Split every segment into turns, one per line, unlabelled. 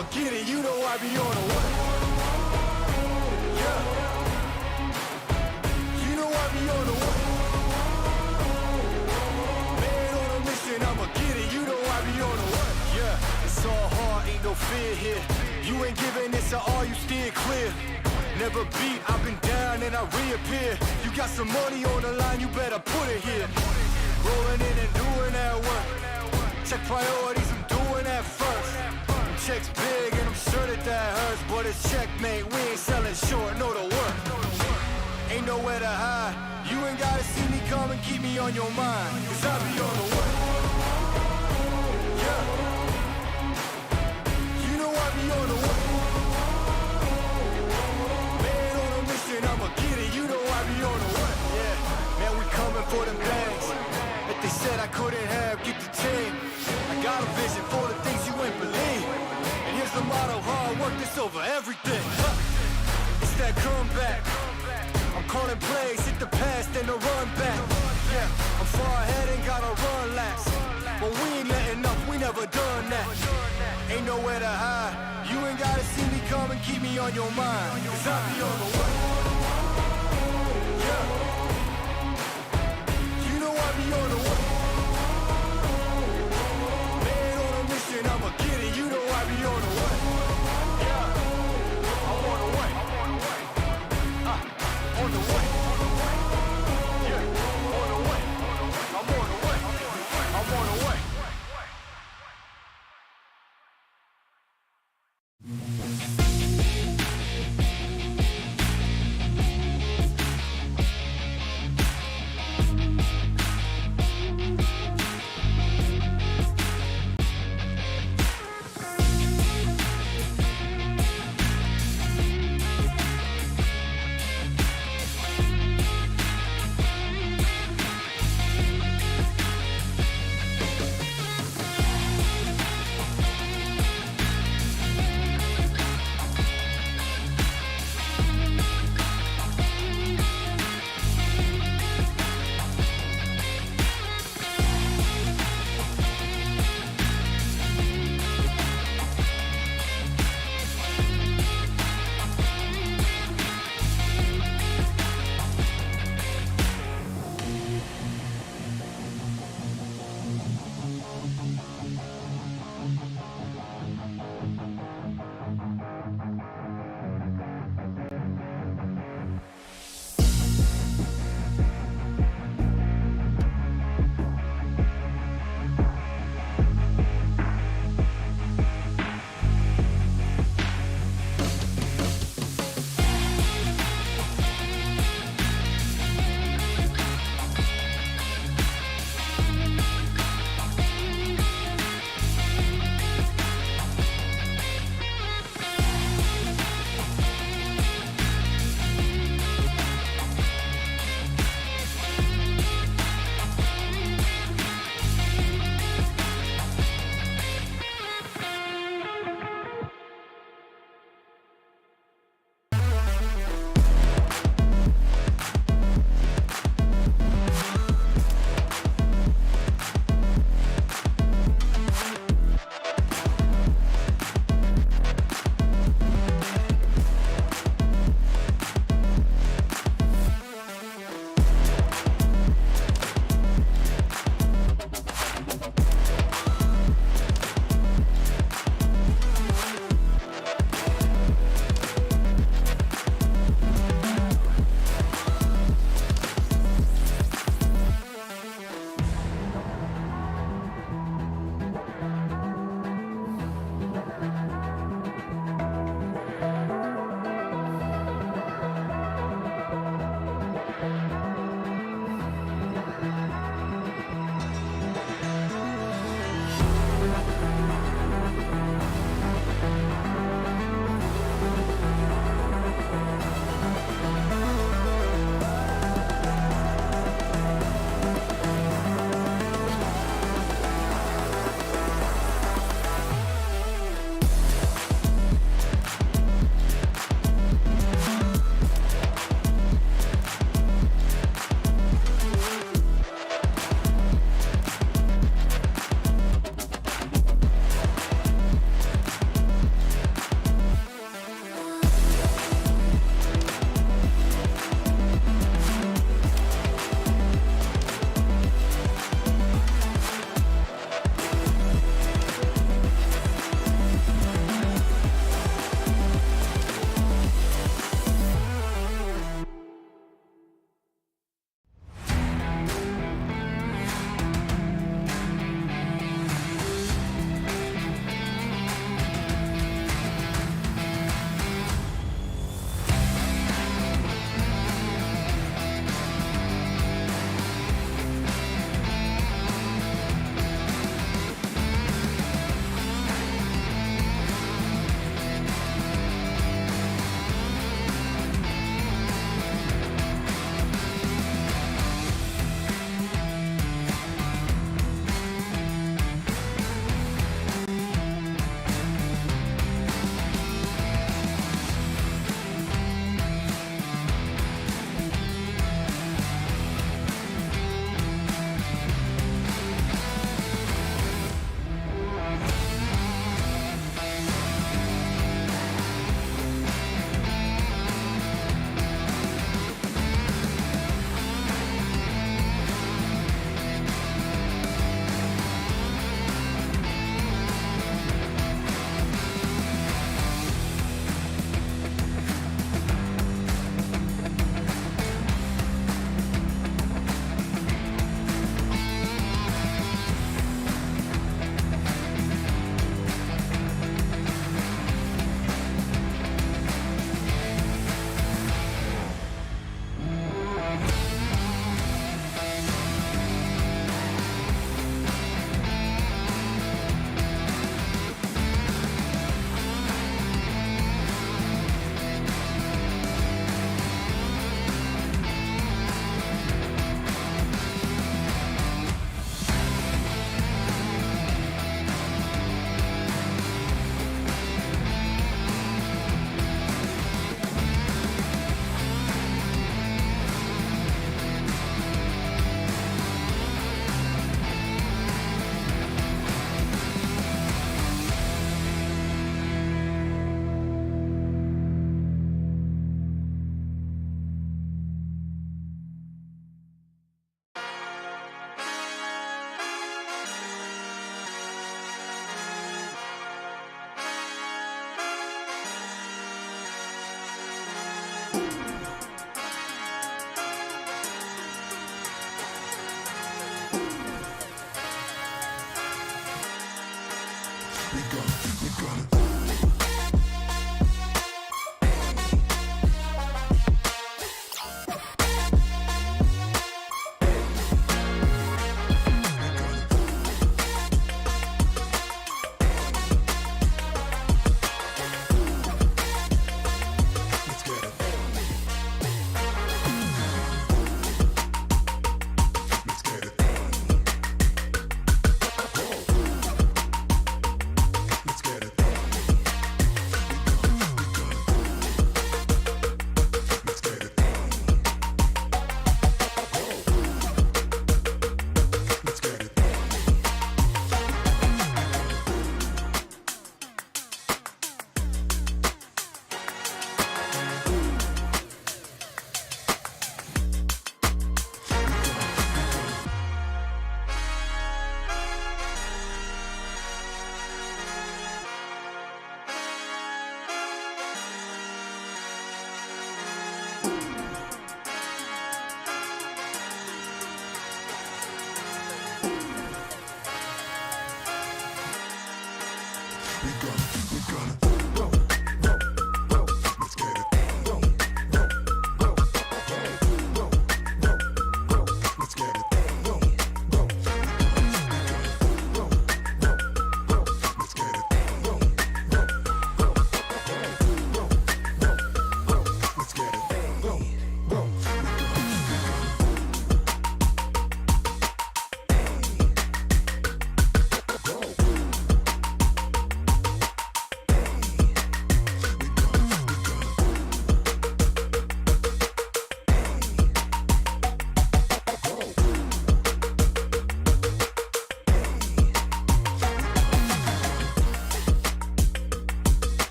I'ma get it, you know I be on the way. Yeah. You know I be on the way. Man on a mission, I'ma get it, you know I be on the way. Yeah, it's all hard, ain't no fear here. You ain't giving this at all, you steer clear. Never beat, I've been down and I reappear. You got some money on the line, you better put it here. Rolling in and doing that work. Check priorities, I'm doing that first. Checks big and I'm sure that hurts, but it's checkmate, we ain't selling short, know the work. Ain't nowhere to hide, you ain't gotta see me come and keep me on your mind, cause I be on the way. Yeah. You know I be on the way. Man on a mission, I'ma get it, you know I be on the way. Yeah, man we coming for them bags that they said I couldn't have, get the team. I got a vision for the things you ain't believe. And here's the motto, hard work this over everything. It's that comeback. I'm calling plays, hit the pass, then the run back. Yeah, I'm far ahead and gotta run laps. But we ain't letting up, we never done that. Ain't nowhere to hide, you ain't gotta see me come and keep me on your mind, cause I be on the way. Yeah. You know I be on the way. I'ma get it, you know I be on the way. Yeah, I'm on the way. On the way. Yeah, on the way. I'm on the way. I'm on the way.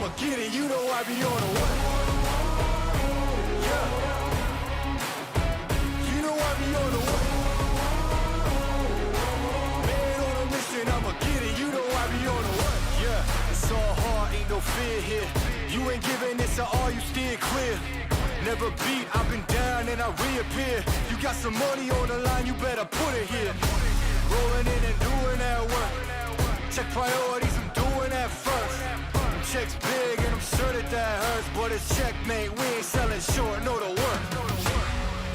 I'ma get it, you know I be on the way. Yeah. You know I be on the way. Man on a mission, I'ma get it, you know I be on the way. Yeah, it's all hard, ain't no fear here. You ain't giving this to all, you steer clear. Never beat, I've been down and I reappear. You got some money on the line, you better put it here. Rolling in and doing that work. Check priorities, I'm doing that first. Checks big and I'm sure that hurts, but it's checkmate, we ain't selling short, know the work.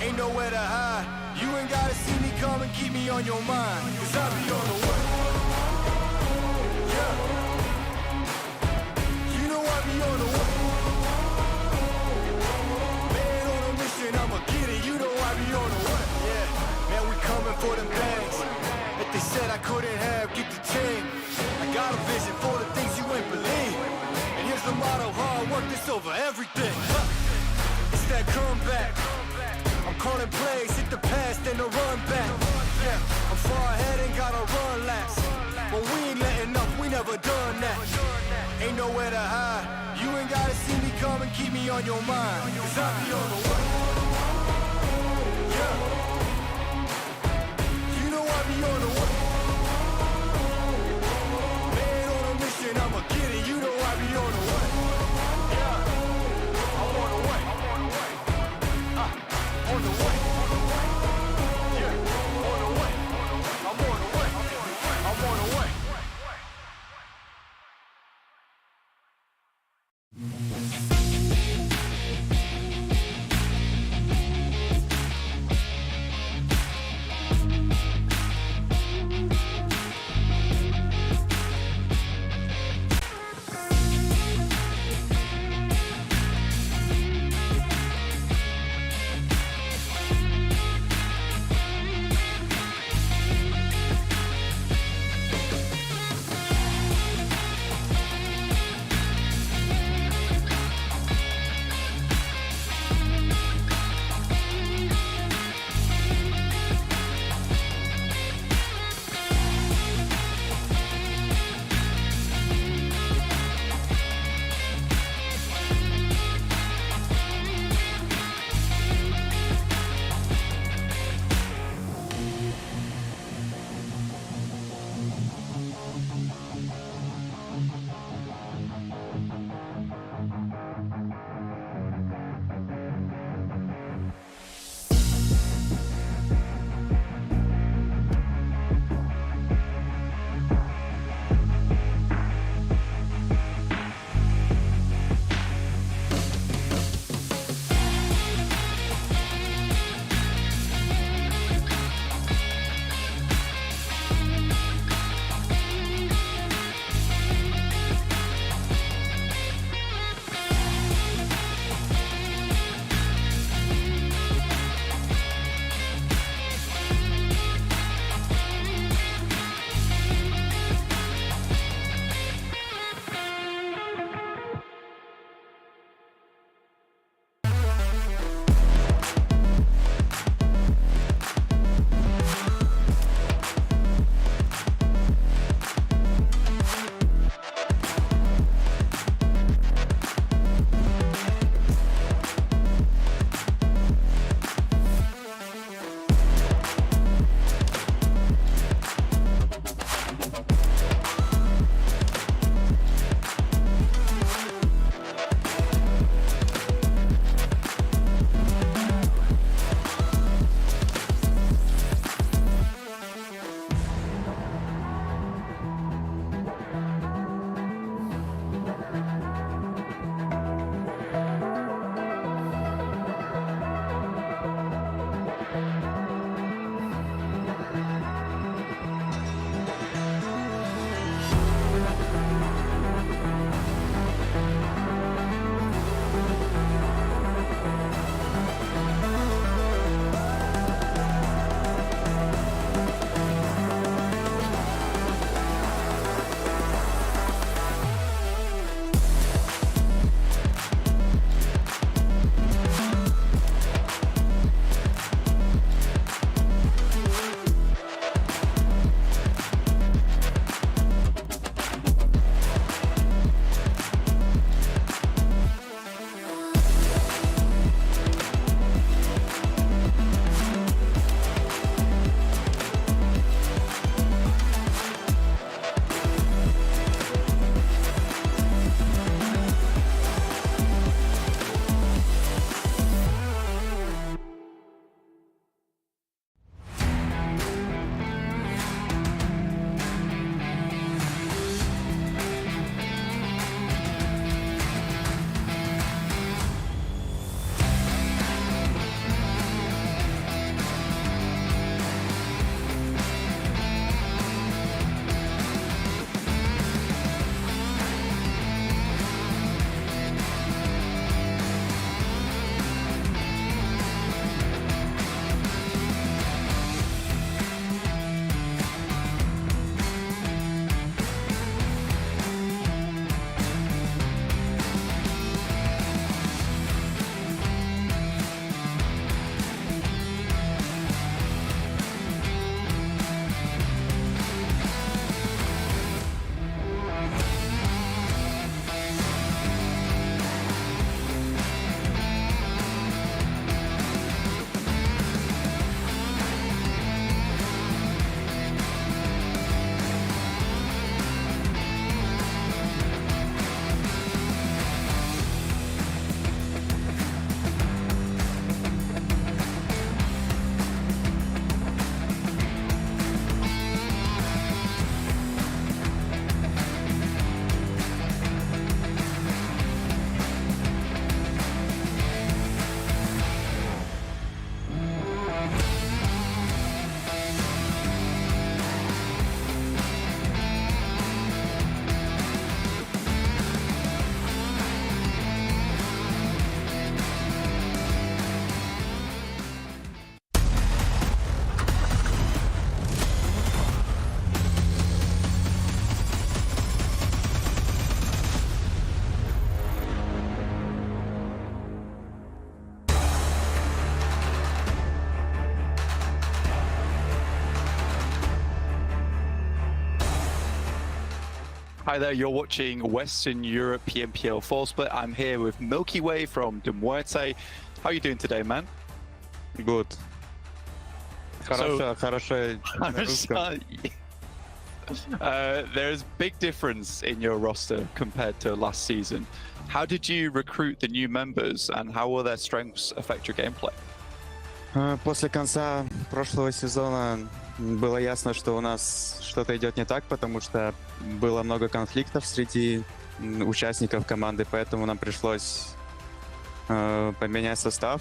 Ain't nowhere to hide, you ain't gotta see me come and keep me on your mind, cause I be on the way. Yeah. You know I be on the way. Man on a mission, I'ma get it, you know I be on the way. Yeah, man we coming for them bags that they said I couldn't have, get the team. I got a vision for the things you ain't believe. And here's the motto, hard work, this over everything. It's that comeback. I'm calling plays, hit the pass, then the run back. Yeah, I'm far ahead and gotta run laps. But we ain't letting up, we never done that. Ain't nowhere to hide. You ain't gotta see me come and keep me on your mind, cause I be on the way. Yeah. You know I be on the way. I'ma get it, you know I be on the way. Yeah, I'm on the way. On the way. Yeah, on the way. I'm on the way. I'm on the way.
Hi there, you're watching Western Europe PMPL Fall Split. I'm here with Milky Way from MUERTE. How are you doing today, man?
Good. Хорошо.
There's big difference in your roster compared to last season. How did you recruit the new members and how will their strengths affect your gameplay?
После конца прошлого сезона было ясно, что у нас что-то идет не так, потому что было много конфликтов среди участников команды, поэтому нам пришлось поменять состав.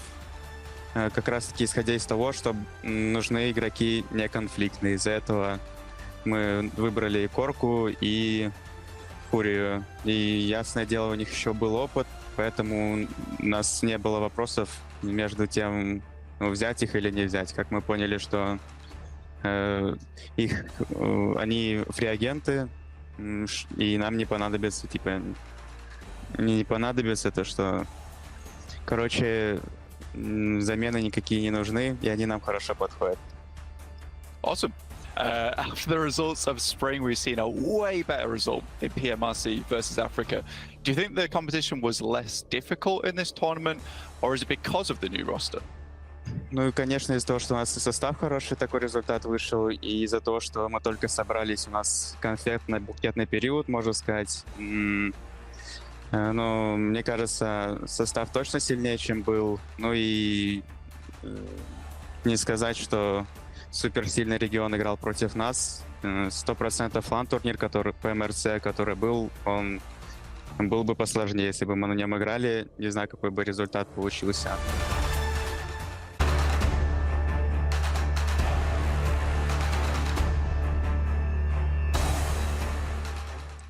Как раз-таки исходя из того, что нужны игроки неконфликтные. Из-за этого мы выбрали Корку и Фурию. И ясное дело, у них еще был опыт, поэтому у нас не было вопросов между тем, взять их или не взять. Как мы поняли, что они фри-агенты, и нам не понадобится, не понадобится то, что... Короче, замены никакие не нужны, и они нам хорошо подходят.
Awesome. After the results of spring, we've seen a way better result in PMRC versus Africa. Do you think the competition was less difficult in this tournament, or is it because of the new roster?
Ну и, конечно, из-за того, что у нас и состав хороший, такой результат вышел, и из-за того, что мы только собрались, у нас конфетно-букетный период, можно сказать. Но мне кажется, состав точно сильнее, чем был. Ну и не сказать, что суперсильный регион играл против нас. 100% лан-турнир, который ПМРЦ, который был, он был бы посложнее, если бы мы на нем играли. Не знаю, какой бы результат получился.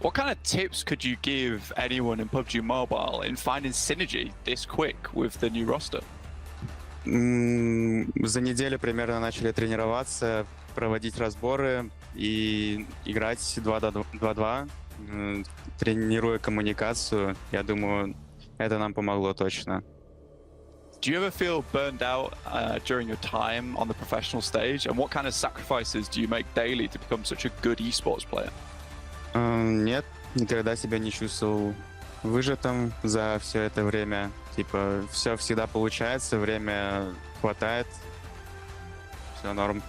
What kind of tips could you give anyone in PUBG Mobile in finding synergy this quick with the new roster?
За неделю примерно начали тренироваться, проводить разборы и играть 2-2, тренируя коммуникацию. Я думаю, это нам помогло точно.
Do you ever feel burned out during your time on the professional stage? And what kind of sacrifices do you make daily to become such a good esports player?
Нет, никогда себя не чувствовал выжатым за все это время. Все всегда получается, время хватает, все норм.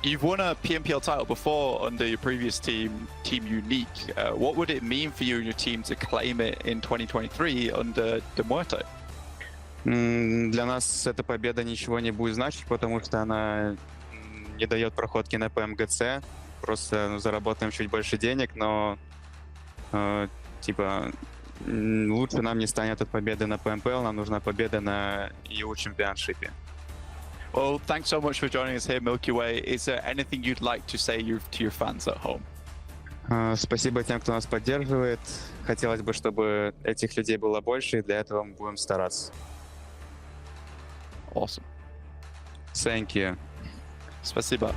You've won a PMPL title before under your previous team, Team Unique. What would it mean for you and your team to claim it in 2023 under MUERTE?
Для нас эта победа ничего не будет значить, потому что она не дает проходки на ПМГЦ. Просто заработаем чуть больше денег, но лучше нам не станет от победы на PMPL, нам нужна победа на EU Championship.
Well, thanks so much for joining us here, Milky Way. Is there anything you'd like to say to your fans at home?
Спасибо тем, кто нас поддерживает. Хотелось бы, чтобы этих людей было больше, и для этого мы будем стараться.
Awesome.
Thank you.
Спасибо.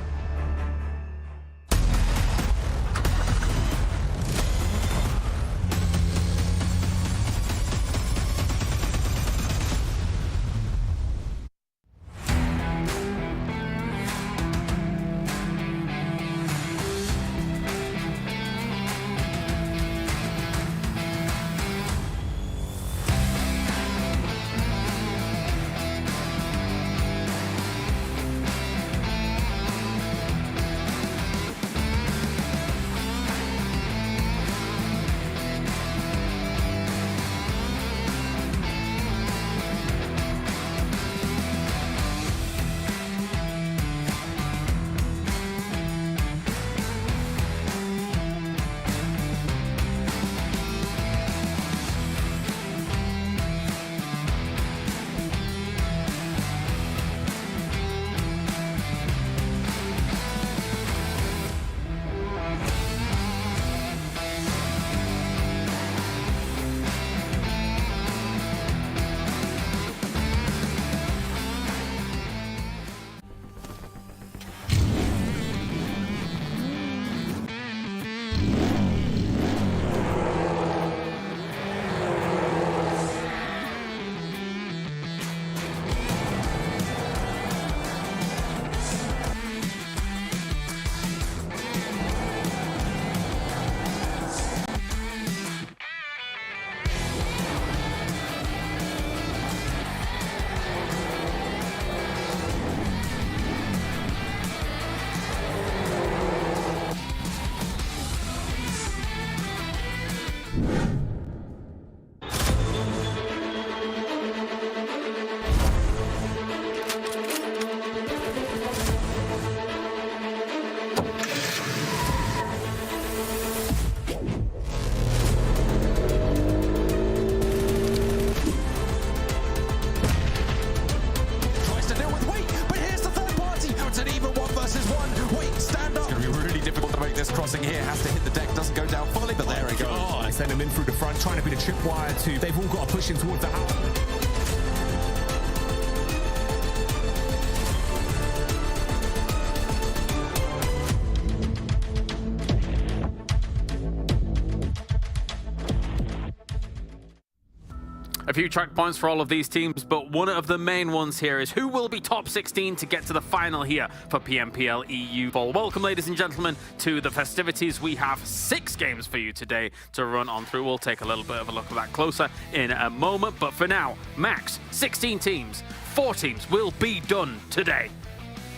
crossing here, has to hit the deck, doesn't go down fully, but there he goes.
Oh, they send him in through the front, trying to be the tripwire too. They've all got to push in towards the house.
A few track points for all of these teams, but one of the main ones here is who will be top 16 to get to the final here for PMPL EU Fall. Welcome, ladies and gentlemen, to the festivities. We have 6 games for you today to run on through. We'll take a little bit of a look at that closer in a moment, but for now, max 16 teams, 4 teams will be done today.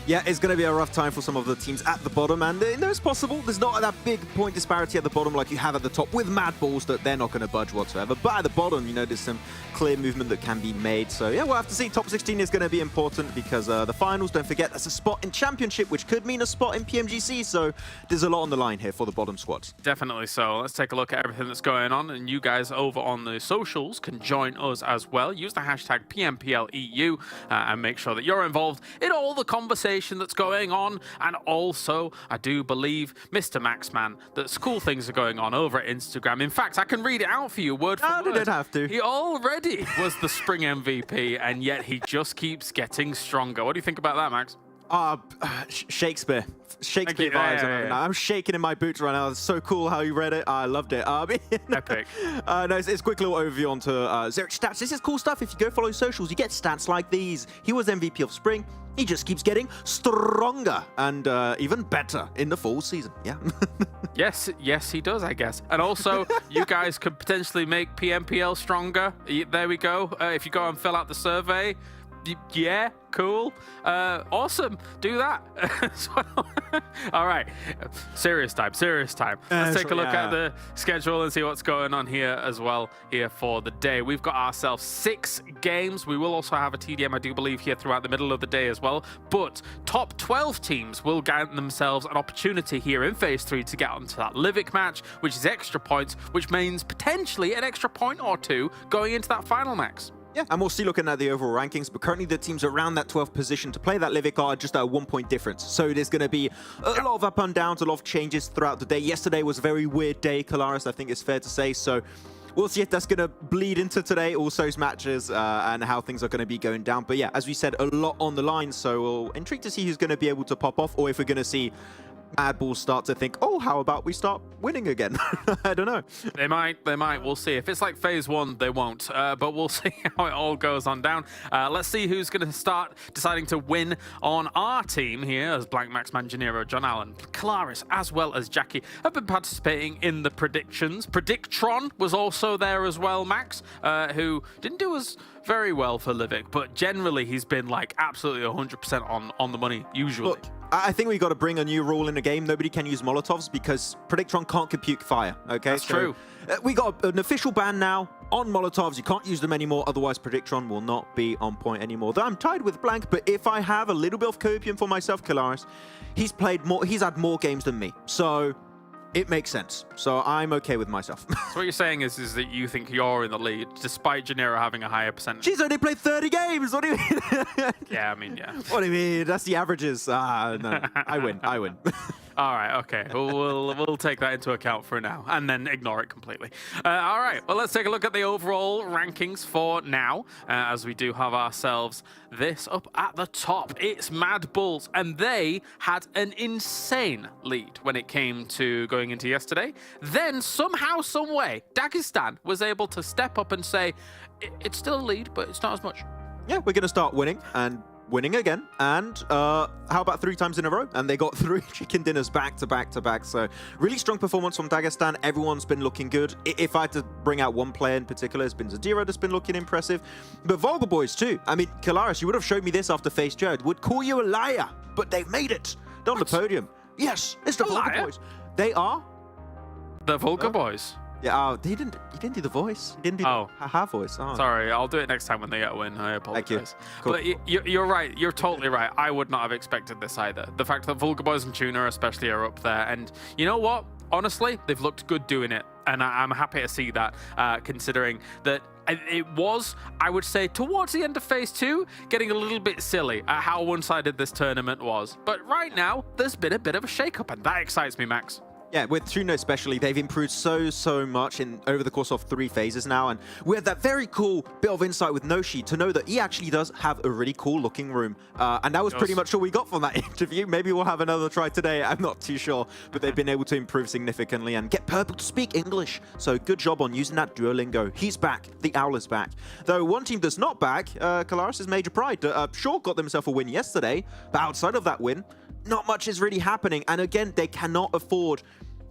Yeah, it's going to be a rough time for some of the teams at the bottom, and it's possible there's not that big point disparity at the bottom like you have at the top with MADBULLS, that they're not going to budge whatsoever. But at the bottom, you know, there's some clear movement that can be made. So yeah, we'll have to see. Top 16 is going to be important because the finals, don't forget, that's a spot in Championship, which could mean a spot in PMGC. So there's a lot on the line here for the bottom squads.
Definitely so. Let's take a look at everything that's going on, and you guys over on the socials can join us as well. Use the hashtag PMPLEU and make sure that you're involved in all the conversation that's going on. And also, I do believe, Mr. Maxman, that cool things are going on over at Instagram. In fact, I can read it out for you word for word.
You didn't have to.
He already was the spring MVP, and yet he just keeps getting stronger. What do you think about that, Max?
Shakespeare vibes.
Yeah.
I'm shaking in my boots right now. It's so cool how you read it. I loved it.
Epic.
No, it's a quick little overview onto Zerich stats. This is cool stuff. If you go follow socials, you get stats like these. He was MVP of spring. He just keeps getting stronger and even better in the fall season. Yeah.
Yes, he does, I guess. And also, you guys could potentially make PMPL stronger. There we go. If you go and fill out the survey, yeah, cool. Awesome. Do that. All right. Serious time. Let's take a look at the schedule and see what's going on here as well here for the day. We've got ourselves 6 games. We will also have a TDM, I do believe, here throughout the middle of the day as well. But top 12 teams will grant themselves an opportunity here in Phase 3 to get onto that Livik match, which is extra points, which means potentially an extra point or 2 going into that final, Max.
Yeah, and we'll see looking at the overall rankings, but currently the teams around that 12th position to play that Livik are just at a 1-point difference. So there's going to be a lot of up and downs, a lot of changes throughout the day. Yesterday was a very weird day, Kalaris, I think it's fair to say. So we'll see if that's going to bleed into today, also's matches, and how things are going to be going down. But yeah, as we said, a lot on the line, so we'll intrigued to see who's going to be able to pop off, or if we're going to see MADBULLS start to think, oh, how about we start winning again? I don't know.
They might. We'll see. If it's like Phase 1, they won't. But we'll see how it all goes on down. Let's see who's going to start deciding to win on our team here, as Blank Max Manjanero, John Allen, Kalaris, as well as Jackie have been participating in the predictions. Predictron was also there as well, Max, who didn't do as very well for Livik, but generally he's been like absolutely 100% on the money, usually.
Look, I think we got to bring a new rule in the game. Nobody can use Molotovs because Predictron can't compute fire, okay?
That's true.
We got an official ban now on Molotovs. You can't use them anymore, otherwise Predictron will not be on point anymore. Though I'm tied with Blank, but if I have a little bit of copium for myself, Kalaris, he's had more games than me. So it makes sense. So I'm okay with myself.
So what you're saying is that you think you're in the lead, despite Janero having a higher percentage.
She's only played 30 games. What do you mean?
Yeah, I mean, yeah.
What do you mean? That's the averages. No, I win.
All right, okay. We'll take that into account for now, and then ignore it completely. All right, well, let's take a look at the overall rankings for now, as we do have ourselves this up at the top. It's MADBULLS, and they had an insane lead when it came to going into yesterday. Then, somehow, some way, Dagestan was able to step up and say, it's still a lead, but it's not as much.
Yeah, we're going to start winning, and winning again, and how about 3 times in a row? And they got 3 chicken dinners back to back to back. So really strong performance from Dagestan. Everyone's been looking good. If I had to bring out one player in particular, it's been Zadira that's been looking impressive, but VULGAR boys too. I mean, Kalaris, you would have showed me this after Phase 2. Would call you a liar, but they've made it. They're on the podium. Yes, it's the VULGAR boys. They are
the VULGAR boys.
Yeah, he didn't do the voice. He didn't do the haha voice. Oh.
Sorry, I'll do it next time when they get a win. I apologize.
Cool.
But you're right. You're totally right. I would not have expected this either. The fact that VULGAR boys and TUNA especially are up there. And you know what? Honestly, they've looked good doing it. And I'm happy to see that, considering that it was, I would say, towards the end of Phase 2, getting a little bit silly at how one-sided this tournament was. But right now, there's been a bit of a shake-up, and that excites me, Max.
Yeah, with TUNA especially, they've improved so much over the course of 3 phases now, and we had that very cool bit of insight with Noshi to know that he actually does have a really cool looking room, and that was pretty much all we got from that interview. Maybe we'll have another try today, I'm not too sure, but they've been able to improve significantly and get Purple to speak English, so good job on using that Duolingo. He's back, the Owl is back. Though one team that's not back, Kalaris' Major Pride. Sure got themselves a win yesterday, but outside of that win, not much is really happening, and again, they cannot afford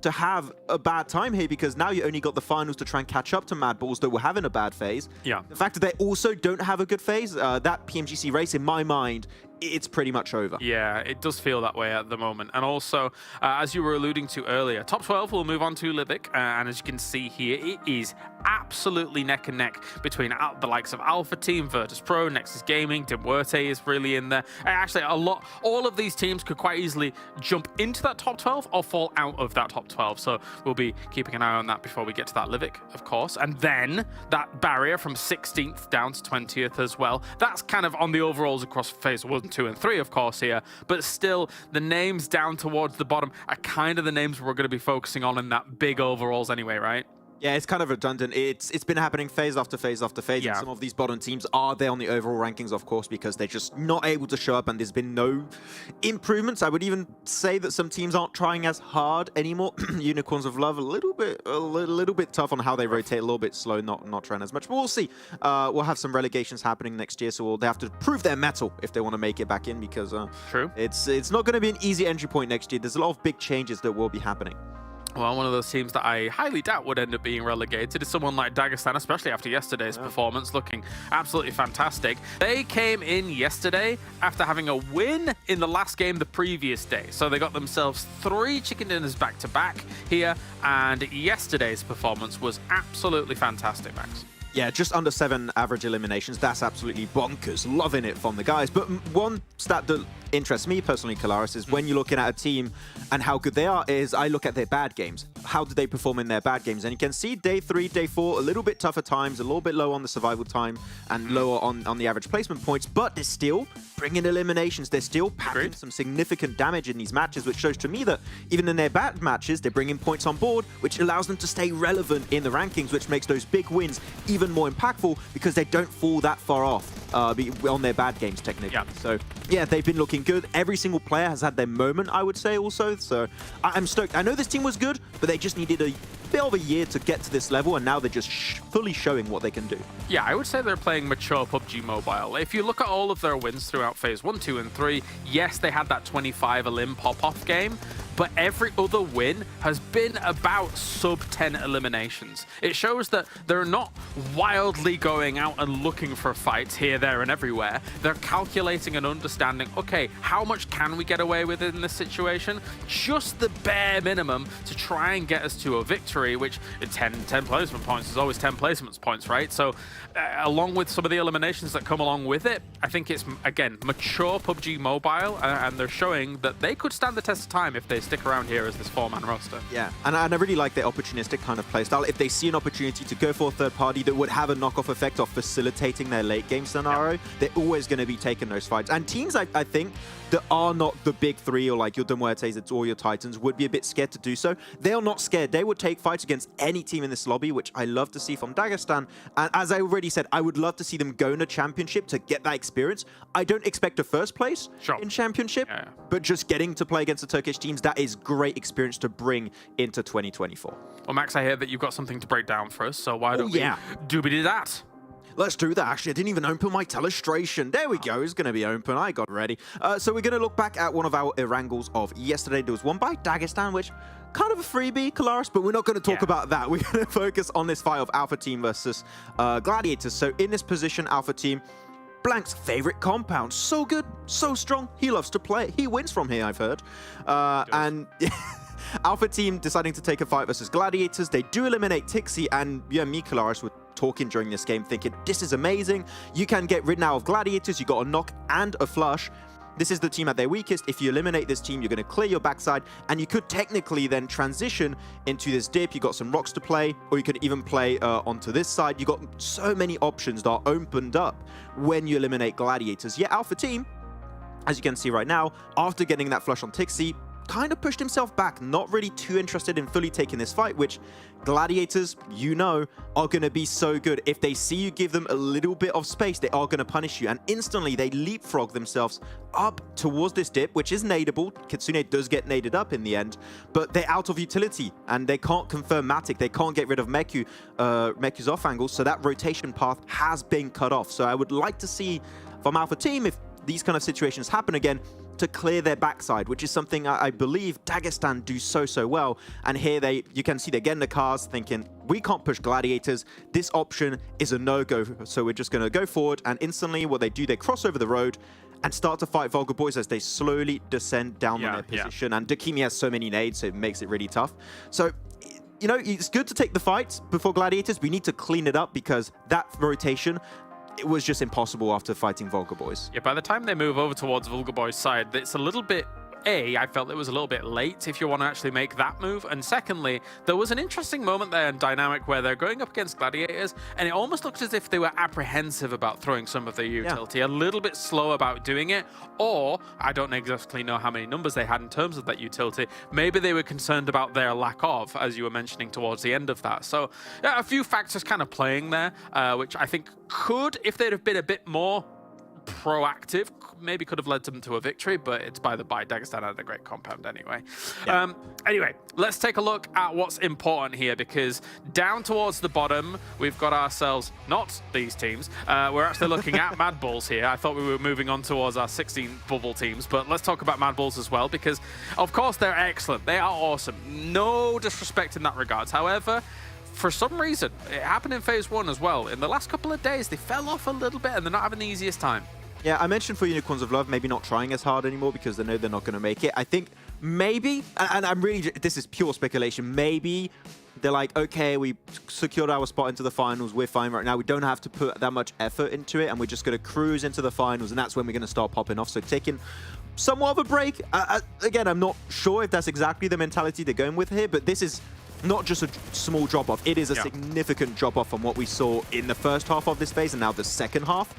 to have a bad time here because now you only got the finals to try and catch up to MADBULLS that were having a bad phase.
Yeah.
The fact that they also don't have a good phase, that PMGC race, in my mind, it's pretty much over.
Yeah, it does feel that way at the moment. And also, as you were alluding to earlier, top 12 will move on to Livik. And as you can see here, it is absolutely neck and neck between the likes of Alpha Team, VIRTUS.PRO, NEXUS Gaming, MUERTE is really in there. Actually, all of these teams could quite easily jump into that top 12 or fall out of that top 12. So we'll be keeping an eye on that before we get to that Livik, of course. And then that barrier from 16th down to 20th as well. That's kind of on the overalls across phase 1, 2, and 3, of course, here. But still, the names down towards the bottom are kind of the names we're going to be focusing on in that big overalls anyway, right?
Yeah, it's kind of redundant. It's been happening phase after phase after phase.
Yeah.
And some of these bottom teams are there on the overall rankings, of course, because they're just not able to show up and there's been no improvements. I would even say that some teams aren't trying as hard anymore. Unicorns of Love, a little bit tough on how they rotate, a little bit slow, not trying as much. But we'll see. We'll have some relegations happening next year, so they have to prove their mettle if they want to make it back in, because
True.
It's not going to be an easy entry point next year. There's a lot of big changes that will be happening.
Well, one of those teams that I highly doubt would end up being relegated is someone like Dagestan, especially after yesterday's performance, looking absolutely fantastic. They came in yesterday after having a win in the last game the previous day. So they got themselves 3 chicken dinners back-to-back here, and yesterday's performance was absolutely fantastic, Max.
Yeah, just under 7 average eliminations. That's absolutely bonkers. Loving it from the guys. But one stat that interests me personally, Kalaris, is when you're looking at a team and how good they are, is I look at their bad games. How did they perform in their bad games? And you can see day 3, day 4, a little bit tougher times, a little bit low on the survival time and lower on the average placement points, but they're still bringing eliminations. They're still packing some significant damage in these matches, which shows to me that even in their bad matches, they're bringing points on board, which allows them to stay relevant in the rankings, which makes those big wins even more impactful because they don't fall that far off on their bad games technically.
Yeah.
So yeah, they've been looking good. Every single player has had their moment, I would say also. So I'm stoked. I know this team was good, but they just needed a bit of a year to get to this level, and now they're just fully showing what they can do.
Yeah, I would say they're playing mature PUBG Mobile. If you look at all of their wins throughout phase 1, 2, and 3, yes, they had that 25 elim pop-off game, but every other win has been about sub-10 eliminations. It shows that they're not wildly going out and looking for fights here, there, and everywhere. They're calculating and understanding, okay, how much can we get away with in this situation? Just the bare minimum to try and get us to a victory, which 10 placement points is always 10 placement points, right? So along with some of the eliminations that come along with it, I think it's, again, mature PUBG Mobile, and they're showing that they could stand the test of time if they stick around here as this 4-man roster.
Yeah, and I really like their opportunistic kind of playstyle. If they see an opportunity to go for a third party that would have a knockoff effect of facilitating their late game scenario, they're always going to be taking those fights. And teams, I think, that are not the big 3 or like your MUERTEs or your Titans would be a bit scared to do so. They are not scared. They would take fights against any team in this lobby, which I love to see from Dagestan. And as I already said, I would love to see them go in a championship to get that experience. I don't expect a first place in championship, but just getting to play against the Turkish teams, that is great experience to bring into 2024.
Well, Max, I hear that you've got something to break down for us, so why don't we doobity that?
Let's do that. Actually, I didn't even open my telestration. There we go. It's going to be open. I got ready. So we're going to look back at one of our Erangels of yesterday. There was one by Dagestan, which kind of a freebie, Kalaris, but we're not going to talk about that. We're going to focus on this fight of Alpha Team versus Gladiators. So in this position, Alpha Team, Blank's favorite compound. So good, so strong. He loves to play. He wins from here, I've heard. And Alpha Team deciding to take a fight versus Gladiators. They do eliminate Tixi, and me, Kalaris, were talking during this game, thinking, this is amazing. You can get rid now of Gladiators. You got a knock and a flush. This is the team at their weakest. If you eliminate this team, you're going to clear your backside, and you could technically then transition into this dip. You got some rocks to play, or you could even play onto this side. You got so many options that are opened up when you eliminate Gladiators. Yet Alpha Team, as you can see right now, after getting that flush on Tixi, kind of pushed himself back, not really too interested in fully taking this fight, which Gladiators, you know, are going to be so good. If they see you give them a little bit of space, they are going to punish you. And instantly, they leapfrog themselves up towards this dip, which is nadeable. Kitsune does get naded up in the end, but they're out of utility, and they can't confirm Matic. They can't get rid of Meku's off angle, so that rotation path has been cut off. So I would like to see from Alpha Team, if these kind of situations happen again, to clear their backside, which is something I believe Dagestan do so well. And here you can see they're getting the cars thinking, we can't push Gladiators. This option is a no-go, so we're just going to go forward. And instantly what they do, they cross over the road and start to fight VULGAR boys as they slowly descend down on their position. And Dakimi has so many nades, so it makes it really tough. So, you know, it's good to take the fight before Gladiators. We need to clean it up because that rotation, it was just impossible after fighting VULGAR boys.
Yeah, by the time they move over towards VULGAR boys' side, it's a little bit... I felt it was a little bit late if you want to actually make that move. And secondly, there was an interesting moment there in dynamic where they're going up against Gladiators, and it almost looked as if they were apprehensive about throwing some of their utility, a little bit slow about doing it, or I don't exactly know how many numbers they had in terms of that utility. Maybe they were concerned about their lack of, as you were mentioning towards the end of that. So yeah, a few factors kind of playing there, which I think could, if they'd have been a bit more proactive, maybe could have led them to a victory, but it's by the by. Dagestan had a great compound anyway. Anyway, let's take a look at what's important here, because down towards the bottom, we've got ourselves, not these teams, we're actually looking at MADBULLS here. I thought we were moving on towards our 16 bubble teams, but let's talk about MADBULLS as well, because of course they're excellent. They are awesome. No disrespect in that regards. However, for some reason, it happened in phase 1 as well. In the last couple of days, they fell off a little bit and they're not having the easiest time.
Yeah, I mentioned for Unicorns of Love, maybe not trying as hard anymore because they know they're not going to make it. I think maybe, and I'm really, this is pure speculation, maybe they're like, okay, we secured our spot into the finals, we're fine right now, we don't have to put that much effort into it, and we're just going to cruise into the finals, and that's when we're going to start popping off. So taking somewhat of a break. Again, I'm not sure if that's exactly the mentality they're going with here, but this is not just a small drop-off, it is a significant drop-off from what we saw in the first half of this phase and now the second half.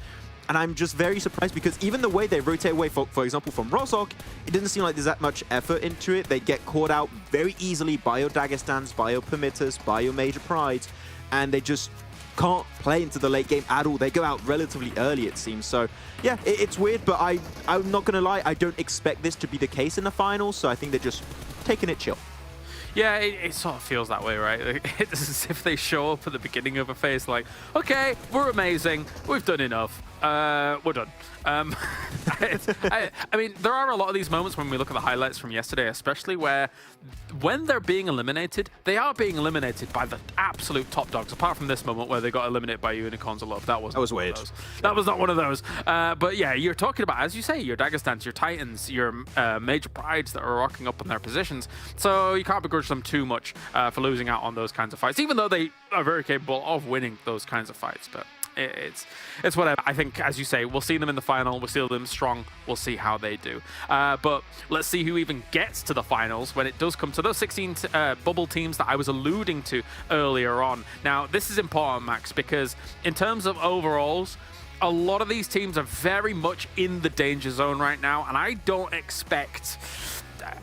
And I'm just very surprised because even the way they rotate away, for example, from Rozhok, it doesn't seem like there's that much effort into it. They get caught out very easily by your Dagestans, by your Permittas, by your Major Prides, and they just can't play into the late game at all. They go out relatively early, it seems. So, yeah, it's weird, but I'm not going to lie, I don't expect this to be the case in the finals, so I think they're just taking it chill.
Yeah, it sort of feels that way, right? It's as if they show up at the beginning of a phase like, okay, we're amazing, we've done enough, we're done. I mean, there are a lot of these moments when we look at the highlights from yesterday, especially where when they're being eliminated, they are being eliminated by the absolute top dogs, apart from this moment where they got eliminated by Unicorns of Love. That was weird. That was not one of those. But yeah, you're talking about, as you say, your Dagestans, your Titans, your Major Prides that are rocking up in their positions. So you can't begrudge them too much for losing out on those kinds of fights, even though they are very capable of winning those kinds of fights. But it's whatever. I think, as you say, we'll see them in the final. We'll see them strong. We'll see how they do. But let's see who even gets to the finals when it does come to those 16 bubble teams that I was alluding to earlier on. Now, this is important, Max, because in terms of overalls, a lot of these teams are very much in the danger zone right now, and I don't expect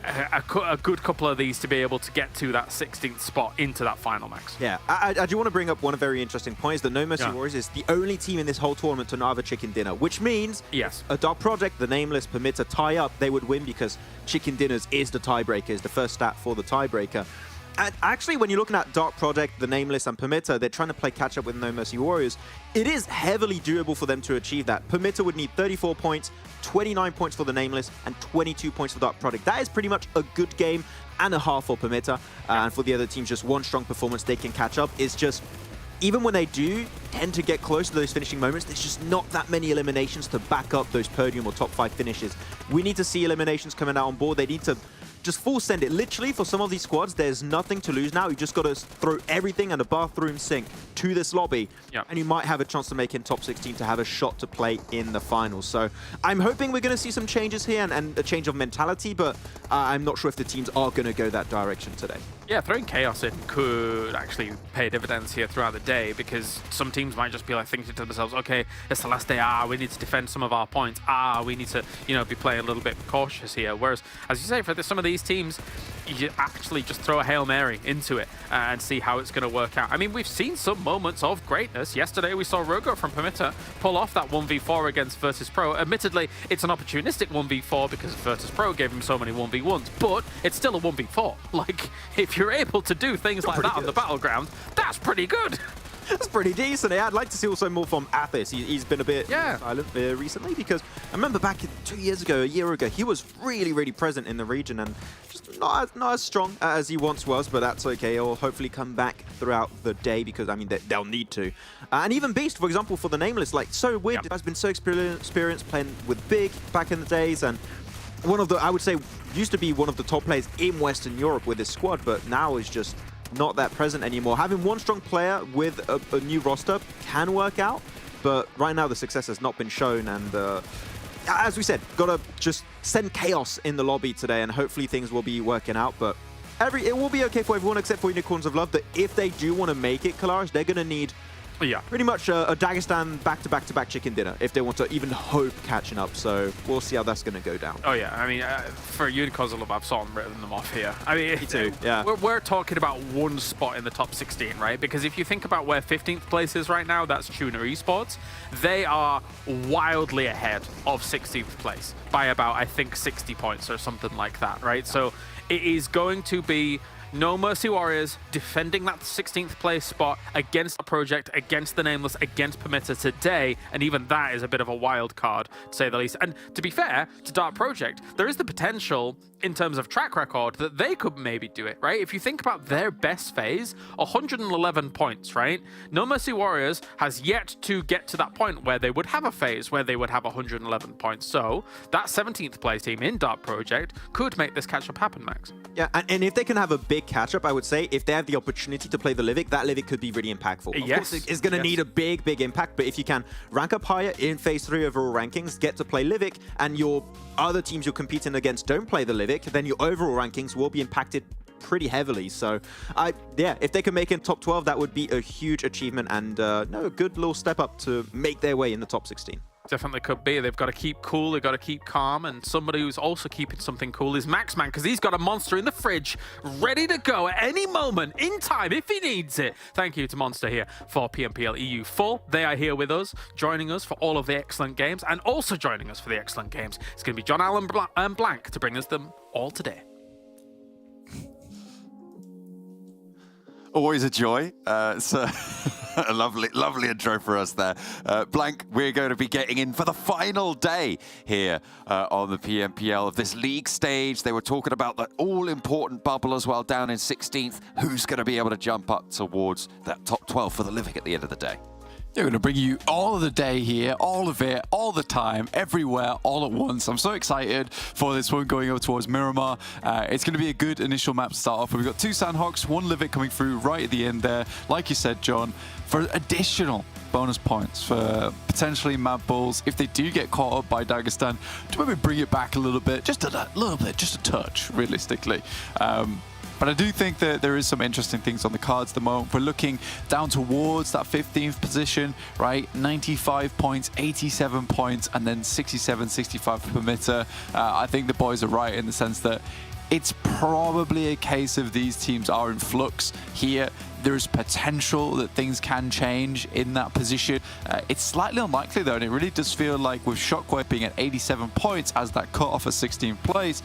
a good couple of these to be able to get to that 16th spot into that final, Max.
Yeah, I do want to bring up one very interesting point, is that No Mercy Warriors is the only team in this whole tournament to not have a chicken dinner, which means a Dark Project, the Nameless, Permitta tie up, they would win because chicken dinners is the tiebreaker, is the first stat for the tiebreaker. And actually, when you're looking at Dark Project, the Nameless, and Permitta, they're trying to play catch-up with No Mercy Warriors. It is heavily doable for them to achieve that. Permitta would need 34 points, 29 points for the Nameless, and 22 points for Dark Project. That is pretty much a good game and a half for Permitta. And for the other teams, just one strong performance they can catch up. It's just, even when they do tend to get close to those finishing moments, there's just not that many eliminations to back up those podium or top 5 finishes. We need to see eliminations coming out on board. They need to just full send it. Literally, for some of these squads, there's nothing to lose now. You just got to throw everything and a bathroom sink to this lobby, and you might have a chance to make in top 16 to have a shot to play in the finals. So I'm hoping we're going to see some changes here and a change of mentality, but I'm not sure if the teams are going to go that direction today.
Yeah, throwing Chaos in could actually pay dividends here throughout the day, because some teams might just be like thinking to themselves, okay, it's the last day, we need to defend some of our points, we need to, you know, be playing a little bit cautious here. Whereas, as you say, for some of these these teams, you actually just throw a Hail Mary into it and see how it's going to work out. I mean, we've seen some moments of greatness. Yesterday, we saw Rogo from PERMITTA pull off that 1v4 against VIRTUS.PRO. Admittedly, it's an opportunistic 1v4 because VIRTUS.PRO gave him so many 1v1s, but it's still a 1v4. Like, if you're able to do things like that on the battleground, that's pretty good.
That's pretty decent. Yeah, I'd like to see also more from Athis. He's been a bit silent recently because I remember back 2 years ago, a year ago, he was really, really present in the region and just not as strong as he once was, but that's okay. He'll hopefully come back throughout the day because, I mean, they'll need to. And even Beast, for example, for the Nameless, like, so weird. Has been so experienced playing with Big back in the days and one of the, I would say, used to be one of the top players in Western Europe with his squad, but now is just not that present anymore. Having one strong player with a new roster can work out, but right now the success has not been shown, and as we said, gotta just send chaos in the lobby today, and hopefully things will be working out, but it will be okay for everyone except for Unicorns of Love, that if they do want to make it, Kalaris, they're gonna need pretty much a Dagestan back-to-back-to-back chicken dinner if they want to even hope catching up. So we'll see how that's going to go down.
Oh yeah, I mean, for Unicorns of Love, I've sort of written them off here. I mean,
me too. Yeah,
we're talking about one spot in the top 16, right? Because if you think about where 15th place is right now, that's TUNA Esports. They are wildly ahead of 16th place by about, I think, 60 points or something like that, right? So it is going to be No Mercy Warriors defending that 16th place spot against the Project, against the Nameless, against PERMITTA today, and even that is a bit of a wild card, to say the least. And to be fair to Dark Project, there is the potential in terms of track record that they could maybe do it, right? If you think about their best phase, 111 points, right? No Mercy Warriors has yet to get to that point where they would have a phase where they would have 111 points. So that 17th place team in Dark Project could make this catch-up happen, Max.
Yeah, and if they can have a big catch-up, I would say, if they have the opportunity to play the Livik, that Livik could be really impactful. Of course, it's going to need a big impact, but if you can rank up higher in Phase 3 overall rankings, get to play Livik, and your other teams you're competing against don't play the Livik, then your overall rankings will be impacted pretty heavily. So, yeah, if they can make it top 12, that would be a huge achievement and a good little step up to make their way in the top 16.
Definitely could be. They've got to keep cool, they've got to keep calm, and somebody who's also keeping something cool is Maxman, because he's got a monster in the fridge ready to go at any moment in time if he needs it. Thank you to Monster here for PMPL EU Fall. They are here with us, joining us for all of the excellent games, and also joining us for the excellent games. It's going to be John Allen Blank to bring us them all today.
Always a joy. So a lovely intro for us there. Blank, we're going to be getting in for the final day here on the PMPL of this league stage. They were talking about the all-important bubble as well down in 16th. Who's going to be able to jump up towards that top 12 for the Livik at the end of the day?
We're going to bring you all of the day here, all of it, all the time, everywhere, all at once. I'm so excited for this one going over towards Miramar. It's going to be a good initial map to start off with. We've got 2 Sanhoks, 1 Livik coming through right at the end there. Like you said, John, for additional bonus points for potentially MADBULLS if they do get caught up by Dagestan to maybe bring it back a little bit, just a touch, realistically. But I do think that there is some interesting things on the cards at the moment. We're looking down towards that 15th position, right? 95 points, 87 points, and then 67, 65 for PERMITTA. I think the boys are right in the sense that it's probably a case of these teams are in flux here. There's potential that things can change in that position. It's slightly unlikely though, and it really does feel like with SHOCKWAVE being at 87 points as that cut off at 16th place,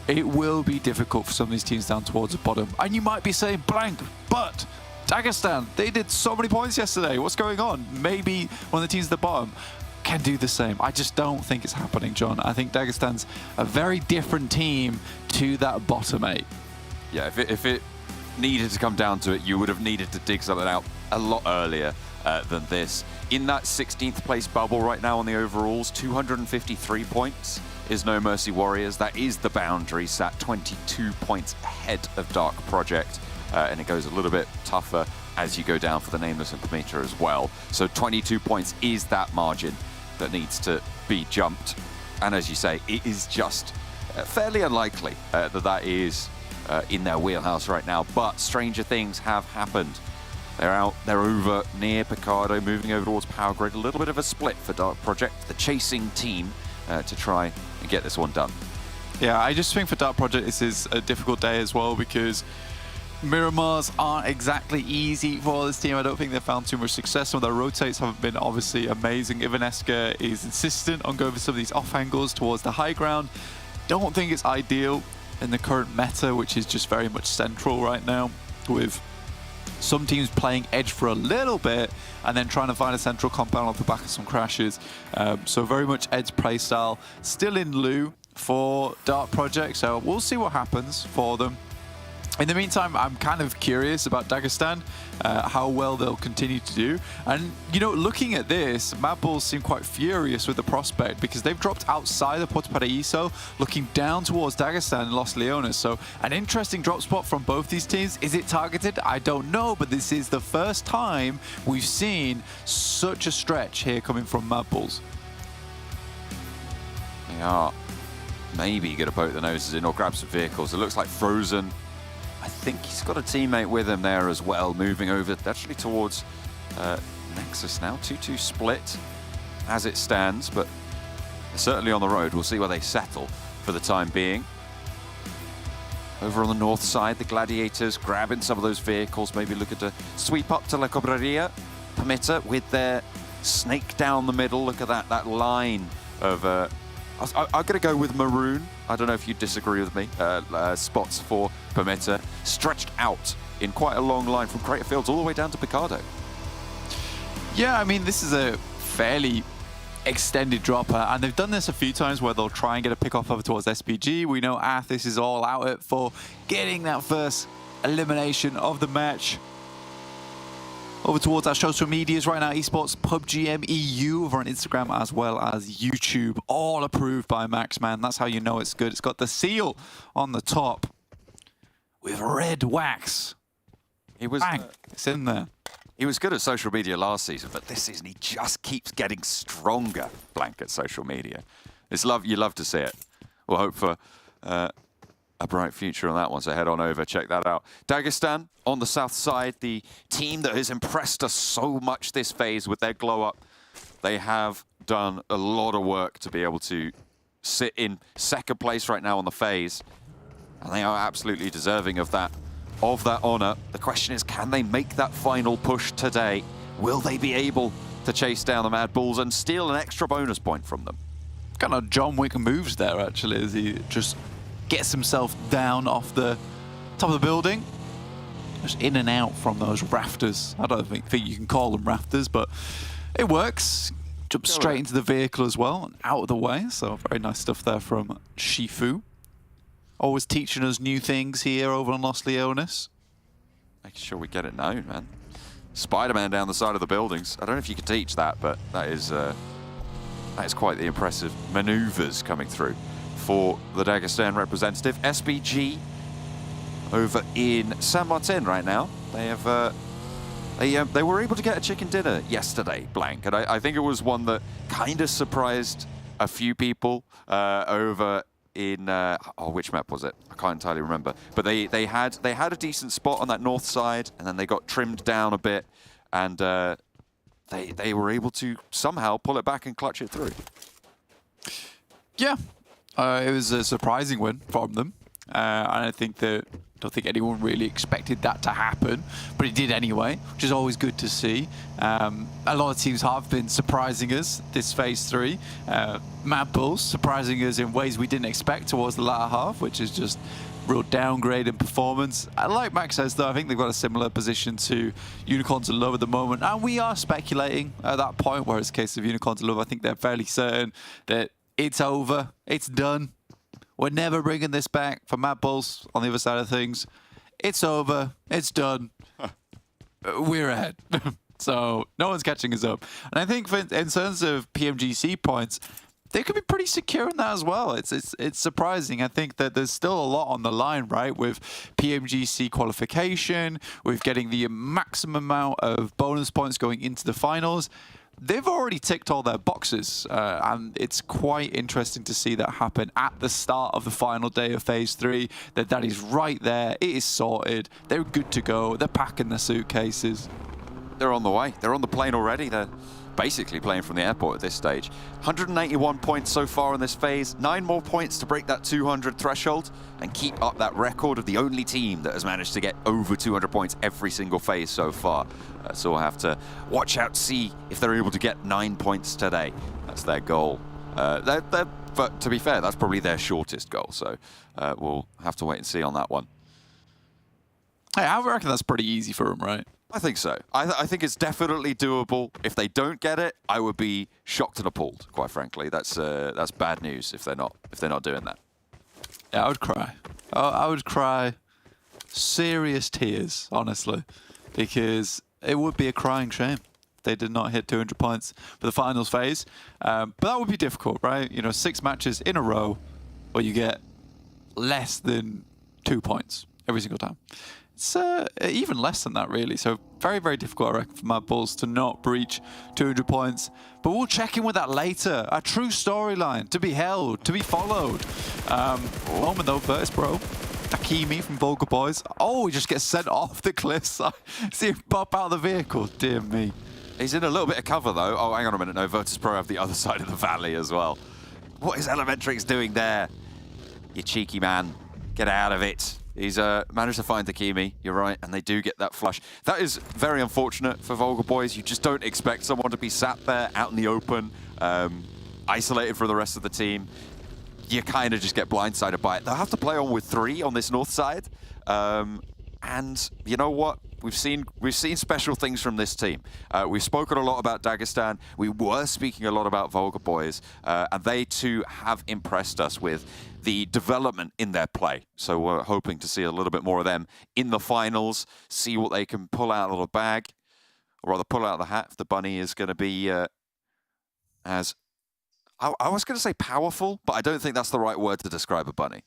it will be difficult for some of these teams down towards the bottom. And you might be saying, Blank, but Dagestan, they did so many points yesterday. What's going on? Maybe one of the teams at the bottom can do the same. I just don't think it's happening, John. I think Dagestan's a very different team to that bottom 8.
Yeah, if it needed to come down to it, you would have needed to dig something out a lot earlier than this. In that 16th place bubble right now on the overalls, 253 points is No Mercy Warriors. That is the boundary, sat 22 points ahead of Dark Project, and it goes a little bit tougher as you go down for the Nameless and PERMITTA as well. So 22 points is that margin that needs to be jumped, and as you say, it is just fairly unlikely that is in their wheelhouse right now, but stranger things have happened. They're over near Picardo, moving over towards Power Grid. A little bit of a split for Dark Project, the chasing team, to try and get this one done.
Yeah, I just think for Dark Project this is a difficult day as well because Miramars aren't exactly easy for this team. I don't think they've found too much success. Some of their rotates haven't been obviously amazing. Ivaneska is insistent on going for some of these off angles towards the high ground. Don't think it's ideal in the current meta, which is just very much central right now, with some teams playing edge for a little bit and then trying to find a central compound off the back of some crashes. So very much edge playstyle still in lieu for Dark Project, so we'll see what happens for them. In the meantime, I'm kind of curious about Dagestan, how well they'll continue to do. And, you know, looking at this, MADBULLS seem quite furious with the prospect because they've dropped outside of Porto Paraíso, looking down towards Dagestan and Los Leones. So an interesting drop spot from both these teams. Is it targeted? I don't know, but this is the first time we've seen such a stretch here coming from MADBULLS.
They are maybe going to poke the noses in or grab some vehicles. It looks like Frozen, I think he's got a teammate with him there as well, moving over actually towards NEXUS now. 2-2 split as it stands, but certainly on the road. We'll see where they settle for the time being. Over on the north side, the Gladiators grabbing some of those vehicles, maybe looking to sweep up to La Cobreria. PERMITTA with their snake down the middle. Look at that line of... I'm going to go with maroon. I don't know if you disagree with me. Spots for PERMITTA, stretched out in quite a long line from Crater Fields all the way down to Picardo.
Yeah, I mean, this is a fairly extended dropper, and they've done this a few times where they'll try and get a pick off over towards SPG. We know Athis is all out it for getting that first elimination of the match. Over towards our social medias right now, Esports, PUBGM EU over on Instagram as well as YouTube. All approved by Max, man. That's how you know it's good. It's got the seal on the top with red wax.
It was,
bang, it's in there.
He was good at social media last season, but this season he just keeps getting stronger, Blank, at social media. You love to see it. We'll hope for a bright future on that one, so head on over, check that out. Dagestan on the south side, the team that has impressed us so much this phase with their glow up. They have done a lot of work to be able to sit in second place right now on the phase, and they are absolutely deserving of that honor. The question is, can they make that final push today? Will they be able to chase down the MADBULLS and steal an extra bonus point from them?
Kind of John Wick moves there, actually, as he just gets himself down off the top of the building. Just in and out from those rafters. I don't think you can call them rafters, but it works. Jumps straight into the vehicle as well and out of the way. So very nice stuff there from Shifu. Always teaching us new things here over on Los Leones.
Making sure we get it known, man. Spider-Man down the side of the buildings. I don't know if you can teach that, but that is quite the impressive maneuvers coming through for the Dagestan representative. SBG over in San Martin right now. They have they were able to get a chicken dinner yesterday, Blank, and I think it was one that kind of surprised a few people over in which map was it? I can't entirely remember. But they had a decent spot on that north side, and then they got trimmed down a bit, and they were able to somehow pull it back and clutch it through.
Yeah, it was a surprising win from them, and I don't think anyone really expected that to happen, but it did anyway, which is always good to see. A lot of teams have been surprising us this phase 3. MADBULLS surprising us in ways we didn't expect towards the latter half, which is just real downgrade in performance. Like Max says, though, I think they've got a similar position to Unicorns and Love at the moment, and we are speculating at that point, whereas the case of Unicorns and Love, I think they're fairly certain that it's over, it's done. We're never bringing this back for MADBULLS on the other side of things. It's over, it's done. We're ahead. So no one's catching us up. And I think in terms of PMGC points, they could be pretty secure in that as well. It's surprising. I think that there's still a lot on the line, right? With PMGC qualification, with getting the maximum amount of bonus points going into the finals. They've already ticked all their boxes, and it's quite interesting to see that happen at the start of the final day of phase 3. That is right there. It is sorted. They're good to go. They're packing their suitcases.
They're on the way. They're on the plane already. They're basically playing from the airport at this stage. 181 points so far in this phase, 9 more points to break that 200 threshold and keep up that record of the only team that has managed to get over 200 points every single phase so far. So we'll have to watch out to see if they're able to get 9 points today. That's their goal. But to be fair, that's probably their shortest goal, so we'll have to wait and see on that one.
Hey, I reckon that's pretty easy for them, right?
I think so. I think it's definitely doable. If they don't get it, I would be shocked and appalled, quite frankly. That's bad news if they're not doing that.
Yeah, I would cry. I would cry serious tears, honestly, because it would be a crying shame if they did not hit 200 points for the finals phase. But that would be difficult, right? You know, 6 matches in a row where you get less than 2 points every single time. It's even less than that, really. So very, very difficult, I reckon, for MADBULLS to not breach 200 points. But we'll check in with that later. A true storyline to be held, to be followed. Moment though, VIRTUS.PRO. Akimi from VULGAR Boys. Oh, he just gets sent off the cliffs. I see him pop out of the vehicle. Dear me.
He's in a little bit of cover, though. Oh, hang on a minute. No, VIRTUS.PRO have the other side of the valley as well. What is Elementrix doing there? You cheeky man. Get out of it. He's managed to find Akimi, you're right, and they do get that flush. That is very unfortunate for VULGAR Boys. You just don't expect someone to be sat there out in the open, isolated from the rest of the team. You kind of just get blindsided by it. They'll have to play on with 3 on this north side. And you know what? We've seen special things from this team. We've spoken a lot about Dagestan. We were speaking a lot about VULGAR Boys, and they too have impressed us with the development in their play. So we're hoping to see a little bit more of them in the finals, see what they can pull out of the bag, or rather pull out of the hat if the bunny is going to be as... I was going to say powerful, but I don't think that's the right word to describe a bunny.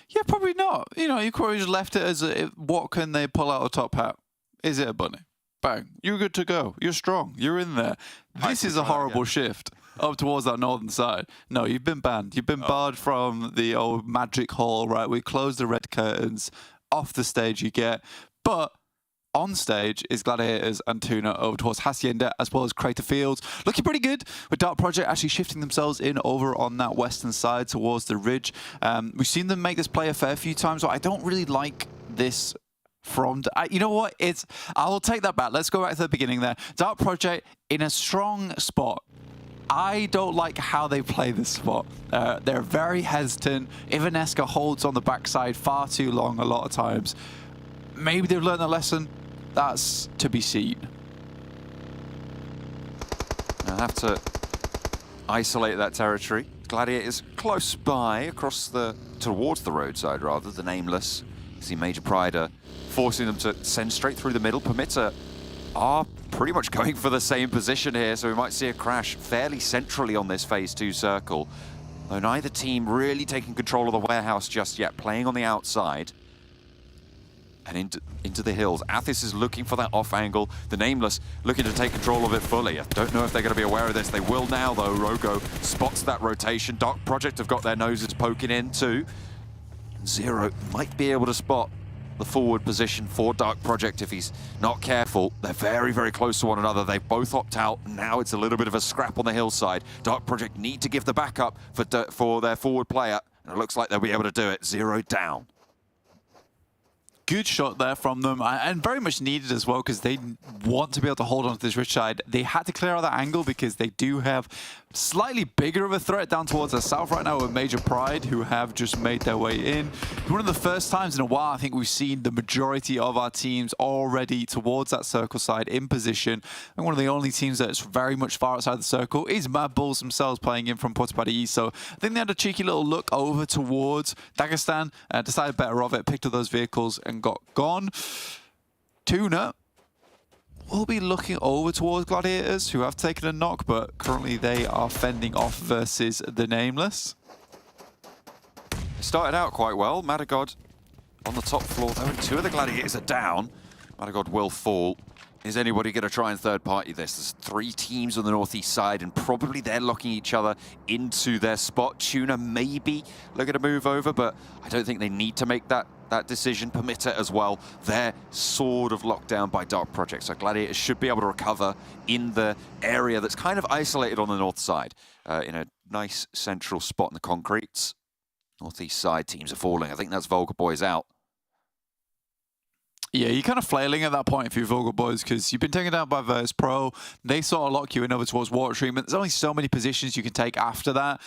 Yeah, probably not. You know, you probably just left it as what can they pull out of the top hat? Is it a bunny? Bang. You're good to go. You're strong. You're in there. This is a horrible shift up towards that northern side. No, you've been banned. You've been barred from the old magic hall, right? We closed the red curtains. Off the stage you get. But on stage is Gladiators and TUNA over towards Hacienda as well as Crater Fields. Looking pretty good with Dark Project actually shifting themselves in over on that western side towards the ridge. We've seen them make this play a fair few times, but I don't really like this from... you know what? I will take that back. Let's go back to the beginning there. Dark Project in a strong spot. I don't like how they play this spot. They're very hesitant. Ivanesca holds on the backside far too long a lot of times. Maybe they've learned a lesson. That's to be seen.
They'll have to isolate that territory. Gladiators close by, towards the roadside rather, the Nameless. You see Major Pride forcing them to send straight through the middle. PERMITTA are pretty much going for the same position here, so we might see a crash fairly centrally on this phase 2 circle. Though neither team really taking control of the warehouse just yet, playing on the outside. And into the hills. Athis is looking for that off angle. The Nameless looking to take control of it fully. I don't know if they're going to be aware of this. They will now, though. Rogo spots that rotation. Dark Project have got their noses poking in, too. Zero might be able to spot the forward position for Dark Project if he's not careful. They're very, very close to one another. They both opt out. Now it's a little bit of a scrap on the hillside. Dark Project need to give the backup for their forward player. And it looks like they'll be able to do it. 0 down.
Good shot there from them, and very much needed as well because they want to be able to hold on to this rich side. They had to clear out that angle because they do have slightly bigger of a threat down towards the south right now with Major Pride, who have just made their way in. One of the first times in a while, I think we've seen the majority of our teams already towards that circle side in position. And one of the only teams that's very much far outside the circle is MADBULLS themselves playing in from Puerto País. So I think they had a cheeky little look over towards Dagestan, decided better of it, picked up those vehicles and got gone. TUNA will be looking over towards Gladiators, who have taken a knock, but currently they are fending off versus the Nameless.
They started out quite well. Madagod on the top floor, though, and 2 of the Gladiators are down. Madagod will fall Is anybody going to try and third-party this? There's 3 teams on the northeast side, and probably they're locking each other into their spot. TUNA maybe looking to move over, but I don't think they need to make that decision. PERMITTA as well. They're sort of locked down by Dark Project, so Gladiators should be able to recover in the area that's kind of isolated on the north side, in a nice central spot in the concretes. Northeast side teams are falling. I think that's VULGAR boys out.
Yeah, you're kind of flailing at that point if you're VULGAR boys, because you've been taken down by VIRTUS.PRO. They sort of lock you in over towards water treatment. There's only so many positions you can take after that.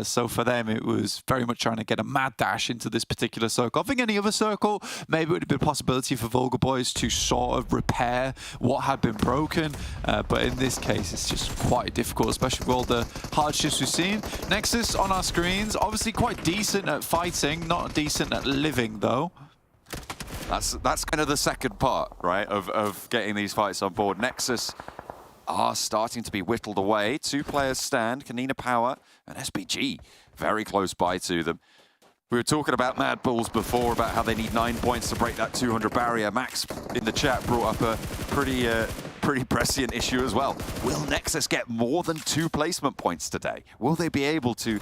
So for them, it was very much trying to get a mad dash into this particular circle. I think any other circle, maybe it would have been a possibility for VULGAR boys to sort of repair what had been broken. But in this case, it's just quite difficult, especially with all the hardships we've seen. NEXUS on our screens, obviously quite decent at fighting, not decent at living, though.
That's kind of the second part, right, of getting these fights on board. NEXUS are starting to be whittled away. 2 players stand, KONINA Power and SBG, very close by to them. We were talking about MADBULLS before, about how they need 9 points to break that 200 barrier. Max in the chat brought up a pretty prescient issue as well. Will NEXUS get more than 2 placement points today? Will they be able to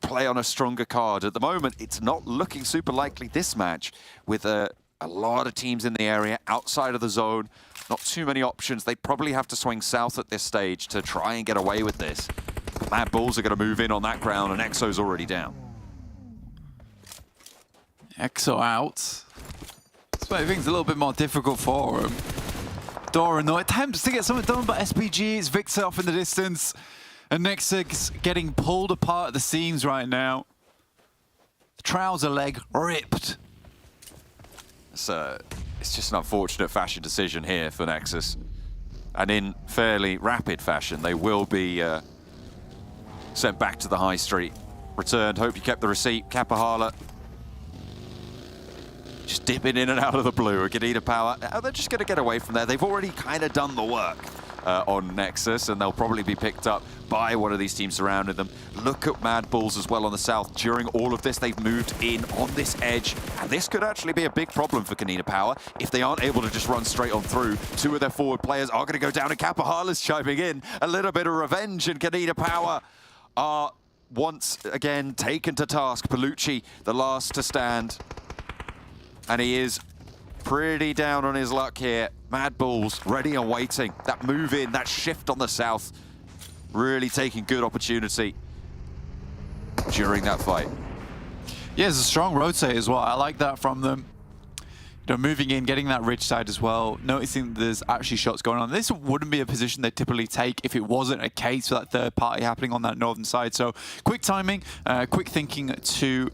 play on a stronger card? At the moment, it's not looking super likely this match, with a lot of teams in the area outside of the zone. Not too many options. They probably have to swing south at this stage to try and get away with this. MADBULLS are going to move in on that ground, and EXO's already down.
EXO out. That's why things a little bit more difficult for him. Dora, no attempts to get something done, but SBG is Victor off in the distance. And NEXUS getting pulled apart at the seams right now. The trouser leg ripped.
It's just an unfortunate fashion decision here for NEXUS. And in fairly rapid fashion, they will be sent back to the high street. Returned, hope you kept the receipt. Kapahala just dipping in and out of the blue. KONINA Power, they're just going to get away from there. They've already kind of done the work on NEXUS, and they'll probably be picked up by one of these teams surrounding them. Look at MADBULLS as well on the south. During all of this, they've moved in on this edge, and this could actually be a big problem for KONINA Power if they aren't able to just run straight on through. 2 of their forward players are going to go down, and Kapahala's chiming in. A little bit of revenge, and KONINA Power are once again taken to task. Palucci, the last to stand, and he is pretty down on his luck here. MADBULLS ready and waiting. That move in, that shift on the south, really taking good opportunity during that fight.
Yeah, it's a strong rotate as well. I like that from them. You know, moving in, getting that ridge side as well, noticing there's actually shots going on. This wouldn't be a position they'd typically take if it wasn't a case for that third party happening on that northern side. So quick timing, quick thinking to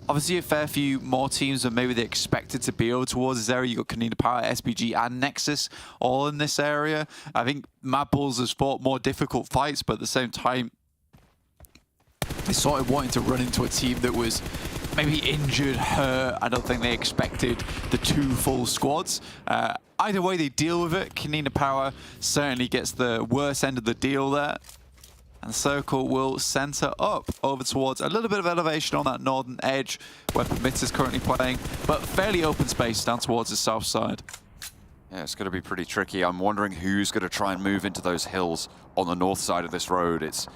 obviously a fair few more teams than maybe they expected to be over towards this area. You've got KONINA Power, SBG, and NEXUS all in this area. I think MADBULLS has fought more difficult fights, but at the same time, they sort of wanted to run into a team that was maybe injured, hurt. I don't think they expected the 2 full squads. Either way they deal with it, KONINA Power certainly gets the worst end of the deal there. And Circle will center up over towards a little bit of elevation on that northern edge where PERMITTA is currently playing, but fairly open space down towards the south side.
Yeah, it's going to be pretty tricky. I'm wondering who's going to try and move into those hills on the north side of this road. It's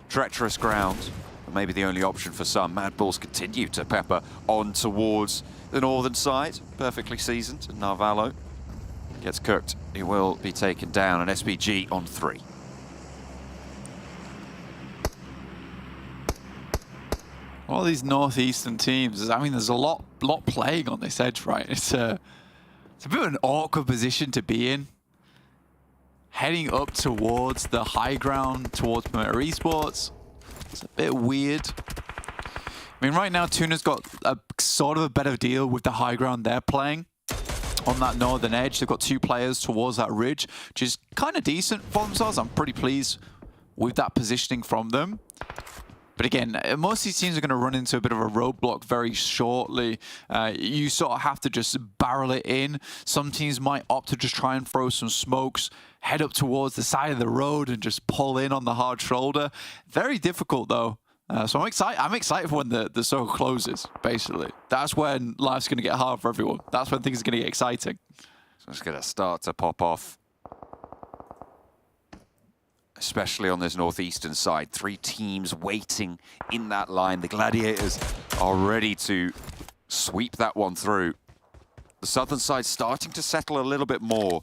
treacherous ground, but maybe the only option for some. MADBULLS continue to pepper on towards the northern side. Perfectly seasoned, and Narvalo gets cooked. He will be taken down, and SBG on 3.
All these northeastern teams, I mean, there's a lot playing on this edge, right? It's a bit of an awkward position to be in. Heading up towards the high ground, towards PERMITTA Esports. It's a bit weird. I mean, right now, TUNA's got a sort of a better deal with the high ground they're playing on that northern edge. They've got 2 players towards that ridge, which is kind of decent for themselves. I'm pretty pleased with that positioning from them. But again, most of these teams are going to run into a bit of a roadblock very shortly. You sort of have to just barrel it in. Some teams might opt to just try and throw some smokes, head up towards the side of the road and just pull in on the hard shoulder. Very difficult, though. So I'm excited for when the circle closes, basically. That's when life's going to get hard for everyone. That's when things are going to get exciting.
So it's going to start to pop off. Especially on this northeastern side. 3 teams waiting in that line. The Gladiators are ready to sweep that one through. The southern side starting to settle a little bit more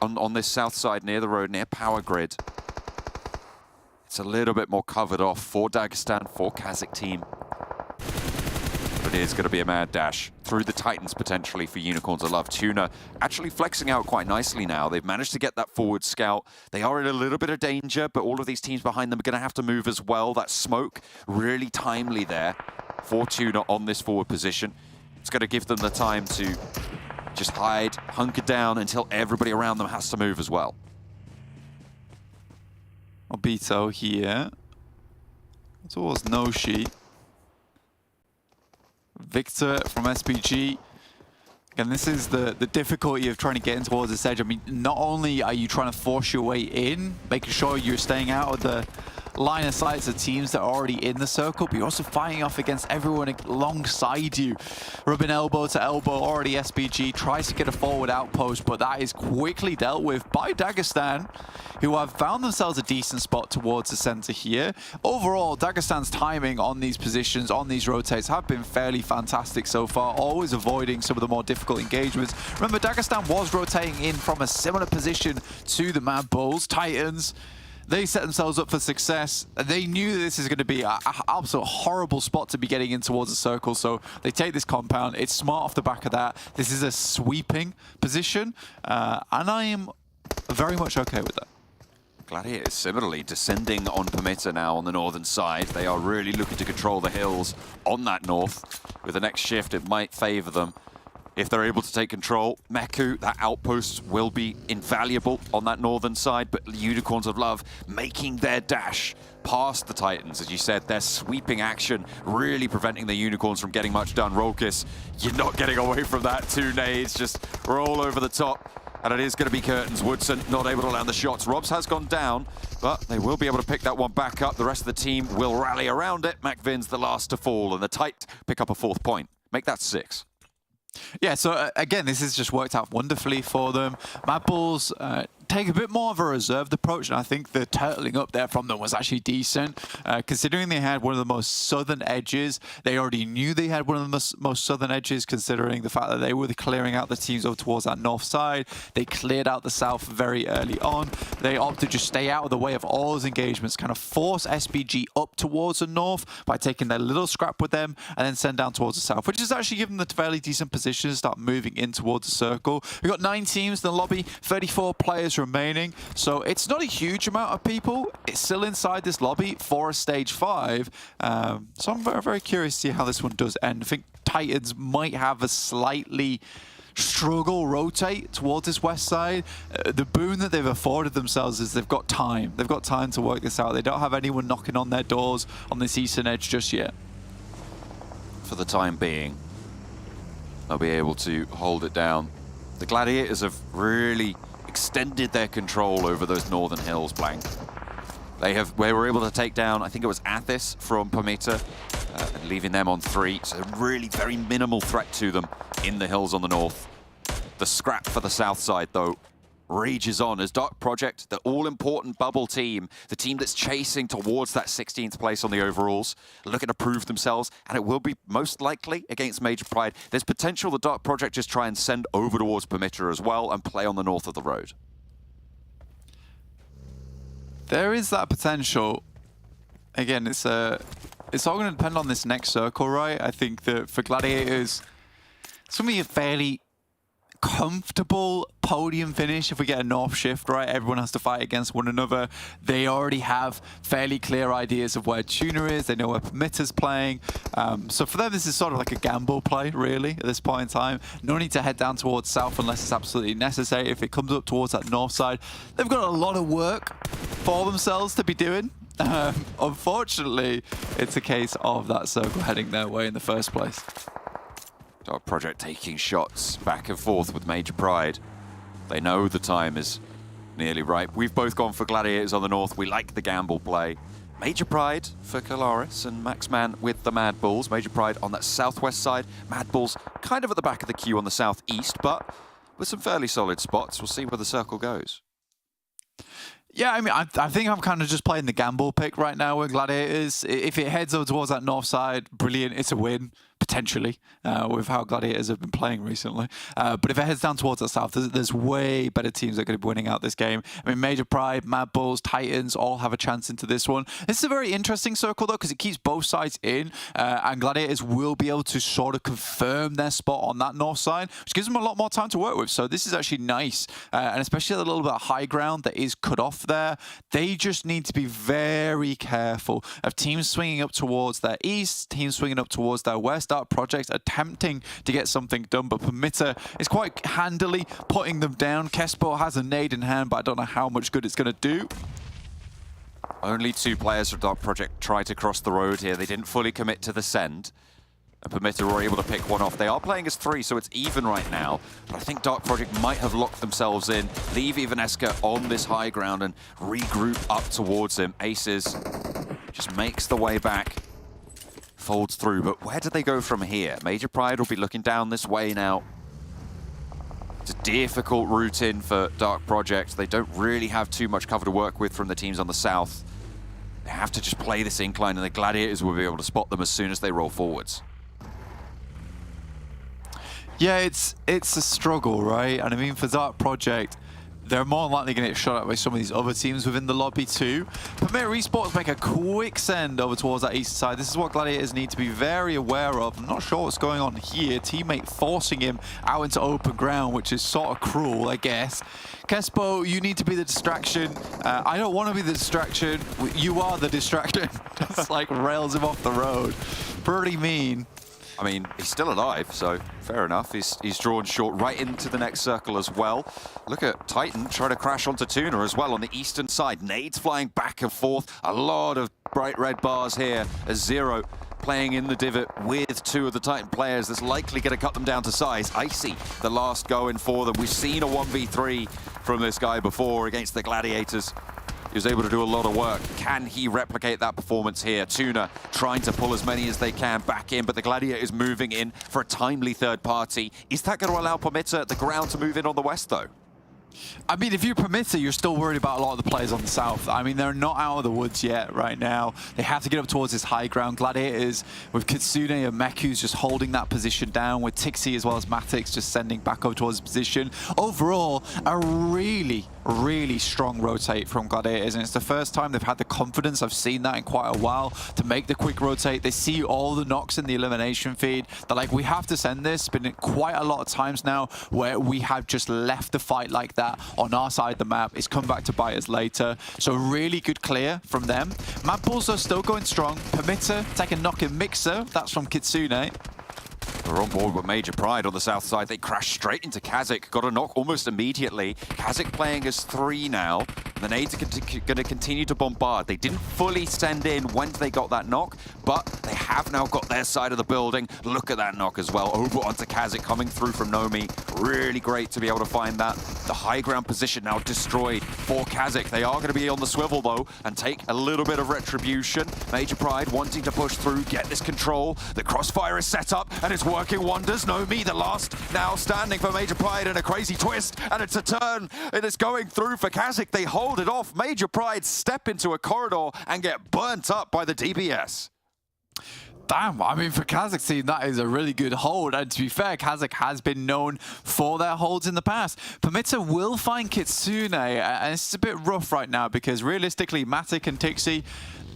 on this south side near the road, near Power Grid. It's a little bit more covered off for Dagestan, for KASIK team. But it is going to be a mad dash through the Titans potentially for Unicorns of Love. TUNA actually flexing out quite nicely now. They've managed to get that forward scout. They are in a little bit of danger, but all of these teams behind them are going to have to move as well. That smoke really timely there for TUNA on this forward position. It's going to give them the time to just hide, hunker down until everybody around them has to move as well.
Obito here. Towards Noshi. Victor from SPG. Again, this is the difficulty of trying to get in towards this edge. I mean, not only are you trying to force your way in, making sure you're staying out of the line of sight of teams that are already in the circle, but you're also fighting off against everyone alongside you. Rubbing elbow to elbow, already SPG tries to get a forward outpost, but that is quickly dealt with by Dagestan, who have found themselves a decent spot towards the center here. Overall, Dagestan's timing on these positions, on these rotates, have been fairly fantastic so far, always avoiding some of the more difficult engagements. Remember, Dagestan was rotating in from a similar position to the MADBULLS. Titans, they set themselves up for success. They knew that this is going to be an absolute horrible spot to be getting in towards the circle, so they take this compound. It's smart off the back of that. This is a sweeping position, and I am very much okay with that.
Gladiators similarly descending on PERMITTA now on the northern side. They are really looking to control the hills on that north. With the next shift, it might favor them. If they're able to take control, Meku, that outpost will be invaluable on that northern side, but Unicorns of Love making their dash past the Titans. As you said, their sweeping action really preventing the Unicorns from getting much done. Rolkis, you're not getting away from that. 2 nades just roll over the top. And it is going to be Curtains. Woodson not able to land the shots. Robs has gone down, but they will be able to pick that one back up. The rest of the team will rally around it. MacVin's the last to fall, and the Tite pick up a 4th point. Make that 6.
Yeah, so again, this has just worked out wonderfully for them. MADBULLS take a bit more of a reserved approach, and I think the turtling up there from them was actually decent. Considering they had one of the most southern edges, they already knew they had one of the most southern edges, considering the fact that they were clearing out the teams over towards that north side. They cleared out the south very early on. They opted to just stay out of the way of all those engagements, kind of force SPG up towards the north by taking their little scrap with them and then send down towards the south, which has actually given them a fairly decent position to start moving in towards the circle. We've got 9 teams in the lobby, 34 players remaining, so it's not a huge amount of people. It's still inside this lobby for a stage 5, so I'm very, very curious to see how this one does end. I think Titans might have a slightly struggle rotate towards this west side. The boon that they've afforded themselves is they've got time. They've got time to work this out. They don't have anyone knocking on their doors on this eastern edge just yet.
For the time being, they'll be able to hold it down. The Gladiators have really extended their control over those northern hills, Blank. They were able to take down, I think it was Athis from PERMITTA, leaving them on 3. So really very minimal threat to them in the hills on the north. The scrap for the south side, though, rages on as Dark Project, the all-important bubble team, the team that's chasing towards that 16th place on the overalls, looking to prove themselves, and it will be most likely against Major Pride. There's potential the Dark Project just try and send over towards PERMITTA as well and play on the north of the road.
There is that potential. Again, it's all going to depend on this next circle, right? I think that for Gladiators, it's going to be a fairly comfortable podium finish if we get a north shift, right? Everyone has to fight against one another. They already have fairly clear ideas of where TUNA is. They know where PERMITTA's playing. So for them, this is sort of like a gamble play, really, at this point in time. No need to head down towards south unless it's absolutely necessary. If it comes up towards that north side, they've got a lot of work for themselves to be doing. Unfortunately, it's a case of that circle heading their way in the first place.
Dark Project taking shots back and forth with Major Pride. They know the time is nearly right. We've both gone for Gladiators on the north. We like the gamble play. Major Pride for Kalaris and Maxman with the MADBULLS. Major Pride on that southwest side. MADBULLS kind of at the back of the queue on the southeast, but with some fairly solid spots. We'll see where the circle goes.
Yeah, I mean, I think I'm kind of just playing the gamble pick right now with Gladiators. If it heads over towards that north side, brilliant, it's a win, potentially, with how Gladiators have been playing recently. But if it heads down towards the south, there's way better teams that are going to be winning out this game. I mean, Major Pride, MADBULLS, Titans all have a chance into this one. This is a very interesting circle, though, because it keeps both sides in, and Gladiators will be able to sort of confirm their spot on that north side, which gives them a lot more time to work with. So this is actually nice, and especially a little bit of high ground that is cut off there. They just need to be very careful of teams swinging up towards their east, teams swinging up towards their west. Dark Project attempting to get something done, but PERMITTA is quite handily putting them down. Kespo has a nade in hand, but I don't know how much good it's going to do.
Only 2 players from Dark Project tried to cross the road here. They didn't fully commit to the send. And PERMITTA were able to pick one off. They are playing as 3, so it's even right now. But I think Dark Project might have locked themselves in, leave Ivaneska on this high ground and regroup up towards him. Aces just makes the way back, folds through. But where do they go from here? Major Pride will be looking down this way now. It's a difficult route in for Dark Project. They don't really have too much cover to work with from the teams on the south. They have to just play this incline, and the Gladiators will be able to spot them as soon as they roll forwards.
Yeah, it's a struggle, right? And I mean, for Dark Project, they're more than likely going to get shot at by some of these other teams within the lobby too. PERMITTA Esports make a quick send over towards that east side. This is what Gladiators need to be very aware of. I'm not sure what's going on here. Teammate forcing him out into open ground, which is sort of cruel, I guess. Kespo, you need to be the distraction. I don't want to be the distraction. You are the distraction. Just like rails him off the road. Pretty mean.
I mean, he's still alive, so fair enough. He's drawn short right into the next circle as well. Look at Titan trying to crash onto TUNA as well on the eastern side. Nades flying back and forth. A lot of bright red bars here as Zero playing in the divot with 2 of the Titan players. That's likely going to cut them down to size. Icy, the last going for them. We've seen a 1v3 from this guy before against the Gladiators. He was able to do a lot of work. Can he replicate that performance here? TUNA trying to pull as many as they can back in, but the Gladiators moving in for a timely third party. Is that going to allow PERMITTA the ground to move in on the west, though?
I mean, if you're PERMITTA, you're still worried about a lot of the players on the south. I mean, they're not out of the woods yet right now. They have to get up towards this high ground. Gladiators with Kitsune and Meku's just holding that position down, with Tixi as well as Matix just sending back up towards the position. Overall, a really strong rotate from Gladiators, and it's the first time they've had the confidence, I've seen that in quite a while, to make the quick rotate. They see all the knocks in the elimination feed. They're like, we have to send this. It's been quite a lot of times now where we have just left the fight like that on our side of the map. It's come back to bite us later. So really good clear from them. MADBULLS are still going strong. PERMITTA take a knock in Mixer. That's from Kitsune.
They're on board with Major Pride on the south side. They crash straight into KASIK. Got a knock almost immediately. KASIK playing as 3 now. The nades are going to continue to bombard. They didn't fully send in when they got that knock, but they have now got their side of the building. Look at that knock as well. Over onto KASIK coming through from Nomi. Really great to be able to find that. The high ground position now destroyed for KASIK. They are going to be on the swivel though and take a little bit of retribution. Major Pride wanting to push through, get this control. The crossfire is set up and it's working wonders. Nomi, the last now standing for Major Pride in a crazy twist, and it's a turn. It is going through for KASIK. They hold it off. Major Pride step into a corridor and get burnt up by the DBS.
Damn, I mean, for KASIK team, that is a really good hold. And to be fair, KASIK has been known for their holds in the past. PERMITTA will find Kitsune, and it's a bit rough right now because realistically, Matic and Tixi,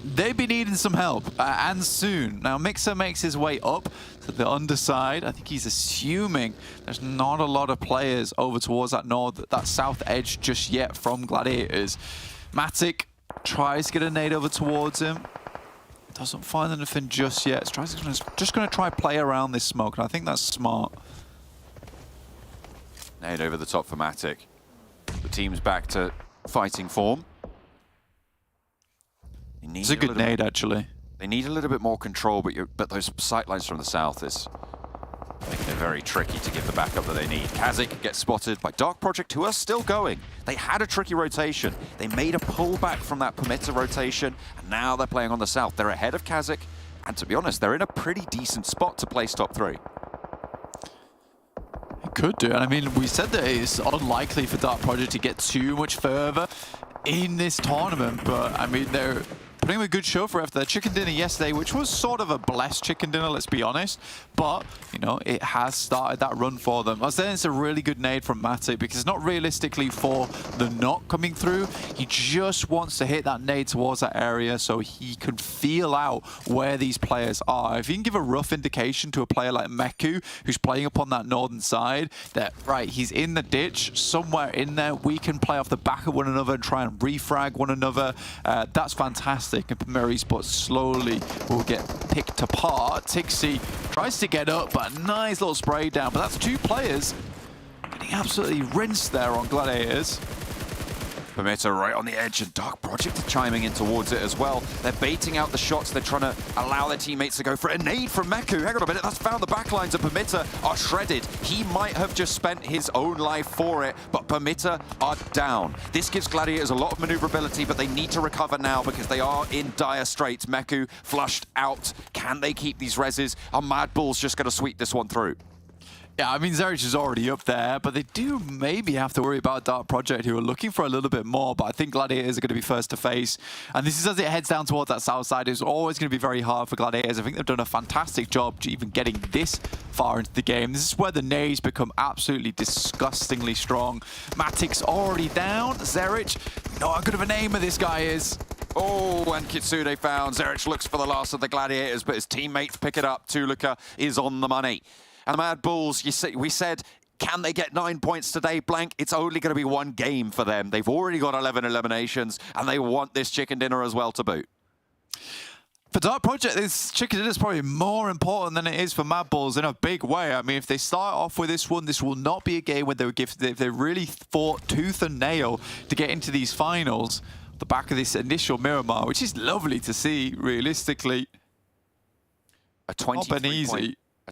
they'd be needing some help, and soon. Now, Mixer makes his way up to the underside. I think he's assuming there's not a lot of players over towards that south edge just yet from Gladiators. Matic tries to get a nade over towards him. Doesn't find anything just yet. Just going to try play around this smoke, and I think that's smart.
Nade over the top for Matic. The team's back to fighting form.
It's a good nade, actually.
They need a little bit more control, but those sightlines from the south is making it very tricky to give the backup that they need. KASIK gets spotted by Dark Project, who are still going. They had a tricky rotation. They made a pullback from that PERMITTA rotation, and now they're playing on the south. They're ahead of KASIK, and to be honest, they're in a pretty decent spot to place top 3.
Could do. And I mean, we said that it's unlikely for Dark Project to get too much further in this tournament, but I mean, they're putting a good show for after their chicken dinner yesterday, which was sort of a blessed chicken dinner, let's be honest. But, you know, it has started that run for them. I was saying it's a really good nade from Matic because it's not realistically for the knock coming through. He just wants to hit that nade towards that area so he can feel out where these players are. If you can give a rough indication to a player like Meku, who's playing up on that northern side, that, right, he's in the ditch, somewhere in there, we can play off the back of one another and try and refrag one another. That's fantastic. And PMPL Esports slowly will get picked apart. Tixi tries to get up, but a nice little spray down. But that's two players getting absolutely rinsed there on Gladiators.
PERMITTA right on the edge, and Dark Project are chiming in towards it as well. They're baiting out the shots. They're trying to allow their teammates to go for a nade from Meku. Hang on a minute, that's found the backlines, and PERMITTA are shredded. He might have just spent his own life for it, but PERMITTA are down. This gives Gladiators a lot of maneuverability, but they need to recover now because they are in dire straits. Meku flushed out. Can they keep these reses? Are MADBULLS just going to sweep this one through?
Yeah, I mean, Zerich is already up there, but they do maybe have to worry about Dark Project, who are looking for a little bit more, but I think Gladiators are going to be first to face. And this is as it heads down towards that south side. It's always going to be very hard for Gladiators. I think they've done a fantastic job even getting this far into the game. This is where the nades become absolutely disgustingly strong. Matic's already down. Zerich, not how good of a aimer this guy is.
Oh, and Kitsune found. Zerich looks for the last of the Gladiators, but his teammates pick it up. Tuluka is on the money. And the MADBULLS, we said, can they get 9 points today? Blank, it's only going to be one game for them. They've already got 11 eliminations, and they want this chicken dinner as well to boot.
For Dark Project, this chicken dinner is probably more important than it is for MADBULLS in a big way. I mean, if they start off with this one, this will not be a game where they really fought tooth and nail to get into these finals. The back of this initial Miramar, which is lovely to see, realistically.
A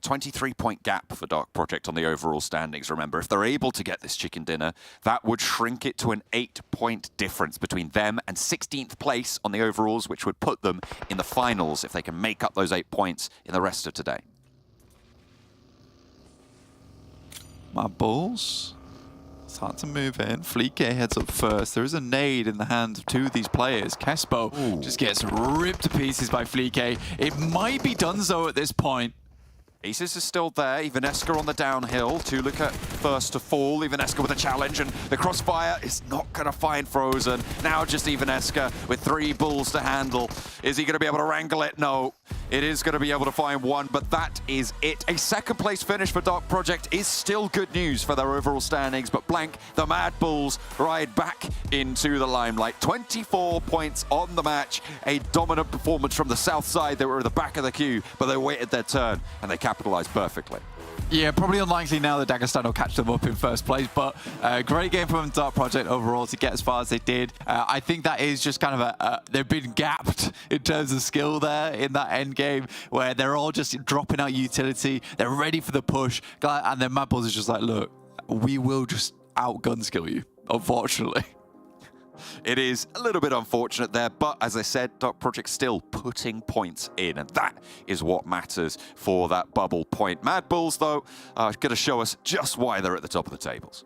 23-point gap for Dark Project on the overall standings. Remember, if they're able to get this chicken dinner, that would shrink it to an 8-point difference between them and 16th place on the overalls, which would put them in the finals if they can make up those 8 points in the rest of today.
MADBULLS start to move in. Fleeke heads up first. There is a nade in the hand of two of these players. Kespo just gets ripped to pieces by Fleeke. It might be Dunzo at this point.
Aces is still there. Ivaneska on the downhill. Tuluka first to fall. Ivaneska with a challenge, and the crossfire is not going to find Frozen. Now just Ivaneska with 3 bulls to handle. Is he going to be able to wrangle it? No. It is going to be able to find one, but that is it. A second place finish for Dark Project is still good news for their overall standings, but Blank, the MADBULLS, ride back into the limelight. 24 points on the match. A dominant performance from the south side. They were at the back of the queue, but they waited their turn, and they capitalized perfectly.
Yeah, probably unlikely now that Dagestan will catch them up in first place, but great game from Dark Project overall to get as far as they did. I think that is just kind of they've been gapped in terms of skill there in that end game where they're all just dropping out utility. They're ready for the push, and then MADBULLS is just like, look, we will just outgun skill you, unfortunately.
It is a little bit unfortunate there, but as I said, Dark Project still putting points in, and that is what matters for that bubble point. MADBULLS, though, are going to show us just why they're at the top of the tables.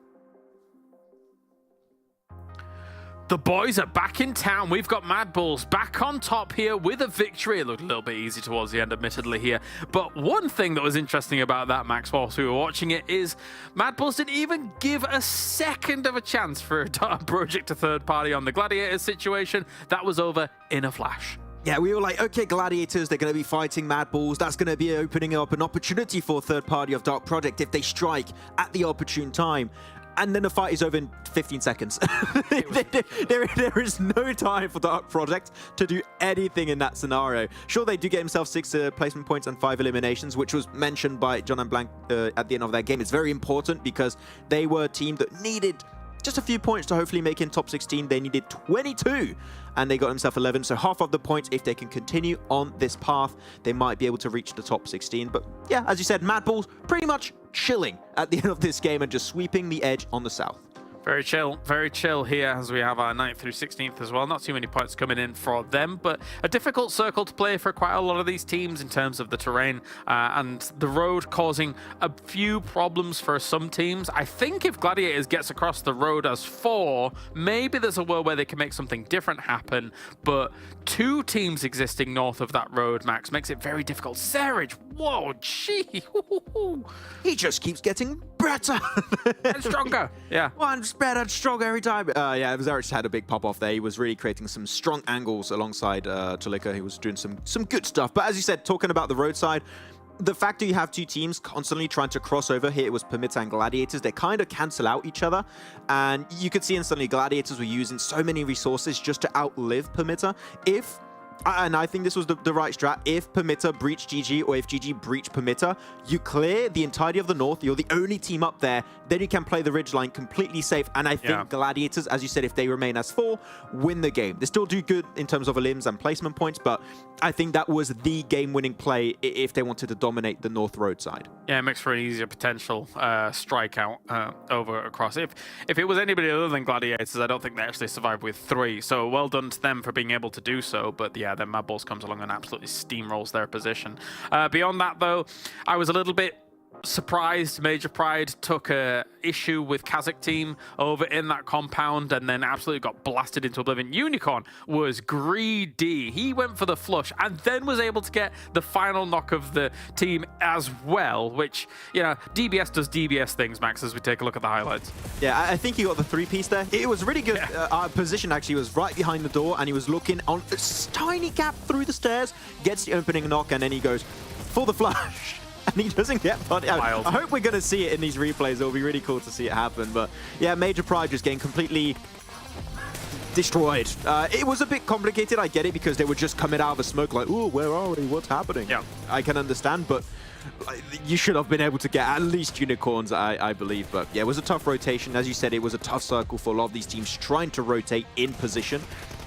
The boys are back in town. We've got MADBULLS back on top here with a victory. It looked a little bit easy towards the end, admittedly, here. But one thing that was interesting about that, Max, whilst we were watching it, is MADBULLS didn't even give a second of a chance for a Dark Project to third party on the Gladiators situation. That was over in a flash.
Yeah, we were like, okay, Gladiators, they're going to be fighting MADBULLS. That's going to be opening up an opportunity for third party of Dark Project if they strike at the opportune time. And then the fight is over in 15 seconds. There is no time for Dark Project to do anything in that scenario. Sure, they do get themselves 6 placement points and 5 eliminations, which was mentioned by John and Blank at the end of that game. It's very important because they were a team that needed just a few points to hopefully make in top 16. They needed 22, and they got themselves 11. So half of the points, if they can continue on this path, they might be able to reach the top 16. But yeah, as you said, MADBULLS pretty much chilling at the end of this game and just sweeping the edge on the south.
Very chill here as we have our 9th through 16th as well. Not too many points coming in for them, but a difficult circle to play for quite a lot of these teams in terms of the terrain and the road causing a few problems for some teams. I think if Gladiators gets across the road as 4, maybe there's a world where they can make something different happen, but 2 teams existing north of that road, Max, makes it very difficult. Serge, whoa, gee.
He just keeps getting better.
And stronger. Yeah.
One better, stronger every time. Yeah, Zarich just had a big pop off there. He was really creating some strong angles alongside Tulika. He was doing some good stuff. But as you said, talking about the roadside, the fact that you have 2 teams constantly trying to cross over, here it was PERMITTA and Gladiators, they kind of cancel out each other. And you could see instantly Gladiators were using so many resources just to outlive PERMITTA. And I think this was the right strat. If PERMITTA breach GG or if GG breach PERMITTA, you clear the entirety of the north. You're the only team up there. Then you can play the ridgeline completely safe. And I think Gladiators, as you said, if they remain as 4, win the game. They still do good in terms of limbs and placement points, but I think that was the game-winning play if they wanted to dominate the north road side.
Yeah, it makes for an easier potential strikeout over across. If it was anybody other than Gladiators, I don't think they actually survived with 3. So well done to them for being able to do so. But yeah, then MADBULLS comes along and absolutely steamrolls their position. Beyond that, though, I was a little bit surprised Major Pride took a issue with KASIK team over in that compound and then absolutely got blasted into oblivion. Unicorn was greedy. He went for the flush and then was able to get the final knock of the team as well, which, you know, DBS does DBS things, Max, as we take a look at the highlights.
Yeah, I think he got the 3-piece there. It was really good. Our position actually was right behind the door and he was looking on a tiny gap through the stairs, gets the opening knock, and then he goes for the flush. And he doesn't get body. I hope we're going to see it in these replays. It'll be really cool to see it happen. But yeah, Major Pride just getting completely destroyed. It was a bit complicated. I get it because they were just coming out of the smoke like, oh, where are we? What's happening? Yeah, I can understand, but you should have been able to get at least unicorns, I believe. But yeah, it was a tough rotation. As you said, it was a tough circle for a lot of these teams trying to rotate in position.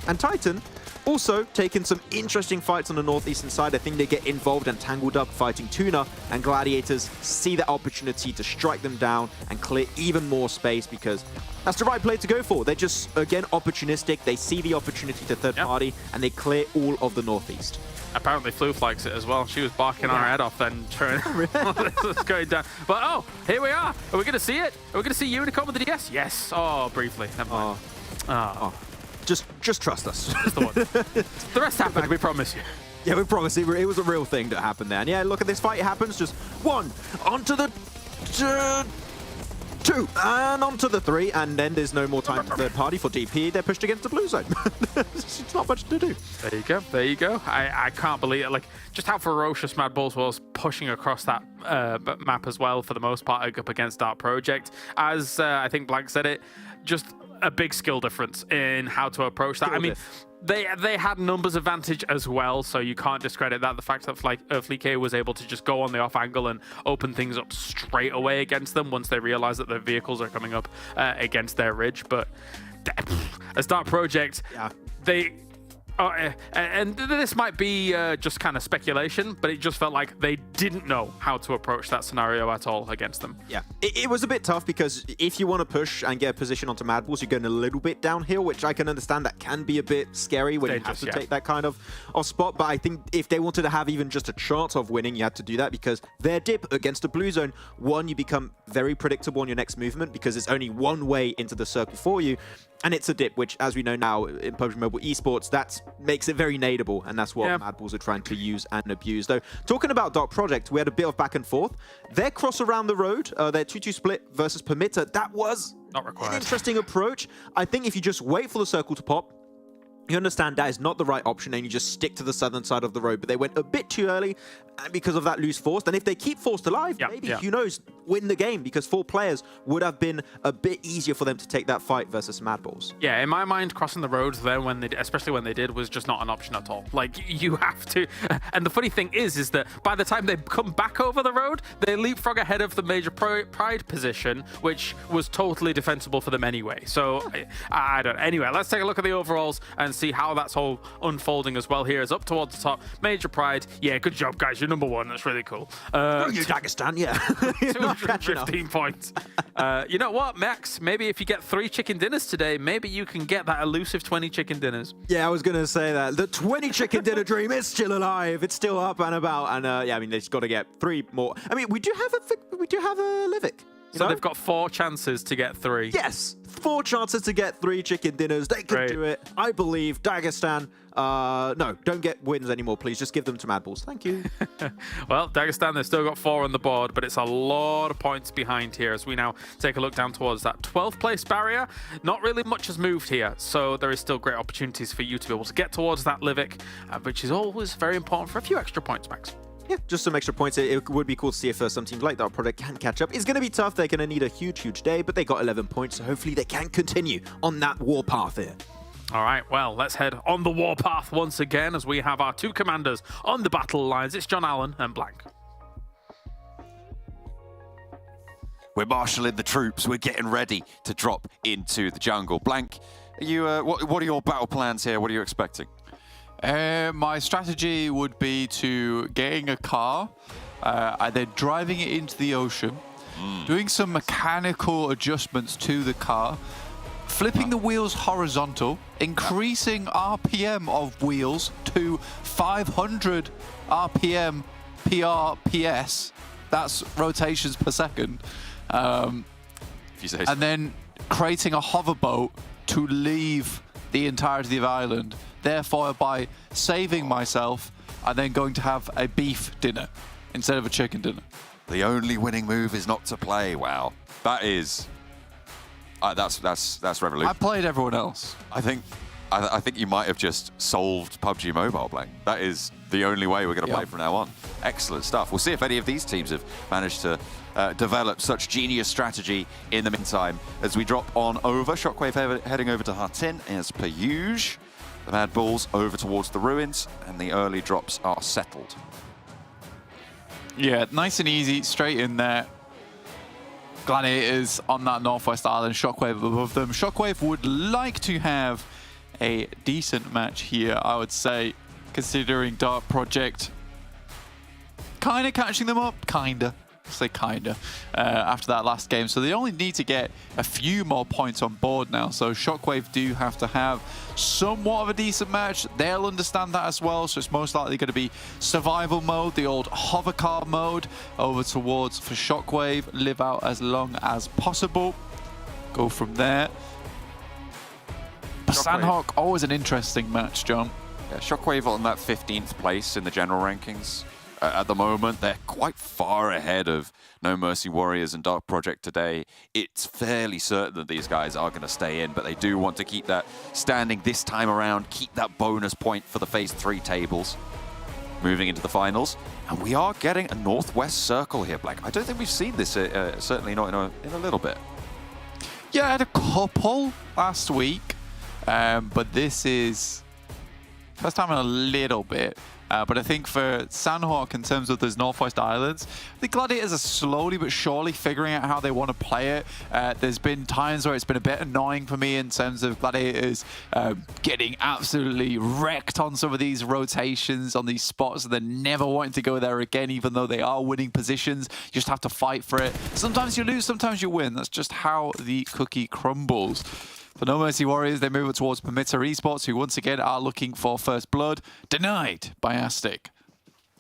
And Titan also taking some interesting fights on the northeastern side. I think they get involved and tangled up fighting TUNA, and Gladiators see that opportunity to strike them down and clear even more space because that's the right play to go for. They're just, again, opportunistic. They see the opportunity to third party and they clear all of the northeast.
Apparently Floof likes it as well. She was barking on her head off then trying this was going down. But oh, here we are. Are we going to see it? Are we going to see Unicorn with the DS? Yes. Oh, briefly. Never mind.
Just trust us.
That's the one. The rest happened, we promise you.
Yeah, we promise. It was a real thing that happened there. And yeah, look at this fight. It happens. Just 1 onto the 2 and onto the 3. And then there's no more time for third party for DP. They're pushed against the blue zone. It's not much to do.
There you go. There you go. I can't believe it. Like, just how ferocious MADBULLS was pushing across that map as well for the most part up against Dark Project. As I think Blank said it, just a big skill difference in how to approach that. I mean, they had numbers advantage as well, so you can't discredit that. The fact that Fleek was able to just go on the off angle and open things up straight away against them once they realize that their vehicles are coming up against their ridge. But as Dark Project, they... and this might be just kind of speculation, but it just felt like they didn't know how to approach that scenario at all against them. Yeah,
it was a bit tough because if you want to push and get a position onto MADBULLS, you're going a little bit downhill, which I can understand that can be a bit scary when you have to take that kind of spot. But I think if they wanted to have even just a chance of winning, you had to do that because their dip against the blue zone, 1, you become very predictable on your next movement because there's only one way into the circle for you. And it's a dip, which, as we know now in PUBG Mobile Esports, that makes it very nadeable, and that's what MADBULLS are trying to use and abuse. Though, talking about Dark Project, we had a bit of back and forth. Their cross around the road, their 2-2 split versus PERMITTA, that was
not required.
An interesting approach. I think if you just wait for the circle to pop, you understand that is not the right option and you just stick to the southern side of the road. But they went a bit too early and because of that lose Forced. And if they keep Forced alive, maybe, who knows, win the game because 4 players would have been a bit easier for them to take that fight versus MADBULLS.
Yeah, in my mind, crossing the roads there, especially when they did, was just not an option at all. Like, you have to... And the funny thing is that by the time they come back over the road, they leapfrog ahead of the Major Pride position, which was totally defensible for them anyway. So, I don't... Anyway, let's take a look at the overalls and see how that's all unfolding as well. Here is up towards the top. Major Pride. Yeah, good job, guys. You're number 1. That's really cool.
You Dagestan, yeah.
115 points. You know what, Max? Maybe if you get 3 chicken dinners today, maybe you can get that elusive 20 chicken dinners.
Yeah, I was going to say that. The 20 chicken dinner dream is still alive. It's still up and about. And yeah, I mean, they've got to get 3 more. I mean, we do have a Livik.
So they've got 4 chances to get 3.
Yes, 4 chances to get 3 chicken dinners. They can do it. I believe Dagestan. No, don't get wins anymore, please. Just give them to MADBULLS. Thank you.
Well, Dagestan, they've still got 4 on the board, but it's a lot of points behind here as we now take a look down towards that 12th place barrier. Not really much has moved here, so there is still great opportunities for you to be able to get towards that Livik, which is always very important for a few extra points, Max.
Yeah, just some extra points. It would be cool to see if some teams like Dark Project can catch up. It's going to be tough. They're going to need a huge day, but they got 11 points, so hopefully they can continue on that warpath here.
All right, well, let's head on the warpath once again as we have our 2 commanders on the battle lines. It's John Allen and Blank.
We're marshalling the troops. We're getting ready to drop into the jungle. Blank, are you, what are your battle plans here? What are you expecting?
My strategy would be to getting a car, and then driving it into the ocean, doing some mechanical adjustments to the car, flipping the wheels horizontal, increasing RPM of wheels to 500 RPM PRPS. That's rotations per second.
If you say so.
And then creating a hoverboat to leave the entirety of the island. Therefore, by saving myself, I'm then going to have a beef dinner instead of a chicken dinner.
The only winning move is not to play. Wow, that is that's revolutionary.
I played everyone else.
I think you might have just solved PUBG Mobile, Blank. That is the only way we're going to play from now on. Excellent stuff. We'll see if any of these teams have managed to develop such genius strategy in the meantime. As we drop on over, Shockwave heading over to Hatin as per usual. The MADBULLS over towards the ruins, and the early drops are settled.
Yeah, nice and easy, straight in there. Gladiators on that Northwest Island, Shockwave above them. Shockwave would like to have a decent match here, I would say, considering Dark Project kind of catching them up, say kinda, after that last game. So they only need to get a few more points on board now. So Shockwave do have to have somewhat of a decent match. They'll understand that as well. So it's most likely going to be survival mode, the old hover car mode, over towards for Shockwave. Live out as long as possible. Go from there. Sanhok, always an interesting match, John.
Yeah, Shockwave on that 15th place in the general rankings. At the moment, they're quite far ahead of No Mercy Warriors and Dark Project today. It's fairly certain that these guys are going to stay in, but they do want to keep that standing this time around, keep that bonus point for the Phase 3 tables. Moving into the finals, and we are getting a Northwest Circle here, Black. I don't think we've seen this, certainly not in a little bit.
Yeah, I had a couple last week, but this is first time in a little bit. But I think for Sanhok, in terms of those Northwest Islands, the Gladiators are slowly but surely figuring out how they want to play it. There's been times where it's been a bit annoying for me in terms of Gladiators getting absolutely wrecked on some of these rotations, on these spots, and then never wanting to go there again, even though they are winning positions. You just have to fight for it. Sometimes you lose, sometimes you win. That's just how the cookie crumbles. For No Mercy Warriors, they move it towards PERMITTA Esports, who once again are looking for first blood. Denied by Aztec.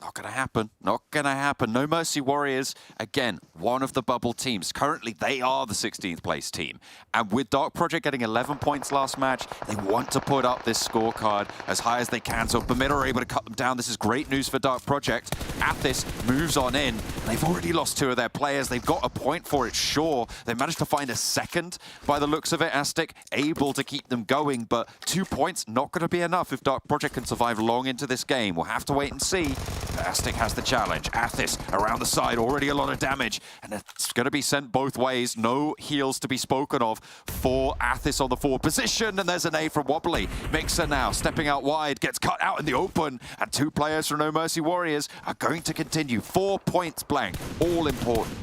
Not going to happen. Not going to happen. No Mercy Warriors, again, one of the bubble teams. Currently, they are the 16th place team. And with Dark Project getting 11 points last match, they want to put up this scorecard as high as they can. So PERMITTA are able to cut them down. This is great news for Dark Project. Athis moves on in. They've already lost 2 of their players. They've got a point for it, sure. They managed to find a second by the looks of it. Aztec able to keep them going, but 2 points not going to be enough if Dark Project can survive long into this game. We'll have to wait and see. Aztec has the challenge. Athis around the side, already a lot of damage, and it's going to be sent both ways. No heals to be spoken of for Athis on the forward position, and there's an A from Wobbly. Mixer now stepping out wide, gets cut out in the open, and 2 players from No Mercy Warriors are going to continue. 4 points blank, all important.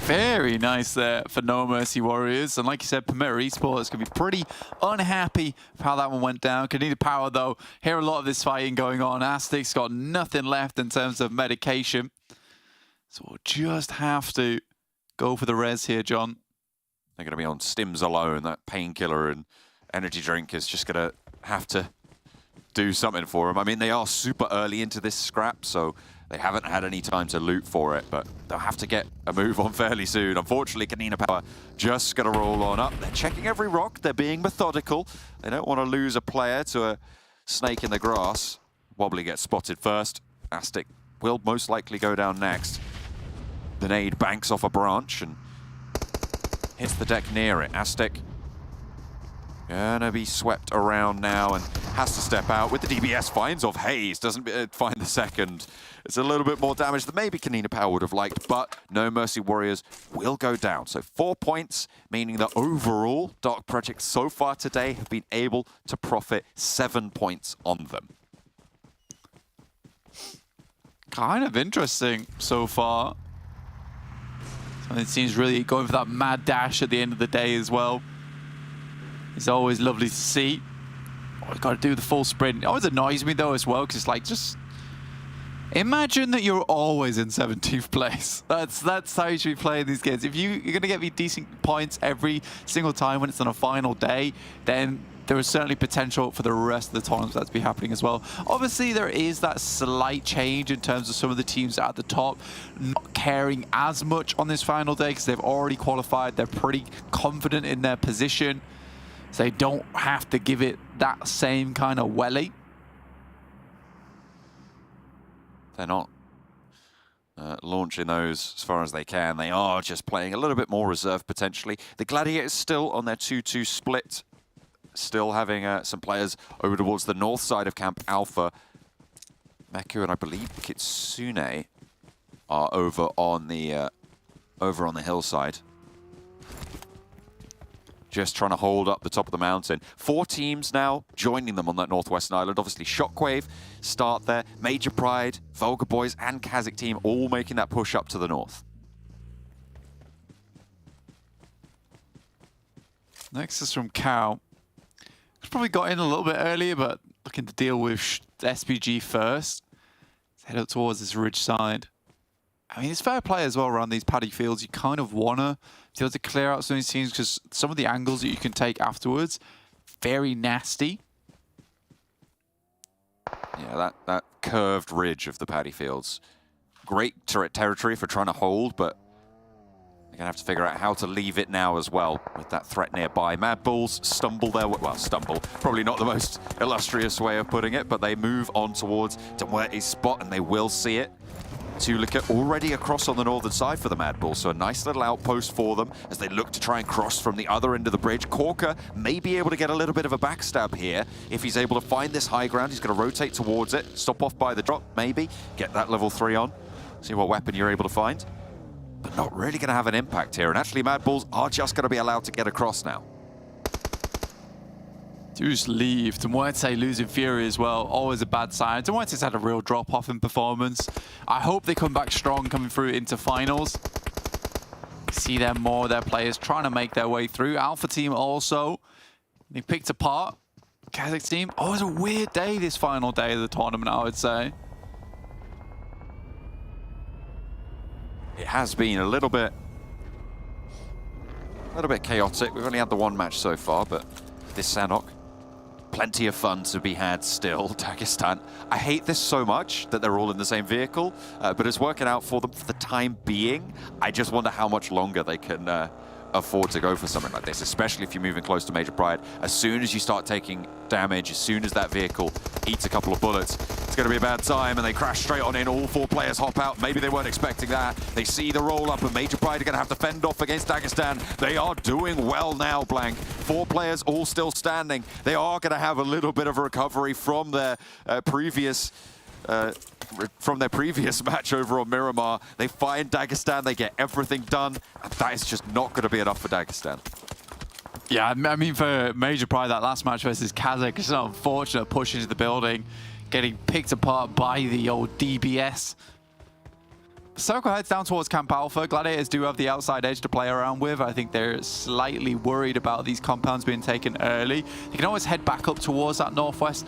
Very nice there for No Mercy Warriors. And like you said, PERMITTA Esports can be pretty unhappy with how that one went down. KONINA Power, though, hear a lot of this fighting going on. Aztec's got nothing left in terms of medication. So we'll just have to go for the res here, John.
They're going to be on stims alone. That painkiller and energy drink is just going to have to do something for them. I mean, they are super early into this scrap, so they haven't had any time to loot for it, but they'll have to get a move on fairly soon. Unfortunately, KONINA Power just going to roll on up. They're checking every rock. They're being methodical. They don't want to lose a player to a snake in the grass. Wobbly gets spotted first. Aztec will most likely go down next. The nade banks off a branch and hits the deck near it. Aztec gonna be swept around now and has to step out with the DBS. Finds off Hayes, doesn't find the second. It's a little bit more damage than maybe KONINA Power would have liked, but No Mercy Warriors will go down. So 4 points, meaning that overall, Dark Project so far today have been able to profit 7 points on them.
Kind of interesting so far. And it seems really going for that mad dash at the end of the day as well. It's always lovely to see. Oh, you've got to do the full sprint. It always annoys me though as well, because it's like, just imagine that you're always in 17th place. That's how you should be playing these games. If you're going to get me decent points every single time when it's on a final day, then there is certainly potential for the rest of the tournaments that to be happening as well. Obviously, there is that slight change in terms of some of the teams at the top not caring as much on this final day because they've already qualified. They're pretty confident in their position. So they don't have to give it that same kind of welly.
They're not launching those as far as they can. They are just playing a little bit more reserve potentially. The Gladiators still on their 2-2 split. Still having some players over towards the north side of Camp Alpha. Meku and I believe Kitsune are over on the hillside. Just trying to hold up the top of the mountain. 4 teams now joining them on that northwestern island. Obviously, Shockwave start there. Major Pride, VULGAR Boys, and KASIK team all making that push up to the north.
NEXUS from Cow. Probably got in a little bit earlier, but looking to deal with SPG first. Let's head up towards this ridge side. I mean, it's fair play as well around these paddy fields. You kind of want to be able to clear out some of these teams because some of the angles that you can take afterwards, very nasty.
Yeah, that curved ridge of the paddy fields. Great territory for trying to hold, but they're going to have to figure out how to leave it now as well with that threat nearby. MADBULLS stumble there. Well, stumble. Probably not the most illustrious way of putting it, but they move on towards MUERTE's spot and they will see it. Tulika already across on the northern side for the MADBULLS, so a nice little outpost for them as they look to try and cross from the other end of the bridge. Corker may be able to get a little bit of a backstab here. If he's able to find this high ground, he's going to rotate towards it, stop off by the drop maybe, get that level 3 on, see what weapon you're able to find. But not really going to have an impact here. And actually, MADBULLS are just going to be allowed to get across now.
Just leave. MUERTE losing Fury as well. Always a bad sign. MUERTE's had a real drop-off in performance. I hope they come back strong coming through into finals. See them more, their players trying to make their way through. Alpha team also. They picked apart. KASIK team. Oh, it's a weird day, this final day of the tournament, I would say.
It has been a little bit chaotic. We've only had the 1 match so far, but this Sanhok, plenty of fun to be had still. Dagestan, I hate this so much that they're all in the same vehicle, but it's working out for them for the time being. I just wonder how much longer they can afford to go for something like this, especially if you're moving close to Major Pride. As soon as you start taking damage, as soon as that vehicle eats a couple of bullets, it's going to be a bad time, and they crash straight on in. All 4 players hop out. Maybe they weren't expecting that. They see the roll-up, and Major Pride are going to have to fend off against Dagestan. They are doing well now, Blank. 4 players all still standing. They are going to have a little bit of a recovery from their previous match over on Miramar. They find Dagestan, they get everything done, and that is just not going to be enough for Dagestan.
Yeah, I mean, for Major Pride, that last match versus KASIK, it's an unfortunate push into the building, getting picked apart by the old DBS. Circle heads down towards Camp Alpha. Gladiators do have the outside edge to play around with. I think they're slightly worried about these compounds being taken early. They can always head back up towards that northwest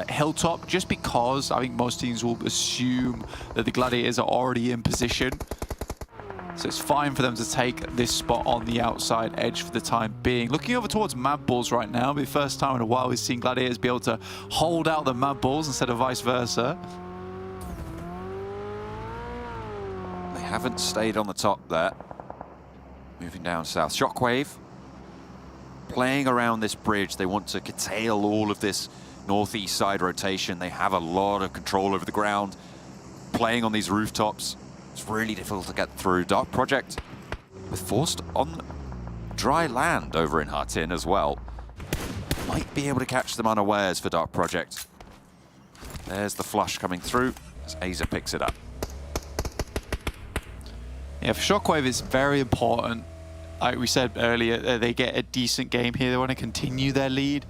hilltop, just because I think most teams will assume that the Gladiators are already in position. So it's fine for them to take this spot on the outside edge for the time being. Looking over towards MADBULLS right now, the first time in a while we've seen Gladiators be able to hold out the MADBULLS instead of vice versa.
Haven't stayed on the top there. Moving down south. SHOCKWAVE playing around this bridge. They want to curtail all of this northeast side rotation. They have a lot of control over the ground. Playing on these rooftops. It's really difficult to get through. Dark Project was forced on dry land over in Hartin as well. Might be able to catch them unawares for Dark Project. There's the flush coming through as Aza picks it up.
Yeah, for SHOCKWAVE, it's very important. Like we said earlier, they get a decent game here. They want to continue their lead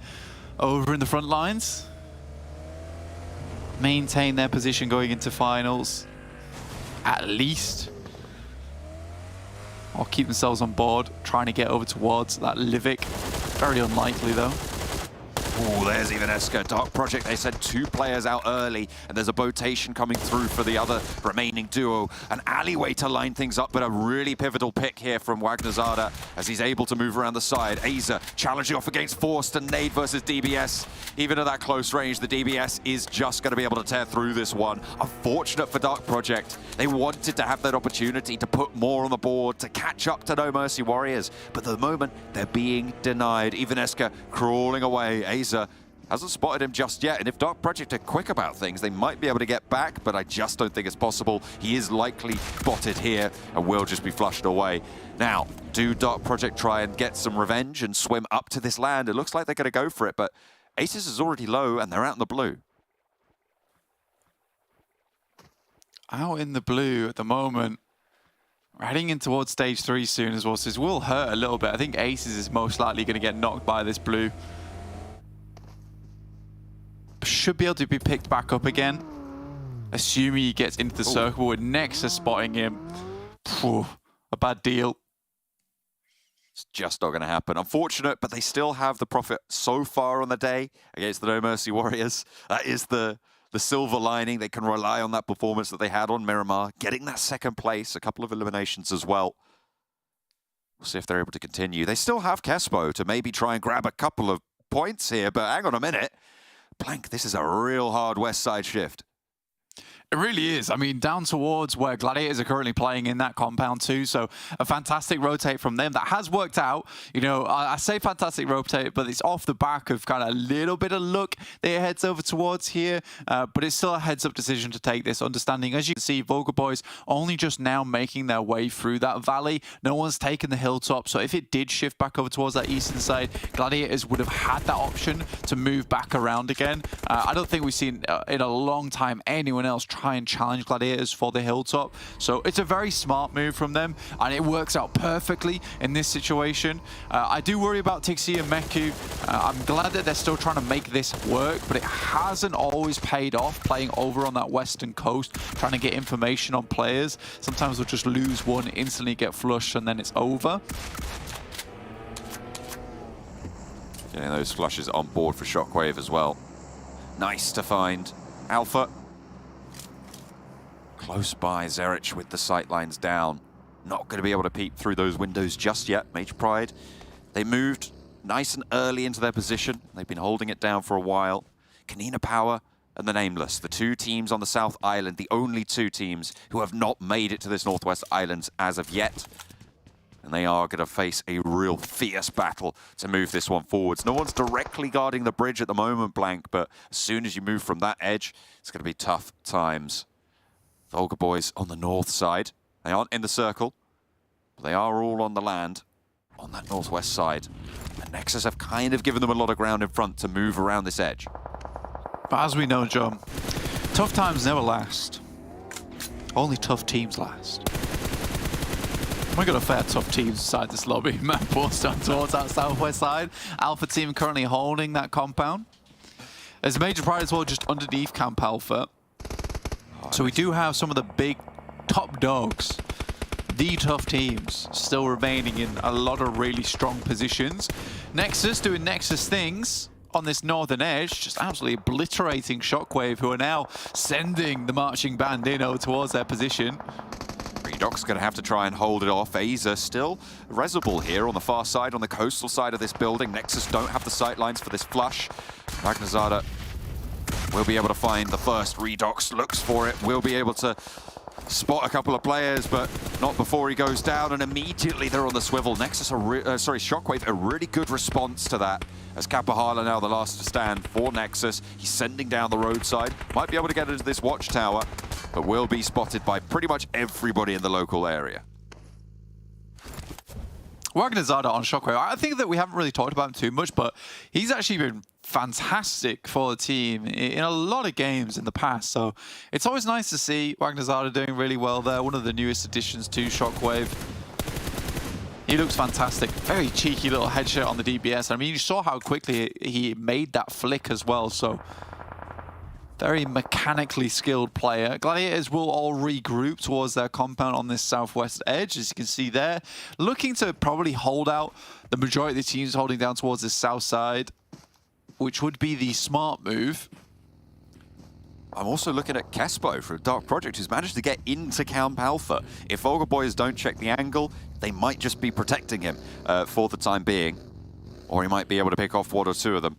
over in the front lines. Maintain their position going into finals, at least. Or keep themselves on board, trying to get over towards that Livik. Very unlikely, though.
Oh, there's even Esker. Dark Project, they sent 2 players out early, and there's a botation coming through for the other remaining duo. An alleyway to line things up, but a really pivotal pick here from Wagnerzada as he's able to move around the side. Aza challenging off against Forced and Nade versus DBS. Even at that close range, the DBS is just going to be able to tear through this one. Unfortunate for Dark Project. They wanted to have that opportunity to put more on the board, to catch up to No Mercy Warriors, but at the moment, they're being denied. Even Esker crawling away. Aza hasn't spotted him just yet, and if Dark Project are quick about things, they might be able to get back, but I just don't think it's possible. He is likely spotted here and will just be flushed away. Now, do Dark Project try and get some revenge and swim up to this land? It looks like they're going to go for it, but Aces is already low, and they're out in the blue.
Out in the blue at the moment. We're heading in towards stage 3 soon as well, so this will hurt a little bit. I think Aces is most likely going to get knocked by this blue. Should be able to be picked back up again, assuming he gets into the circle with Nexus spotting him. Phew, a bad deal.
It's just not going to happen. Unfortunate, but they still have the profit so far on the day against the No Mercy Warriors. That is the silver lining. They can rely on that performance that they had on Miramar, getting that second place, a couple of eliminations as well. We'll see if they're able to continue. They still have Kespo to maybe try and grab a couple of points here, but hang on a minute. Blank, this is a real hard west side shift.
It really is. I mean, down towards where Gladiators are currently playing in that compound too. So a fantastic rotate from them. That has worked out. You know, I say fantastic rotate, but it's off the back of kind of a little bit of luck they heads over towards here. But it's still a heads-up decision to take this, understanding, as you can see, VULGAR boys only just now making their way through that valley. No one's taken the hilltop. So if it did shift back over towards that eastern side, Gladiators would have had that option to move back around again. I don't think we've seen in a long time anyone else try and challenge Gladiators for the hilltop. So it's a very smart move from them, and it works out perfectly in this situation. I do worry about Tixi and Meku. I'm glad that they're still trying to make this work, but it hasn't always paid off playing over on that western coast, trying to get information on players. Sometimes they'll just lose one, instantly get flushed, and then it's over.
Getting those flushes on board for SHOCKWAVE as well. Nice to find Alpha. Close by, Zerich with the sightlines down. Not going to be able to peep through those windows just yet. Mage Pride, they moved nice and early into their position. They've been holding it down for a while. KONINA Power and the Nameless, the 2 teams on the South Island, the only 2 teams who have not made it to this Northwest Islands as of yet. And they are going to face a real fierce battle to move this one forwards. No one's directly guarding the bridge at the moment, Blank, but as soon as you move from that edge, it's going to be tough times. VULGAR boys on the north side. They aren't in the circle, but they are all on the land on that northwest side. And NEXUS have kind of given them a lot of ground in front to move around this edge.
But as we know, John, tough times never last. Only tough teams last. We've got a fair tough teams inside this lobby. MADBULLS down towards that southwest side. Alpha team currently holding that compound. There's a Major Pride as well just underneath Camp Alpha. So we do have some of the big top dogs, the tough teams, still remaining in a lot of really strong positions. Nexus doing Nexus things on this northern edge, just absolutely obliterating SHOCKWAVE, who are now sending the marching band in over towards their position.
Redoc's going to have to try and hold it off. Aza still Reservoir here on the far side, on the coastal side of this building. Nexus don't have the sight lines for this flush. Magnazada will be able to find the first. Redox looks for it, will be able to spot a couple of players, but not before he goes down, and immediately they're on the swivel. Nexus, SHOCKWAVE, a really good response to that, as Kapahala now the last to stand for Nexus. He's sending down the roadside, might be able to get into this watchtower, but will be spotted by pretty much everybody in the local area.
Magnazada on SHOCKWAVE, I think that we haven't really talked about him too much, but he's actually been fantastic for the team in a lot of games in the past. So it's always nice to see Magnazada doing really well there. One of the newest additions to SHOCKWAVE. He looks fantastic. Very cheeky little headshot on the DBS. I mean, you saw how quickly he made that flick as well. So very mechanically skilled player. Gladiators will all regroup towards their compound on this southwest edge, as you can see there. Looking to probably hold out. The majority of the teams holding down towards the south side, which would be the smart move.
I'm also looking at Kespo from Dark Project, who's managed to get into Camp Alpha. If VULGAR boys don't check the angle, they might just be protecting him for the time being. Or he might be able to pick off one or two of them.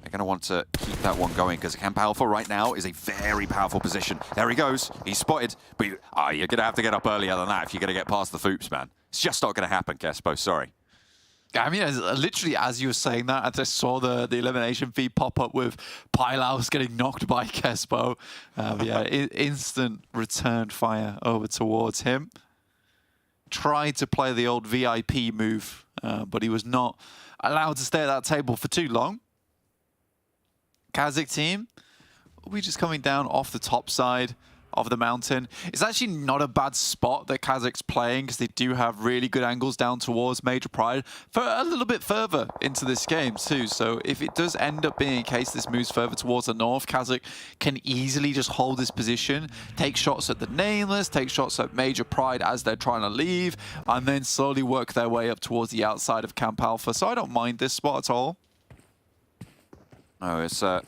They're going to want to keep that one going, because Camp Alpha right now is a very powerful position. There he goes. He's spotted. But you're going to have to get up earlier than that if you're going to get past the Foops, man. It's just not going to happen, Kespo. Sorry.
I mean, literally as you were saying that, I just saw the elimination feed pop up with Pylaus getting knocked by Kespo. Yeah, instant return fire over towards him. Tried to play the old VIP move, but he was not allowed to stay at that table for too long. KASIK team will be just coming down off the top side of the mountain. It's actually not a bad spot that KASIK's playing, because they do have really good angles down towards Major Pride for a little bit further into this game too. So if it does end up being a case this moves further towards the north, KASIK can easily just hold this position, take shots at the Nameless, take shots at Major Pride as they're trying to leave, and then slowly work their way up towards the outside of Camp Alpha. So I don't mind this spot at all.
No, it's a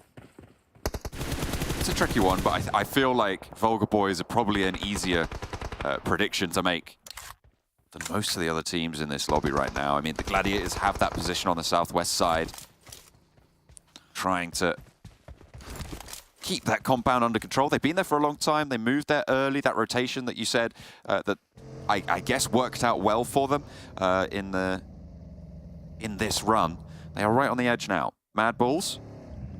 tricky one, but I feel like VULGAR boys are probably an easier prediction to make than most of the other teams in this lobby right now. I mean, the Gladiators have that position on the southwest side, trying to keep that compound under control. They've been there for a long time. They moved there early. That rotation that you said that I guess worked out well for them in this run. They are right on the edge now. MADBULLS,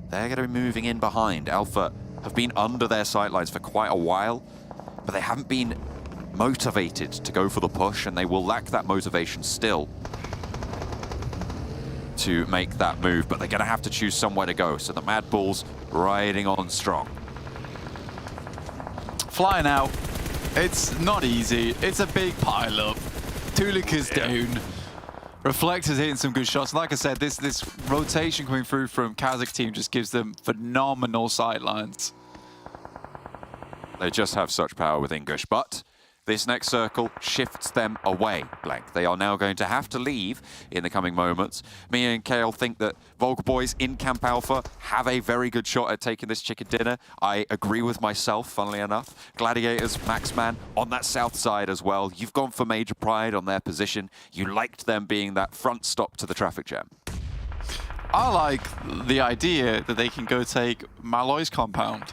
they're going to be moving in behind. Alpha have been under their sightlines for quite a while, but they haven't been motivated to go for the push, and they will lack that motivation still to make that move, but they're going to have to choose somewhere to go. So the MADBULLS riding on strong.
Flying out. It's not easy. It's a big pile up. Tulik is down. Reflector's hitting some good shots. Like I said, this rotation coming through from KASIK team just gives them phenomenal sightlines.
They just have such power with English, but this next circle shifts them away, Blank. They are now going to have to leave in the coming moments. Me and Kale think that VULGAR boys in Camp Alpha have a very good shot at taking this chicken dinner. I agree with myself, funnily enough. Gladiators, Maxman on that south side as well. You've gone for Major Pride on their position. You liked them being that front stop to the traffic jam.
I like the idea that they can go take Malloy's compound.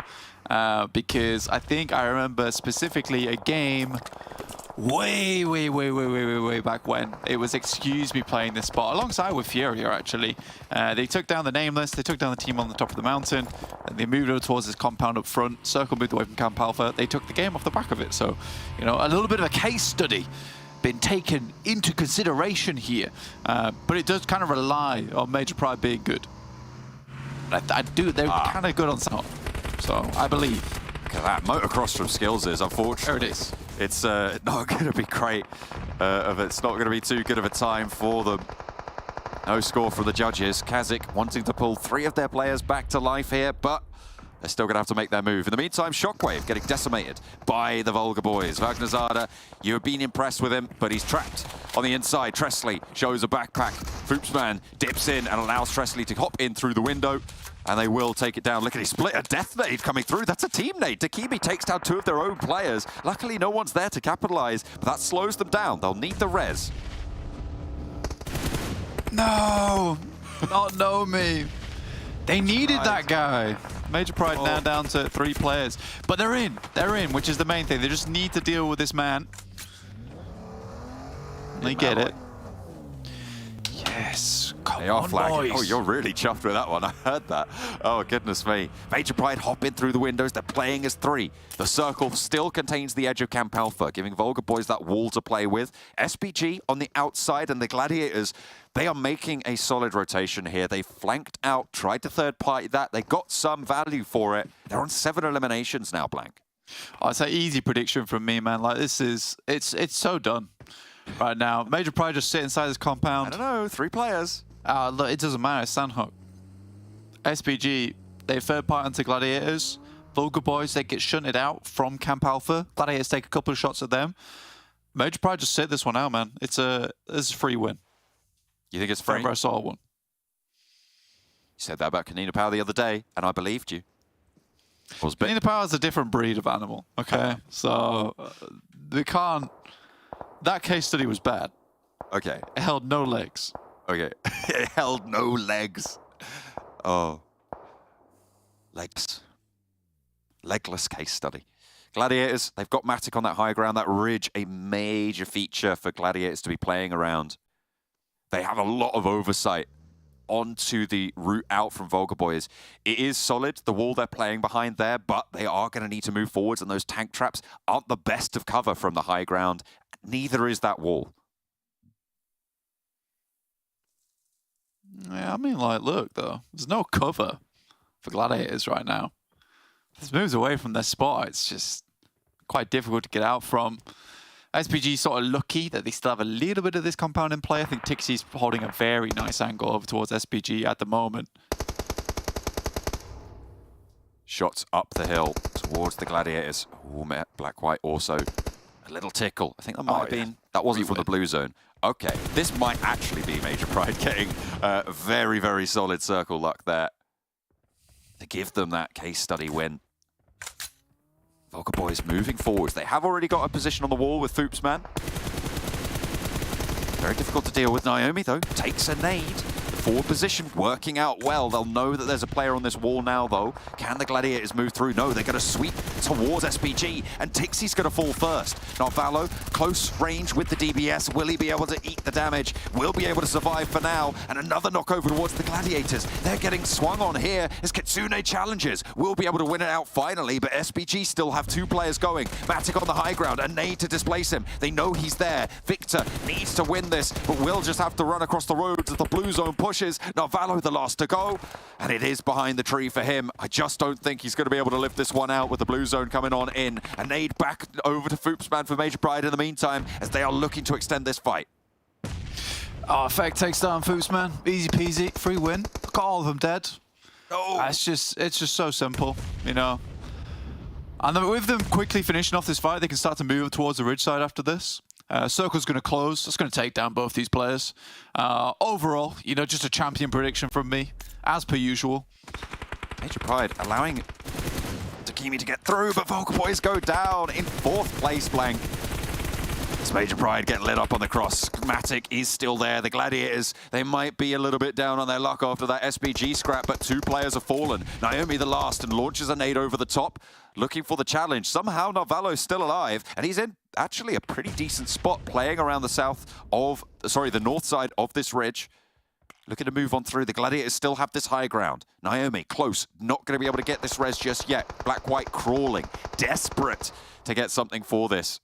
Because I think I remember specifically a game way back when it was Excuse Me playing this spot alongside with Furia, actually. They took down the Nameless, they took down the team on the top of the mountain, and they moved over towards this compound up front. Circle moved away from Camp Alpha. They took the game off the back of it. So, you know, a little bit of a case study been taken into consideration here. But it does kind of rely on Major Pride being good. They're kind of good on Sanhok. So, I believe.
Look at that. Motocross from Skills is, unfortunately.
There it is.
It's not going to be great. It's not going to be too good of a time for them. No score from the judges. KASIK wanting to pull 3 of their players back to life here, but They're still going to have to make their move. In the meantime, SHOCKWAVE getting decimated by the VULGAR boys. Vagnazada, you've been impressed with him, but he's trapped on the inside. Tresley shows a backpack. Foopsman dips in and allows Tresley to hop in through the window, and they will take it down. Look at his split, a death nade coming through. That's a team nade. Takimi takes down 2 of their own players. Luckily, no one's there to capitalize, but that slows them down. They'll need the res.
No, not Nomi. They needed that guy. Major Pride now down to 3 players. But they're in, which is the main thing. They just need to deal with this man. They get it. Yes, come
They are
on,
flagging.
boys.
Oh, you're really chuffed with that one. I heard that. Oh, goodness me. Major Pride hop in through the windows. They're playing as 3. The circle still contains the edge of Camp Alpha, giving VULGAR boys that wall to play with. SPG on the outside, and the Gladiators, they are making a solid rotation here. They flanked out, tried to third party that. They got some value for it. They're on 7 eliminations now, Blank.
Oh, it's an easy prediction from me, man. Like, this is, it's so done right now. Major Pride just sit inside this compound.
I don't know, 3 players.
Look, it doesn't matter. It's Sanhok. SPG, they third party onto Gladiators. VULGAR boys, they get shunted out from Camp Alpha. Gladiators take a couple of shots at them. Major Pride just sit this one out, man. This is a free win.
You think it's free?
Forever I saw one.
You said that about KONINA Power the other day, and I believed you.
KONINA Power is a different breed of animal, okay? So, we can't... That case study was bad.
Okay.
It held no legs.
Okay. It held no legs. Oh. Legs. Legless case study. Gladiators, they've got Matic on that high ground. That ridge, a major feature for Gladiators to be playing around. They have a lot of oversight onto the route out from VULGAR boys. It is solid, the wall they're playing behind there, but they are going to need to move forwards, and those tank traps aren't the best of cover from the high ground. Neither is that wall.
Yeah, I mean, like, look, though. There's no cover for Gladiators right now. This moves away from their spot. It's just quite difficult to get out from. SPG sort of lucky that they still have a little bit of this compound in play. I think Tixie's holding a very nice angle over towards SPG at the moment.
Shots up the hill towards the Gladiators. Oh, Black-White also a little tickle. I think that might have been... That wasn't from the blue zone. Okay, this might actually be Major Pride getting very, very solid circle luck there to give them that case study win. VULGAR boys moving forwards. They have already got a position on the wall with Foopsman. Very difficult to deal with. Naomi, though, takes a nade. Forward position working out well. They'll know that there's a player on this wall now, though. Can the Gladiators move through? No, they're going to sweep towards SPG, and Tixie's going to fall first. Narvalo, close range with the DBS. Will he be able to eat the damage? Will be able to survive for now. And another knockover towards the Gladiators. They're getting swung on here as Kitsune challenges. Will be able to win it out finally, but SPG still have 2 players going. Matic on the high ground, a nade to displace him. They know he's there. Victor needs to win this, but will just have to run across the road as the blue zone pushes. Narvalo the last to go, and it is behind the tree for him. I just don't think he's going to be able to lift this one out with the blue zone coming on in. A nade back over to Foopsman for Major Pride in the meantime, as they are looking to extend this fight.
Oh, Effect takes down Foopsman. Easy peasy, free win. Got all of them dead.
Oh.
It's just so simple, you know. And then with them quickly finishing off this fight, they can start to move towards the ridge side after this. Circle's going to close. That's going to take down both these players. Overall, you know, just a champion prediction from me, as per usual.
Major Pride allowing Takimi to get through, but VULGAR boys go down in 4th place, Blank. It's Major Pride getting lit up on the cross. Matic is still there. The Gladiators, they might be a little bit down on their luck after that SPG scrap, but 2 players have fallen. Naomi the last, and launches a nade over the top, looking for the challenge. Somehow Narvalo's still alive, and he's in actually a pretty decent spot, playing around the north side of this ridge. Looking to move on through. The Gladiators still have this high ground. Naomi, close. Not going to be able to get this res just yet. Black-White crawling. Desperate to get something for this.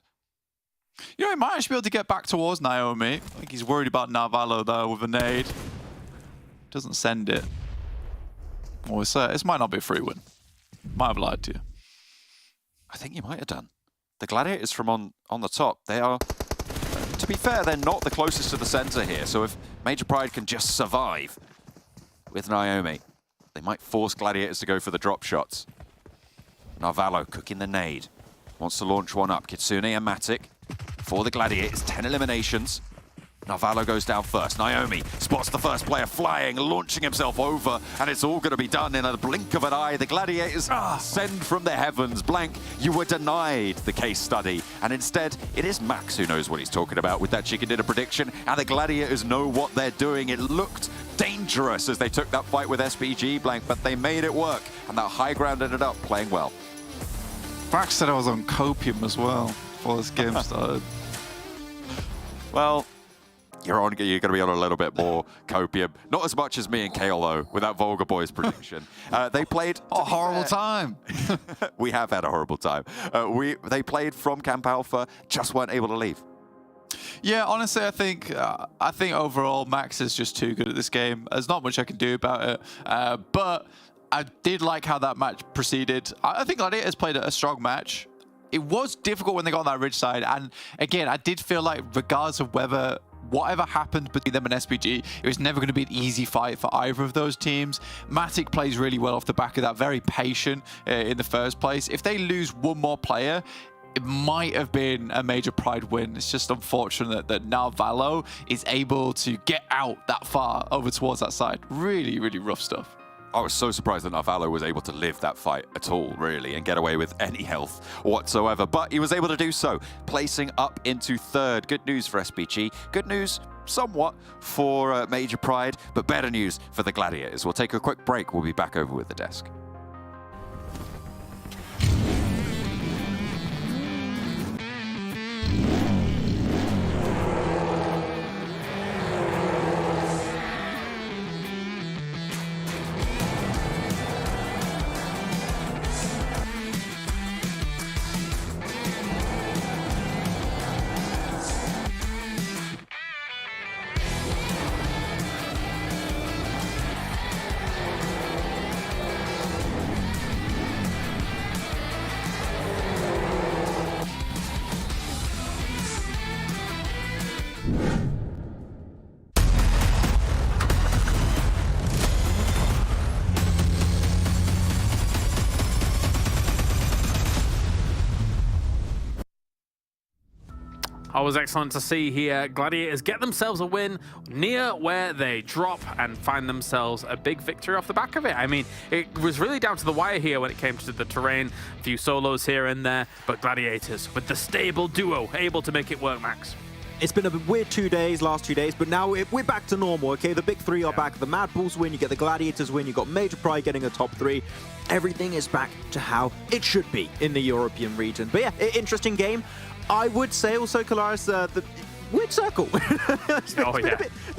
You know, he might actually be able to get back towards Naomi. I think he's worried about Narvalo, though, with a nade. Doesn't send it. Well, this might not be a free win. Might have lied to you.
I think you might have done. The Gladiators from on the top, they are... To be fair, they're not the closest to the center here, so if Major Pride can just survive with Naomi, they might force Gladiators to go for the drop shots. Narvalo cooking the nade. Wants to launch one up. Kitsune and Matic for the Gladiators. 10 eliminations. Narvalo goes down first. Naomi spots the first player flying, launching himself over, and it's all going to be done in a blink of an eye. The Gladiators send from the heavens. Blank, you were denied the case study, and instead, it is Max who knows what he's talking about with that chicken dinner prediction, and the Gladiators know what they're doing. It looked dangerous as they took that fight with SPG, Blank, but they made it work, and that high ground ended up playing well.
Max said I was on copium as well before this game started.
Well, you're going to be on a little bit more copium. Not as much as me and Kale, though, with that Vulgar Boys prediction. They played
a horrible time.
We have had a horrible time. They played from Camp Alpha, just weren't able to leave.
Yeah, honestly, I think overall Max is just too good at this game. There's not much I can do about it. But I did like how that match proceeded. I think Gladiators played a strong match. It was difficult when they got on that ridge side, and again, I did feel like regardless of whatever happened between them and SPG, it was never going to be an easy fight for either of those teams. Matic plays really well off the back of that, very patient in the first place. If they lose one more player, it might have been a major Pride win. It's just unfortunate that Narvalo is able to get out that far over towards that side. Really, really rough stuff.
I was so surprised that Narvalo was able to live that fight at all, really, and get away with any health whatsoever. But he was able to do so, placing up into third. Good news for SPG. Good news, somewhat, for Major Pride, but better news for the Gladiators. We'll take a quick break. We'll be back over with the desk.
Always excellent to see here. Gladiators get themselves a win near where they drop and find themselves a big victory off the back of it. I mean, it was really down to the wire here when it came to the terrain. A few solos here and there, but Gladiators with the stable duo able to make it work, Max.
It's been a weird 2 days, last 2 days, but now we're back to normal, okay? The big three are back. The MADBULLS win, you get the Gladiators win, you got Major Pride getting a top 3. Everything is back to how it should be in the European region. But yeah, interesting game. I would say also, Kalaris, the weird circle. It's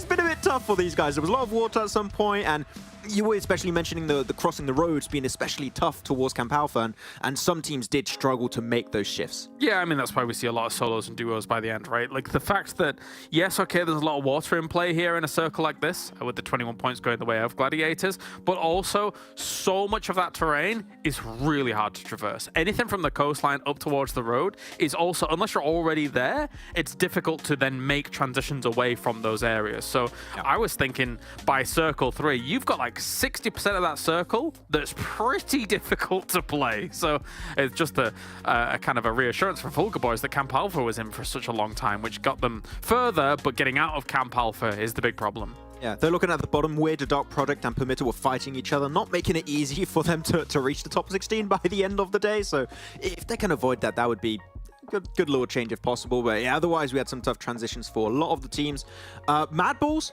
been a bit tough for these guys. There was a lot of water at some point, and you were especially mentioning the crossing the roads being especially tough towards Camp Alpha, and some teams did struggle to make those shifts.
Yeah, I mean, that's why we see a lot of solos and duos by the end, right? Like, the fact that, yes, okay, there's a lot of water in play here in a circle like this, with the 21 points going the way of Gladiators, but also so much of that terrain is really hard to traverse. Anything from the coastline up towards the road is also, unless you're already there, it's difficult to then make transitions away from those areas. So I was thinking by circle 3, you've got like 60% of that circle that's pretty difficult to play. So it's just a kind of a reassurance for Vulgar Boys that Camp Alpha was in for such a long time, which got them further, but getting out of Camp Alpha is the big problem.
Yeah, they're looking at the bottom where the Dark Project and PERMITTA were fighting each other, not making it easy for them to reach the top 16 by the end of the day. So if they can avoid that, that would be good little change if possible. But yeah, otherwise we had some tough transitions for a lot of the teams. MADBULLS,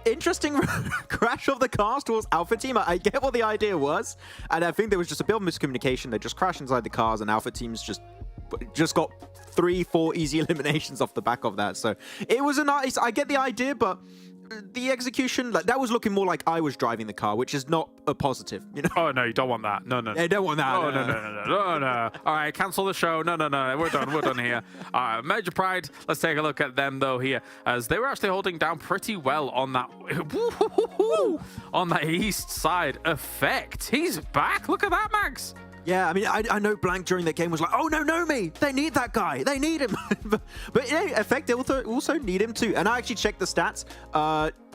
interesting crash of the cars towards Alpha Team. I get what the idea was, and I think there was just a bit of miscommunication. They just crashed inside the cars, and Alpha Teams just got 3-4 easy eliminations off the back of that. So it was a nice, I get the idea, but the execution, like, that was looking more like I was driving the car, which is not a positive, you know?
Oh, no, you don't want that. No.
You don't want that.
Oh, no. All right, cancel the show. No. We're done here. Major Pride, let's take a look at them, though, here, as they were actually holding down pretty well on that, on that east side. Effect. He's back. Look at that, Max.
Yeah, I mean, I know Blank during that game was like, oh, no, me. They need that guy. They need him. but yeah, Effect, they also need him too. And I actually checked the stats.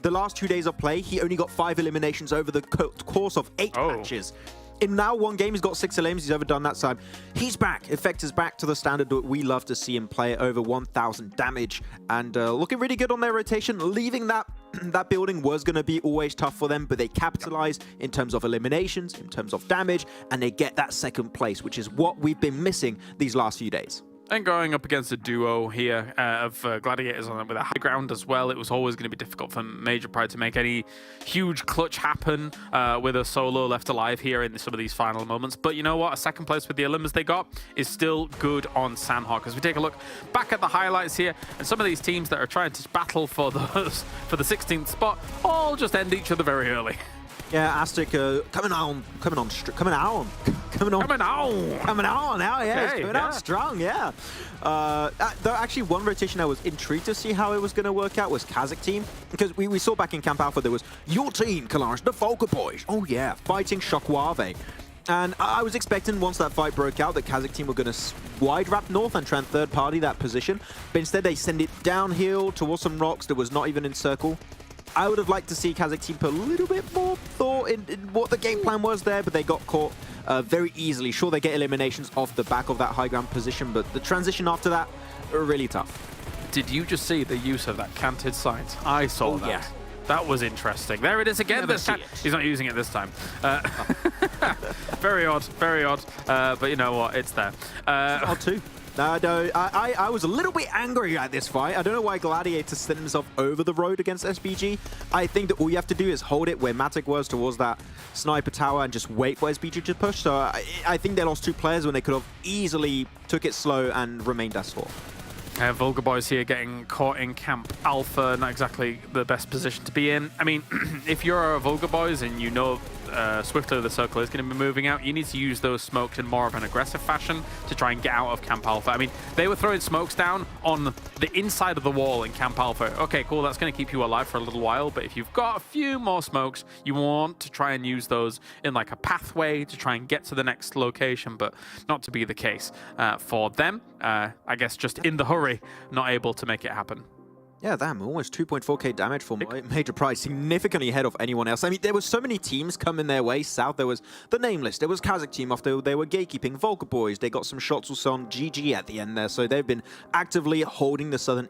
The last 2 days of play, he only got 5 eliminations over the course of 8 matches. In now one game, he's got 6 elims. He's overdone that time. He's back. Effector's back to the standard that we love to see him play at over 1,000 damage. And looking really good on their rotation. Leaving that building was going to be always tough for them, but they capitalize in terms of eliminations, in terms of damage, and they get that second place, which is what we've been missing these last few days.
And going up against a duo here of Gladiators on with a high ground as well, it was always going to be difficult for Major Pride to make any huge clutch happen with a solo left alive here in some of these final moments. But you know what? A second place with the elims they got is still good on Sanhok. As we take a look back at the highlights here, and some of these teams that are trying to battle for the 16th spot all just end each other very early.
Yeah, Aztec coming on now, yeah,
Okay,
coming out strong, yeah. Though actually one rotation I was intrigued to see how it was going to work out was KASIK team, because we saw back in Camp Alpha there was your team, Kalaris, the VULGAR boys, oh yeah, fighting SHOCKWAVE. And I was expecting once that fight broke out that KASIK team were going to wide wrap north and try and third party that position, but instead they send it downhill towards some rocks that was not even in circle. I would have liked to see KASIK team put a little bit more thought in what the game plan was there, but they got caught very easily. Sure, they get eliminations off the back of that high ground position, but the transition after that, really tough.
Did you just see the use of that canted sight? I saw that.
Yeah.
That was interesting. There it is again. He's not using it this time. Very odd, very odd. But you know what? It's there.
Odd too. No, I was a little bit angry at this fight. I don't know why Gladiators sent himself over the road against SBG. I think that all you have to do is hold it where Matic was towards that sniper tower and just wait for SBG to push. So I think they lost 2 players when they could have easily took it slow and remained S4.
VULGAR boys here getting caught in Camp Alpha, not exactly the best position to be in. I mean, if you're a VULGAR boys and you know swiftly the circle is going to be moving out, you need to use those smokes in more of an aggressive fashion to try and get out of Camp Alpha. I mean, they were throwing smokes down on the inside of the wall in Camp Alpha. Okay, cool, that's going to keep you alive for a little while, but if you've got a few more smokes, you want to try and use those in like a pathway to try and get to the next location, but not to be the case for them. I guess just in the hurry, not able to make it happen.
Yeah, damn, almost 2.4k damage for Major Pride, significantly ahead of anyone else. I mean, there were so many teams coming their way south. There was the Nameless, there was KASIK team after they were gatekeeping, VULGAR boys, they got some shots also on GG at the end there, so they've been actively holding the southern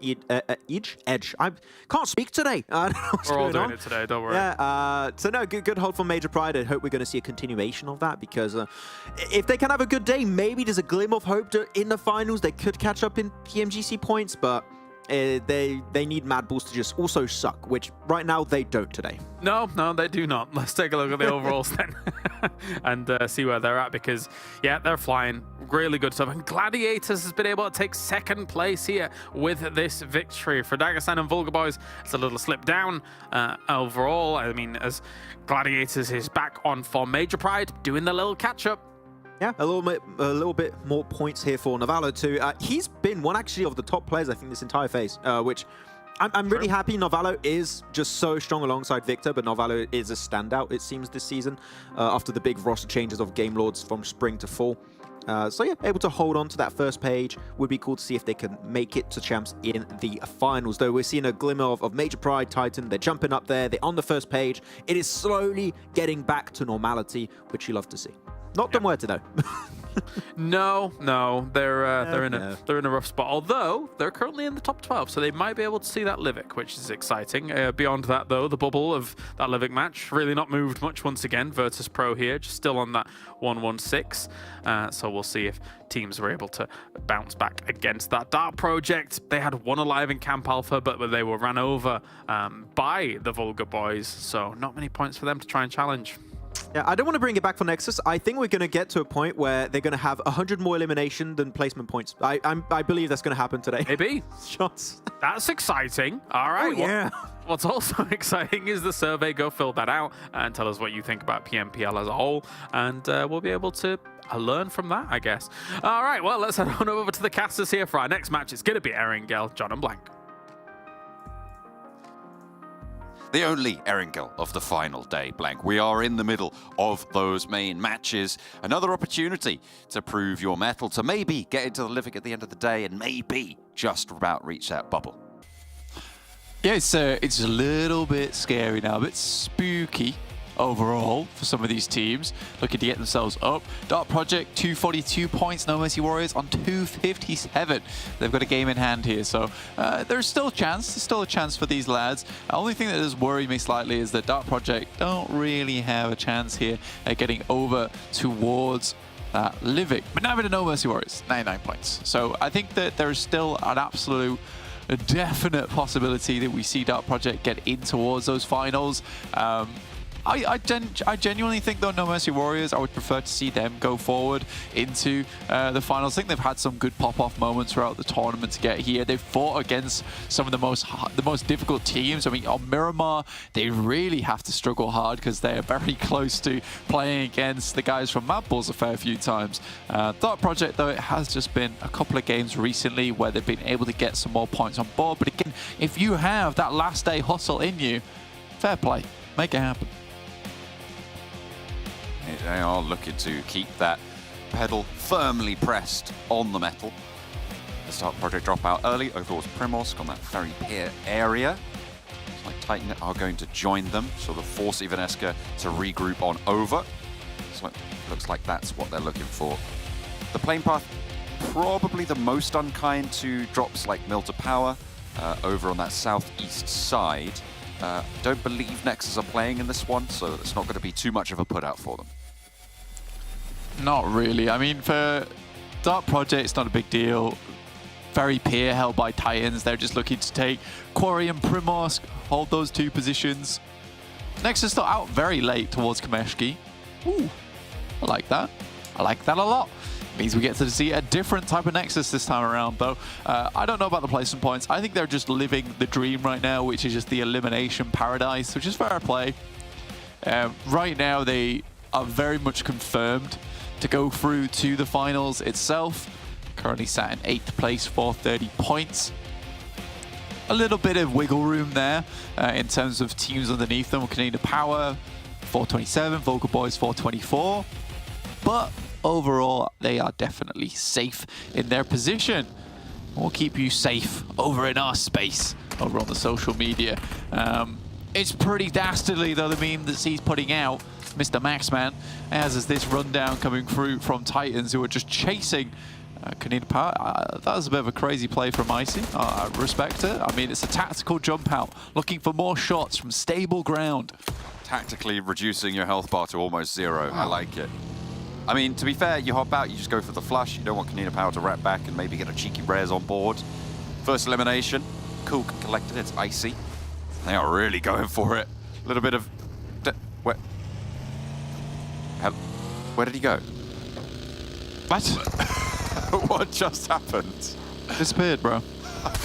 edge. I can't speak today. I don't know what's
We're all
going
doing it today, don't worry.
Yeah, so no, good hold for Major Pride. I hope we're going to see a continuation of that, because if they can have a good day, maybe there's a glimmer of hope in the finals. They could catch up in PMGC points, but they need MADBULLS to just also suck, which right now they don't today.
No, they do not. Let's take a look at the overalls then and see where they're at, because, yeah, they're flying. Really good stuff. And Gladiators has been able to take second place here with this victory. For Dagestan and VULGAR boys, it's a little slip down overall. I mean, as Gladiators is back on for Major Pride, doing the little catch-up.
Yeah, a little bit more points here for Navallo too. He's been one actually of the top players, I think, this entire phase, which I'm really happy. Navallo is just so strong alongside Victor, but Navallo is a standout, it seems, this season after the big roster changes of Game Lords from spring to fall. So yeah, able to hold on to that first page. Would be cool to see if they can make it to champs in the finals. Though we're seeing a glimmer of Major Pride, Titan. They're jumping up there. They're on the first page. It is slowly getting back to normality, which you love to see. Not the MUERTE though.
No, they're in a rough spot. Although they're currently in the top 12, so they might be able to see that Livik, which is exciting. Beyond that, though, the bubble of that Livik match really not moved much once again. VIRTUS.PRO here, just still on that 1-1-6. So we'll see if teams were able to bounce back against that. Dark Project, they had one alive in Camp Alpha, but they were ran over by the VULGAR boys. So not many points for them to try and challenge.
Yeah, I don't want to bring it back for Nexus. I think we're going to get to a point where they're going to have 100 more elimination than placement points. I believe that's going to happen today.
Maybe.
Shots.
That's exciting. All right.
Oh, yeah.
What's also exciting is the survey. Go fill that out and tell us what you think about PMPL as a whole. And we'll be able to learn from that, I guess. All right. Well, let's head on over to the casters here for our next match. It's going to be Erangel, John and Blank.
The only Erangel of the final day, Blank. We are in the middle of those main matches. Another opportunity to prove your mettle, to maybe get into the Livik at the end of the day and maybe just about reach that bubble.
Yeah, it's a little bit scary now, a bit spooky. overall for some of these teams, looking to get themselves up. Dark Project, 242 points. No Mercy Warriors on 257. They've got a game in hand here, so there's still a chance. There's still a chance for these lads. The only thing that does worry me slightly is that Dark Project don't really have a chance here at getting over towards Livik. But neither do No Mercy Warriors, 99 points. So I think that there's still an absolute definite possibility that we see Dark Project get in towards those finals. I genuinely think, though, No Mercy Warriors, I would prefer to see them go forward into the finals. I think they've had some good pop-off moments throughout the tournament to get here. They've fought against some of the most difficult teams. I mean, on Miramar, they really have to struggle hard because they are very close to playing against the guys from MADBULLS a fair few times. Dark Project, though, it has just been a couple of games recently where they've been able to get some more points on board. But again, if you have that last day hustle in you, fair play, make it happen.
They are looking to keep that pedal firmly pressed on the metal. The Dark Project drop out early over towards Primorsk on that very pier area. It's like Titan are going to join them, so they'll force Ivaneska to regroup on over. So it looks like that's what they're looking for. The plane path, probably the most unkind to drops like MUERTE Power over on that southeast side. Don't believe Nexus are playing in this one, so it's not going to be too much of a put out for them.
Not really. I mean, for Dark Project, it's not a big deal. Very pier held by Titans. They're just looking to take Quarry and Primorsk, hold those two positions. Nexus still out very late towards Kameshki. Ooh, I like that. I like that a lot. Means we get to see a different type of Nexus this time around, though. I don't know about the placement points. I think they're just living the dream right now, which is just the elimination paradise, which is fair play. Right now, they are very much confirmed to go through to the finals itself. Currently sat in 8th place, 430 points. A little bit of wiggle room there in terms of teams underneath them. KONINA Power, 427, VULGAR Boys, 424. But overall, they are definitely safe in their position. We'll keep you safe over in our space, over on the social media. It's pretty dastardly, though, the meme that he's putting out, Mr. Maxman, as is this rundown coming through from Titans, who are just chasing KONINA Power. That was a bit of a crazy play from Icy. I respect it. I mean, it's a tactical jump out, looking for more shots from stable ground.
Tactically reducing your health bar to almost 0. I like it. I mean, to be fair, you hop out, you just go for the flush. You don't want KONINA Power to wrap back and maybe get a cheeky res on board. First elimination. Cool collected. It's Icy. They are really going for it. A little bit of... Where did he go?
What?
What just happened?
Disappeared, bro.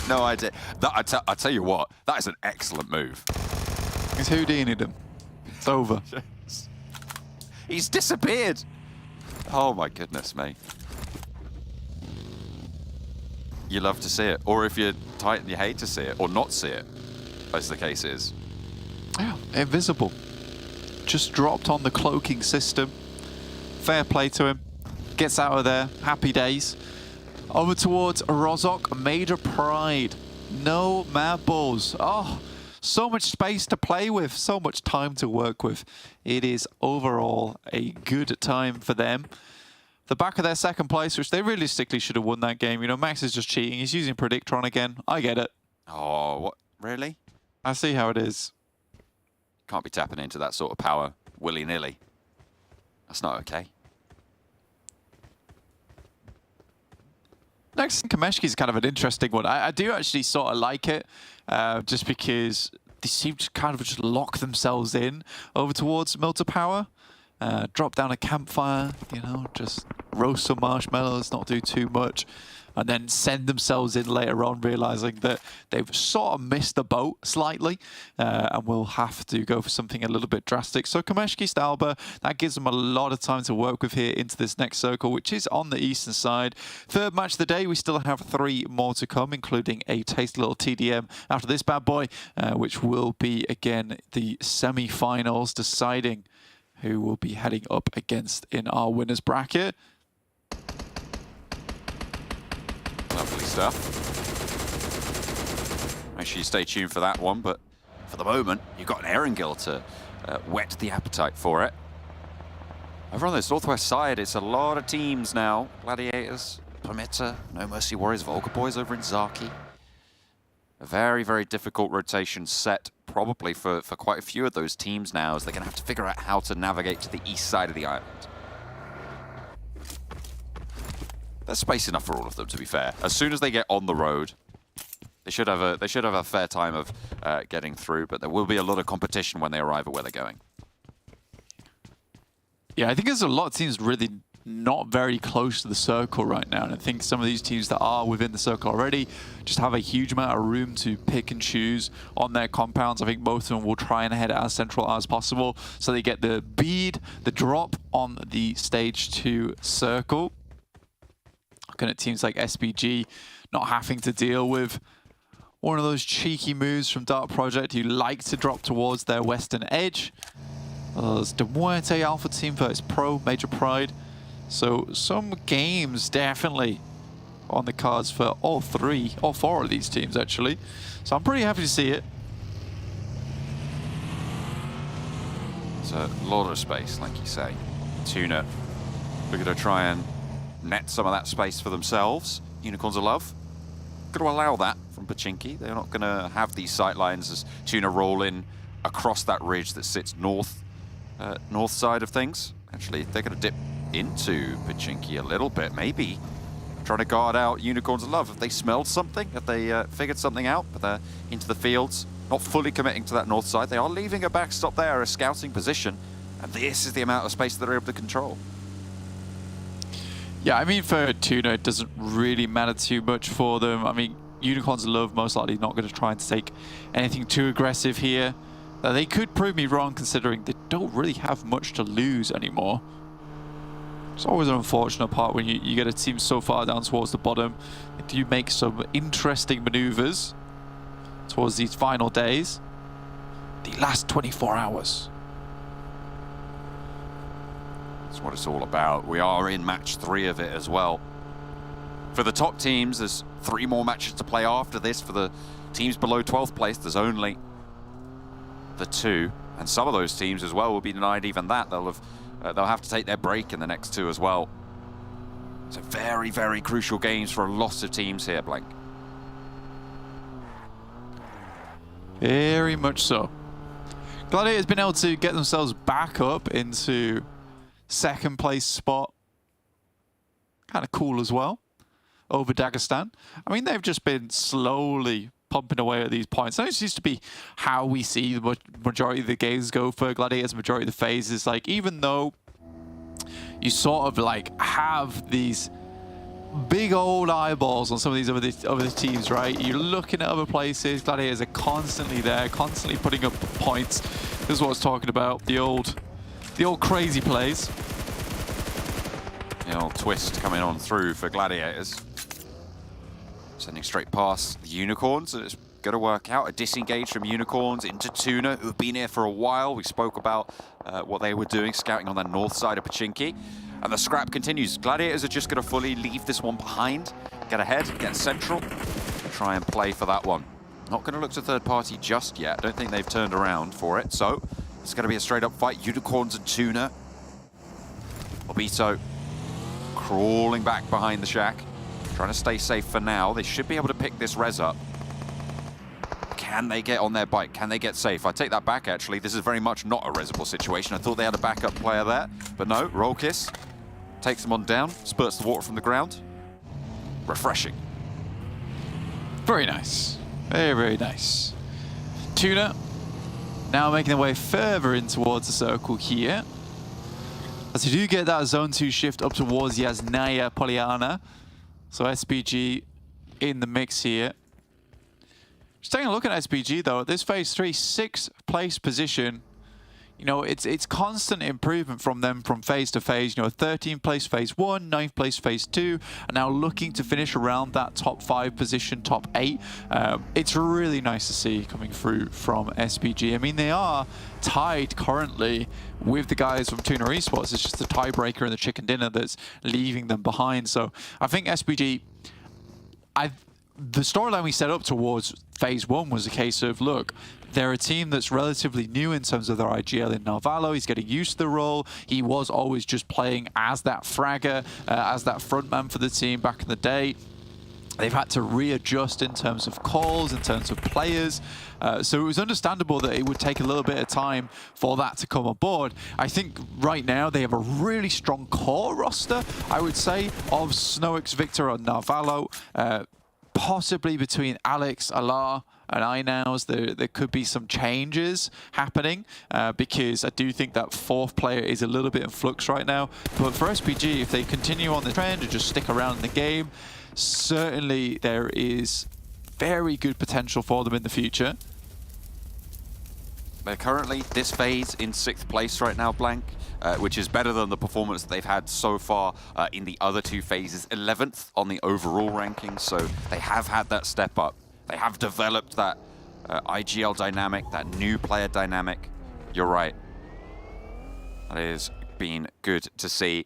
No idea. I tell you what, that is an excellent move.
He's Houdini'd him. It's over.
He's disappeared. Oh my goodness, mate. You love to see it. Or if you're Titan, you hate to see it. Or not see it, as the case is.
Yeah, invisible. Just dropped on the cloaking system. Fair play to him. Gets out of there. Happy days. Over towards Rozhok. Major Pride. No MADBULLS. Oh, so much space to play with. So much time to work with. It is overall a good time for them. The back of their second place, which they realistically should have won that game. You know, Max is just cheating. He's using Predictron again. I get it.
Oh, what? Really?
I see how it is.
Can't be tapping into that sort of power willy-nilly. That's not okay.
Next, Kameshki is kind of an interesting one. I do actually sort of like it, just because they seem to kind of just lock themselves in over towards MUERTE Power. Drop down a campfire, you know, just roast some marshmallows, not do too much, and then send themselves in later on, realizing that they've sort of missed the boat slightly, and will have to go for something a little bit drastic. So Kameshki Stalber, that gives them a lot of time to work with here into this next circle, which is on the eastern side. Third match of the day, we still have 3 more to come, including a tasty little TDM after this bad boy, which will be, again, the semi-finals deciding who will be heading up against in our winners bracket.
Lovely stuff. Make sure you stay tuned for that one, but for the moment, you've got an Erangel to whet the appetite for it. Over on this northwest side, it's a lot of teams now. Gladiators, PERMITTA, No Mercy Warriors, VULGAR boys over in Zaki. A very, very difficult rotation set, probably for quite a few of those teams now, as they're going to have to figure out how to navigate to the east side of the island. There's space enough for all of them, to be fair. As soon as they get on the road, they should have a fair time of getting through, but there will be a lot of competition when they arrive at where they're going.
Yeah, I think there's a lot of teams really not very close to the circle right now, and I think some of these teams that are within the circle already just have a huge amount of room to pick and choose on their compounds. I think most of them will try and head as central as possible, so they get the bead, the drop on the stage 2 circle. Looking at teams like SBG not having to deal with one of those cheeky moves from Dark Project who like to drop towards their western edge. There's the MUERTE Alpha team VIRTUS.PRO, Major Pride. So some games definitely on the cards for all 4 of these teams actually. So I'm pretty happy to see it.
It's a lot of space, like you say. TUNA looking to try and net some of that space for themselves. Unicorns of Love going to allow that from Pachinki. They're not going to have these sight lines as TUNA roll in across that ridge that sits north side of things. Actually, they're going to dip into Pachinki a little bit, maybe trying to guard out Unicorns of Love. Have they smelled something? Have they figured something out? But they're into the fields, not fully committing to that north side. They are leaving a backstop there, a scouting position, and this is the amount of space that they're able to control.
Yeah, I mean, for TUNA, it doesn't really matter too much for them. I mean, Unicorns of Love most likely not going to try and take anything too aggressive here. They could prove me wrong, considering they don't really have much to lose anymore. It's always an unfortunate part when you get a team so far down towards the bottom. They do make some interesting maneuvers towards these final days. The last 24 hours.
That's what it's all about. We are in match 3 of it as well. For the top teams, there's 3 more matches to play after this. For the teams below 12th place, there's only the 2. And some of those teams as well will be denied even that. They'll have to take their break in the next 2 as well. So very, very crucial games for a lot of teams here, Blank.
Very much so. Gladiator's been able to get themselves back up into 2nd place spot. Kind of cool as well. Over Dagestan. I mean, they've just been slowly pumping away at these points. That used to be how we see the majority of the games go for Gladiators, majority of the phases. Like, even though you sort of like have these big old eyeballs on some of these other teams, right? You're looking at other places. Gladiators are constantly there, constantly putting up points. This is what I was talking about. The old crazy plays.
The old twist coming on through for Gladiators. Sending straight past the Unicorns. It's going to work out. A disengage from Unicorns into TUNA, who've been here for a while. We spoke about what they were doing, scouting on the north side of Pachinki. And the scrap continues. Gladiators are just going to fully leave this one behind. Get ahead, get central. Try and play for that one. Not going to look to third party just yet. Don't think they've turned around for it. So it's going to be a straight up fight. Unicorns and TUNA. Obito crawling back behind the shack. Trying to stay safe for now. They should be able to pick this res up. Can they get on their bike? Can they get safe? I take that back, actually. This is very much not a resable situation. I thought they had a backup player there. But no, Roll Kiss takes them on down. Spurts the water from the ground. Refreshing.
Very nice. Very, very nice. TUNA now making their way further in towards the circle here. As you do get that zone 2 shift up towards Yasnaya Poliana. So SBG in the mix here. Just taking a look at SBG though, this phase 3, 6th place position. You know, it's constant improvement from them from phase to phase. You know, 13th place phase 1, 9th place phase 2, and now looking to finish around that top 5 position, top 8. It's really nice to see coming through from SBG. I mean, they are tied currently with the guys from TUNA Esports. It's just the tiebreaker in the chicken dinner that's leaving them behind. So I think SBG, the storyline we set up towards phase 1 was a case of, look, they're a team that's relatively new in terms of their IGL in Narvalo. He's getting used to the role. He was always just playing as that fragger, as that frontman for the team back in the day. They've had to readjust in terms of calls, in terms of players. So it was understandable that it would take a little bit of time for that to come aboard. I think right now they have a really strong core roster, I would say, of Snoix, Victor, and Narvalo. Possibly between Alex, Alar, and Inaus, there could be some changes happening because I do think that 4th player is a little bit in flux right now. But for SPG, if they continue on the trend and just stick around in the game, certainly there is very good potential for them in the future.
They're currently, this phase, in 6th place right now, Blank, which is better than the performance that they've had so far in the other 2 phases. 11th on the overall ranking, so they have had that step up. They have developed that IGL dynamic, that new player dynamic. You're right. That has been good to see.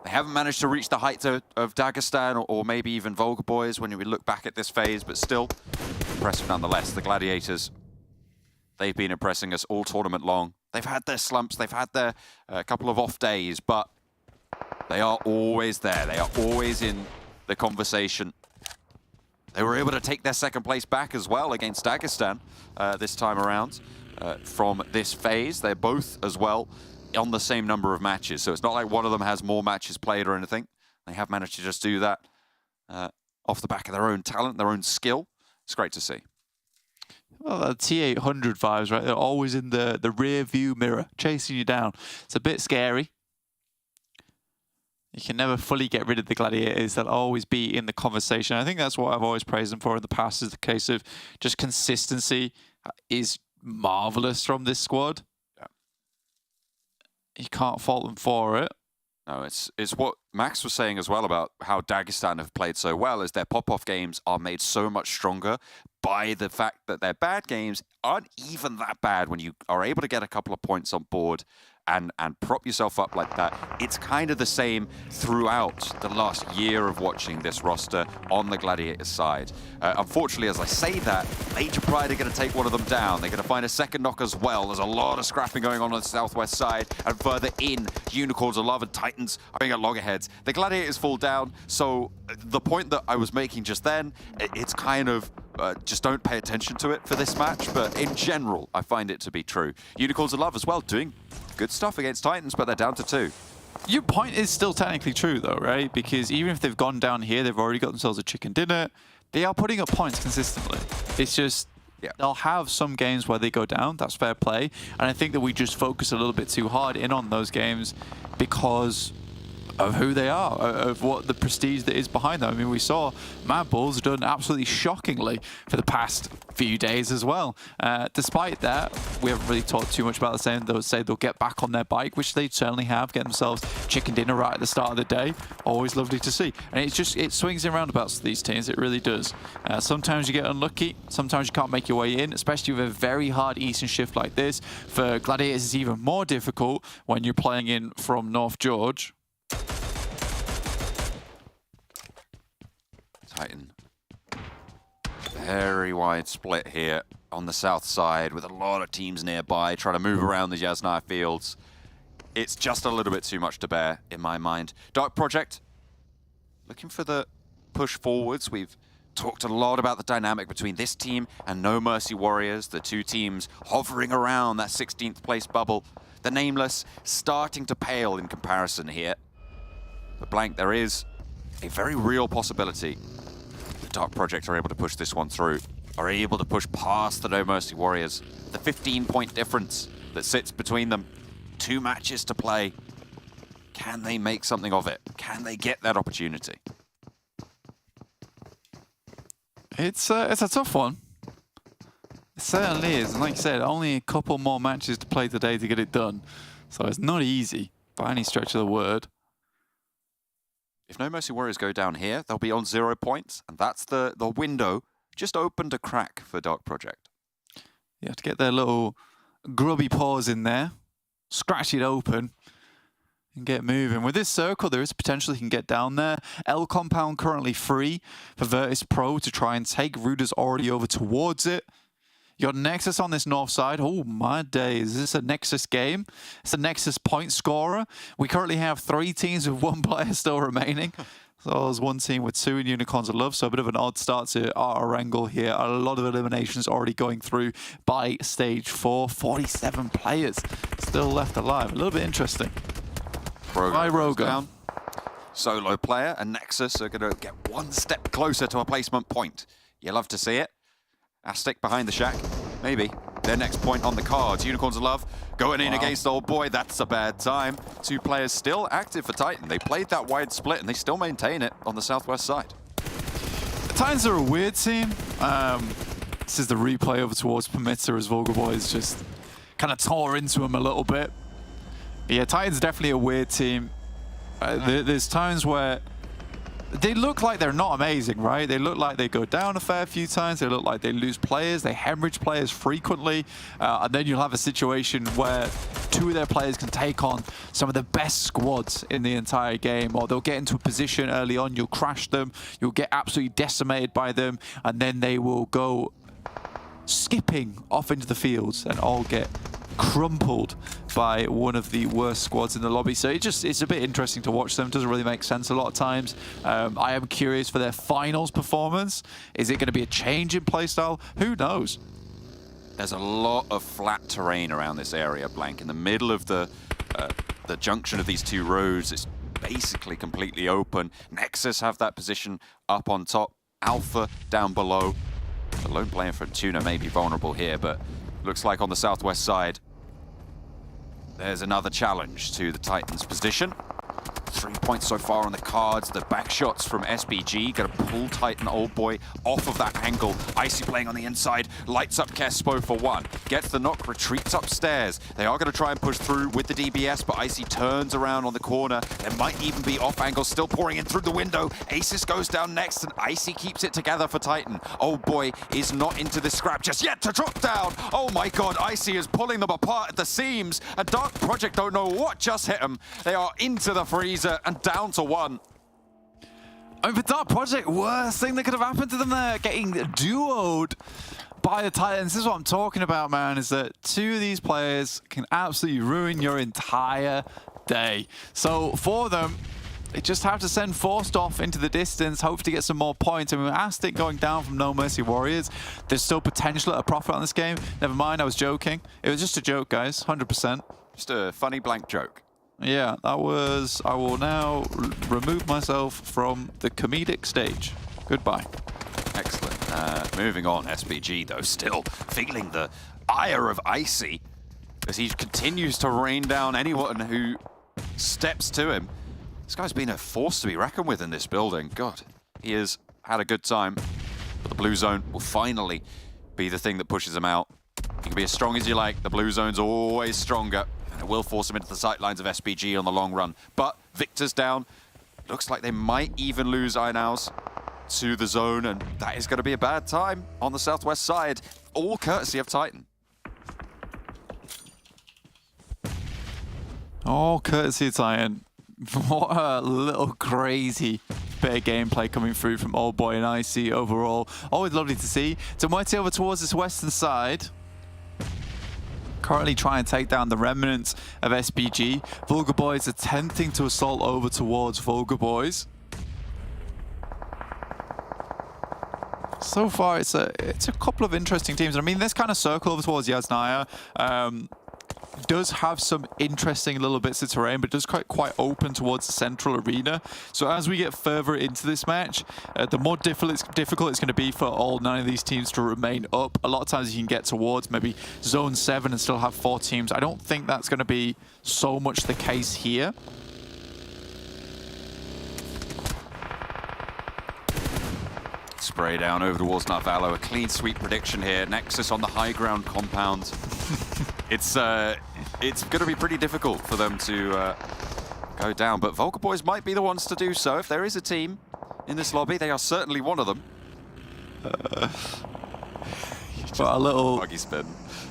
They haven't managed to reach the heights of Dagestan or maybe even VULGAR boys when we look back at this phase, but still impressive nonetheless. The Gladiators, they've been impressing us all tournament long. They've had their slumps, they've had their couple of off days, but they are always there. They are always in the conversation. They were able to take their 2nd place back as well against Dagestan this time around from this phase. They're both as well on the same number of matches, so it's not like one of them has more matches played or anything. They have managed to just do that off the back of their own talent, their own skill. It's great to see.
Well, T800 vibes, right? They're always in the rear view mirror, chasing you down. It's a bit scary. You can never fully get rid of the Gladiators. They'll always be in the conversation. I think that's what I've always praised them for in the past, is the case of just consistency is marvelous from this squad.
Yeah.
You can't fault them for it.
No, it's what Max was saying as well about how Dagestan have played so well, is their pop-off games are made so much stronger by the fact that their bad games aren't even that bad when you are able to get a couple of points on board and prop yourself up like that. It's kind of the same throughout the last year of watching this roster on the Gladiators side. Unfortunately, as I say that, Major Pride are going to take one of them down. They're going to find a 2nd knock as well. There's a lot of scrapping going on the southwest side, and further in, Unicorns of Love and Titans are being at loggerheads. The Gladiators fall down, so the point that I was making just then, it's kind of just don't pay attention to it for this match, but in general, I find it to be true. Unicorns of Love as well, doing good stuff against Titans, but they're down to 2.
Your point is still technically true, though, right? Because even if they've gone down here, they've already got themselves a chicken dinner. They are putting up points consistently. It's just, they'll have some games where they go down. That's fair play. And I think that we just focus a little bit too hard in on those games because of who they are, of what the prestige that is behind them. I mean, we saw MADBULLS done absolutely shockingly for the past few days as well. Despite that, we haven't really talked too much about the same. They'll say they'll get back on their bike, which they certainly have, get themselves chicken dinner right at the start of the day. Always lovely to see. And it's just, it swings in roundabouts for these teams, it really does. Sometimes you get unlucky, sometimes you can't make your way in, especially with a very hard Eastern shift like this. For Gladiators, it's even more difficult when you're playing in from North George.
Titan. Very wide split here on the south side with a lot of teams nearby trying to move around the Jasnaya fields. It's just a little bit too much to bear in my mind. Dark Project, looking for the push forwards. We've talked a lot about the dynamic between this team and No Mercy Warriors, the 2 teams hovering around that 16th place bubble. The Nameless starting to pale in comparison here. But Blank, there is a very real possibility the Dark Project are able to push this one through, are able to push past the No Mercy Warriors. The 15-point difference that sits between them. 2 matches to play. Can they make something of it? Can they get that opportunity?
It's a tough one. It certainly is. And like you said, only a couple more matches to play today to get it done. So it's not easy by any stretch of the word.
If No Mercy Warriors go down here, they'll be on 0 points, and that's the window just opened a crack for Dark Project.
You have to get their little grubby paws in there, scratch it open. and get moving. With this circle, there is potential he can get down there. L compound currently free for VIRTUS.PRO to try and take. Ruder's already over towards it. You got Nexus on this north side. Oh my days, is this a Nexus game? It's a Nexus point scorer. We currently have 3 teams with 1 player still remaining. So there's 1 team with 2 in Unicorns of Love, so a bit of an odd start to our Erangel here. A lot of eliminations already going through by stage 4. 47 players still left alive. A little bit interesting. By Roga.
Solo player and Nexus are going to get 1 step closer to a placement point. You love to see it. Aztec behind the shack, maybe. Their next point on the cards. Unicorns of Love going in against Old Boy. That's a bad time. 2 players still active for Titan. They played that wide split and they still maintain it on the southwest side.
The Titans are a weird team. This is the replay over towards PERMITTA as VULGAR Boys just kind of tore into him a little bit. But yeah, Titans definitely a weird team. There's times where they look like they're not amazing, right? They look like they go down a fair few times. They look like they lose players. They hemorrhage players frequently. And then you'll have a situation where 2 of their players can take on some of the best squads in the entire game, or they'll get into a position early on, you'll crash them, you'll get absolutely decimated by them, and then they will go skipping off into the fields and all get crumpled by one of the worst squads in the lobby. So it's a bit interesting to watch them. Doesn't really make sense a lot of times. I am curious for their finals performance. Is it going to be a change in playstyle? Who knows?
There's a lot of flat terrain around this area, Blank. In the middle of the junction of these 2 roads, it's basically completely open. Nexus have that position up on top. Alpha down below. The lone player from TUNA may be vulnerable here, but looks like on the southwest side, there's another challenge to the Titans' position. 3 points so far on the cards. The back shots from SBG gonna pull Titan Old Boy off of that angle. Icy playing on the inside, lights up Kespo for 1. Gets the knock, retreats upstairs. They are gonna try and push through with the DBS, but Icy turns around on the corner. There might even be off angle still pouring in through the window. Aces goes down next, and Icy keeps it together for Titan. Old Boy is not into the scrap just yet to drop down. Oh my god, Icy is pulling them apart at the seams. A Dark Project don't know what just hit them. They are into the freezer and down to 1.
I mean, for Dark Project, worst thing that could have happened to them there, getting duoed by the Titans. This is what I'm talking about, man, is that 2 of these players can absolutely ruin your entire day. So for them, they just have to send Forced off into the distance, hope to get some more points. I mean, Aztec going down from No Mercy Warriors, there's still potential at a profit on this game. Never mind, I was joking. It was just a joke, guys, 100%.
Just a funny Blank joke.
Yeah, that was... I will now remove myself from the comedic stage. Goodbye.
Excellent. Moving on, SBG, though, still feeling the ire of Icy as he continues to rain down anyone who steps to him. This guy's been a force to be reckoned with in this building. God, he has had a good time. But the blue zone will finally be the thing that pushes him out. You can be as strong as you like. The blue zone's always stronger. And it will force him into the sight lines of SBG on the long run. But Victor's down. Looks like they might even lose Einaus to the zone, and that is going to be a bad time on the southwest side. All courtesy of Titan.
All courtesy of Titan. What a little crazy bit of gameplay coming through from Old Boy and Icy overall. Always lovely to see. So MUERTE over towards this western side. Currently trying to take down the remnants of SBG. VULGAR Boys attempting to assault over towards VULGAR Boys. So far, it's a couple of interesting teams. I mean, this kind of circle over towards Yasnaya does have some interesting little bits of terrain, but does quite open towards the central arena. So as we get further into this match, the more difficult it's going to be for all 9 of these teams to remain up. A lot of times you can get towards maybe zone 7 and still have 4 teams. I don't think that's going to be so much the case here.
Spray down over towards Narvalo. A clean sweep prediction here. Nexus on the high ground compound. It's going to be pretty difficult for them to go down, but VULGAR Boys might be the ones to do so. If there is a team in this lobby, they are certainly one of them.
Got a little
buggy spin.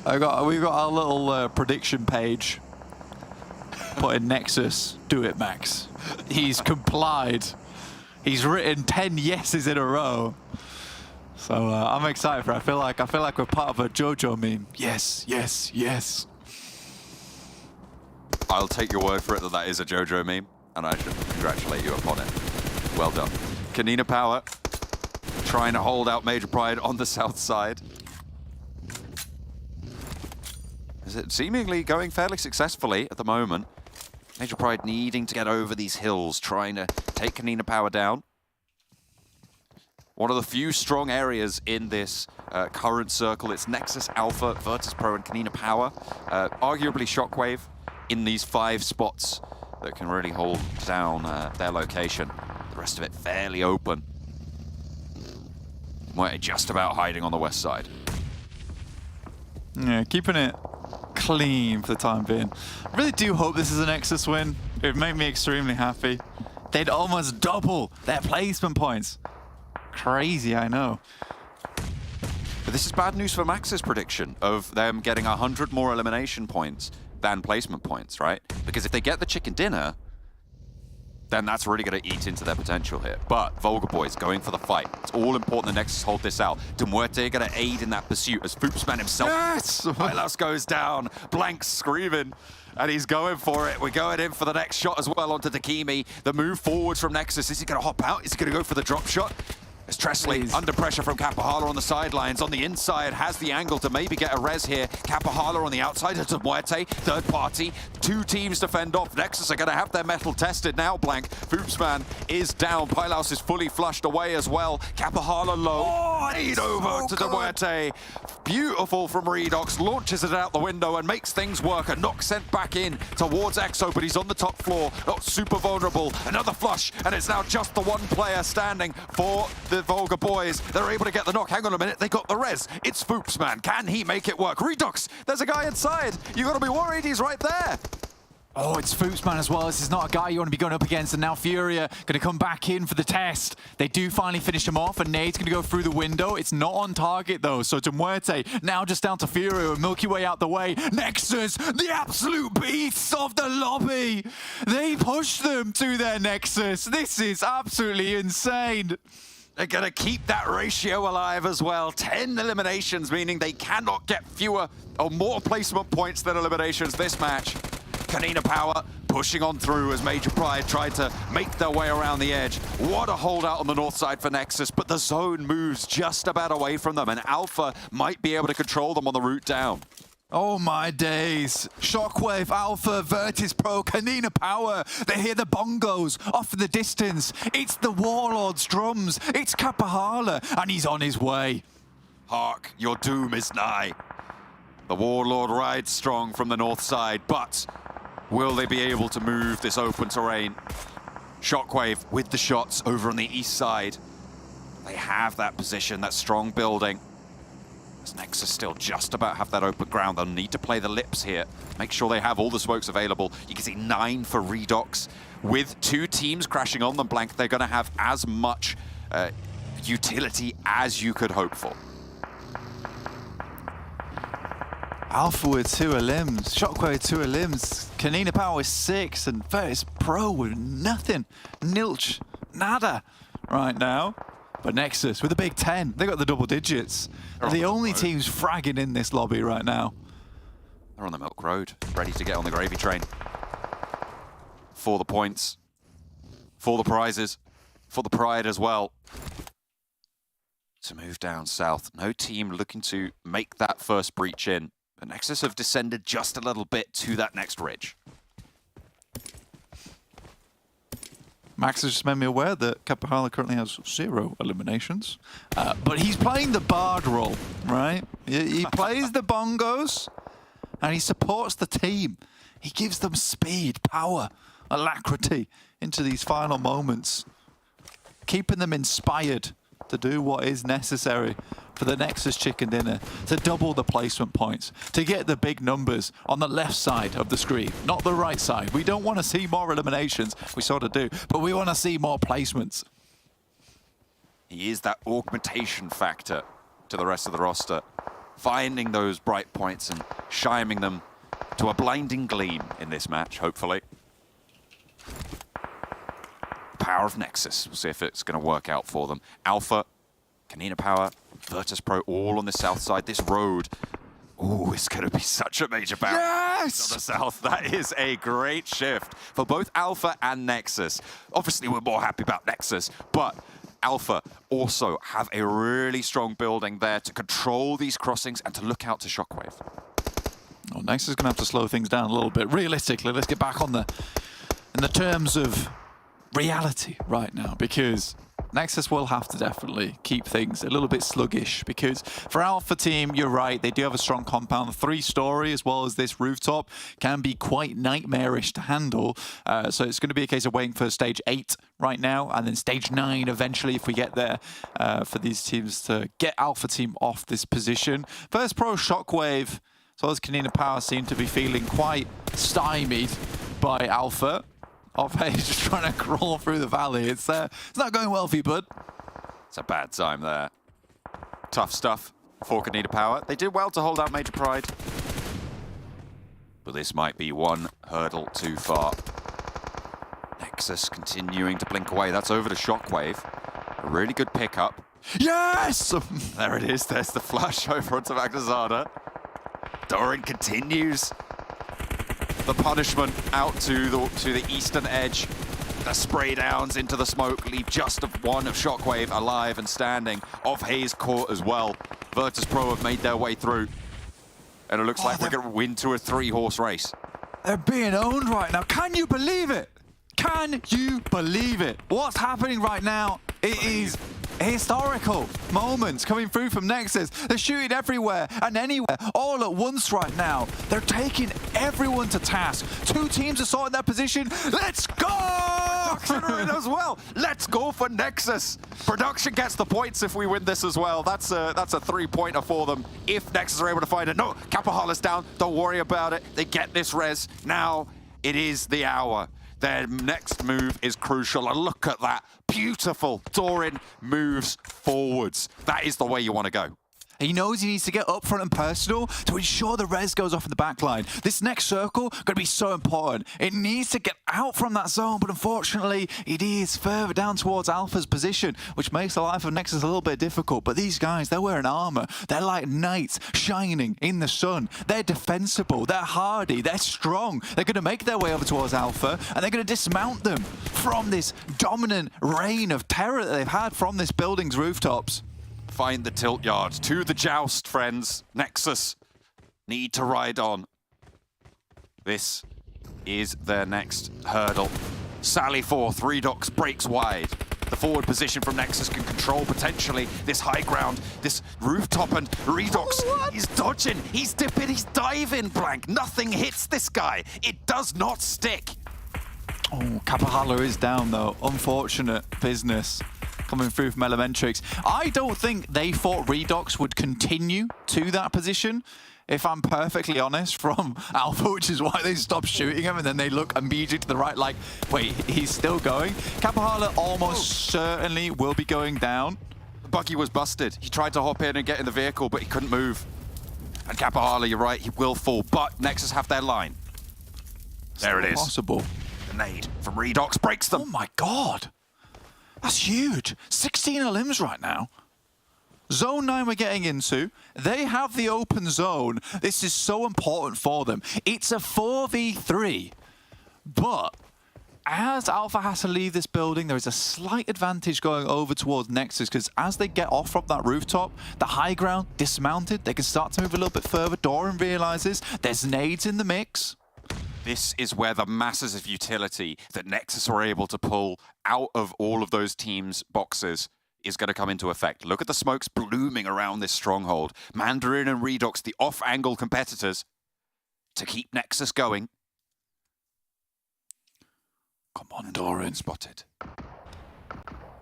We've got our little prediction page
But in Nexus, do it, Max. He's complied. He's written 10 yeses in a row. So I'm excited for it. I feel like we're part of a JoJo meme. Yes, yes, yes.
I'll take your word for it that that is a JoJo meme, and I should congratulate you upon it. Well done. KONINA Power trying to hold out Major Pride on the south side. Is it seemingly going fairly successfully at the moment? Major Pride needing to get over these hills, trying to take KONINA Power down. One of the few strong areas in this current circle. It's Nexus, Alpha, VIRTUS.PRO, and KONINA Power. Arguably SHOCKWAVE in these 5 spots that can really hold down their location. The rest of it fairly open. MUERTE just about hiding on the west side.
Yeah, keeping it clean for the time being. I really do hope this is a Nexus win. It would make me extremely happy. They'd almost double their placement points. Crazy, I know.
But this is bad news for Max's prediction of them getting 100 more elimination points than placement points, right? Because if they get the chicken dinner, then that's really going to eat into their potential here. But VULGAR boys going for the fight. It's all important the Nexus hold this out. MUERTE going to aid in that pursuit as Foopsman himself.
Yes!
PYLAS goes down. Blank screaming. And he's going for it. We're going in for the next shot as well onto Dakimi. The move forwards from Nexus. Is he going to hop out? Is he going to go for the drop shot? As Tresley under pressure from Kapahala on the sidelines. On the inside, has the angle to maybe get a res here. Kapahala on the outside, it's MUERTE, third party. 2 teams to fend off. Nexus are going to have their metal tested now, Blank. Foopsman is down. PYLAS is fully flushed away as well. Kapahala low. Lead over to MUERTE. Beautiful from Redox. Launches it out the window and makes things work. A knock sent back in towards EXO, but he's on the top floor. Not super vulnerable. Another flush, and it's now just the one player standing for the VULGAR boys. They're able to get the knock. Hang on a minute, they got the res. It's Foopsman. Can he make it work? Redox, there's a guy inside. You gotta be worried, he's right there.
Oh, it's Foopsman as well. This is not a guy you want to be going up against. And now Furia going to come back in for the test. They do finally finish him off, and Nade's going to go through the window. It's not on target, though. So to MUERTE, now just down to Furia with Milky Way out the way. Nexus, the absolute beasts of the lobby. They push them to their Nexus. This is absolutely insane.
They're going to keep that ratio alive as well. 10 eliminations, meaning they cannot get fewer or more placement points than eliminations this match. KONINA Power pushing on through as Major Pride tried to make their way around the edge. What a holdout on the north side for Nexus, but the zone moves just about away from them, and Alpha might be able to control them on the route down.
Oh my days. SHOCKWAVE, Alpha, VIRTUS.PRO, KONINA Power. They hear the bongos off in the distance. It's the Warlord's drums. It's Kapahala, and he's on his way.
Hark, your doom is nigh. The Warlord rides strong from the north side, but will they be able to move this open terrain? SHOCKWAVE with the shots over on the east side. They have that position, that strong building. As Nexus still just about have that open ground, they'll need to play the lips here. Make sure they have all the smokes available. You can see 9 for Redox. With 2 teams crashing on them, Blank, they're going to have as much utility as you could hope for.
Alpha with 2 limbs, SHOCKWAVE 2 limbs, KONINA Power with 6, and VIRTUS.PRO with nothing. Nilch, nada right now. But Nexus with a big 10, they got the double digits. They're the only teams fragging in this lobby right now.
They're on the Milk Road, ready to get on the gravy train. For the points, for the prizes, for the pride as well. To move down south, no team looking to make that first breach in. But Nexus have descended just a little bit to that next ridge.
Max has just made me aware that Kapahala currently has 0 eliminations. But he's playing the Bard role, right? He plays the bongos, and he supports the team. He gives them speed, power, alacrity into these final moments, keeping them inspired to do what is necessary for the Nexus chicken dinner, to double the placement points, to get the big numbers on the left side of the screen, not the right side. We don't want to see more eliminations, we sort of do, but we want to see more placements.
He is that augmentation factor to the rest of the roster, finding those bright points and shining them to a blinding gleam in this match, hopefully. Power of Nexus. We'll see if it's going to work out for them. Alpha, KONINA Power, VIRTUS.PRO all on the south side. This road, ooh, it's going to be such a major bounce.
Yes!
On the south, that is a great shift for both Alpha and Nexus. Obviously, we're more happy about Nexus, but Alpha also have a really strong building there to control these crossings and to look out to Shockwave.
Well, Nexus is going to have to slow things down a little bit. Realistically, let's get back on in the terms of reality right now, because Nexus will have to definitely keep things a little bit sluggish, because for Alpha team, you're right, they do have a strong compound. The 3-story as well as this rooftop can be quite nightmarish to handle. So it's going to be a case of waiting for stage 8 right now, and then stage 9 eventually if we get there, for these teams to get Alpha team off this position. VIRTUS.PRO, Shockwave, as well as KONINA Power seem to be feeling quite stymied by Alpha. He's just trying to crawl through the valley. It's not going well for you, bud.
It's a bad time there. Tough stuff for KONINA Power. They did well to hold out Major Pride, but this might be one hurdle too far. Nexus continuing to blink away. That's over to Shockwave. A really good pickup.
Yes!
There it is. There's the flash over onto Magnazada. Doran continues the punishment out to the eastern edge. The spray downs into the smoke leave just one of Shockwave alive and standing. Off Hayes Court as well. VIRTUS.PRO have made their way through. And it looks like we're going to win to a 3-horse race.
They're being owned right now. Can you believe it? Can you believe it? What's happening right now? It is historical moments coming through from Nexus. They're shooting everywhere and anywhere, all at once right now. They're taking everyone to task. 2 teams are sorting their position. Let's go!
Production in as well. Let's go for Nexus. Production gets the points if we win this as well. That's a 3-pointer for them if Nexus are able to find it. No, Kapahala's down. Don't worry about it. They get this res. Now it is the hour. Their next move is crucial, and look at that. Beautiful. Doran moves forwards. That is the way you want to go.
He knows he needs to get up front and personal to ensure the res goes off in the back line. This next circle going to be so important. It needs to get out from that zone, but unfortunately, it is further down towards Alpha's position, which makes the life of Nexus a little bit difficult. But these guys, they're wearing armor. They're like knights shining in the sun. They're defensible. They're hardy. They're strong. They're going to make their way over towards Alpha, and they're going to dismount them from this dominant reign of terror that they've had from this building's rooftops.
Find the tilt yard. To the joust, friends. Nexus need to ride on. This is their next hurdle. Sally forth. Redox breaks wide. The forward position from Nexus can control potentially this high ground, this rooftop, and Redox, he's dodging, he's dipping, he's diving, Blank. Nothing hits this guy. It does not stick.
Oh, Kapahala is down though. Unfortunate business coming through from Elementrix. I don't think they thought Redox would continue to that position, if I'm perfectly honest, from Alpha, which is why they stopped shooting him, and then they look immediately to the right like, wait, he's still going? Kapahala almost certainly will be going down.
The buggy was busted. He tried to hop in and get in the vehicle, but he couldn't move. And Kapahala, you're right, he will fall, but Nexus have their line. There it is.
Possible.
The nade from Redox breaks them.
Oh my god. That's huge. 16 limbs right now. Zone 9 we're getting into. They have the open zone. This is so important for them. It's a 4v3. But as Alpha has to leave this building, there is a slight advantage going over towards Nexus, because as they get off from that rooftop, the high ground dismounted, they can start to move a little bit further. Doran realizes there's nades in the mix.
This is where the masses of utility that Nexus were able to pull out of all of those teams' boxes is going to come into effect. Look at the smokes blooming around this stronghold. Mandarin and Redox, the off-angle competitors, to keep Nexus going.
Come on, Doran.
Spotted.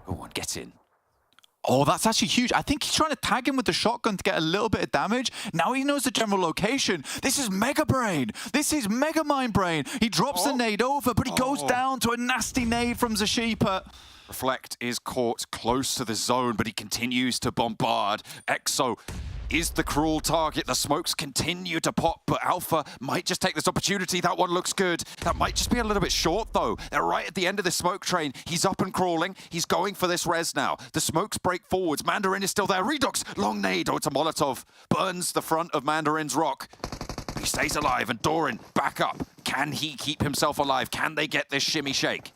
Go on, get in.
Oh, that's actually huge. I think he's trying to tag him with the shotgun to get a little bit of damage. Now he knows the general location. This is Mega Brain. This is Mega Mind Brain. He drops the nade over, but he goes down to a nasty nade from Zashipa.
Reflect is caught close to the zone, but he continues to bombard. Exo is the cruel target. The smokes continue to pop, but Alpha might just take this opportunity. That one looks good. That might just be a little bit short, though. They're right at the end of this smoke train. He's up and crawling. He's going for this res now. The smokes break forwards. Mandarin is still there. Redux, long nade. Oh, it's a Molotov. Burns the front of Mandarin's rock. He stays alive, and Doran back up. Can he keep himself alive? Can they get this shimmy shake?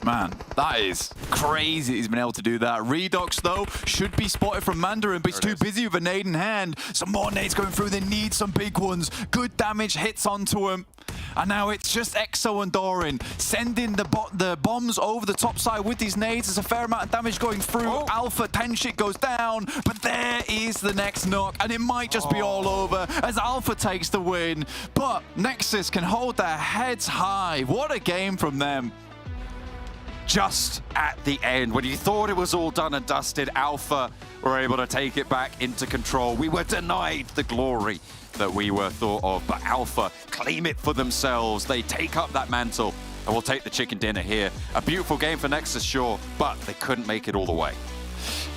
Man, that is crazy he's been able to do that. Redox, though, should be spotted from Mandarin, but he's too busy with a nade in hand. Some more nades going through. They need some big ones. Good damage hits onto him. And now it's just Exo and Doran sending the bombs over the top side with these nades. There's a fair amount of damage going through. Alpha Tenshik goes down, but there is the next knock, and it might just be all over as Alpha takes the win. But Nexus can hold their heads high. What a game from them.
Just at the end, when you thought it was all done and dusted, Alpha were able to take it back into control. We were denied the glory that we were thought of, but Alpha claim it for themselves. They take up that mantle, and we'll take the chicken dinner here. A beautiful game for Nexus, sure, but they couldn't make it all the way.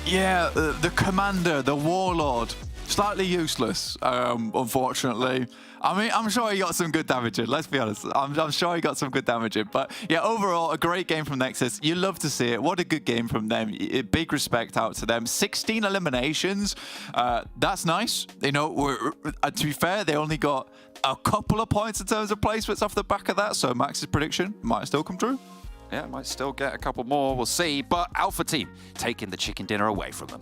Yeah, the commander, the warlord, slightly useless, unfortunately. I mean, I'm sure he got some good damage in, let's be honest. I'm sure he got some good damage in. But yeah, overall, a great game from Nexus. You love to see it. What a good game from them. Big respect out to them. 16 eliminations. That's nice. You know, to be fair, they only got a couple of points in terms of placements off the back of that. So Max's prediction might still come true.
Yeah, might still get a couple more. We'll see. But Alpha Team taking the chicken dinner away from them.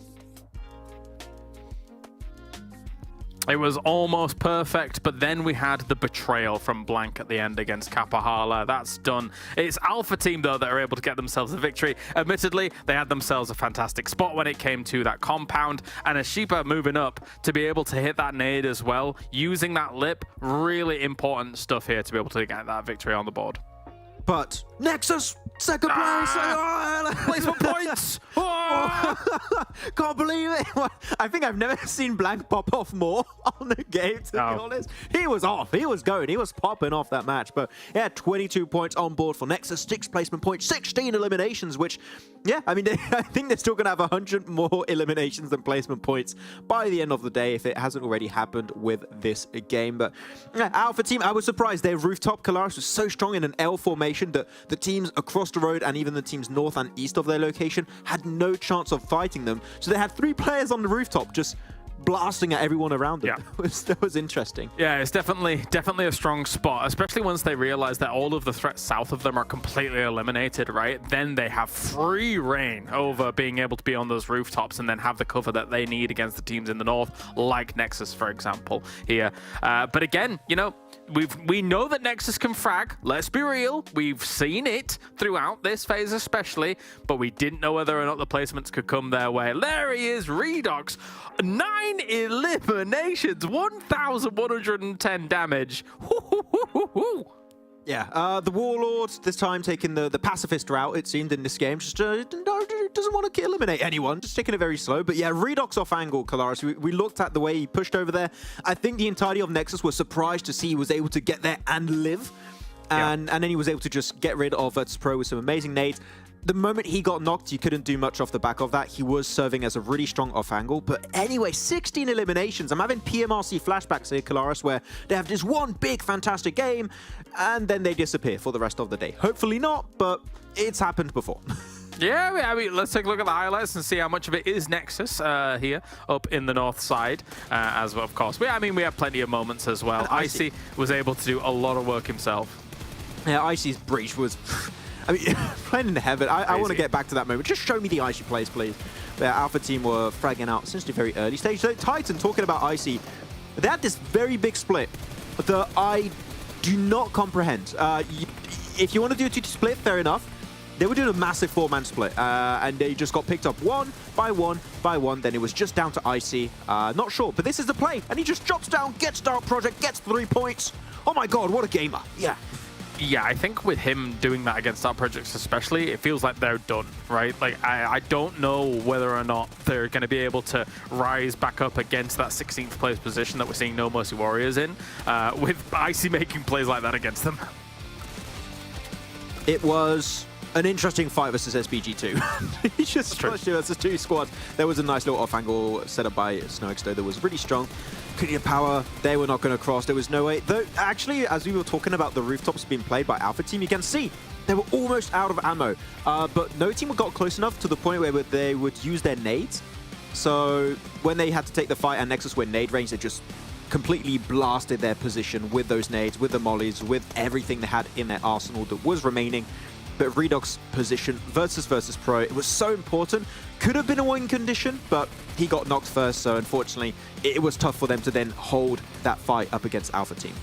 It was almost perfect, but then we had the betrayal from Blank at the end against Kapahala. That's done. It's Alpha Team, though, that are able to get themselves a victory. Admittedly, they had themselves a fantastic spot when it came to that compound, and Ashipa moving up to be able to hit that nade as well, using that lip. Really important stuff here to be able to get that victory on the board.
But Nexus, second place.
Placement points.
Can't believe it. I think I've never seen Blank pop off more on the game, to be honest. He was off. He was going. He was popping off that match. But yeah, 22 points on board for Nexus, 6 placement points, 16 eliminations, which, yeah, I mean, I think they're still going to have 100 more eliminations than placement points by the end of the day if it hasn't already happened with this game. But yeah, Alpha Team, I was surprised. Their rooftop Kalaris was so strong in an L formation that the teams across the road and even the teams north and east of their location had no chance of fighting them. So they had 3 players on the rooftop just blasting at everyone around them. Yeah. That was interesting.
Yeah, it's definitely a strong spot, especially once they realize that all of the threats south of them are completely eliminated, right? Then they have free reign over being able to be on those rooftops and then have the cover that they need against the teams in the north, like Nexus, for example, here. But again, you know, we know that Nexus can frag. Let's be real. We've seen it throughout this phase especially, but we didn't know whether or not the placements could come their way. There he is, Redox. 9 eliminations, 1,110 damage.
Yeah, the Warlord this time taking the pacifist route, it seemed, in this game. Just doesn't want to eliminate anyone, just taking it very slow. But yeah, Redox off angle, Kalaris. We looked at the way he pushed over there. I think the entirety of Nexus was surprised to see he was able to get there and live. And then he was able to just get rid of VIRTUS.PRO with some amazing nades. The moment he got knocked, you couldn't do much off the back of that. He was serving as a really strong off angle. But anyway, 16 eliminations. I'm having PMRC flashbacks here, Kalaris, where they have this one big, fantastic game, and then they disappear for the rest of the day. Hopefully not, but it's happened before.
Yeah, I mean, let's take a look at the highlights and see how much of it is Nexus here up in the north side, as well, of course. I mean, we have plenty of moments as well. Icy was able to do a lot of work himself.
Yeah, Icy's breach was... I mean, playing in heaven. I want to get back to that moment. Just show me the Icy plays, please. The Alpha Team were fragging out since the very early stage. So Titan, talking about Icy, they had this very big split that I do not comprehend. If you want to do a 2-2 split, fair enough. They were doing a massive 4-man split, and they just got picked up one by one. Then it was just down to Icy. Not sure, but this is the play. And he just drops down, gets Dark Project, gets 3 points. Oh my god, what a gamer. Yeah.
Yeah, I think with him doing that against Dark Projects especially, it feels like they're done, right? Like, I don't know whether or not they're going to be able to rise back up against that 16th place position that we're seeing No Mercy Warriors in, with Icy making plays like that against them.
It was an interesting fight versus SBG2. He just pushed it versus 2 squads. There was a nice little off-angle set up by Sanhok that was really strong. KONINA power, they were not going to cross. There was no way. Though, actually, as we were talking about the rooftops being played by Alpha Team, you can see they were almost out of ammo. But no team got close enough to the point where they would use their nades. So when they had to take the fight and Nexus were nade range, they just completely blasted their position with those nades, with the mollies, with everything they had in their arsenal that was remaining. But Redog's position, VIRTUS.PRO, it was so important. Could have been a win condition, but he got knocked first, so unfortunately, it was tough for them to then hold that fight up against Alpha Team.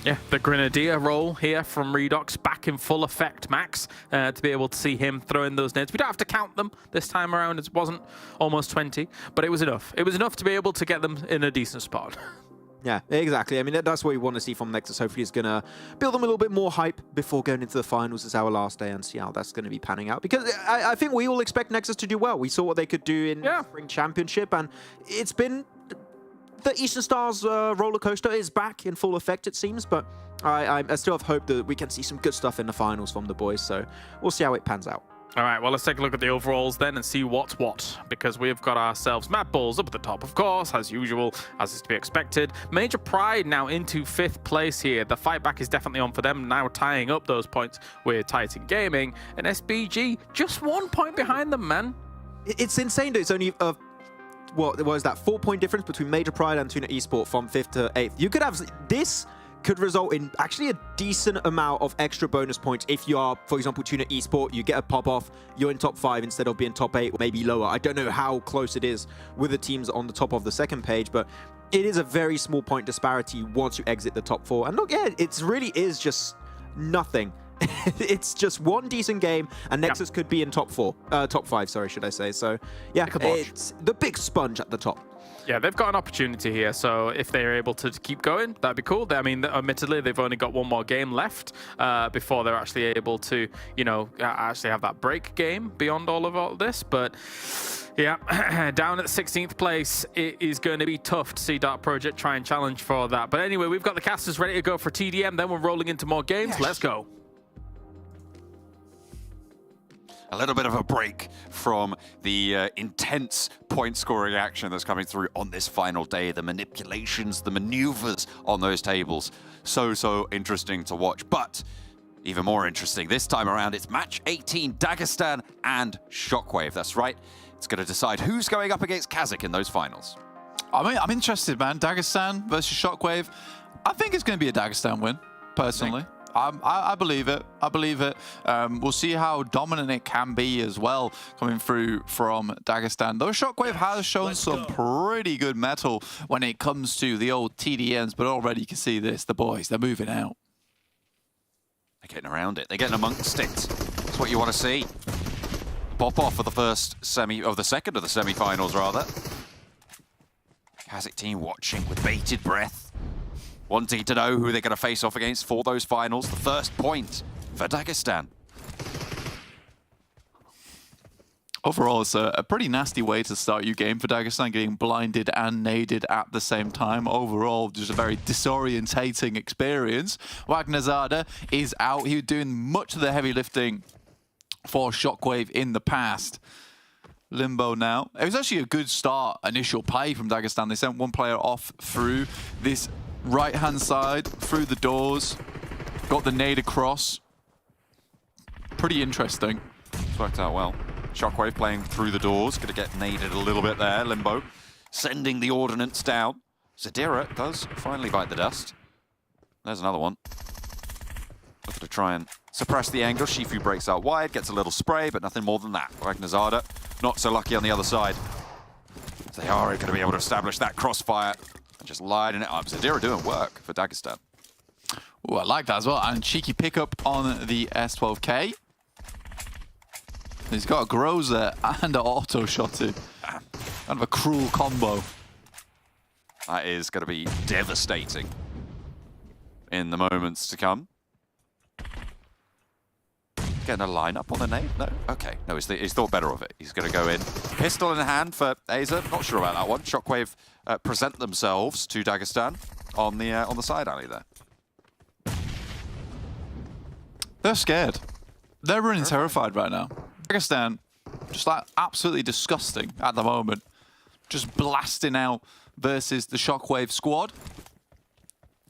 Yeah, the Grenadier role here from Redox back in full effect, Max, to be able to see him throwing those nades. We don't have to count them this time around. It wasn't almost 20, but it was enough. It was enough to be able to get them in a decent spot. Yeah,
exactly. I mean, that's what we want to see from Nexus. Hopefully, it's going to build them a little bit more hype before going into the finals. It's our last day and see how that's going to be panning out. Because I think we all expect Nexus to do well. We saw what they could do in the Spring Championship, and it's been... The Eastern Stars roller coaster is back in full effect, it seems, but I still have hope that we can see some good stuff in the finals from the boys, so we'll see how it pans out.
All right, well, let's take a look at the overalls then and see what's what, because we've got ourselves MADBULLS up at the top, of course, as usual, as is to be expected. Major Pride now into 5th place here. The fight back is definitely on for them, now tying up those points with Titan Gaming, and SBG just 1 point behind them, man.
It's insane that it's only... what was that 4-point difference between Major Pride and TUNA Esports from 5th to 8th. You could have this could result in actually a decent amount of extra bonus points if you are, for example, TUNA Esports, you get a pop off, you're in top 5 instead of being top 8 or maybe lower. I don't know how close it is with the teams on the top of the second page, but it is a very small point disparity once you exit the top 4. And look, yeah, it really is just nothing. It's just one decent game, and Nexus could be in top 5, sorry, should I say. So, yeah, it's the big sponge at the top.
Yeah, they've got an opportunity here, so if they're able to keep going, that'd be cool. I mean, admittedly, they've only got 1 more game left before they're actually able to, you know, actually have that break game beyond all of this, but... Yeah, down at 16th place, it is going to be tough to see Dark Project try and challenge for that. But anyway, we've got the casters ready to go for TDM, then we're rolling into more games. Let's go.
A little bit of a break from the intense point-scoring action that's coming through on this final day. The manipulations, the maneuvers on those tables. So interesting to watch. But even more interesting this time around, it's match 18, Dagestan and SHOCKWAVE. That's right. It's going to decide who's going up against KASIK in those finals.
I mean, I'm interested, man. Dagestan versus SHOCKWAVE. I think it's going to be a Dagestan win, personally. I believe it. I believe it. We'll see how dominant it can be as well coming through from Dagestan. Though SHOCKWAVE has shown some pretty good metal when it comes to the old TDMs, but already you can see this. The boys, they're moving out.
They're getting around it. They're getting amongst it. That's what you want to see. Pop off for the second of the semi-finals, rather. KASIK team watching with bated breath, wanting to know who they're going to face off against for those finals. The first point for Dagestan.
Overall, it's a pretty nasty way to start your game for Dagestan, getting blinded and naded at the same time. Overall, just a very disorientating experience. Wagnerzada is out. He was doing much of the heavy lifting for SHOCKWAVE in the past. Limbo now. It was actually a good start, initial play from Dagestan. They sent one player off through this right-hand side, through the doors, got the nade across. Pretty interesting.
It's worked out well. SHOCKWAVE playing through the doors, going to get naded a little bit there. Limbo sending the ordnance down. Zadira does finally bite the dust. There's another one. Looking to try and suppress the angle. Shifu breaks out wide, gets a little spray, but nothing more than that. Wagnerzada not so lucky on the other side. They are going to be able to establish that crossfire and just lighting it up. Zadira doing work for Dagestan.
Oh, I like that as well. And cheeky pickup on the S12K. He's got a Groza and an auto shot too. Kind of a cruel combo.
That is going to be devastating in the moments to come. Getting a lineup on the nade? No? Okay. No, he's thought better of it. He's going to go in. Pistol in hand for Aza. Not sure about that one. SHOCKWAVE present themselves to Dagestan on the side alley there.
They're scared. They're running terrified right now. Dagestan, just like absolutely disgusting at the moment. Just blasting out versus the Shockwave squad.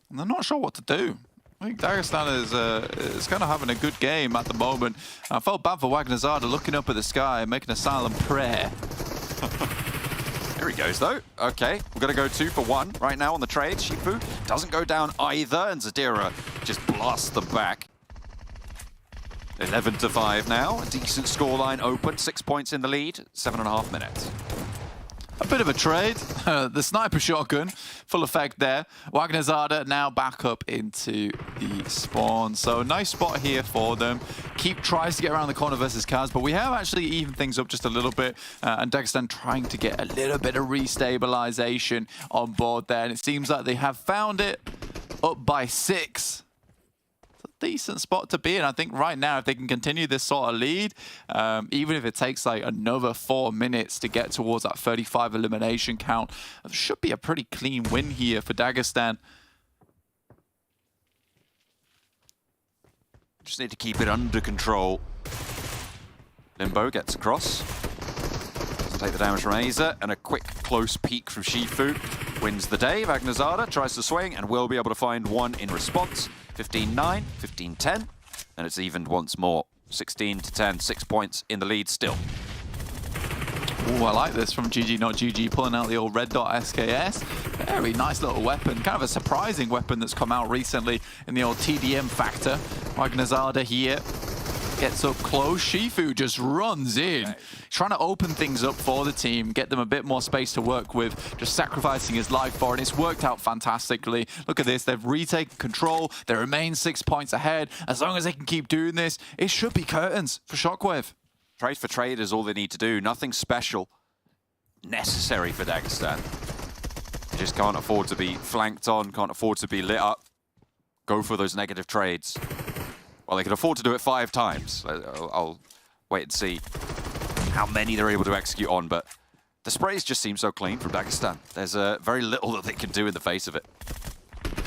And they're not sure what to do. I think Dagestan is kind of having a good game at the moment. I felt bad for Wagnazada looking up at the sky and making a silent prayer.
Here he goes, though. Okay, we're going to go 2 for 1 right now on the trade. Shifu doesn't go down either, and Zadira just blasts them back. 11 to 5 now. A decent scoreline open. 6 points in the lead. 7.5 minutes.
A bit of a trade. The sniper shotgun, full effect there. Wagnazada now back up into the spawn. So nice spot here for them. Keep tries to get around the corner versus Kaz, but we have actually evened things up just a little bit. And Dagestan trying to get a little bit of restabilization on board there. And it seems like they have found it, up by 6. Decent spot to be in. I think right now, if they can continue this sort of lead, even if it takes like another 4 minutes to get towards that 35 elimination count, it should be a pretty clean win here for Dagestan.
Just need to keep it under control. Limbo gets across. Doesn't take the damage from Aza, and a quick close peek from Shifu wins the day. Wagnazada tries to swing and will be able to find one in response. 15-9, 15-10, and it's evened once more. 16-10, 6 points in the lead still.
Ooh, I like this from GG Not GG, pulling out the old red dot SKS. Very nice little weapon, kind of a surprising weapon that's come out recently in the old TDM factor. Wagnazada here gets up close. Shifu just runs in, trying to open things up for the team, get them a bit more space to work with, just sacrificing his life for it. And it's worked out fantastically. Look at this, they've retaken control. They remain 6 points ahead. As long as they can keep doing this, it should be curtains for Shockwave.
Trade for trade is all they need to do. Nothing special necessary for Dagestan. They just can't afford to be flanked on, can't afford to be lit up. Go for those negative trades. Well, they can afford to do it 5 times. I'll wait and see how many they're able to execute on, but the sprays just seem so clean from Dagestan. There's very little that they can do in the face of it.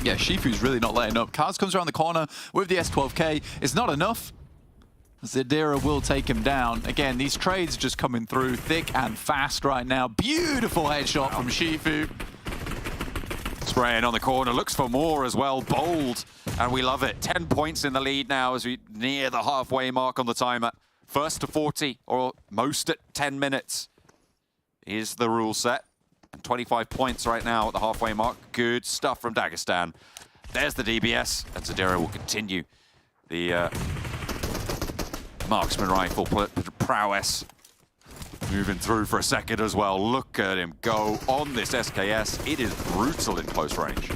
Yeah, Shifu's really not letting up. Kaz comes around the corner with the S12K. It's not enough. Zadira will take him down. Again, these trades are just coming through thick and fast right now. Beautiful headshot from Shifu.
Spraying on the corner, looks for more as well. Bold, and we love it. 10 points in the lead now as we near the halfway mark on the timer. First to 40, or most at 10 minutes is the rule set. And 25 points right now at the halfway mark. Good stuff from Dagestan. There's the DBS, and Zadira will continue the marksman rifle prowess. Moving through for a second as well. Look at him go on this SKS. It is brutal in close range.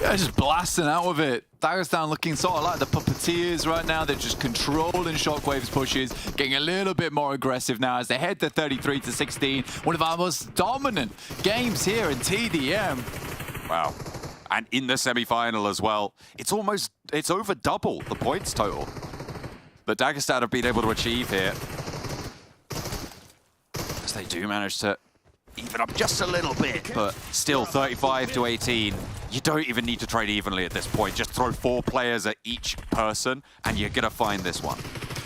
Yeah, just blasting out of it. Dagestan looking sort of like the puppeteers right now. They're just controlling Shockwave's pushes, getting a little bit more aggressive now as they head to 33-16. One of our most dominant games here in TDM.
Wow. And in the semi-final as well. It's over double the points total that Dagestan have been able to achieve here. As they do manage to even up just a little bit, but still 35-18. You don't even need to trade evenly at this point. Just throw 4 players at each person, and you're gonna find this one.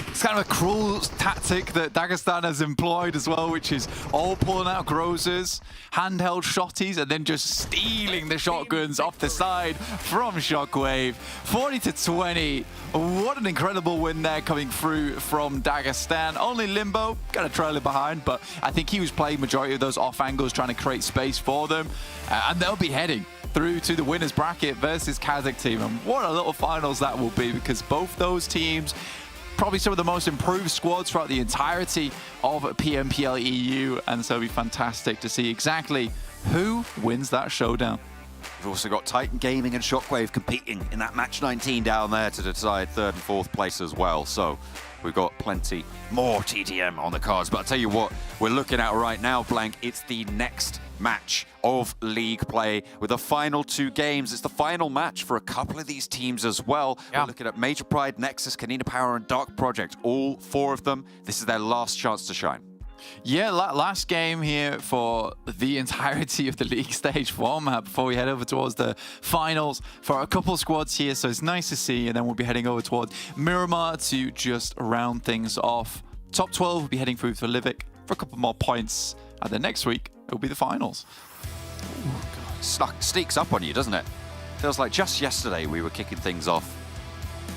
It's kind of a cruel tactic that Dagestan has employed as well, which is all pulling out Grozers, handheld shotties, and then just stealing the shotguns off the side from Shockwave. 40-20. What an incredible win there coming through from Dagestan. Only Limbo kind of trailing behind, but I think he was playing majority of those off angles, trying to create space for them. And they'll be heading through to the winners bracket versus KASIK team. And what a little finals that will be, because both those teams, probably some of the most improved squads throughout the entirety of PMPL EU, and so it'll be fantastic to see exactly who wins that showdown.
We've also got Titan Gaming and Shockwave competing in that match 19 down there to decide 3rd and 4th place as well. So we've got plenty more TDM on the cards. But I'll tell you what we're looking at right now, Blank. It's the next match of league play with the final 2 games. It's the final match for a couple of these teams as well. Yeah. We're looking at Major Pride, NEXUS, KONINA Power, and Dark Project. All 4 of them. This is their last chance to shine.
Yeah, last game here for the entirety of the league stage format before we head over towards the finals for a couple squads here. So it's nice to see, and then we'll be heading over towards Miramar to just round things off. Top 12 will be heading through for Livik for a couple more points, and then next week it'll be the finals.
Sneaks up on you, doesn't it? Feels like just yesterday we were kicking things off,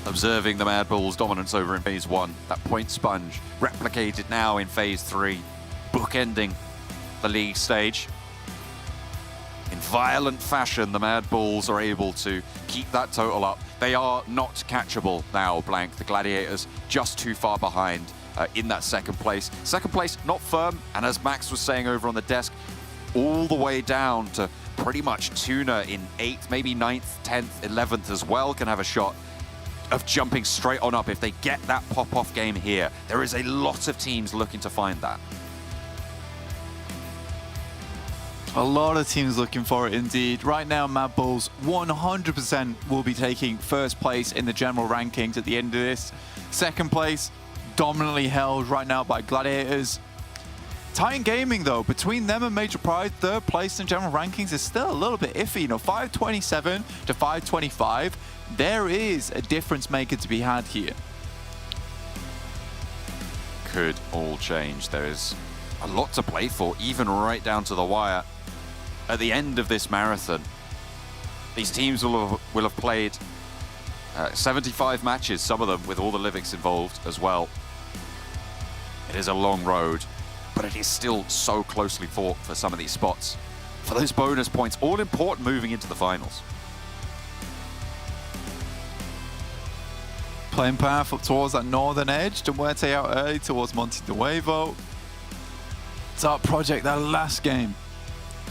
observing the MADBULLS' dominance over in Phase 1. That point sponge replicated now in Phase 3, bookending the league stage. In violent fashion, the MADBULLS are able to keep that total up. They are not catchable now, Blank. The Gladiators just too far behind in that second place. Second place, not firm, and as Max was saying over on the desk, all the way down to pretty much TUNA in 8th, maybe 9th, 10th, 11th as well can have a shot of jumping straight on up if they get that pop-off game here. There is a lot of teams looking to find that.
A lot of teams looking for it indeed. Right now, MADBULLS 100% will be taking first place in the general rankings at the end of this. Second place, dominantly held right now by Gladiators. Titan Gaming, though, between them and Major Pride, third place in general rankings is still a little bit iffy. You know, 527 to 525. There is a difference maker to be had here.
Could all change. There is a lot to play for, even right down to the wire. At the end of this marathon, these teams will have played 75 matches, some of them with all the Liviks involved as well. It is a long road, but it is still so closely fought for some of these spots. For those bonus points, all important moving into the finals.
Playing path up towards that northern edge. MUERTE out early towards Monte de Nuevo. Dark Project, that last game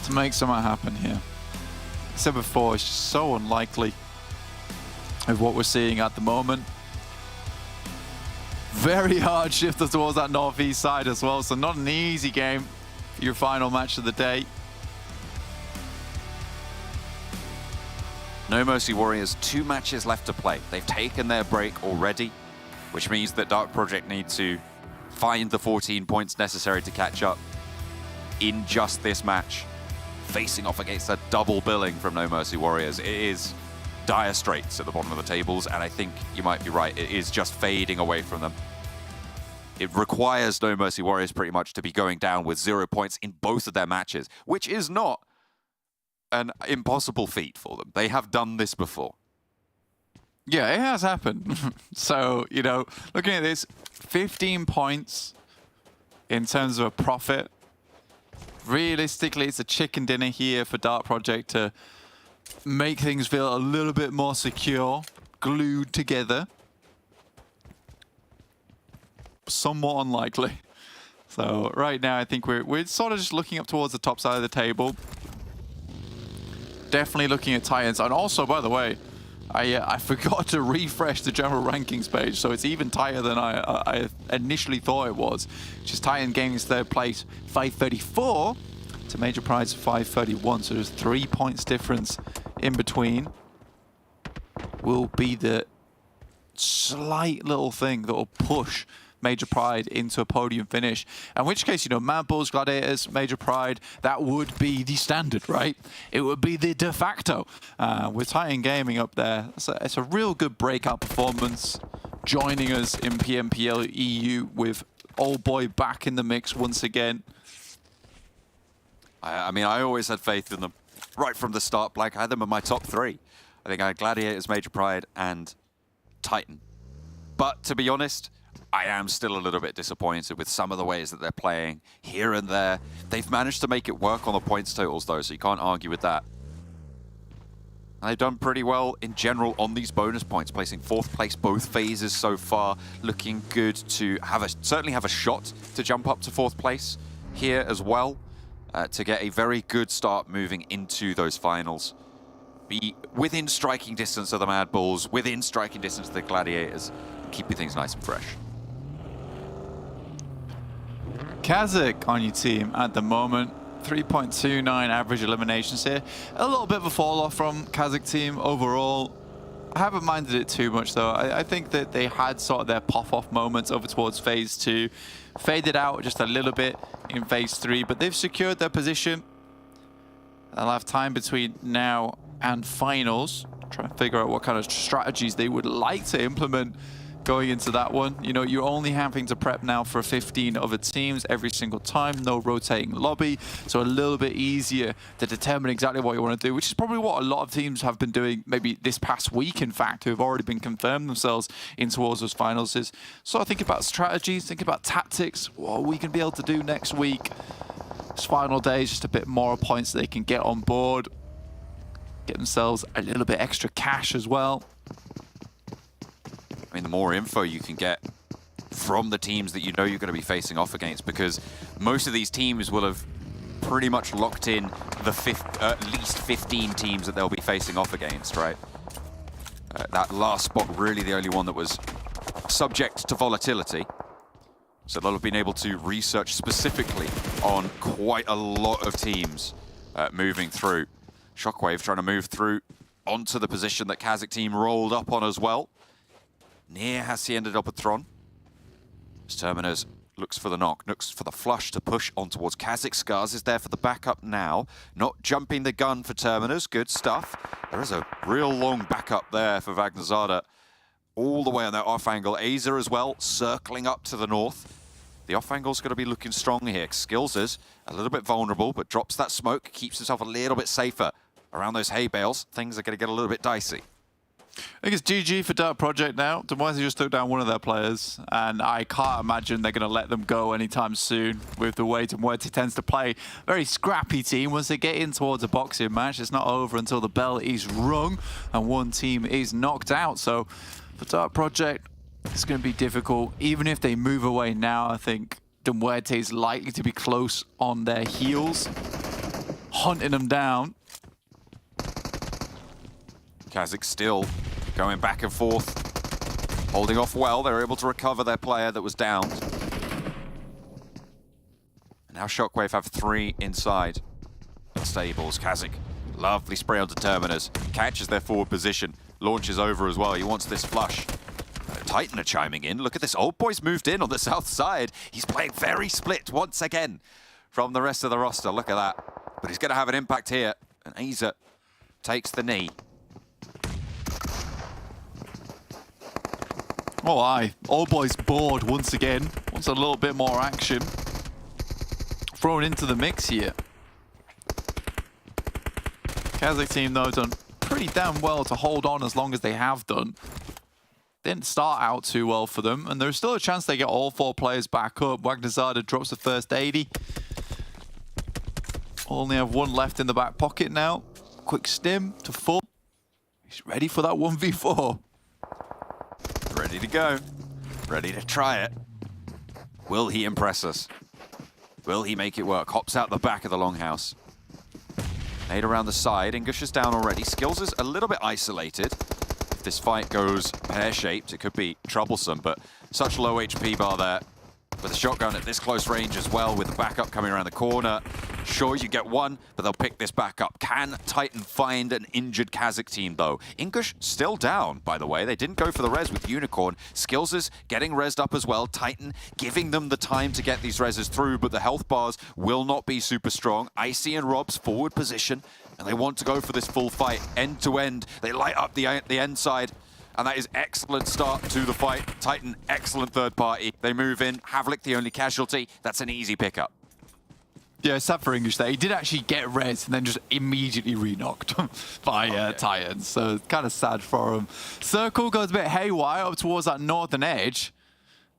to make something happen here. I said before, it's just so unlikely of what we're seeing at the moment. Very hard shifter towards that northeast side as well, so not an easy game for your final match of the day.
No Mercy Warriors, 2 matches left to play. They've taken their break already, which means that Dark Project need to find the 14 points necessary to catch up in just this match. Facing off against a double billing from No Mercy Warriors. It is dire straits at the bottom of the tables, and I think you might be right. It is just fading away from them. It requires No Mercy Warriors pretty much to be going down with 0 points in both of their matches, which is not an impossible feat for them. They have done this before.
Yeah, it has happened. So, you know, looking at this, 15 points in terms of a profit. Realistically, it's a chicken dinner here for Dark Project to make things feel a little bit more secure, glued together. Somewhat unlikely. So right now, I think we're sort of just looking up towards the top side of the table. Definitely looking at Titans. And also, by the way, I forgot to refresh the general rankings page, so it's even tighter than I initially thought it was. Which is Titan Gaming's third place, 534 to Major Pride's 531. So there's 3 points difference in between. Will be the slight little thing that will push Major Pride into a podium finish. In which case, you know, MADBULLS, Gladiators, Major Pride, that would be the standard, right? It would be the de facto. With Titan Gaming up there, it's a real good breakout performance. Joining us in PMPL EU with Old Boy back in the mix once again.
I mean, I always had faith in them right from the start. Blank, I had them in my top 3. I think I had Gladiators, Major Pride, and Titan. But to be honest, I am still a little bit disappointed with some of the ways that they're playing here and there. They've managed to make it work on the points totals, though, so you can't argue with that. And they've done pretty well in general on these bonus points, placing 4th place both phases so far, looking good to certainly have a shot to jump up to 4th place here as well, to get a very good start moving into those finals. Be within striking distance of the MADBULLS, within striking distance of the Gladiators, keeping things nice and fresh.
KASIK on your team at the moment. 3.29 average eliminations here. A little bit of a fall off from KASIK team overall. I haven't minded it too much, though. I think that they had sort of their pop-off moments over towards Phase 2. Faded out just a little bit in Phase 3, but they've secured their position. They'll have time between now and finals. Try and figure out what kind of strategies they would like to implement going into that one. You know, you're only having to prep now for 15 other teams every single time. No rotating lobby, so a little bit easier to determine exactly what you want to do, which is probably what a lot of teams have been doing maybe this past week, in fact, who have already been confirmed themselves in towards those finals. So I think about strategies, think about tactics, what we can be able to do next week. This final day is just a bit more points they can get on board, get themselves a little bit extra cash as well.
I mean, the more info you can get from the teams that you know you're going to be facing off against, because most of these teams will have pretty much locked in the at least 15 teams that they'll be facing off against, right? That last spot really the only one that was subject to volatility. So they'll have been able to research specifically on quite a lot of teams moving through. SHOCKWAVE trying to move through onto the position that KASIK team rolled up on as well. Near has he ended up with Thron. As Terminus looks for the knock, looks for the flush to push on towards KASIK. Scars is there for the backup now. Not jumping the gun for Terminus, good stuff. There is a real long backup there for Vagnazada. All the way on that off angle. Aza as well, circling up to the north. The off angle's going to be looking strong here. Skills is a little bit vulnerable, but drops that smoke, keeps himself a little bit safer. Around those hay bales, things are going to get a little bit dicey.
I think it's GG for Dark Project now. Demoise just took down one of their players, and I can't imagine they're going to let them go anytime soon with the way MUERTE tends to play. Very scrappy team. Once they get in towards a boxing match, it's not over until the bell is rung and one team is knocked out. So for Dark Project, it's going to be difficult. Even if they move away now, I think MUERTE is likely to be close on their heels, hunting them down.
KASIK still going back and forth, holding off well. They're able to recover their player that was downed. And now SHOCKWAVE have 3 inside the stables. KASIK, lovely spray onto Terminus, catches their forward position, launches over as well. He wants this flush. Titan are chiming in. Look at this, Old Boy's moved in on the south side. He's playing very split once again from the rest of the roster. Look at that. But he's going to have an impact here. And Aza takes the knee.
Oh, aye. Old Boy's bored once again. Wants a little bit more action. Thrown into the mix here. KASIK team, though, done pretty damn well to hold on as long as they have done. Didn't start out too well for them, and there's still a chance they get all 4 players back up. Vagnazada drops the first 80. Only have 1 left in the back pocket now. Quick stim to full. He's ready for that 1v4.
Ready to go. Ready to try it. Will he impress us? Will he make it work? Hops out the back of the longhouse. Nade around the side. Ingush is down already. Skills is a little bit isolated. If this fight goes pear-shaped, it could be troublesome, but such low HP bar there. With a shotgun at this close range as well, with the backup coming around the corner. Sure, you get 1, but they'll pick this back up. Can Titan find an injured KASIK team, though? Ingush still down, by the way. They didn't go for the res with Unicorn. Skills is getting rezzed up as well. Titan giving them the time to get these reses through, but the health bars will not be super strong. Icy and Rob's forward position, and they want to go for this full fight, end to end. They light up the end side. And that is excellent start to the fight. Titan, excellent third party. They move in. Havlik, the only casualty. That's an easy pickup.
Yeah, it's sad for English there. He did actually get res and then just immediately re-knocked by Titans. So it's kind of sad for him. Circle goes a bit haywire up towards that northern edge.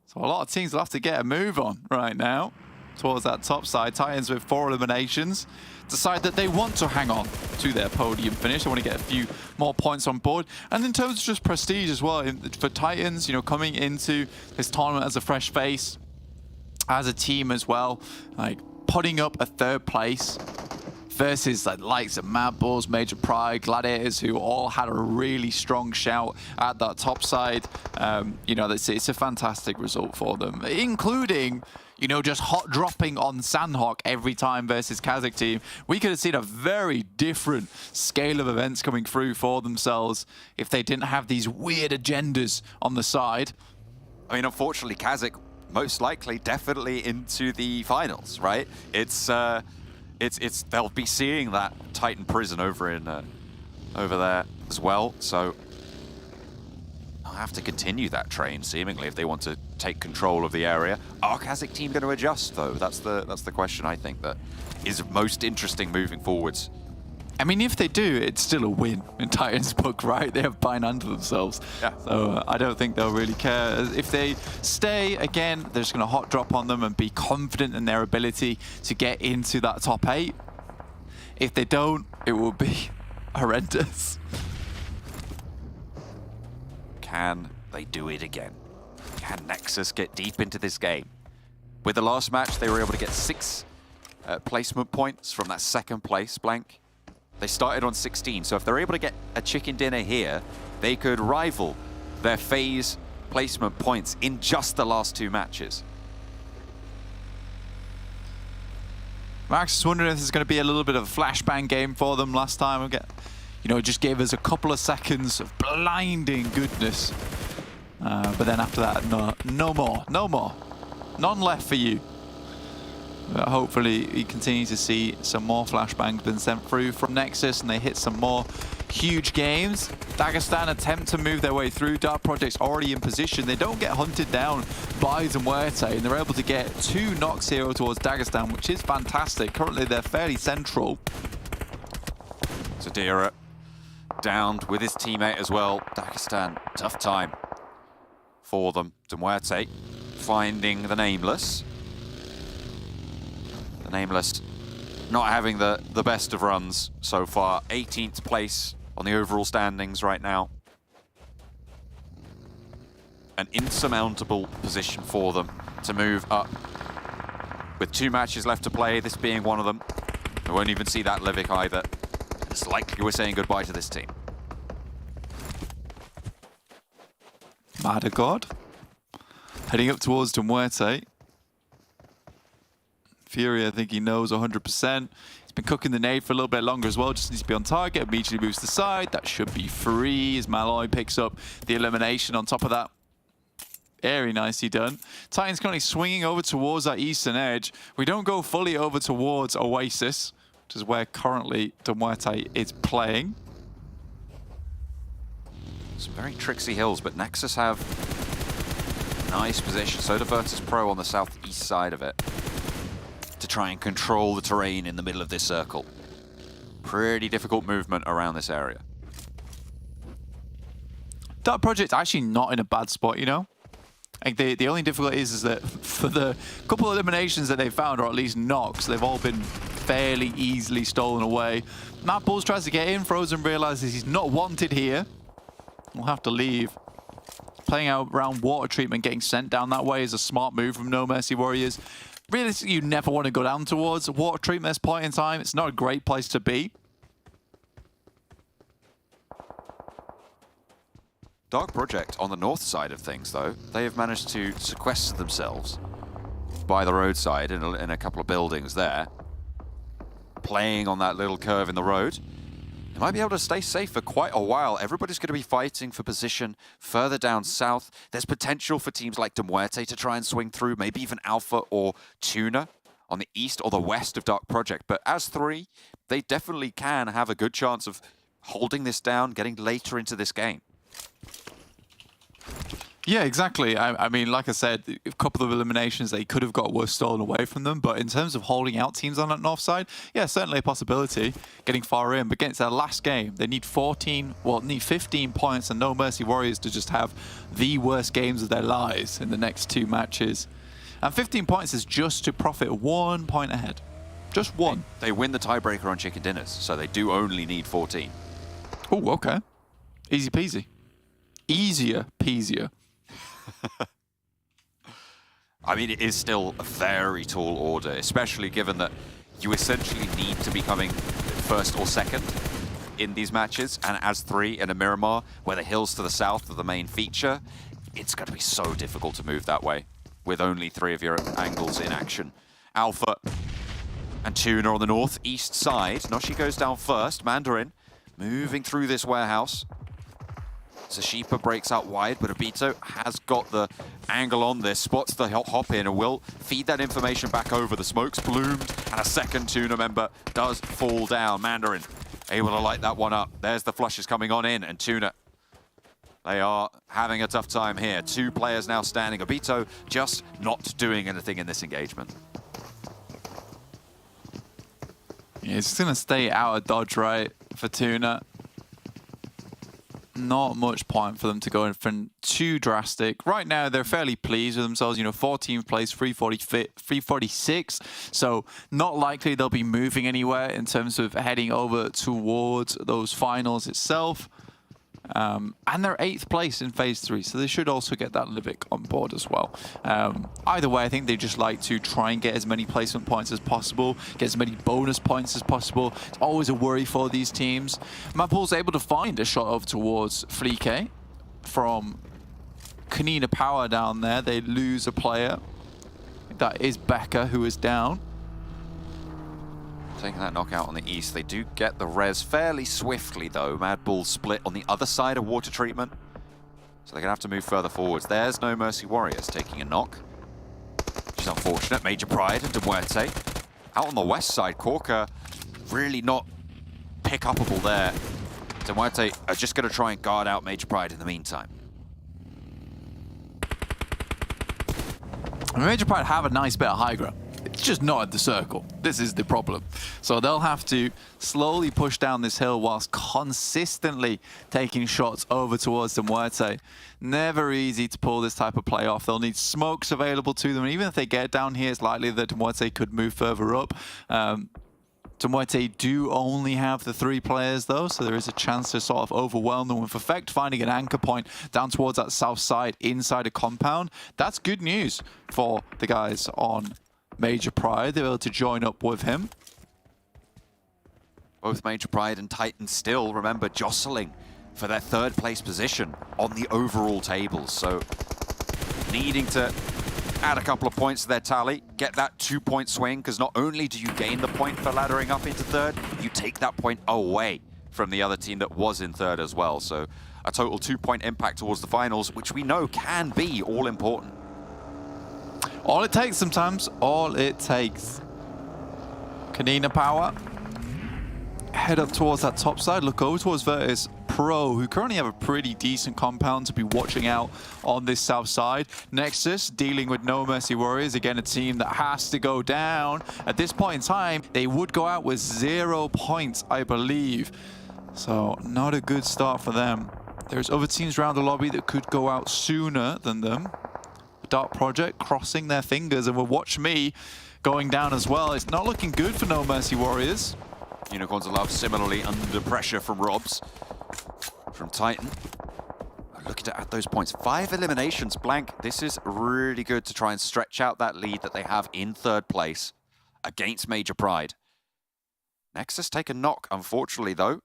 So a lot of teams will have to get a move on right now towards that top side. Titans with 4 eliminations decide that they want to hang on to their podium finish. They want to get a few more points on board. And in terms of just prestige as well, for Titans, you know, coming into this tournament as a fresh face, as a team as well, like putting up a 3rd place versus like likes of MADBULLS, Major Pride, Gladiators, who all had a really strong shout at that top side. You know, it's a fantastic result for them, including, you know, just hot dropping on Sanhok every time versus KASIK team, we could have seen a very different scale of events coming through for themselves if they didn't have these weird agendas on the side.
I mean, unfortunately, KASIK most likely definitely into the finals, right? It's they'll be seeing that Titan prison over there as well, so they'll have to continue that train seemingly if they want to take control of the area. Are KASIK team going to adjust though? That's the question I think that is most interesting moving forwards.
I mean, if they do, it's still a win in Titan's book, right? They have Pine under themselves.
Yeah.
So I don't think they'll really care. If they stay, again, they're just going to hot drop on them and be confident in their ability to get into that top 8. If they don't, it will be horrendous.
Can they do it again? Can NEXUS get deep into this game? With the last match, they were able to get 6 placement points from that second place blank. They started on 16, so if they're able to get a chicken dinner here, they could rival their phase placement points in just the last 2 matches.
Max is wondering if there's going to be a little bit of a flashbang game for them. Last time, you know, it just gave us a couple of seconds of blinding goodness. But then after that, no more. None left for you. But hopefully we continue to see some more flashbangs being sent through from NEXUS and they hit some more huge games. Dagestan attempt to move their way through. Dark Project's already in position. They don't get hunted down by MUERTE and they're able to get 2 knocks here towards Dagestan, which is fantastic. Currently they're fairly central.
Zadira downed with his teammate as well. Dagestan, tough time for them. MUERTE finding the Nameless. Nameless not having the best of runs so far. 18th place on the overall standings right now. An insurmountable position for them to move up. With 2 matches left to play, this being one of them. We won't even see that Livik either. It's likely we're saying goodbye to this team.
MADBULLS heading up towards MUERTE. Fury, I think he knows 100%. He's been cooking the nade for a little bit longer as well. Just needs to be on target. Immediately moves to the side. That should be free as Malloy picks up the elimination on top of that. Very nicely done. Titan's currently swinging over towards that eastern edge. We don't go fully over towards Oasis, which is where currently MUERTE is playing.
Some very tricksy hills, but NEXUS have nice position. So do VIRTUS.PRO on the southeast side of it, to try and control the terrain in the middle of this circle. Pretty difficult movement around this area.
Dark Project's actually not in a bad spot, you know? Like the only difficulty is that for the couple of eliminations that they found, or at least knocks, they've all been fairly easily stolen away. MADBULLS tries to get in, Frozen realizes he's not wanted here. We'll have to leave. Playing out around water treatment, getting sent down that way is a smart move from No Mercy Warriors. Realistically, you never want to go down towards water treatment at this point in time. It's not a great place to be.
Dark Project on the north side of things, though, they have managed to sequester themselves by the roadside in a couple of buildings there, playing on that little curve in the road. They might be able to stay safe for quite a while. Everybody's going to be fighting for position further down south. There's potential for teams like MUERTE to try and swing through, maybe even Alpha or TUNA on the east or the west of Dark Project. But as 3, they definitely can have a good chance of holding this down, getting later into this game.
Yeah, exactly. I mean, like I said, a couple of eliminations they could have got were stolen away from them. But in terms of holding out teams on that north side, yeah, certainly a possibility. Getting far in, but against their last game, they need 15 points and No Mercy Warriors to just have the worst games of their lives in the next 2 matches. And 15 points is just to profit 1 point ahead. Just 1.
They win the tiebreaker on chicken dinners, so they do only need 14.
Oh, okay. Easy peasy. Easier peasier.
I mean, it is still a very tall order, especially given that you essentially need to be coming first or second in these matches. And as 3 in a Miramar, where the hills to the south are the main feature, it's going to be so difficult to move that way. with only 3 of your angles in action. Alpha and TUNA on the northeast side. Noshi goes down first. Mandarin moving through this warehouse. Zashipa breaks out wide, but Obito has got the angle on this, spots the hop in, and will feed that information back over. The smoke's bloomed, and a second TUNA member does fall down. Mandarin able to light that one up. There's the flushes coming on in, and TUNA, they are having a tough time here. 2 players now standing. Obito just not doing anything in this engagement.
Yeah, he's going to stay out of dodge, right, for TUNA. Not much point for them to go anything too drastic. Right now, they're fairly pleased with themselves. You know, 14th place, 346. So not likely they'll be moving anywhere in terms of heading over towards those finals itself. And they're 8th place in phase 3, so they should also get that Livik on board as well. Either way, I think they just like to try and get as many placement points as possible, get as many bonus points as possible. It's always a worry for these teams. MADBULLS able to find a shot over towards Fleeke from KONINA Power down there. They lose a player. That is Becker, who is down.
Taking that knockout on the east. They do get the res fairly swiftly, though. MADBULLS split on the other side of water treatment, so they're going to have to move further forwards. There's No Mercy Warriors taking a knock, which is unfortunate. Major Pride and MUERTE. Out on the west side, Corker really not pick-upable there. MUERTE are just going to try and guard out Major Pride in the meantime.
Major Pride have a nice bit of high ground. It's just not at the circle. This is the problem. So they'll have to slowly push down this hill whilst consistently taking shots over towards the MUERTE. Never easy to pull this type of play off. They'll need smokes available to them. And even if they get down here, it's likely that MUERTE could move further up. MUERTE do only have the 3 players though, so there is a chance to sort of overwhelm them with Effect finding an anchor point down towards that south side inside a compound. That's good news for the guys on Major Pride. They're able to join up with him.
Both Major Pride and Titan still, remember, jostling for their 3rd place position on the overall tables. So needing to add a couple of points to their tally, get that 2-point swing, because not only do you gain the point for laddering up into 3rd, you take that point away from the other team that was in 3rd as well. So a total 2-point impact towards the finals, which we know can be all important.
All it takes sometimes, all it takes. KONINA Power. Head up towards that top side, look over towards VIRTUS.PRO, who currently have a pretty decent compound to be watching out on this south side. NEXUS dealing with No Mercy Warriors, again a team that has to go down. At this point in time, they would go out with 0 points, I believe. So not a good start for them. There's other teams around the lobby that could go out sooner than them. Dark Project crossing their fingers and will watch me going down as well. It's not looking good for No Mercy Warriors.
Unicorns of Love similarly under pressure from Robs, from Titan. Looking to add those points. 5 eliminations blank. This is really good to try and stretch out that lead that they have in 3rd place against Major Pride. NEXUS take a knock, unfortunately, though,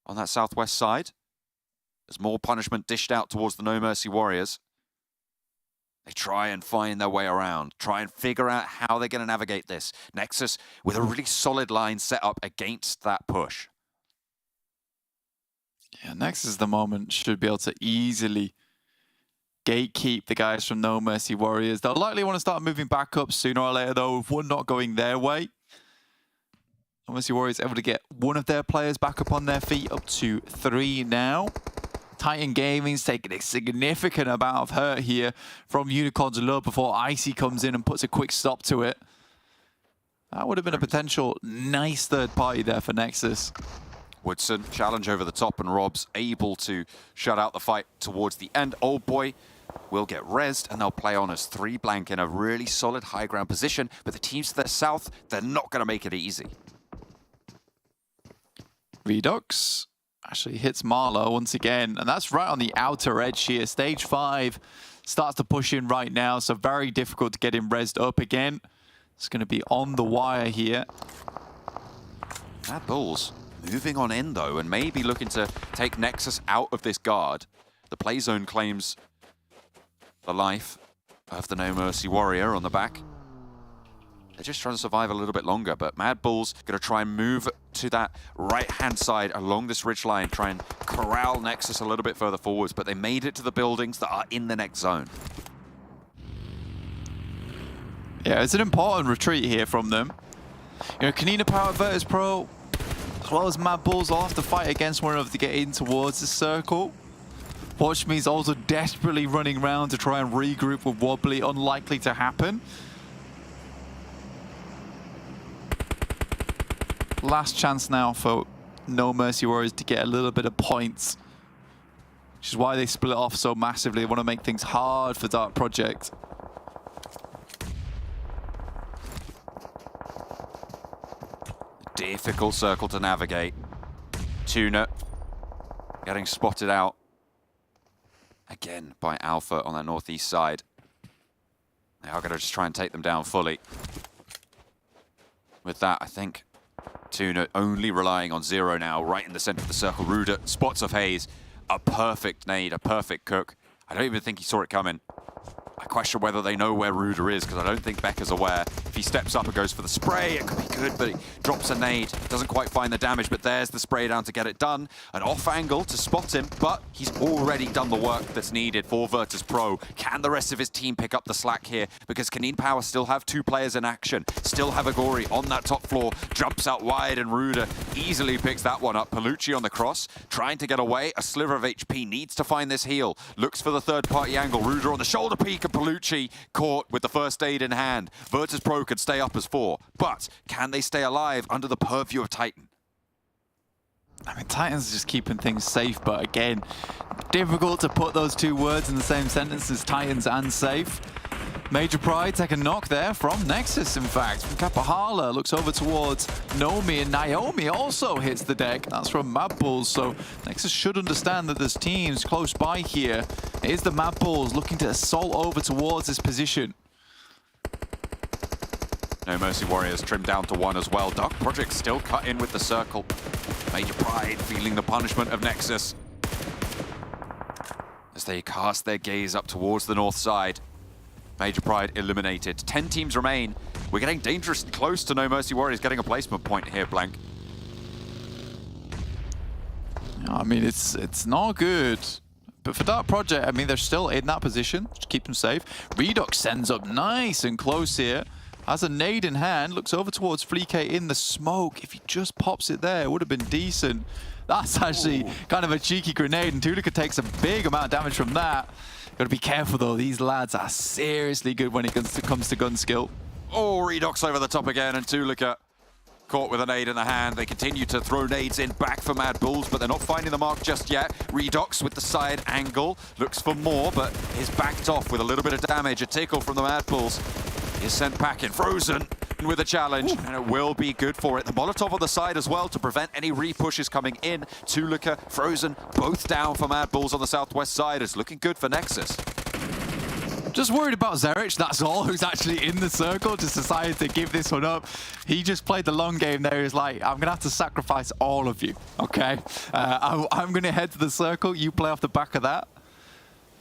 on that southwest side. There's more punishment dished out towards the No Mercy Warriors. They try and find their way around, try and figure out how they're going to navigate this. NEXUS with a really solid line set up against that push.
Yeah, NEXUS at the moment should be able to easily gatekeep the guys from No Mercy Warriors. They'll likely want to start moving back up sooner or later, though, with one not going their way. No Mercy Warriors able to get one of their players back up on their feet, up to 3 now. Titan Gaming's taking a significant amount of hurt here from Unicorns of Love before Icy comes in and puts a quick stop to it. That would have been a potential nice 3rd party there for NEXUS.
Woodson, challenge over the top, and Rob's able to shut out the fight towards the end. Old Boy will get rezzed, and they'll play on as 3 blank in a really solid high ground position. But the teams to their south, they're not going to make it easy.
Redux actually hits Marlow once again, and that's right on the outer edge here. Stage 5 starts to push in right now, so very difficult to get him rezzed up again. It's going to be on the wire here.
MADBULLS moving on in, though, and maybe looking to take NEXUS out of this guard. The play zone claims the life of the No Mercy Warrior on the back. They're just trying to survive a little bit longer, but MADBULLS going to try and move to that right-hand side along this ridge line, try and corral NEXUS a little bit further forwards, but they made it to the buildings that are in the next zone.
Yeah, it's an important retreat here from them. You know, KONINA Power, VIRTUS.PRO, as well as MADBULLS, all have to fight against one another to get in towards the circle. Watch me's also desperately running around to try and regroup with Wobbly, unlikely to happen. Last chance now for No Mercy Warriors to get a little bit of points, which is why they split off so massively. They want to make things hard for Dark Project.
Difficult circle to navigate. TUNA getting spotted out again by Alpha on that northeast side. They are going to just try and take them down fully. With that, I think TUNA only relying on Zero now, right in the center of the circle. Ruder spots of Haze, a perfect nade, a perfect cook. I don't even think he saw it coming. I question whether they know where Ruder is, because I don't think Becker's aware. If he steps up and goes for the spray, it could be good, but he drops a nade. Doesn't quite find the damage, but there's the spray down to get it done. An off angle to spot him, but he's already done the work that's needed for VIRTUS.PRO. Can the rest of his team pick up the slack here? Because KONINA Power still have 2 players in action. Still have Agori on that top floor. Jumps out wide, and Ruder easily picks that one up. Palucci on the cross, trying to get away. A sliver of HP, needs to find this heal. Looks for the third-party angle. Ruder on the shoulder peek, and Palucci caught with the first aid in hand. VIRTUS.PRO could stay up as 4, but can they stay alive under the purview of Titan?
I mean, Titan's just keeping things safe, but again, difficult to put those 2 words in the same sentence as Titans and safe. Major Pride take a knock there from NEXUS, in fact. From Kapahala, looks over towards Nomi, and Naomi also hits the deck. That's from MADBULLS, so NEXUS should understand that there's teams close by here. It is the MADBULLS looking to assault over towards this position.
No Mercy Warriors trimmed down to 1 as well. Dark Project still cut in with the circle. Major Pride feeling the punishment of NEXUS as they cast their gaze up towards the north side. Major Pride eliminated. 10 teams remain. We're getting dangerously close to No Mercy Warriors getting a placement point here, Blank.
I mean, it's not good. But for Dark Project, I mean, they're still in that position. Just keep them safe. Redux sends up nice and close here. Has a nade in hand. Looks over towards Fleek in the smoke. If he just pops it there, it would have been decent. That's actually kind of a cheeky grenade, and Tulika takes a big amount of damage from that. Got to be careful, though. These lads are seriously good when it comes to gun skill.
Oh, Redox over the top again, and Tulika caught with a nade in the hand. They continue to throw nades in back for MADBULLS, but they're not finding the mark just yet. Redox with the side angle. Looks for more, but is backed off with a little bit of damage. A tickle from the MADBULLS is sent back in. Frozen with a challenge, and it will be good for it. The Molotov on the side as well to prevent any re-pushes coming in. Tulika, Frozen, both down for MADBULLS on the southwest side. It's looking good for NEXUS.
Just worried about Zerich, that's all, who's actually in the circle. Just decided to give this one up. He just played the long game there. He's like, I'm going to have to sacrifice all of you, okay? I'm going to head to the circle. You play off the back of that.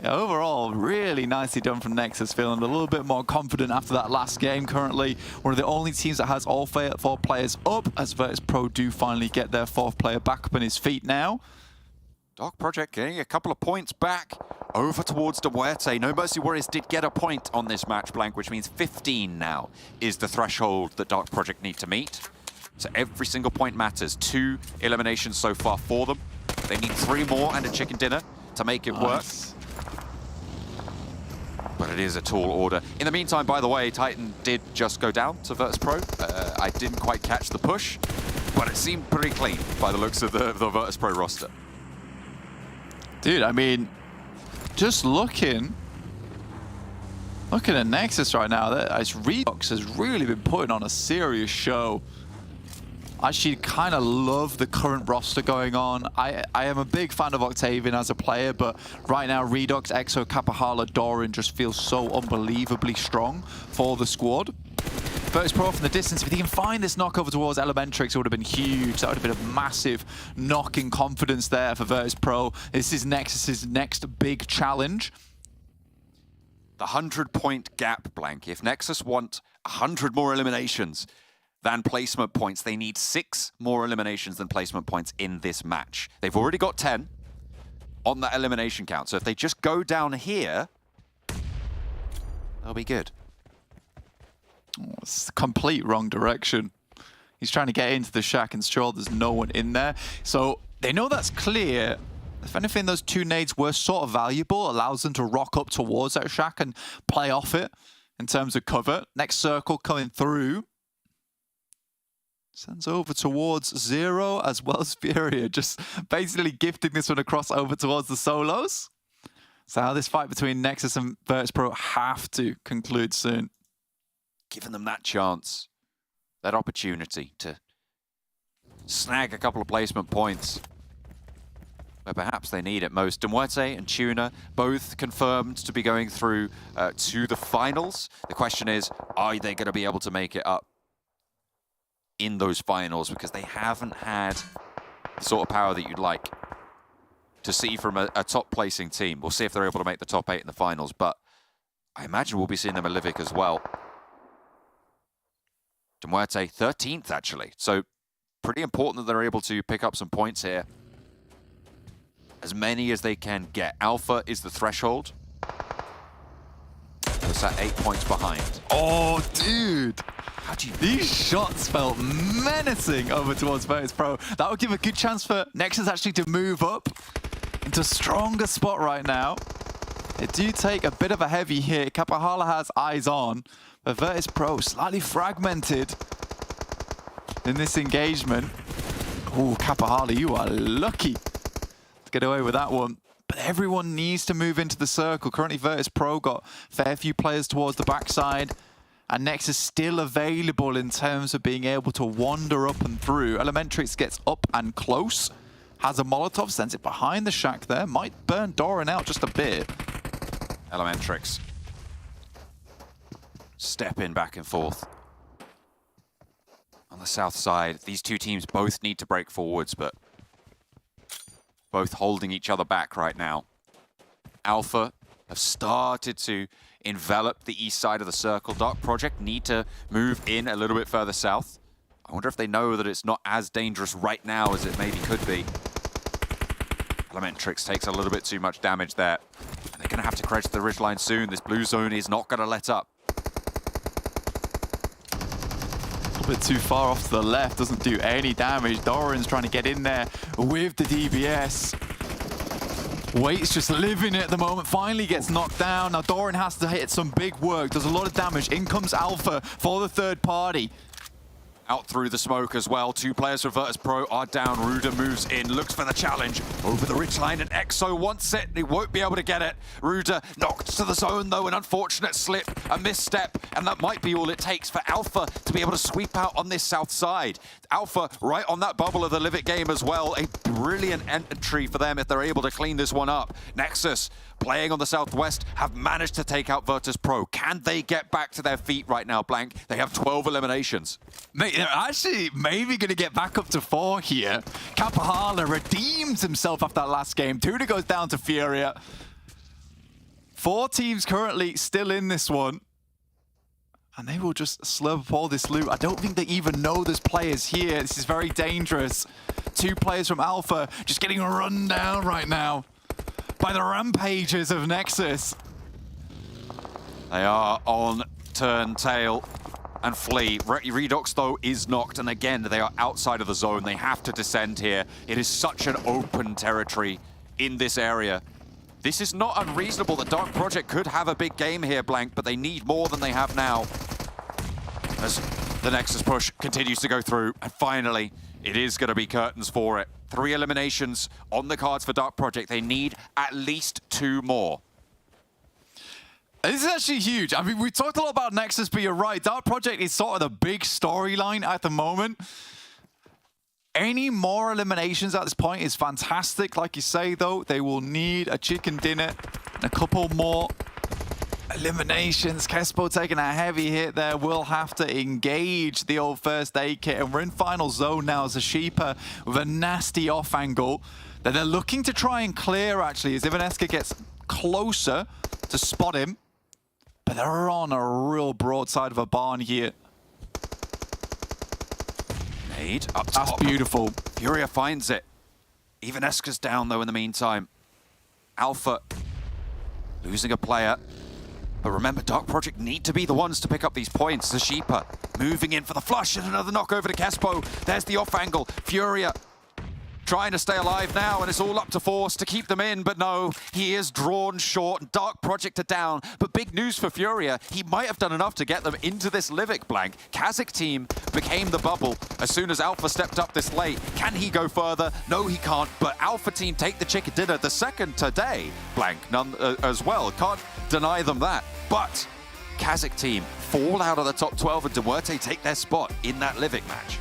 Yeah, overall, really nicely done from NEXUS, feeling a little bit more confident after that last game. Currently, one of the only teams that has all 4 players up, as VIRTUS.PRO do finally get their 4th player back up on his feet now.
Dark Project getting a couple of points back over towards MUERTE. No Mercy Warriors did get a point on this match, Blank, which means 15 now is the threshold that Dark Project need to meet. So every single point matters. 2 eliminations so far for them. They need 3 more and a chicken dinner to make it work. But it is a tall order. In the meantime, by the way, Titan did just go down to VIRTUS.PRO. I didn't quite catch the push, but it seemed pretty clean by the looks of the VIRTUS.PRO roster.
Dude, I mean, just looking at NEXUS right now, Redox has really been putting on a serious show. I actually kind of love the current roster going on. I am a big fan of Octavian as a player, but right now Redox, Exo, Kapahala, Doran just feels so unbelievably strong for the squad. VIRTUS.PRO from the distance, if he can find this knock over towards Elementrix, it would have been huge. That would have been a massive knock in confidence there for VIRTUS.PRO. This is NEXUS's next big challenge.
The 100-point gap, Blank. If Nexus want 100 more eliminations than placement points, they need 6 more eliminations than placement points in this match. They've already got 10 on that elimination count. So if they just go down here, they'll be good.
Oh, it's the complete wrong direction. He's trying to get into the shack and ensure there's no one in there. So they know that's clear. If anything, those 2 nades were sort of valuable. Allows them to rock up towards that shack and play off it in terms of cover. Next circle coming through. Sends over towards Zero as well as Furia. Just basically gifting this one across over towards the solos. So how this fight between Nexus and VIRTUS.PRO have to conclude soon.
Giving them that chance, that opportunity to snag a couple of placement points where perhaps they need it most. MUERTE and TUNA both confirmed to be going through to the finals. The question is, are they going to be able to make it up in those finals? Because they haven't had the sort of power that you'd like to see from a top placing team. We'll see if they're able to make the top 8 in the finals, but I imagine we'll be seeing them at Livik as well. MUERTE 13th, actually. So pretty important that they're able to pick up some points here. As many as they can get. Alpha is the threshold. It's at 8 points behind.
Oh, dude. These shots felt menacing over towards VIRTUS.PRO. That would give a good chance for Nexus actually to move up into a stronger spot right now. They do take a bit of a heavy hit. Kapahala has eyes on, but VIRTUS.PRO slightly fragmented in this engagement. Oh, Kapahala, you are lucky to get away with that one. But everyone needs to move into the circle. Currently, VIRTUS.PRO got a fair few players towards the backside, and Nexus still available in terms of being able to wander up and through. Elementrix gets up and close, has a Molotov, sends it behind the shack there, might burn Doran out just a bit.
Elementrix stepping back and forth. On the south side, these two teams both need to break forwards, but both holding each other back right now. Alpha have started to envelop the east side of the circle. Dark Project need to move in a little bit further south. I wonder if they know that it's not as dangerous right now as it maybe could be. Elementrix takes a little bit too much damage there. And they're going to have to crash the ridgeline soon. This blue zone is not going to let up.
A little bit too far off to the left, doesn't do any damage. Doran's trying to get in there with the DBS. Wait's just living it at the moment, finally gets knocked down. Now Doran has to hit some big work, does a lot of damage. In comes Alpha for the third party.
Out through the smoke as well. 2 players for VIRTUS.PRO are down. Ruda moves in, looks for the challenge. Over the ridgeline, and Exo wants it. He won't be able to get it. Ruda knocked to the zone though, an unfortunate slip, a misstep, and that might be all it takes for Alpha to be able to sweep out on this south side. Alpha right on that bubble of the Livik game as well. A brilliant entry for them if they're able to clean this one up. Nexus, playing on the southwest, have managed to take out VIRTUS.PRO. Can they get back to their feet right now, Blank? They have 12 eliminations.
Mate, they're actually maybe going to get back up to 4 here. Kapahala redeems himself after that last game. TUNA goes down to Furia. 4 teams currently still in this one. And they will just slurp up all this loot. I don't think they even know there's players here. This is very dangerous. 2 players from Alpha just getting run down right now by the rampages of Nexus.
They are on turn, tail, and flee. Redox, though, is knocked, and again, they are outside of the zone. They have to descend here. It is such an open territory in this area. This is not unreasonable. The Dark Project could have a big game here, Blank, but they need more than they have now. As the Nexus push continues to go through, and finally, it is going to be curtains for it. 3 eliminations on the cards for Dark Project. They need at least 2 more.
This is actually huge. I mean, we talked a lot about Nexus, but you're right. Dark Project is sort of the big storyline at the moment. Any more eliminations at this point is fantastic. Like you say, though, they will need a chicken dinner and a couple more eliminations. Kespo taking a heavy hit there. Will have to engage the old first aid kit. And we're in final zone now as a Sheeper with a nasty off angle that they're looking to try and clear, actually, as Ivaneska gets closer to spot him. but they're on a real broadside of a barn here.
Nade up top.
That's beautiful.
Furia finds it. Even Eska's down, though, in the meantime. Alpha losing a player. But remember, Dark Project need to be the ones to pick up these points. Zashipa moving in for the flush and another knock over to Kespo. There's the off angle. Furia trying to stay alive now, and it's all up to Force to keep them in, but no, he is drawn short. Dark Project are down, but big news for Furia. He might have done enough to get them into this Livik blank. KASIK team became the bubble as soon as Alpha stepped up this late. Can he go further? No, he can't, but Alpha team take the chicken dinner, the second today blank none as well. Can't deny them that, but KASIK team fall out of the top 12 and MUERTE take their spot in that Livik match.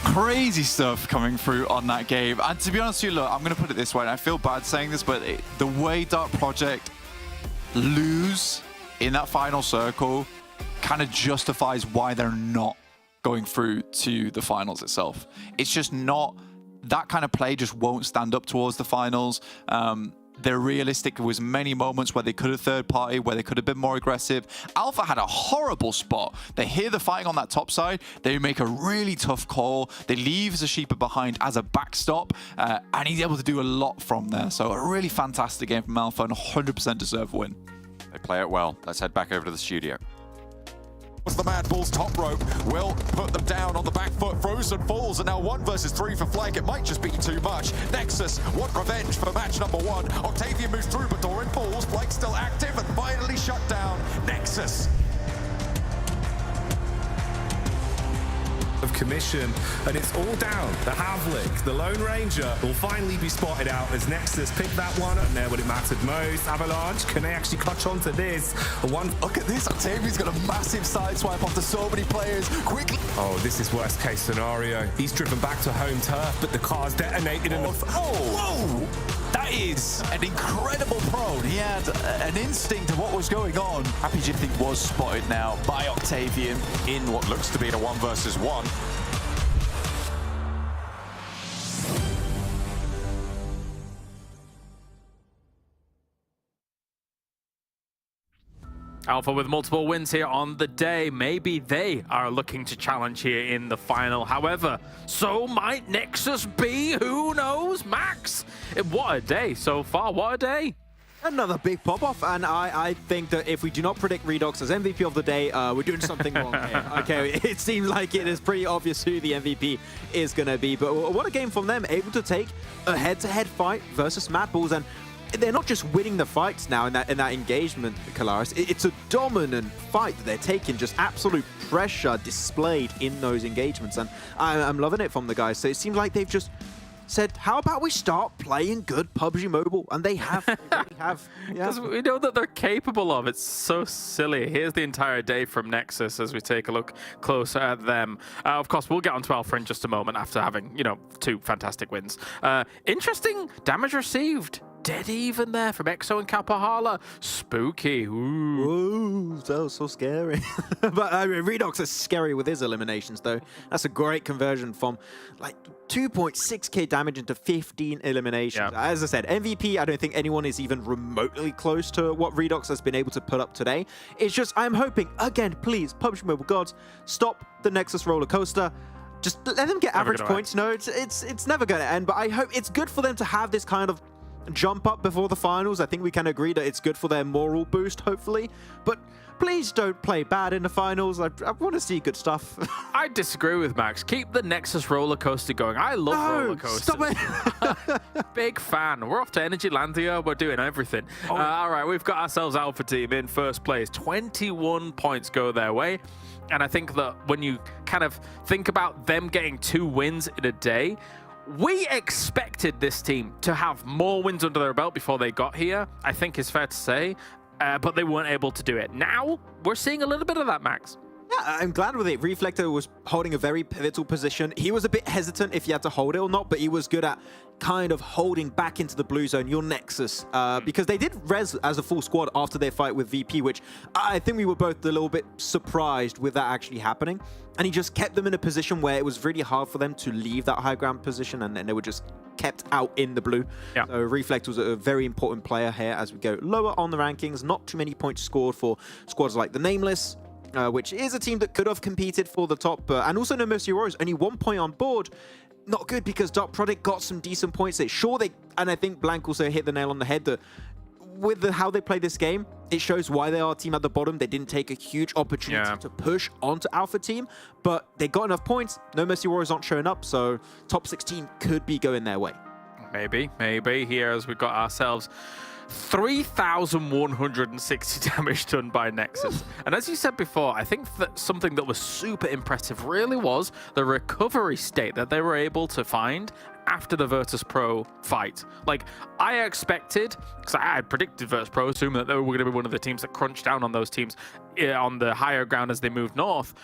Crazy stuff coming through on that game. And to be honest with you, look, I'm going to put it this way, and I feel bad saying this, but the way Dark Project lose in that final circle kind of justifies why they're not going through to the finals itself. It's just not, that kind of play just won't stand up towards the finals. They're realistic. There was many moments where they could have third party, where they could have been more aggressive. Alpha had a horrible spot. They hear the fighting on that top side. They make a really tough call. They leave Zashipa behind as a backstop, and he's able to do a lot from there. So a really fantastic game from Alpha and 100% deserved win.
They play it well. Let's head back over to the studio. The MADBULLS top rope will put them down on the back foot. Frozen falls, and now 1 versus 3 for Flag. It might just be too much. NEXUS want revenge for match number 1. Octavian moves through, but Doran falls. Blake still active and finally shut down. NEXUS.
Of commission, and it's all down. The Havlik, the Lone Ranger, will finally be spotted out as NEXUS picked that one, and there when it mattered most. Avalanche, can they actually clutch onto this?
Look at this, Octavian's got a massive sideswipe after so many players. Quickly.
Oh, this is worst case scenario. He's driven back to home turf, but the car's detonated in the...
Whoa! That is an incredible prone. He had an instinct of what was going on. Happy G think was spotted now by Octavian
in what looks to be a 1 versus 1.
Alpha with multiple wins here on the day. Maybe they are looking to challenge here in the final. However, so might NEXUS be. Who knows? Max, what a day so far. What a day.
Another big pop-off, and I think that if we do not predict Redox as MVP of the day, we're doing something wrong here. Okay, it seems like it is pretty obvious who the MVP is going to be, but what a game from them, able to take a head-to-head fight versus MADBULLS, and they're not just winning the fights now in that engagement, Kalaris. It's a dominant fight that they're taking, just absolute pressure displayed in those engagements, and I'm loving it from the guys. So it seems like they've just said, how about we start playing good PUBG Mobile? And they have. They really have.
Because we know that they're capable of. It's so silly. Here's the entire day from NEXUS as we take a look closer at them. Of course, we'll get on to Alpha in just a moment after having, 2 fantastic wins. Interesting damage received. Dead even there from EXO and Kapahala. Spooky.
Ooh, so scary. But Redox is scary with his eliminations, though. That's a great conversion from like 2.6k damage into 15 eliminations. Yeah. As I said, MVP, I don't think anyone is even remotely close to what Redox has been able to put up today. It's just, I'm hoping, again, please, PUBG Mobile gods, stop the NEXUS roller coaster. Just let them get average points. No, it's never going to end, but I hope it's good for them to have this kind of jump up before the finals. I think we can agree that it's good for their moral boost, hopefully. But please don't play bad in the finals. I want to see good stuff.
I disagree with Max. Keep the NEXUS roller coaster going. I love roller coasters.
Stop it.
Big fan. We're off to Energy Landia. We're doing everything. All right, we've got ourselves Alpha Team in first place. 21 points go their way. And I think that when you kind of think about them getting 2 wins in a day, we expected this team to have more wins under their belt before they got here, I think is fair to say, but they weren't able to do it. Now, we're seeing a little bit of that, Max.
Yeah, I'm glad with it. Reflector was holding a very pivotal position. He was a bit hesitant if he had to hold it or not, but he was good at kind of holding back into the blue zone, your Nexus, because they did res as a full squad after their fight with VP, which I think we were both a little bit surprised with that actually happening. And he just kept them in a position where it was really hard for them to leave that high ground position, and then they were just kept out in the blue.
Yeah.
So Reflect was a very important player here as we go lower on the rankings. Not too many points scored for squads like the Nameless, which is a team that could have competed for the top, and also No Mercy Warriors, only 1 point on board. Not good because Dark Product got some decent points there. Sure, and I think Blank also hit the nail on the head that with how they play this game, it shows why they are a team at the bottom. They didn't take a huge opportunity to push onto Alpha Team, but they got enough points. No Mercy Warriors aren't showing up, so top 16 could be going their way.
Maybe here as we've got ourselves 3,160 damage done by Nexus. And as you said before, I think that something that was super impressive really was the recovery state that they were able to find after the VIRTUS.PRO fight. Like, I expected, because I had predicted VIRTUS.PRO, assuming that they were going to be one of the teams that crunched down on those teams on the higher ground as they moved north.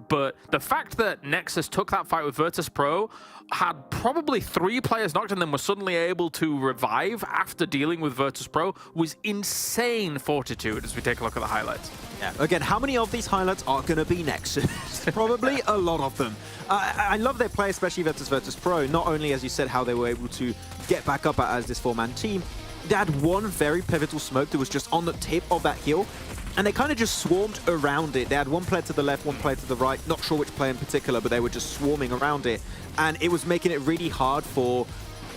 But the fact that Nexus took that fight with VIRTUS.PRO, had probably 3 players knocked and then were suddenly able to revive after dealing with VIRTUS.PRO was insane fortitude as we take a look at the highlights.
Yeah. Again, how many of these highlights are going to be Nexus? Probably a lot of them. I love their play, especially versus VIRTUS.PRO. Not only, as you said, how they were able to get back up as this 4-man team, they had one very pivotal smoke that was just on the tip of that hill, and they kind of just swarmed around it. They had one player to the left, one player to the right, not sure which player in particular, but they were just swarming around it, and it was making it really hard for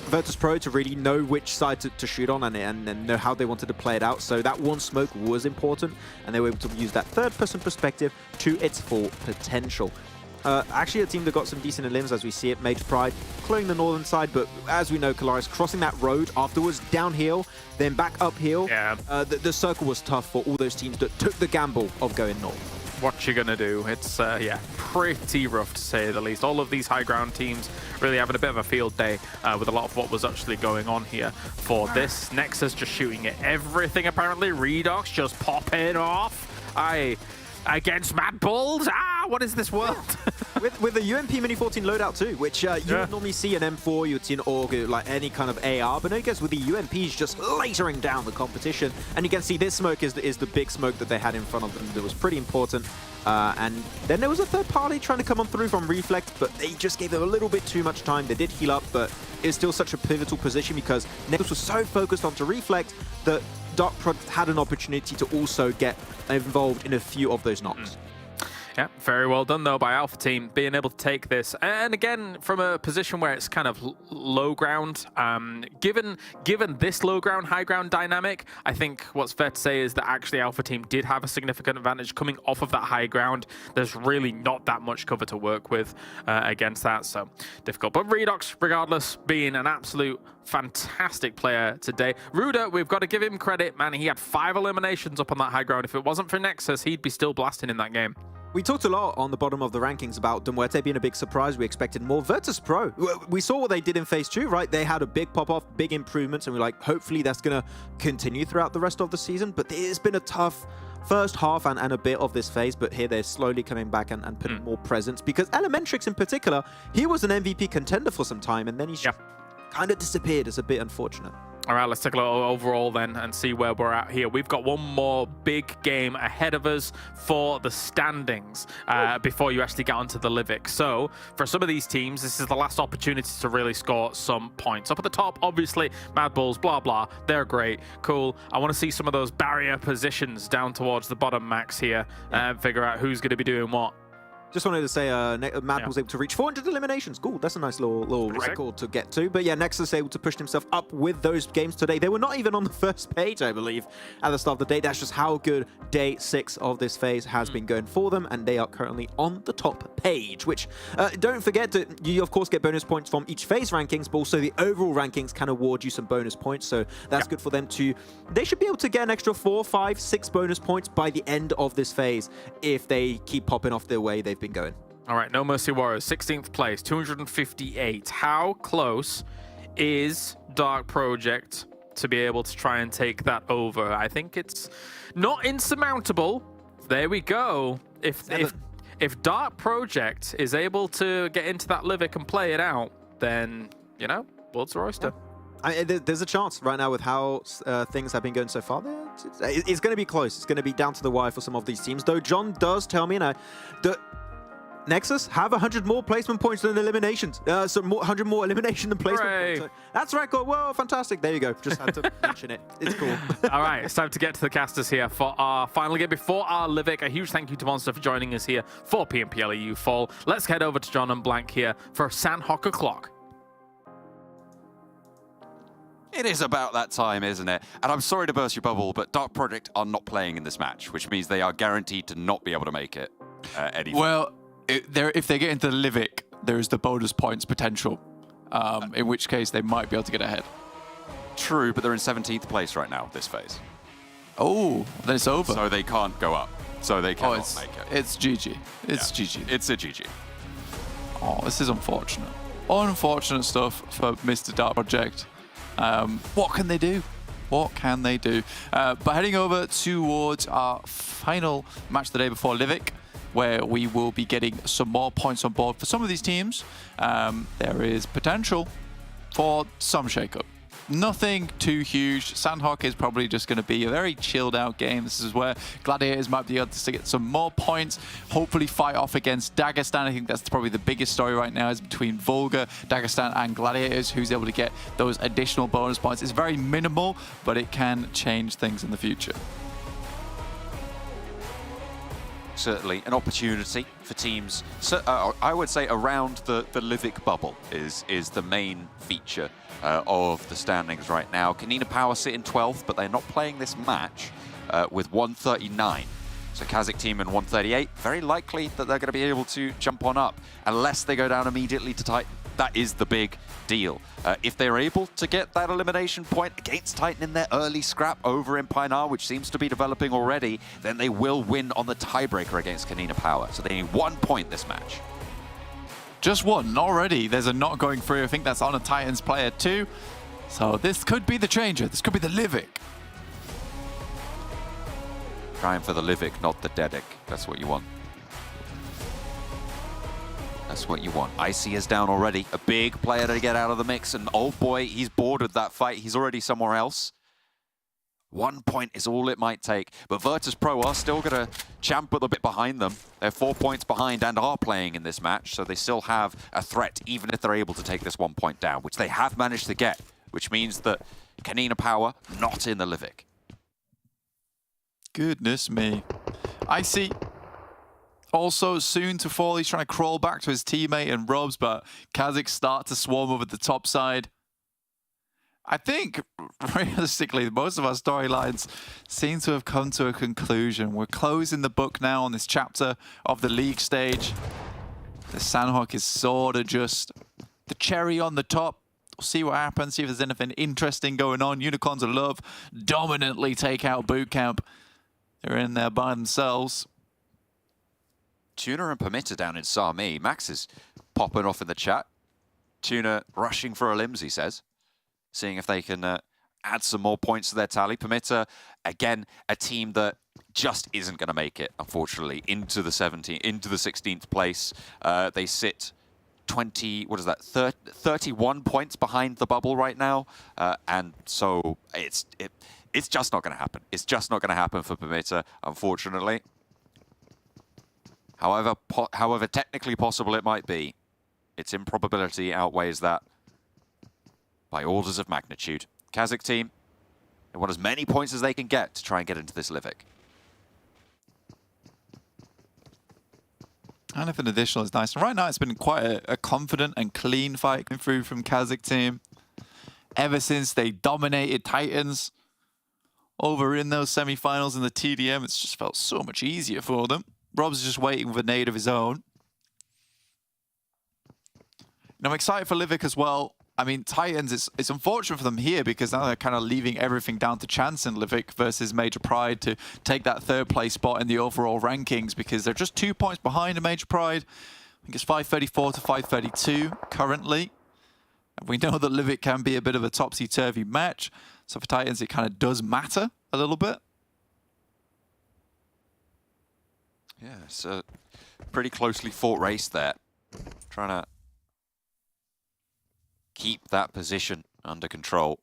VIRTUS.PRO to really know which side to shoot on and know how they wanted to play it out. So that one smoke was important, and they were able to use that third-person perspective to its full potential. Actually, a team that got some decent limbs as we see it. Mage Pride clearing the northern side, but as we know, Kalaris crossing that road afterwards downhill, then back uphill.
Yeah.
The circle was tough for all those teams that took the gamble of going north.
What you gonna do? It's yeah, pretty rough to say the least. All of these high ground teams really having a bit of a field day with a lot of what was actually going on here for this. Nexus just shooting at everything apparently. Redox just popping off. Against MADBULLS? What is this world?
with the UMP Mini 14 loadout too, which you would normally see an M4, you would see an AUG, like any kind of AR, but no, you guys with the UMPs just lasering down the competition, and you can see this smoke is the big smoke that they had in front of them that was pretty important. And then there was a third party trying to come on through from Reflect, but they just gave them a little bit too much time. They did heal up, but it's still such a pivotal position because Nexus was so focused onto Reflect that Dark Product had an opportunity to also get involved in a few of those knocks.
Yeah, very well done though by Alpha Team being able to take this, and again from a position where it's kind of low ground. Given this low ground high ground dynamic, I think what's fair to say is that actually Alpha Team did have a significant advantage coming off of that high ground. There's really not that much cover to work with against that, so difficult. But Redox, regardless, being an absolute fantastic player today. Ruda, we've got to give him credit, man. He had 5 eliminations up on that high ground. If it wasn't for Nexus, he'd be still blasting in that game.
We talked a lot on the bottom of the rankings about MUERTE being a big surprise. We expected more. VIRTUS.PRO, we saw what they did in Phase 2, right? They had a big pop-off, big improvements, and we're like, hopefully that's going to continue throughout the rest of the season. But it's been a tough first half and a bit of this phase, but here they're slowly coming back and putting more presence. Because Elementrix in particular, he was an MVP contender for some time, and then he's kind of disappeared. It's a bit unfortunate.
All right, let's take a look overall then and see where we're at here. We've got one more big game ahead of us for the standings before you actually get onto the Livik. So for some of these teams, this is the last opportunity to really score some points. Up at the top, obviously, MADBULLS, blah, blah. They're great. Cool. I want to see some of those barrier positions down towards the bottom, Max, here and figure out who's going to be doing what. Just
wanted to say Mad was able to reach 400 eliminations. Cool, that's a nice little record to get to. But yeah, Nexus able to push himself up with those games today. They were not even on the first page, I believe, at the start of the day. That's just how good day 6 of this phase has been going for them, and they are currently on the top page, which don't forget that you, of course, get bonus points from each phase rankings, but also the overall rankings can award you some bonus points. So that's good for them too. They should be able to get an extra 4, 5, 6 bonus points by the end of this phase if they keep popping off their way they've been going.
All right, No Mercy Warriors, 16th place, 258. How close is Dark Project to be able to try and take that over? I think it's not insurmountable. There we go. If if Dark Project is able to get into that Livik and play it out, then, you know, world's our oyster.
There's a chance right now with how things have been going so far. It's going to be close. It's going to be down to the wire for some of these teams. Though John does tell me, that Nexus have 100 more placement points than eliminations. So 100 more elimination than placement points. So that's record. Whoa, fantastic. There you go. Just had to mention it. It's cool.
All right, it's time to get to the casters here for our final game before our Livik. A huge thank you to Monster for joining us here for PMPL EU Fall. Let's head over to John and Blank here for Sanhok o'clock.
It is about that time, isn't it? And I'm sorry to burst your bubble, but Dark Project are not playing in this match, which means they are guaranteed to not be able to make it.
Well, if they get into the Livik, there is the bonus points potential, in which case they might be able to get ahead.
True, but they're in 17th place right now, this phase.
Oh, then it's over.
So they can't go up. So they cannot make it.
It's GG. It's GG.
It's a GG.
Oh, this is unfortunate. Unfortunate stuff for Mr. Dark Project. What can they do? What can they do? But heading over towards our final match the day before Livik, where we will be getting some more points on board for some of these teams. There is potential for some shake-up. Nothing too huge. Sanhok is probably just going to be a very chilled out game. This is where Gladiators might be able to get some more points, hopefully fight off against Dagestan. I think that's probably the biggest story right now is between VULGAR, Dagestan and Gladiators, who's able to get those additional bonus points. It's very minimal, but it can change things in the future.
Certainly an opportunity for teams. So, I would say around the Livik bubble is the main feature of the standings right now. KONINA Power sit in 12th, but they're not playing this match with 139. So KASIK team in 138, very likely that they're going to be able to jump on up, unless they go down immediately to Titan. That is the big deal. If they're able to get that elimination point against Titan in their early scrap over in Pinar, which seems to be developing already, then they will win on the tiebreaker against KONINA Power. So they need 1 point this match.
Just one already. There's a not going through. I think that's on a Titans player too. So this could be the changer. This could be the Livik.
Trying for the Livik, not the Dedic. That's what you want. That's what you want. Icy is down already. A big player to get out of the mix. And oh boy, he's bored with that fight. He's already somewhere else. 1 point is all it might take. But VIRTUS.PRO are still going to champ a little bit behind them. They're 4 points behind and are playing in this match. So they still have a threat, even if they're able to take this 1 point down, which they have managed to get, which means that KONINA Power not in the Livik.
Goodness me. Icy also soon to fall. He's trying to crawl back to his teammate and Robs, but KASIK start to swarm over the top side. I think, realistically, most of our storylines seem to have come to a conclusion. We're closing the book now on this chapter of the league stage. The Sanhok is sort of just the cherry on the top. We'll see what happens, see if there's anything interesting going on. Unicorns of Love dominantly take out Bootcamp. They're in there by themselves.
TUNA and PERMITTA down in Sami. Max is popping off in the chat. TUNA rushing for a limbs, he says. Seeing if they can add some more points to their tally. PERMITTA, again, a team that just isn't going to make it, unfortunately, into the 16th place. They sit 31 points behind the bubble right now. And so it's just not going to happen. It's just not going to happen for PERMITTA, unfortunately. However technically possible it might be, its improbability outweighs that by orders of magnitude. KASIK team, they want as many points as they can get to try and get into this Livik.
Anything additional is nice. And right now it's been quite a confident and clean fight coming through from KASIK team. Ever since they dominated Titans over in those semi-finals in the TDM, it's just felt so much easier for them. Rob's just waiting with a nade of his own. And I'm excited for Livik as well. I mean, Titans, it's unfortunate for them here because now they're kind of leaving everything down to chance in Livik versus Major Pride to take that 3rd place spot in the overall rankings because they're just 2 points behind in Major Pride. I think it's 534 to 532 currently. And we know that Livik can be a bit of a topsy-turvy match. So for Titans, it kind of does matter a little bit.
Yeah, so pretty closely fought race there. Trying to keep that position under control.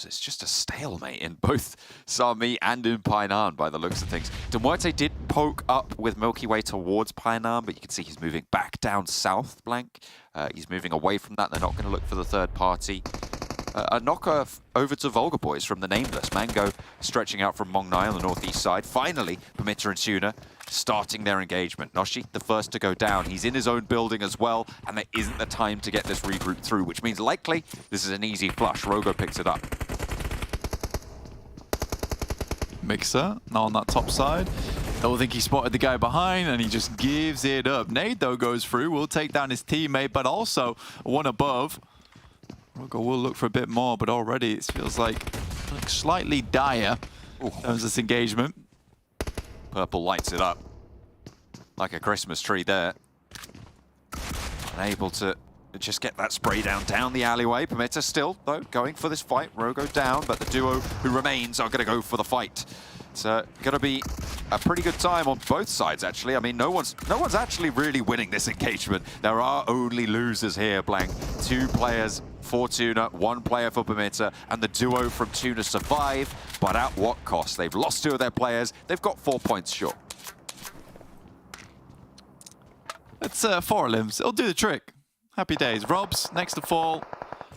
It's just a stalemate in both Sami and in Painan by the looks of things. MUERTE did poke up with Milky Way towards Painan, but you can see he's moving back down south, Blank. He's moving away from that. They're not going to look for the third party. A knockoff over to VULGAR boys from the Nameless. Mango stretching out from Mongnai on the northeast side. Finally, PERMITTA and TUNA starting their engagement. Noshi, the first to go down. He's in his own building as well, and there isn't the time to get this regroup through, which means likely this is an easy flush. Rogo picks it up.
Mixer, now on that top side. Don't think he spotted the guy behind, and he just gives it up. Nade, though, goes through. Will take down his teammate, but also one above. Rogo will look for a bit more, but already it feels like slightly dire in terms of this engagement.
Purple lights it up like a Christmas tree there. Unable to just get that spray down the alleyway. PERMITTA still, though, going for this fight. Rogo down, but the duo who remains are going to go for the fight. It's going to be a pretty good time on both sides, actually. I mean, no one's actually really winning this engagement. There are only losers here, Blank. 2 players for TUNA, 1 player for PERMITTA, and the duo from TUNA survive, but at what cost? They've lost 2 of their players. They've got 4 points short.
It's 4 limbs. It'll do the trick. Happy days. Robs next to Fall.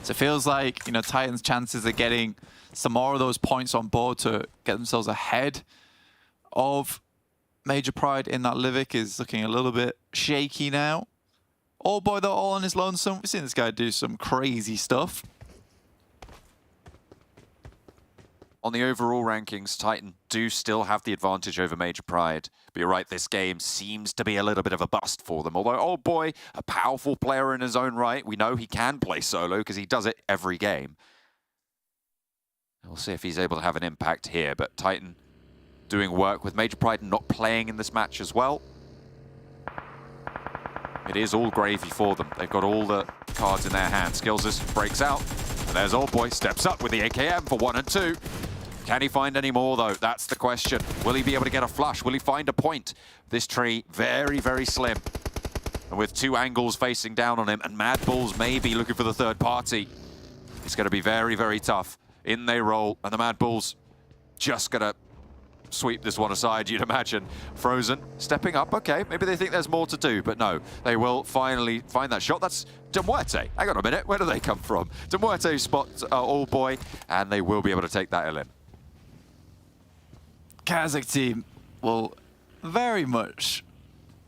So it feels like, you know, Titans' chances of getting some more of those points on board to get themselves ahead of Major Pride in that Livik is looking a little bit shaky now. Old boy, though, all on his lonesome. We've seen this guy do some crazy stuff.
On the overall rankings, Titan do still have the advantage over Major Pride. But you're right, this game seems to be a little bit of a bust for them. Although, Old Boy, a powerful player in his own right. We know he can play solo because he does it every game. We'll see if he's able to have an impact here. But Titan doing work with Major Pride not playing in this match as well. It is all gravy for them. They've got all the cards in their hand. Skillses breaks out. And there's Old Boy, steps up with the AKM for 1 and 2. Can he find any more, though? That's the question. Will he be able to get a flush? Will he find a point? This tree, very, very slim. And with 2 angles facing down on him, and MADBULLS maybe looking for the third party, it's going to be very, very tough. In they roll, and the MADBULLS just going to sweep this one aside, you'd imagine. Frozen, stepping up. Okay, maybe they think there's more to do, but no. They will finally find that shot. That's MUERTE. Hang on a minute. Where do they come from? MUERTE spots Old Boy, and they will be able to take that elim.
KASIK team will very much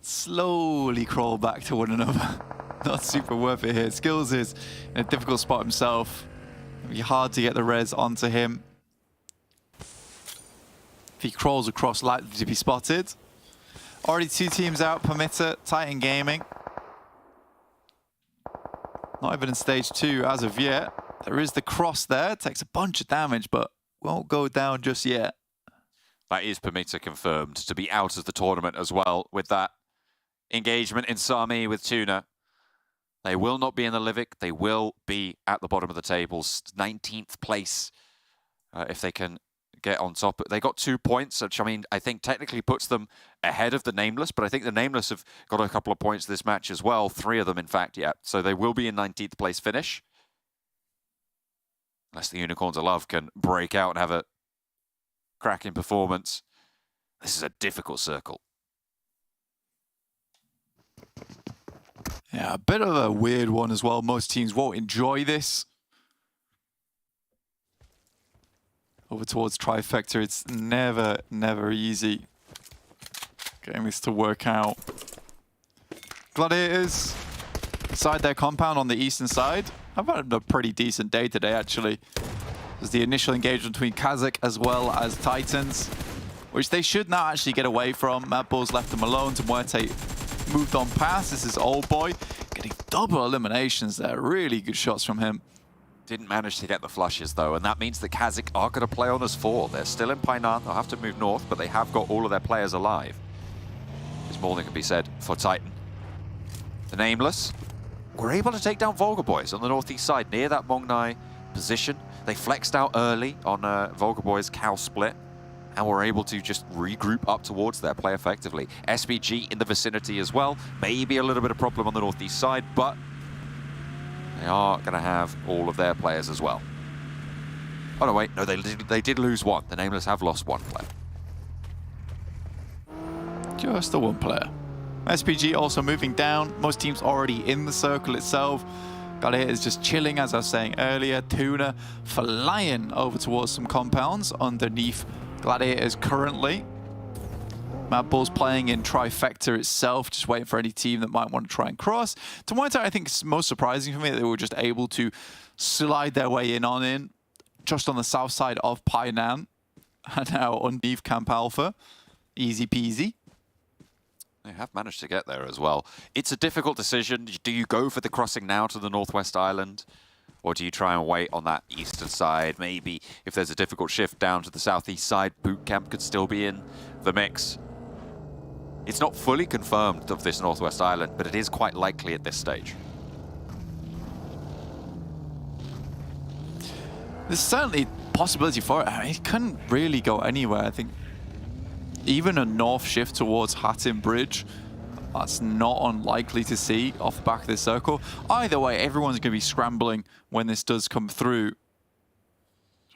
slowly crawl back to one another. Not super worth it here. Skills is in a difficult spot himself. It'll be hard to get the res onto him. If he crawls across, likely to be spotted. Already 2 teams out, PERMITTA, Titan Gaming. Not even in stage 2 as of yet. There is the cross there, takes a bunch of damage, but won't go down just yet.
That is PERMITTA confirmed to be out of the tournament as well with that engagement in Sami with TUNA. They will not be in the Livik. They will be at the bottom of the tables. 19th place if they can get on top. They got 2 points, which I mean, I think technically puts them ahead of the Nameless, but I think the Nameless have got a couple of points this match as well. 3 of them, in fact, yeah. So they will be in 19th place finish. Unless the Unicorns of Love can break out and have a cracking performance. This is a difficult circle.
Yeah, a bit of a weird one as well. Most teams won't enjoy this. Over towards Trifecta, it's never easy getting this to work out. Gladiators inside their compound on the eastern side. I've had a pretty decent day today, actually. There's the initial engagement between KASIK as well as Titans, which they should now actually get away from. MADBULLS left them alone. MUERTE moved on past. This is Old Boy getting double eliminations there. Really good shots from him.
Didn't manage to get the flushes, though, and that means that KASIK are going to play on as 4. They're still in Painan. They'll have to move north, but they have got all of their players alive. There's more than can be said for Titan. The Nameless were able to take down VULGAR boys on the northeast side, near that Mongnai position. They flexed out early on VULGAR Boys' cow split, and were able to just regroup up towards there, play effectively. SBG in the vicinity as well. Maybe a little bit of problem on the northeast side, but they are going to have all of their players as well. Oh no, wait, no, they did lose one. The Nameless have lost one player.
Just the one player. SPG also moving down. Most teams already in the circle itself. Gladiators just chilling, as I was saying earlier. TUNA flying over towards some compounds underneath Gladiators currently. MADBULLS playing in trifecta itself, just waiting for any team that might want to try and cross. To my side, I think it's most surprising for me that they were just able to slide their way in, just on the south side of Painan, and now underneath Camp Alpha. Easy peasy.
They have managed to get there as well. It's a difficult decision. Do you go for the crossing now to the Northwest Island? Or do you try and wait on that eastern side? Maybe if there's a difficult shift down to the southeast side, boot camp could still be in the mix. It's not fully confirmed of this Northwest Island, but it is quite likely at this stage.
There's certainly possibility for it. I mean, it couldn't really go anywhere. I think even a north shift towards Hatton Bridge, that's not unlikely to see off the back of this circle. Either way, everyone's going to be scrambling when this does come through.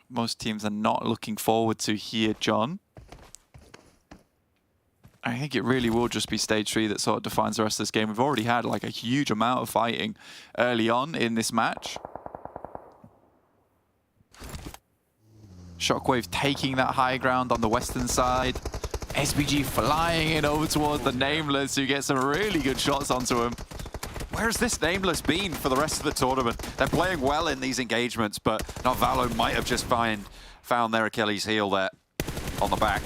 Most teams are not looking forward to here, John. I think it really will just be stage 3 that sort of defines the rest of this game. We've already had like a huge amount of fighting early on in this match. SHOCKWAVE taking that high ground on the western side. SBG flying in over towards the Nameless, who gets some really good shots onto him.
Where's this Nameless been for the rest of the tournament? They're playing well in these engagements, but Narvalo might have just found their Achilles heel there on the back.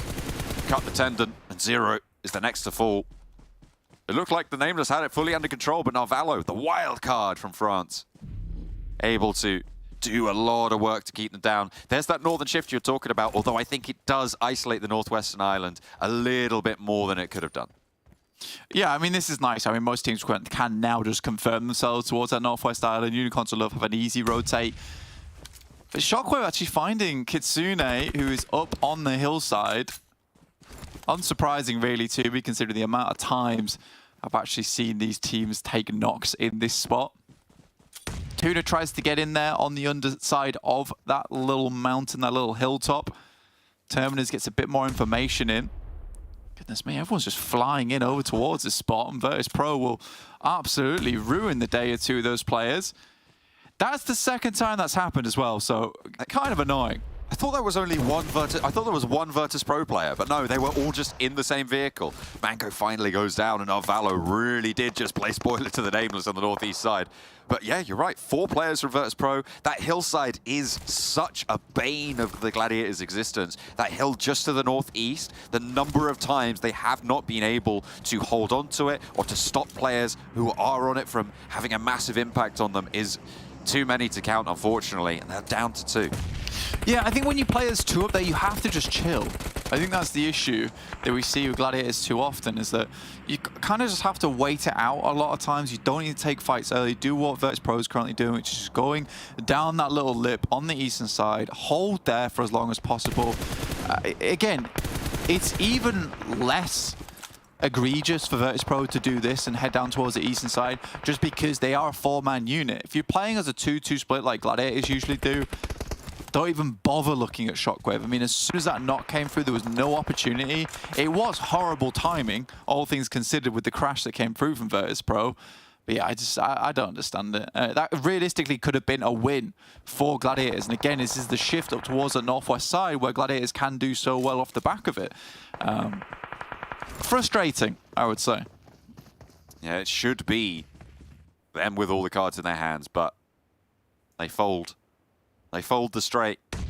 Cut the tendon, and Zero is the next to fall. It looked like the Nameless had it fully under control, but Narvalo, the wild card from France, able to do a lot of work to keep them down. There's that northern shift you're talking about, although I think it does isolate the Northwestern Island a little bit more than it could have done.
Yeah, I mean, this is nice. I mean, most teams can now just confirm themselves towards that Northwest Island. Unicorns will have an easy rotate. But SHOCKWAVE actually finding Kitsune, who is up on the hillside. Unsurprising, really, too, we consider the amount of times I've actually seen these teams take knocks in this spot. TUNA tries to get in there on the underside of that little mountain, that little hilltop. Terminus gets a bit more information in. Goodness me, everyone's just flying in over towards this spot, and VIRTUS.PRO will absolutely ruin the day or two of those players. That's the second time that's happened as well, so kind of annoying.
I thought there was only one VIRTUS.PRO player, but no, they were all just in the same vehicle. Mango finally goes down, and Narvalo really did just play spoiler to the Nameless on the northeast side. But yeah, you're right, 4 players from VIRTUS.PRO. That hillside is such a bane of the Gladiators' existence. That hill just to the northeast, the number of times they have not been able to hold on to it or to stop players who are on it from having a massive impact on them is too many to count, unfortunately, and they're down to 2.
Yeah, I think when you play as 2 up there, you have to just chill. I think that's the issue that we see with Gladiators too often, is that you kind of just have to wait it out a lot of times. You don't need to take fights early. Do what VIRTUS.PRO is currently doing, which is just going down that little lip on the eastern side, hold there for as long as possible. Again, it's even less egregious for VIRTUS.PRO to do this and head down towards the eastern side just because they are a 4-man unit. If you're playing as a 2-2 split like Gladiators usually do, don't even bother looking at SHOCKWAVE. I mean, as soon as that knock came through, there was no opportunity. It was horrible timing, all things considered, with the crash that came through from VIRTUS.PRO. But yeah, I don't understand it. That realistically could have been a win for Gladiators. And again, this is the shift up towards the northwest side where Gladiators can do so well off the back of it. Frustrating, I would say.
Yeah, it should be them with all the cards in their hands, but they fold. They fold the straight. And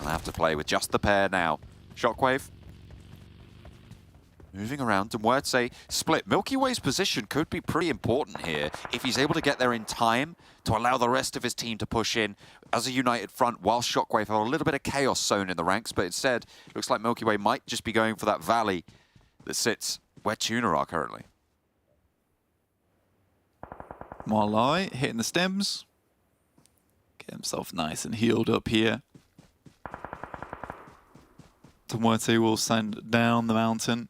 they have to play with just the pair now. SHOCKWAVE moving around. MUERTE split. Milky Way's position could be pretty important here if he's able to get there in time to allow the rest of his team to push in as a united front, while SHOCKWAVE have a little bit of chaos zone in the ranks, but instead it looks like Milky Way might just be going for that valley that sits where TUNA are currently.
Marlai hitting the stems. himself nice and healed up here. MUERTE will send down the mountain.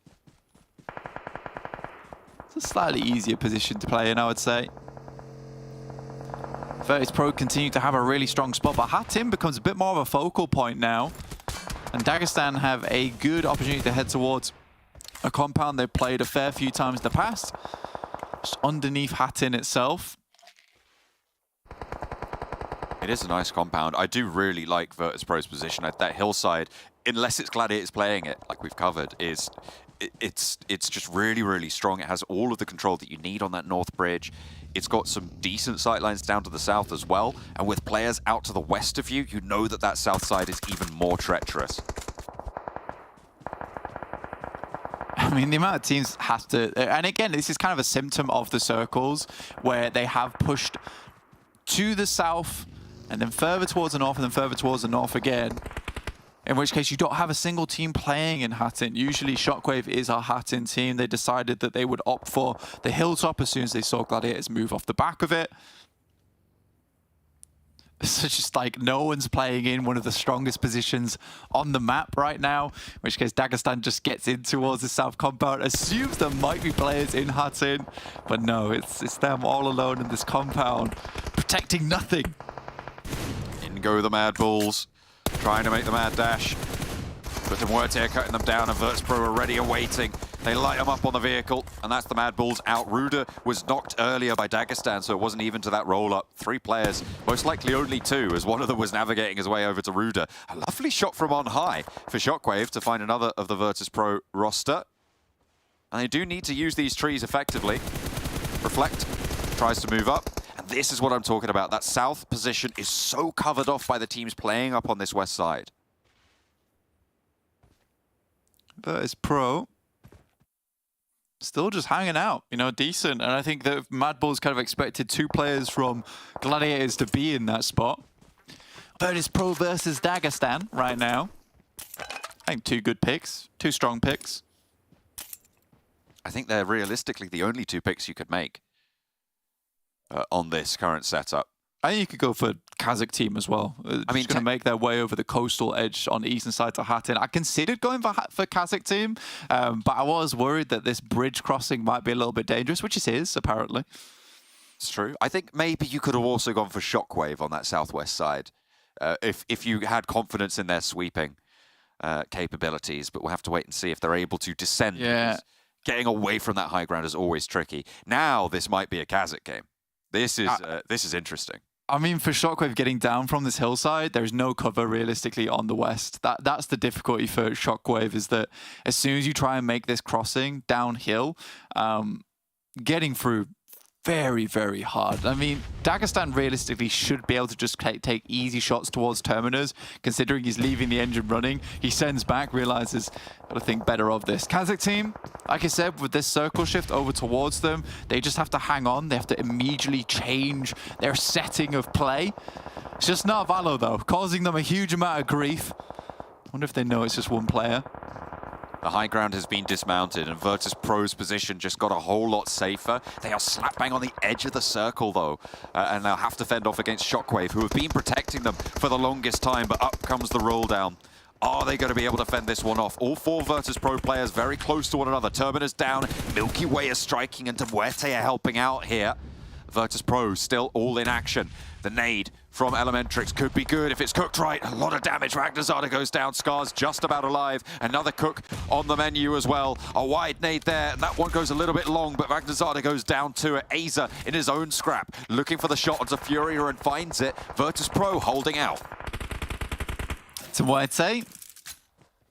It's a slightly easier position to play in, I would say. VIRTUS.PRO continue to have a really strong spot, but HATIM becomes a bit more of a focal point now. And Dagestan have a good opportunity to head towards a compound they've played a fair few times in the past. Just underneath HATIM itself.
It is a nice compound. I do really like VIRTUS.PRO's position at that hillside, unless it's Gladiators playing it, like we've covered, it's just really, really strong. It has all of the control that you need on that north bridge. It's got some decent sightlines down to the south as well, and with players out to the west of you, you know that that south side is even more treacherous.
I mean, the amount of teams have to... And again, this is kind of a symptom of the circles, where they have pushed to the south, and then further towards the north, and then further towards the north again. In which case, you don't have a single team playing in HATIM. Usually, SHOCKWAVE is our HATIM team. They decided that they would opt for the hilltop as soon as they saw Gladiators move off the back of it. So it's just like no one's playing in one of the strongest positions on the map right now. In which case, Dagestan just gets in towards the south compound, assumes there might be players in HATIM. But no, it's them all alone in this compound, protecting nothing.
In go the MADBULLS. Trying to make the mad dash, but the MUERTE are cutting them down, and VIRTUS.PRO are ready awaiting. They light them up on the vehicle, and that's the MADBULLS out. Ruda was knocked earlier by Dagestan, so it wasn't even to that roll-up. 3 players, most likely only 2, as one of them was navigating his way over to Ruda. A lovely shot from on high for SHOCKWAVE to find another of the VIRTUS.PRO roster. And they do need to use these trees effectively. Reflect tries to move up. This is what I'm talking about. That south position is so covered off by the teams playing up on this west side.
VIRTUS.PRO still just hanging out, you know, decent. And I think that MADBULLS kind of expected 2 players from Gladiators to be in that spot. VIRTUS.PRO versus Dagestan right now. I think 2 good picks, 2 strong picks.
I think they're realistically the only 2 picks you could make. On this current setup.
I think you could go for KASIK team as well. I mean, going to make their way over the coastal edge on the eastern side to HATIM. I considered going for KASIK team, but I was worried that this bridge crossing might be a little bit dangerous, which it is, apparently.
It's true. I think maybe you could have also gone for SHOCKWAVE on that southwest side, if you had confidence in their sweeping capabilities, but we'll have to wait and see if they're able to descend.
Yeah.
Getting away from that high ground is always tricky. Now this might be a KASIK game. This is interesting.
I mean, for SHOCKWAVE getting down from this hillside, there's no cover realistically on the west. That's the difficulty for SHOCKWAVE, is that as soon as you try and make this crossing downhill, getting through very, very hard. I mean, Dagestan realistically should be able to just take easy shots towards Terminus, considering he's leaving the engine running. He sends back, realizes, gotta think better of this. KASIK team, like I said, with this circle shift over towards them, they just have to hang on. They have to immediately change their setting of play. It's just not Valo, though, causing them a huge amount of grief. I wonder if they know it's just one player.
The high ground has been dismounted, and VIRTUS.PRO's position just got a whole lot safer. They are slap bang on the edge of the circle, though, and they'll have to fend off against SHOCKWAVE, who have been protecting them for the longest time, but up comes the roll down. Are they going to be able to fend this one off? All 4 VIRTUS.PRO players very close to one another. Terminus down, Milky Way is striking, and MUERTE are helping out here. VIRTUS.PRO still all in action. The nade from Elementrix could be good if it's cooked right. A lot of damage. Ragnazada goes down. Scars just about alive. Another cook on the menu as well. A wide nade there, and that one goes a little bit long, but Ragnazada goes down to it. Aza in his own scrap, looking for the shot onto Furia and finds it. VIRTUS.PRO holding out.
To MUERTE,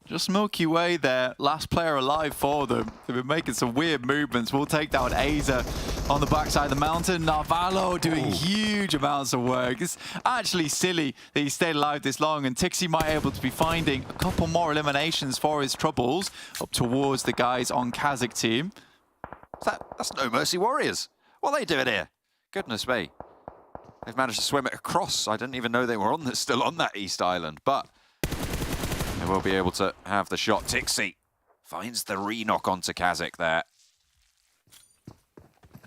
just Milky Way there, last player alive for them. They've been making some weird movements. We'll take down Aza on the backside of the mountain. Narvalo doing huge amounts of work. It's actually silly that he stayed alive this long, and Tixi might be able to be finding a couple more eliminations for his troubles up towards the guys on KASIK team.
That's No Mercy Warriors. What are they doing here? Goodness me. They've managed to swim it across. I didn't even know they were still on that East Island, but they will be able to have the shot. Tixi finds the re-knock onto KASIK there.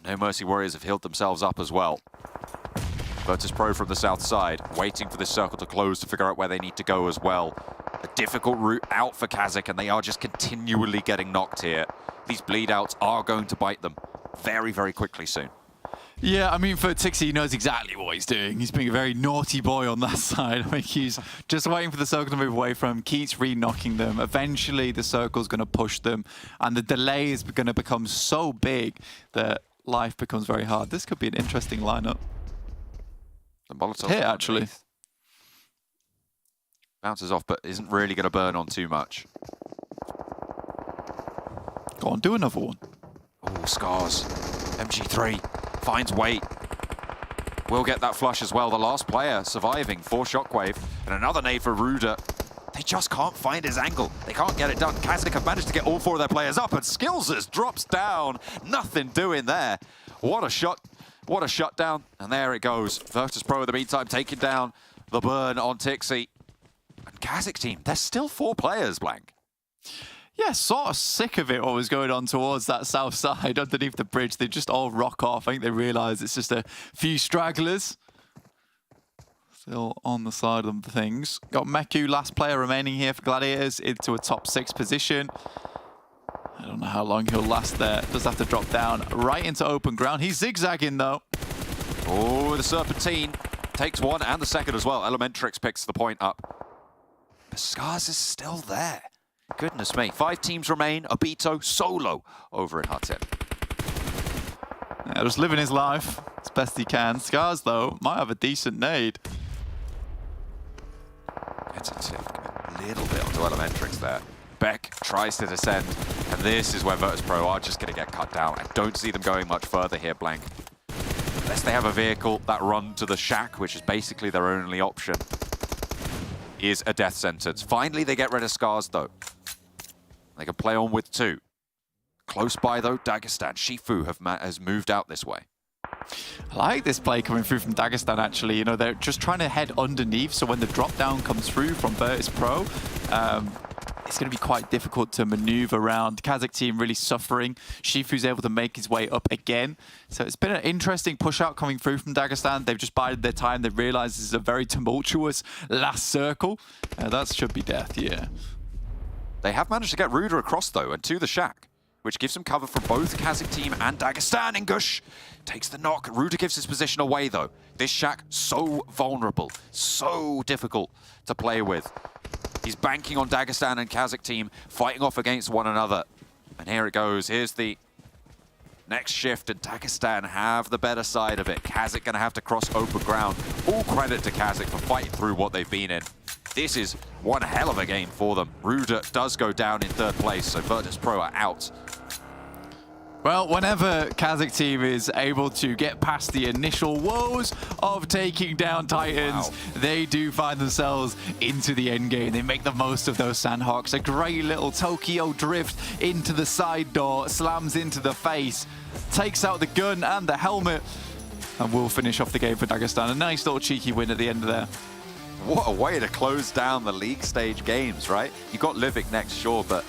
No Mercy Warriors have healed themselves up as well. VIRTUS.PRO from the south side, waiting for this circle to close to figure out where they need to go as well. A difficult route out for KASIK, and they are just continually getting knocked here. These bleed outs are going to bite them very, very quickly soon.
Yeah, I mean, for Tixie, he knows exactly what he's doing. He's being a very naughty boy on that side. I mean, he's just waiting for the circle to move away from him, keeps re-knocking them. Eventually, the circle's going to push them, and the delay is going to become so big that life becomes very hard. This could be an interesting lineup.
The Molotov
here, actually.
Bounces off, but isn't really going to burn on too much.
Go on, do another one.
Oh, Scars. MG3 finds weight. Will get that flush as well. The last player surviving for SHOCKWAVE. And another nade for Ruda. They just can't find his angle. They can't get it done. KASIK have managed to get all 4 of their players up, and Skills's drops down. Nothing doing there. What a shot. What a shutdown. And there it goes. VIRTUS.PRO in the meantime taking down the burn on Tixie. And KASIK team, there's still 4 players, Blank.
Yeah, sort of sick of it what was going on towards that south side underneath the bridge. They just all rock off. I think they realise it's just a few stragglers. Still on the side of things. Got Meku, last player remaining here for Gladiators, into a top 6 position. I don't know how long he'll last there. Does have to drop down right into open ground. He's zigzagging though.
Oh, the Serpentine takes 1 and the second as well. Elementrix picks the point up. But Scars is still there. Goodness me. 5 teams remain. Obito solo over in Hut 10.
Yeah, just living his life as best he can. Scars, though, might have a decent nade.
Gets a little bit onto Elementrix there. Beck tries to descend, and this is where VIRTUS.PRO are just going to get cut down. I don't see them going much further here, Blank. Unless they have a vehicle, that run to the shack, which is basically their only option, is a death sentence. Finally, they get rid of Scars, though. They can play on with 2. Close by, though, Dagestan. Shifu has moved out this way.
I like this play coming through from Dagestan, actually. You know, they're just trying to head underneath, so when the drop down comes through from VIRTUS.PRO, it's going to be quite difficult to maneuver around. KASIK team really suffering. Shifu's able to make his way up again. So it's been an interesting push out coming through from Dagestan. They've just bided their time. They've realized this is a very tumultuous last circle. That should be death, yeah.
They have managed to get Ruda across, though, and to the shack, which gives them cover from both KASIK team and Dagestan. Ingush takes the knock. Ruda gives his position away, though. This shack, so vulnerable, so difficult to play with. He's banking on Dagestan and KASIK team, fighting off against one another. And here it goes. Here's the next shift, and Dagestan have the better side of it. KASIK going to have to cross open ground. All credit to KASIK for fighting through what they've been in. This is one hell of a game for them. Ruda does go down in 3rd place, so VIRTUS.PRO are out.
Well, whenever KASIK team is able to get past the initial woes of taking down Titans, they do find themselves into the end game. They make the most of those Sanhoks. A great little Tokyo drift into the side door, slams into the face, takes out the gun and the helmet, and will finish off the game for Dagestan. A nice little cheeky win at the end of there.
What a way to close down the league stage games, right? You got Livik next, sure, but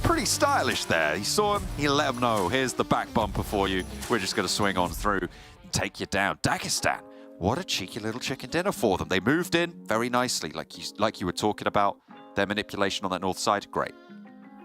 pretty stylish there. He saw him, he let him know. Here's the back bumper for you. We're just going to swing on through and take you down. Dagestan, what a cheeky little chicken dinner for them. They moved in very nicely, like you were talking about. Their manipulation on that north side, great.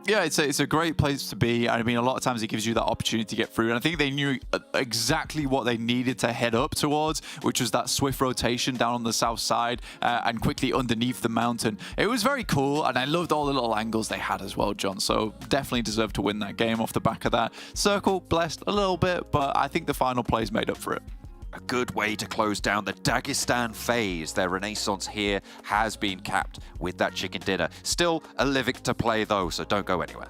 Yeah, it's a great place to be. I mean, a lot of times it gives you that opportunity to get through. And I think they knew exactly what they needed to head up towards, which was that swift rotation down on the south side and quickly underneath the mountain. It was very cool, and I loved all the little angles they had as well, John. So definitely deserved to win that game off the back of that. Circle blessed a little bit, but I think the final plays made up for it.
A good way to close down the Dagestan phase. Their renaissance here has been capped with that chicken dinner. Still a Livik to play, though, so don't go anywhere.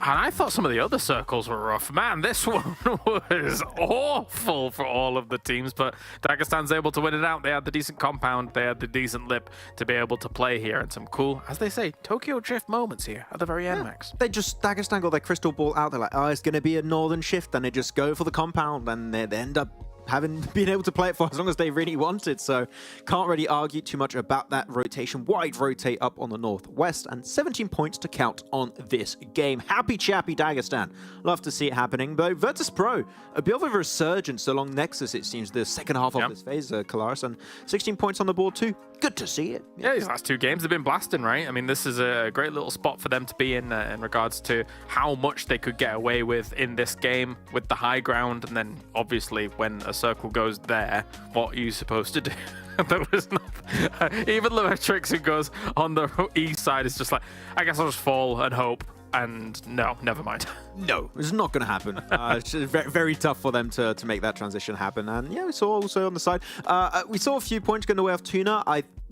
And I thought some of the other circles were rough. Man, this one was awful for all of the teams, but Dagestan's able to win it out. They had the decent compound, they had the decent lip to be able to play here, and some cool, as they say, Tokyo drift moments here at the very end, Max.
They just, Dagestan got their crystal ball out. They're like, oh, it's going to be a northern shift, and they just go for the compound, and they end up haven't been able to play it for as long as they really wanted, so can't really argue too much about that rotation. Wide rotate up on the northwest, and 17 points to count on this game. Happy chappy Dagestan. Love to see it happening. But VIRTUS.PRO, a bit of a resurgence along Nexus, it seems, the second half of this phase, Kalaris, and 16 points on the board too. Good to see it.
Yeah, these last 2 games have been blasting, right? I mean, this is a great little spot for them to be in regards to how much they could get away with in this game with the high ground, and then obviously when a circle goes there, what are you supposed to do? There was nothing. Even Livik, who goes on the east side, is just like, I guess I'll just fall and hope. And no, never mind.
No, it's not going to happen. It's very, very tough for them to make that transition happen. And yeah, we saw also on the side, we saw a few points going away off TUNA.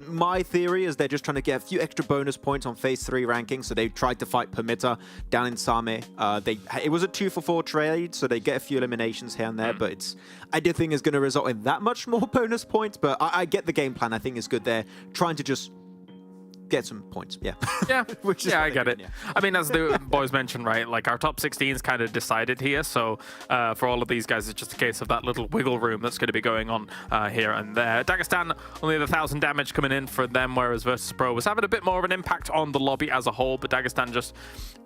My theory is they're just trying to get a few extra bonus points on phase 3 ranking. So they tried to fight PERMITTA down in Same. It was a 2-for-4 trade, so they get a few eliminations here and there. But I do think it's going to result in that much more bonus points. But I get the game plan. I think it's good. They're trying to just get some points. Yeah.
Yeah. I get it.
Yeah.
I mean, as the boys mentioned, right, like our top 16 is kind of decided here. So for all of these guys, it's just a case of that little wiggle room that's going to be going on here and there. Dagestan, only the 1,000 damage coming in for them, whereas VIRTUS.PRO was having a bit more of an impact on the lobby as a whole. But Dagestan just,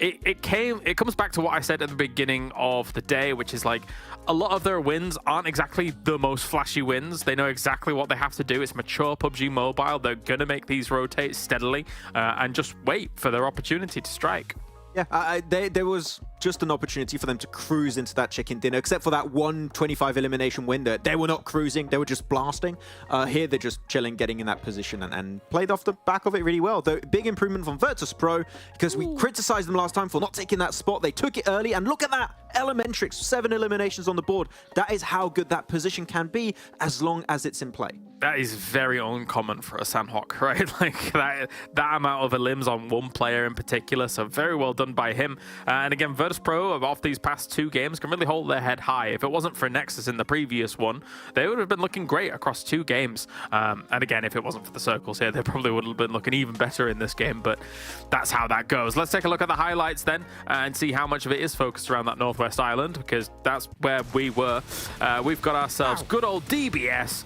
it comes back to what I said at the beginning of the day, which is like a lot of their wins aren't exactly the most flashy wins. They know exactly what they have to do. It's mature PUBG Mobile. They're going to make these rotate steadily and just wait for their opportunity to strike.
Yeah, there was just an opportunity for them to cruise into that chicken dinner, except for that 125 elimination window. They were not cruising, they were just blasting. Here, they're just chilling, getting in that position, and played off the back of it really well. Though, big improvement from VIRTUS.PRO, because we criticized them last time for not taking that spot. They took it early, and look at that! Elementrix, 7 eliminations on the board. That is how good that position can be, as long as it's in play.
That is very uncommon for a Sanhok, right? Like that amount of elims on one player in particular, so very well done by him. And again, VIRTUS.PRO, off these past 2 games, can really hold their head high. If it wasn't for NEXUS in the previous one, they would have been looking great across 2 games. And again, if it wasn't for the circles here, they probably would have been looking even better in this game, but that's how that goes. Let's take a look at the highlights then and see how much of it is focused around that Northwest Island, because that's where we were. We've got ourselves good old DBS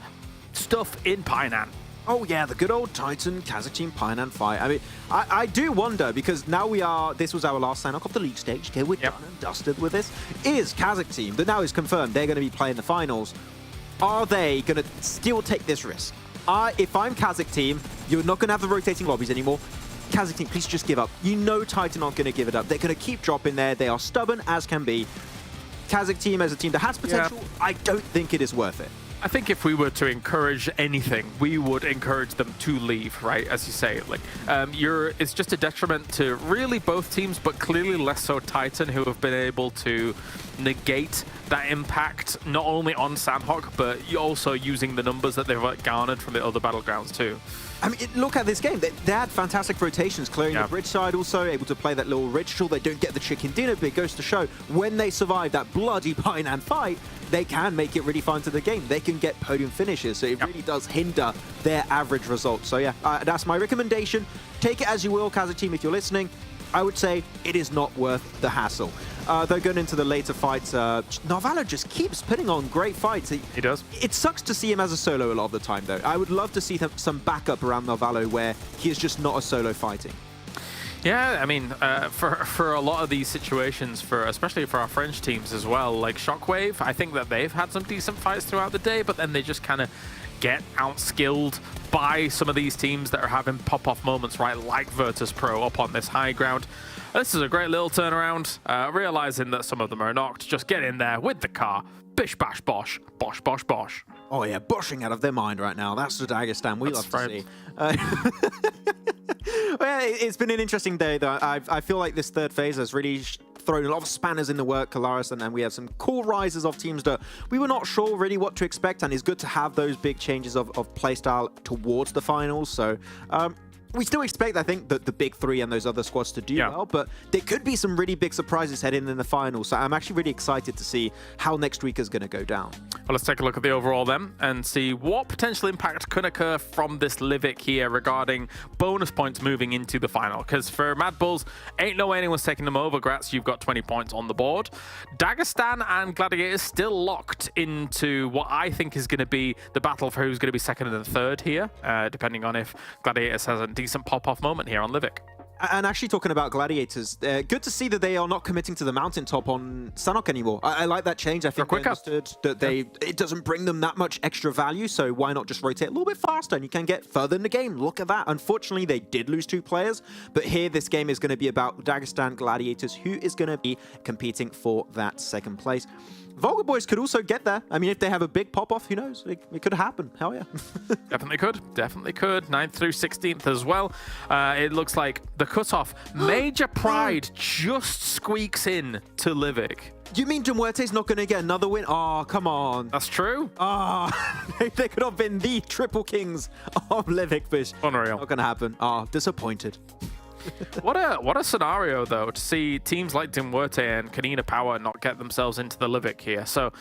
stuff in Painan.
Oh yeah, the good old Titan KASIK team Painan fight. I mean, I do wonder, because now this was our last Sanhok of the league stage. Okay, we're done and dusted with this. Is KASIK team, that now is confirmed, they're going to be playing the finals. Are they going to still take this risk? If I'm KASIK team, you're not going to have the rotating lobbies anymore. KASIK team, please just give up. You know Titan aren't going to give it up. They're going to keep dropping there. They are stubborn as can be. KASIK team as a team that has potential, I don't think it is worth it.
I think if we were to encourage anything, we would encourage them to leave, right? As you say, like it's just a detriment to really both teams, but clearly less so Titan, who have been able to negate that impact not only on Sanhok, but also using the numbers that they've garnered from the other battlegrounds too.
I mean, look at this game. They had fantastic rotations, clearing the bridge side also, able to play that little ritual. They don't get the chicken dinner, but it goes to show when they survive that bloody Painan fight, they can make it really fun to the game. They can get podium finishes, so it really does hinder their average results. So yeah, that's my recommendation. Take it as you will, KASIK team, if you're listening. I would say it is not worth the hassle. Though going into the later fights, Narvalo just keeps putting on great fights.
He does.
It sucks to see him as a solo a lot of the time, though. I would love to see some backup around Narvalo where he is just not a solo fighting.
Yeah, I mean, for a lot of these situations, especially for our French teams as well, like SHOCKWAVE, I think that they've had some decent fights throughout the day, but then they just kind of get outskilled by some of these teams that are having pop-off moments, right, like VIRTUS.PRO up on this high ground. This is a great little turnaround, realizing that some of them are knocked. Just get in there with the car. Bish, bash, bosh. Bosh, bosh, bosh.
Oh, yeah, boshing out of their mind right now. That's the Dagestan we love to see. Well, it's been an interesting day, though. I feel like this third phase has really thrown a lot of spanners in the work, Kalaris, and then we have some cool rises of teams that we were not sure really what to expect, and it's good to have those big changes of playstyle towards the finals. So we still expect, I think, that the big three and those other squads to do well, but there could be some really big surprises heading in the final. So I'm actually really excited to see how next week is going to go down.
Well, let's take a look at the overall then and see what potential impact can occur from this Livik here regarding bonus points moving into the final. Because for MADBULLS, ain't no way anyone's taking them over. Grats, you've got 20 points on the board. Dagestan and Gladiators still locked into what I think is going to be the battle for who's going to be second and third here, depending on if Gladiators has a decent pop-off moment here on Livik.
And actually talking about Gladiators, good to see that they are not committing to the mountaintop on Sanhok anymore. I like that change. I think they understood that it doesn't bring them that much extra value, so why not just rotate a little bit faster and you can get further in the game. Look at that. Unfortunately, they did lose 2 players, but here this game is going to be about Dagestan Gladiators, who is going to be competing for that second place. VULGAR boys could also get there. I mean, if they have a big pop-off, who knows? It could happen. Hell yeah.
Definitely could. Definitely could. 9th through 16th as well. It looks like the cutoff. Major Pride just squeaks in to Livik.
You mean MUERTE's not going to get another win? Oh, come on.
That's true.
They could have been the triple kings of Livik, but
unreal.
Not going to happen. Disappointed.
What a scenario, though, to see teams like MUERTE and KONINA Power not get themselves into the Livik here. So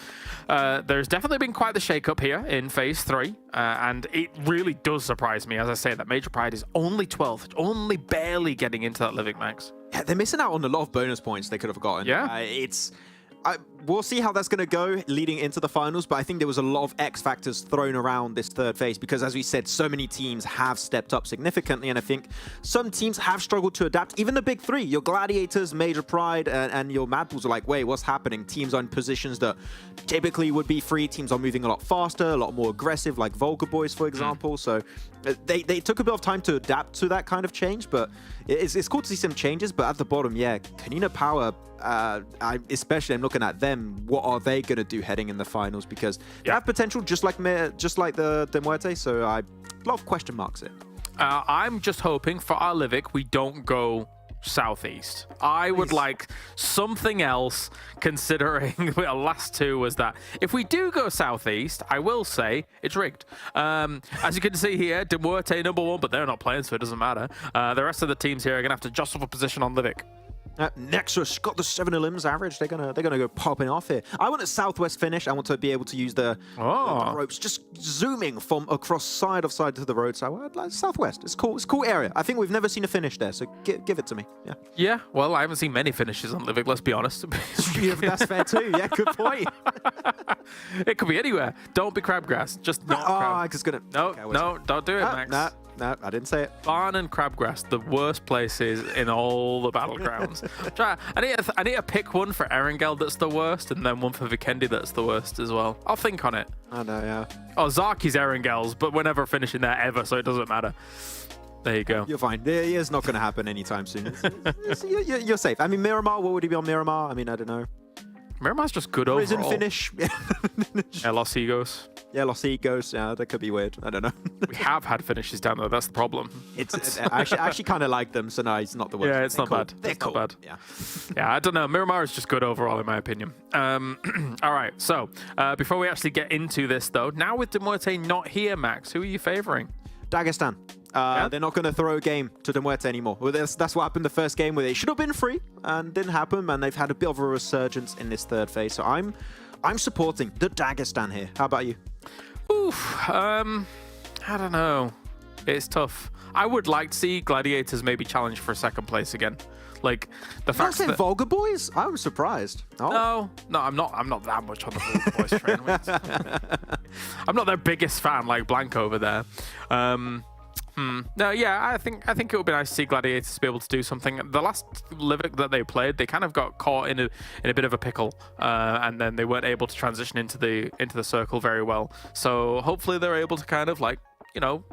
there's definitely been quite the shake-up here in Phase 3, and it really does surprise me, as I say, that Major Pride is only 12th, only barely getting into that Livik, Max.
Yeah, they're missing out on a lot of bonus points they could have gotten.
Yeah.
We'll see how that's going to go leading into the finals, but I think there was a lot of X factors thrown around this third phase because, as we said, so many teams have stepped up significantly, and I think some teams have struggled to adapt. Even the big three, your Gladiators, Major Pride, and your MADBULLS are like, wait, what's happening? Teams are in positions that typically would be free. Teams are moving a lot faster, a lot more aggressive, like VULGAR boys, for example. So they took a bit of time to adapt to that kind of change, but it's cool to see some changes. But at the bottom, yeah, KONINA Power, especially I'm looking at them. What are they going to do heading in the finals? Because they have potential, just like the MUERTE. So a lot of question marks here.
I'm just hoping for our Livik we don't go southeast. I would like something else, considering our last 2 was that. If we do go southeast, I will say it's rigged. As you can see here, MUERTE number 1, but they're not playing, so it doesn't matter. The rest of the teams here are going to have to jostle for position on Livik.
Nexus got the 7 elims average. They're gonna go popping off here. I want a southwest finish. I want to be able to use the ropes, just zooming from across side of side to the road. So I'd like southwest. It's cool. It's a cool area. I think we've never seen a finish there. So give it to me. Yeah.
Yeah. Well, I haven't seen many finishes on Livik. Let's be honest.
Yeah, that's fair too. Yeah. Good point.
It could be anywhere. Don't be crabgrass. Just not crab.
I'm just gonna.
No, don't do it, Max.
No, I didn't say it.
Barn and crabgrass, the worst places in all the battlegrounds. I need to pick one for Erangel that's the worst, and then one for Vikendi that's the worst as well. I'll think on it.
I know, yeah.
Oh, Zaki's Erangel's, but we're never finishing there ever, so it doesn't matter. There you go.
You're fine. It's not going to happen anytime soon. You're safe. I mean, Miramar, what would he be on Miramar? I mean, I don't know.
Miramar's just good overall.
Prison finish.
Yeah, Los Egos.
Yeah, Los Egos. Yeah, that could be weird. I don't know.
We have had finishes down there. That's the problem.
I actually kind of like them, so no, it's not the worst.
Yeah, it's not bad.
They're cool.
Not bad.
Yeah.
Yeah, I don't know. Miramar is just good overall, in my opinion. All right, so before we actually get into this, though, now with MUERTE not here, Max, who are you favoring?
Dagestan. They're not going to throw a game to MUERTE anymore. Well, that's what happened the first game where they should have been free and didn't happen, and they've had a bit of a resurgence in this third phase. So I'm supporting the Dagestan here. How about you?
Oof. I don't know. It's tough. I would like to see Gladiators maybe challenge for second place again. Like the fact that
VULGAR boys, I'm surprised.
Oh. No, I'm not that much on the VULGAR boys train. I'm not their biggest fan, like Blank over there. No, yeah, I think it would be nice to see Gladiators to be able to do something. The last Livik that they played, they kind of got caught in a bit of a pickle, and then they weren't able to transition into the circle very well. So hopefully they're able to kind of like, you know,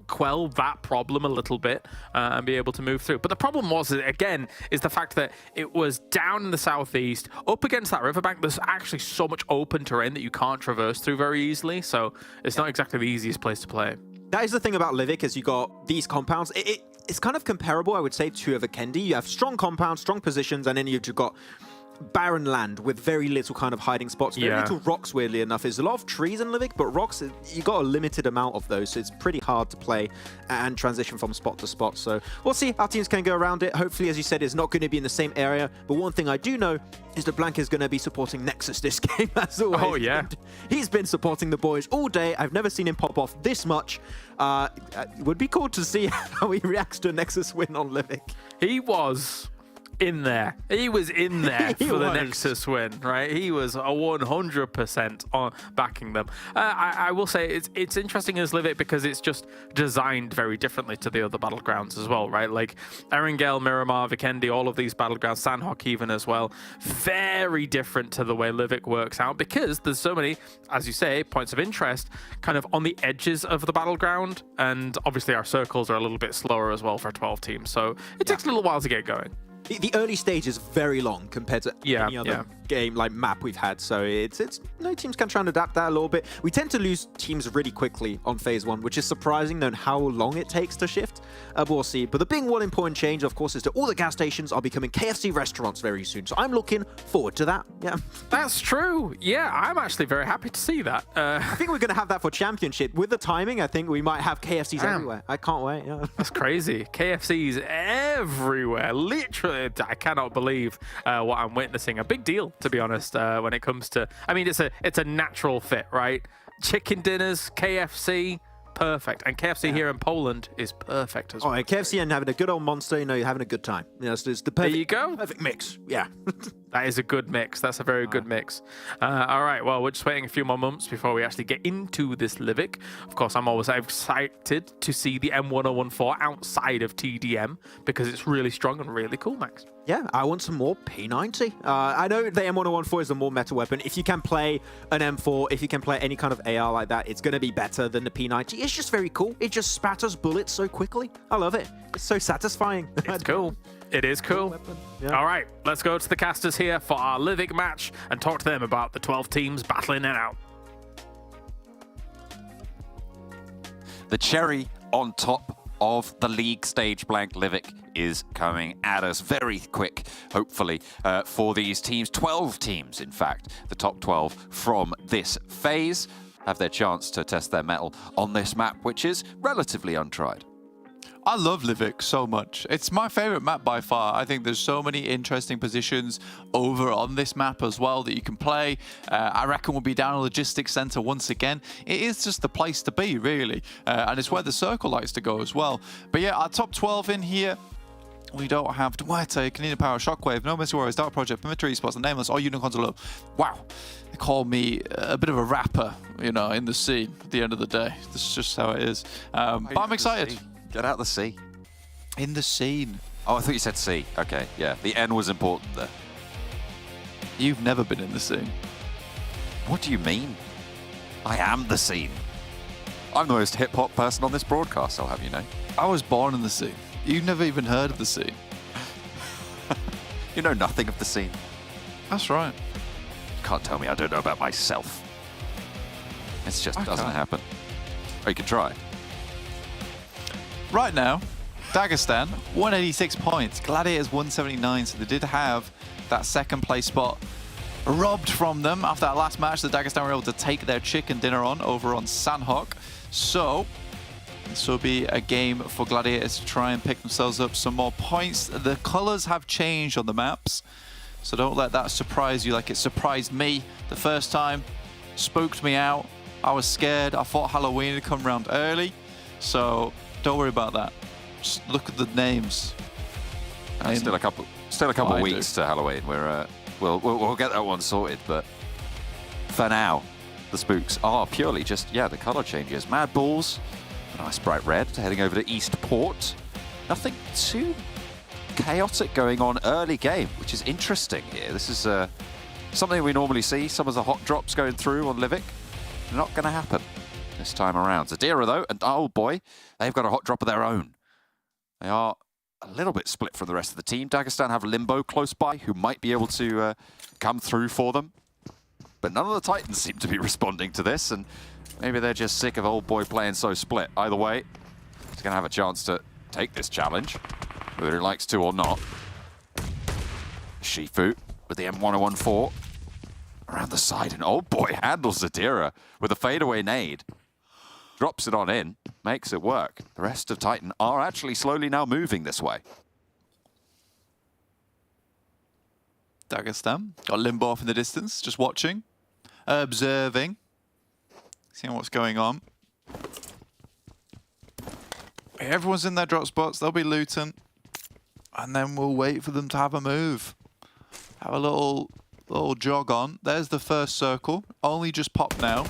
quell that problem a little bit and be able to move through. But the problem was, again, is the fact that it was down in the southeast, up against that riverbank. There's actually so much open terrain that you can't traverse through very easily, so it's not exactly the easiest place to play.
That is the thing about Livik, is you got these compounds. It's kind of comparable, I would say, to a Vikendi. You have strong compounds, strong positions, and then you've got barren land with very little kind of hiding spots. Very little rocks, weirdly enough. There's a lot of trees in Livik, but rocks, you got a limited amount of those, so it's pretty hard to play and transition from spot to spot. So we'll see how teams can go around it. Hopefully, as you said, it's not going to be in the same area. But one thing I do know is that Blank is going to be supporting Nexus this game, as always.
Oh, yeah.
He's been supporting the boys all day. I've never seen him pop off this much. It would be cool to see how he reacts to a Nexus win on Livik.
He was in there. He was in there for the Nexus win, right? He was 100% on backing them. I will say it's interesting as Livik because it's just designed very differently to the other battlegrounds as well, right? Like Erangel, Miramar, Vikendi, all of these battlegrounds, Sanhok even as well, very different to the way Livik works out because there's so many, as you say, points of interest kind of on the edges of the battleground, and obviously our circles are a little bit slower as well for 12 teams, so it takes a little while to get going.
The early stage is very long compared to any other game like map we've had, so it's no teams can try and adapt that a little bit. We tend to lose teams really quickly on phase 1, which is surprising knowing how long it takes to shift. We'll see. But the big one important change, of course, is that all the gas stations are becoming KFC restaurants very soon. So I'm looking forward to that. Yeah,
that's true. Yeah, I'm actually very happy to see that.
I think we're going to have that for Championship. With the timing, I think we might have KFCs everywhere. I can't wait. Yeah.
That's crazy. KFCs everywhere. Literally. I cannot believe what I'm witnessing. A big deal, to be honest, when it comes to... I mean, it's a natural fit, right? Chicken dinners, KFC, perfect. And KFC here in Poland is perfect as well.
Oh, KFC and having a good old monster, you know, you're having a good time. You know, so it's the perfect,
there you go.
Perfect mix. Yeah.
That is a good mix. That's a very good mix. All right, well, we're just waiting a few more months before we actually get into this Livik. Of course, I'm always excited to see the M1014 outside of TDM because it's really strong and really cool, Max.
Yeah, I want some more P90. I know the M1014 is a more meta weapon. If you can play an M4, if you can play any kind of AR like that, it's going to be better than the P90. It's just very cool. It just spatters bullets so quickly. I love it. It's so satisfying.
It's cool. It is cool. Yeah. All right, let's go to the casters here for our Livik match and talk to them about the 12 teams battling it out.
The cherry on top of the league stage, Blank Livik, is coming at us very quick, hopefully, for these teams. 12 teams, in fact, the top 12 from this phase have their chance to test their mettle on this map, which is relatively untried.
I love Livik so much. It's my favorite map by far. I think there's so many interesting positions over on this map as well that you can play. I reckon we'll be down a logistics center once again. It is just the place to be, really. And it's where the circle likes to go as well. But yeah, our top 12 in here. We don't have MUERTE, KONINA Power, Shockwave, No Mercy Warriors, Dark Project, PERMITTA Esports, and Nameless, or Unicorns Alone. Wow. They call me a bit of a rapper, you know, in the scene at the end of the day. This is just how it is. But I'm excited.
Get out the sea.
In the scene.
Oh, I thought you said sea. Okay, yeah. The N was important there.
You've never been in the scene.
What do you mean? I am the scene. I'm the most hip-hop person on this broadcast, I'll have you know.
I was born in the scene. You've never even heard of the scene.
You know nothing of the scene.
That's right.
You can't tell me I don't know about myself. It just doesn't happen. Or you can try.
Right now, Dagestan, 186 points. Gladiators, 179. So they did have that second place spot robbed from them after that last match. The Dagestan were able to take their chicken dinner on over on Sanhok. So this will be a game for Gladiators to try and pick themselves up some more points. The colors have changed on the maps, so don't let that surprise you like it surprised me the first time. Spooked me out. I was scared. I thought Halloween had come around early, so don't worry about that. Just look at the names.
Still a couple weeks to Halloween. We'll get that one sorted, but for now, the spooks are purely just the color changes. MADBULLS, a nice bright red, heading over to Eastport. Nothing too chaotic going on early game, which is interesting here. This is something we normally see. Some of the hot drops going through on Livik. Not going to happen this time around. Zadira, though, and oh boy, they've got a hot drop of their own. They are a little bit split from the rest of the team. Dagestan have Limbo close by, who might be able to come through for them. But none of the Titans seem to be responding to this, and maybe they're just sick of old boy playing so split. Either way, he's going to have a chance to take this challenge, whether he likes to or not. Shifu with the M1014 around the side, and oh boy, handles Zadira with a fadeaway nade. Drops it on in, makes it work. The rest of Titan are actually slowly now moving this way.
Dagestan got Limbo off in the distance, just watching, observing, seeing what's going on. Everyone's in their drop spots, they'll be looting, and then we'll wait for them to have a move. Have a little jog on. There's the first circle, only just popped now.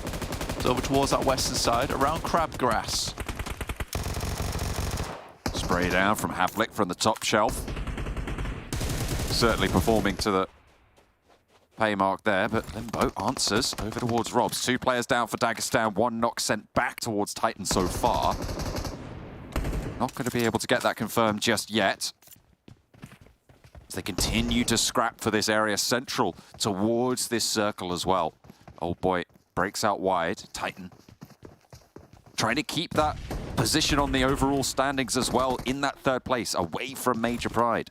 It's over towards that western side, around Crabgrass.
Spray down from Havlik from the top shelf. Certainly performing to the pay mark there, but Limbo answers over towards Robs. 2 players down for Dagestan, 1 knock sent back towards Titan so far. Not going to be able to get that confirmed just yet. As they continue to scrap for this area central towards this circle as well. Old boy breaks out wide. Titan trying to keep that position on the overall standings as well in that 3rd place, away from Major Pride.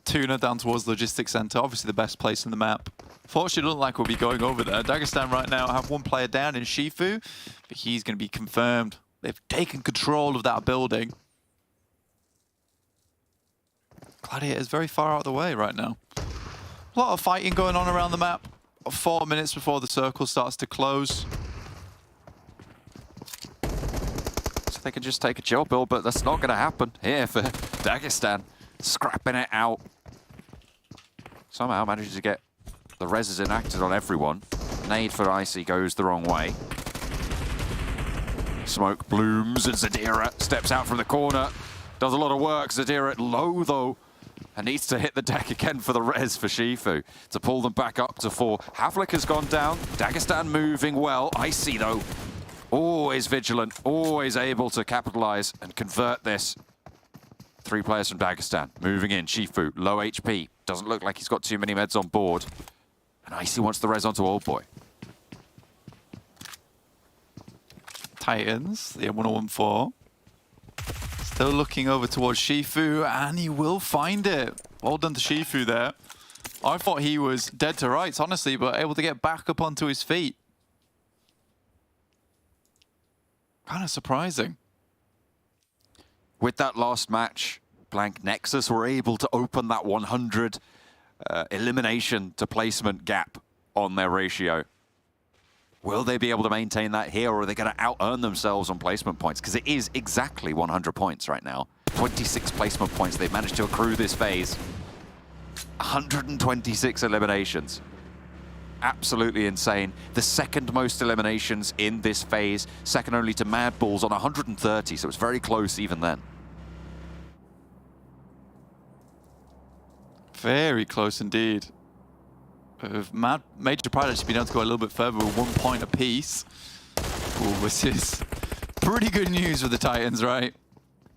Tuna down towards Logistics Center, obviously the best place in the map. Fortunately, it doesn't like we'll be going over there. Dagestan right now have 1 player down in Shifu, but he's going to be confirmed. They've taken control of that building. Gladiator is very far out of the way right now. A lot of fighting going on around the map. 4 minutes before the circle starts to close.
So they can just take a chill pill, but that's not going to happen here for Dagestan. Scrapping it out. Somehow manages to get the reses enacted on everyone. Nade for Icy goes the wrong way. Smoke blooms and Zadira steps out from the corner. Does a lot of work. Zadira low though. And needs to hit the deck again for the res for Shifu to pull them back up to 4. Havlik has gone down. Dagestan moving well. Icy though, always vigilant, always able to capitalize and convert this. 3 players from Dagestan moving in. Shifu, low HP. Doesn't look like he's got too many meds on board. And Icy wants the res onto Old Boy.
Titans, the M1014. Still looking over towards Shifu, and he will find it. Well done to Shifu there. I thought he was dead to rights, honestly, but able to get back up onto his feet. Kind of surprising.
With that last match, Blank Nexus were able to open that 100 elimination to placement gap on their ratio. Will they be able to maintain that here, or are they going to out-earn themselves on placement points? Because it is exactly 100 points right now. 26 placement points they've managed to accrue this phase. 126 eliminations. Absolutely insane. The 2nd most eliminations in this phase, second only to MADBULLS on 130, so it's very close even then.
Very close indeed. Major Pride actually been able to go a little bit further with 1 point apiece. Ooh, this is pretty good news for the Titans, right?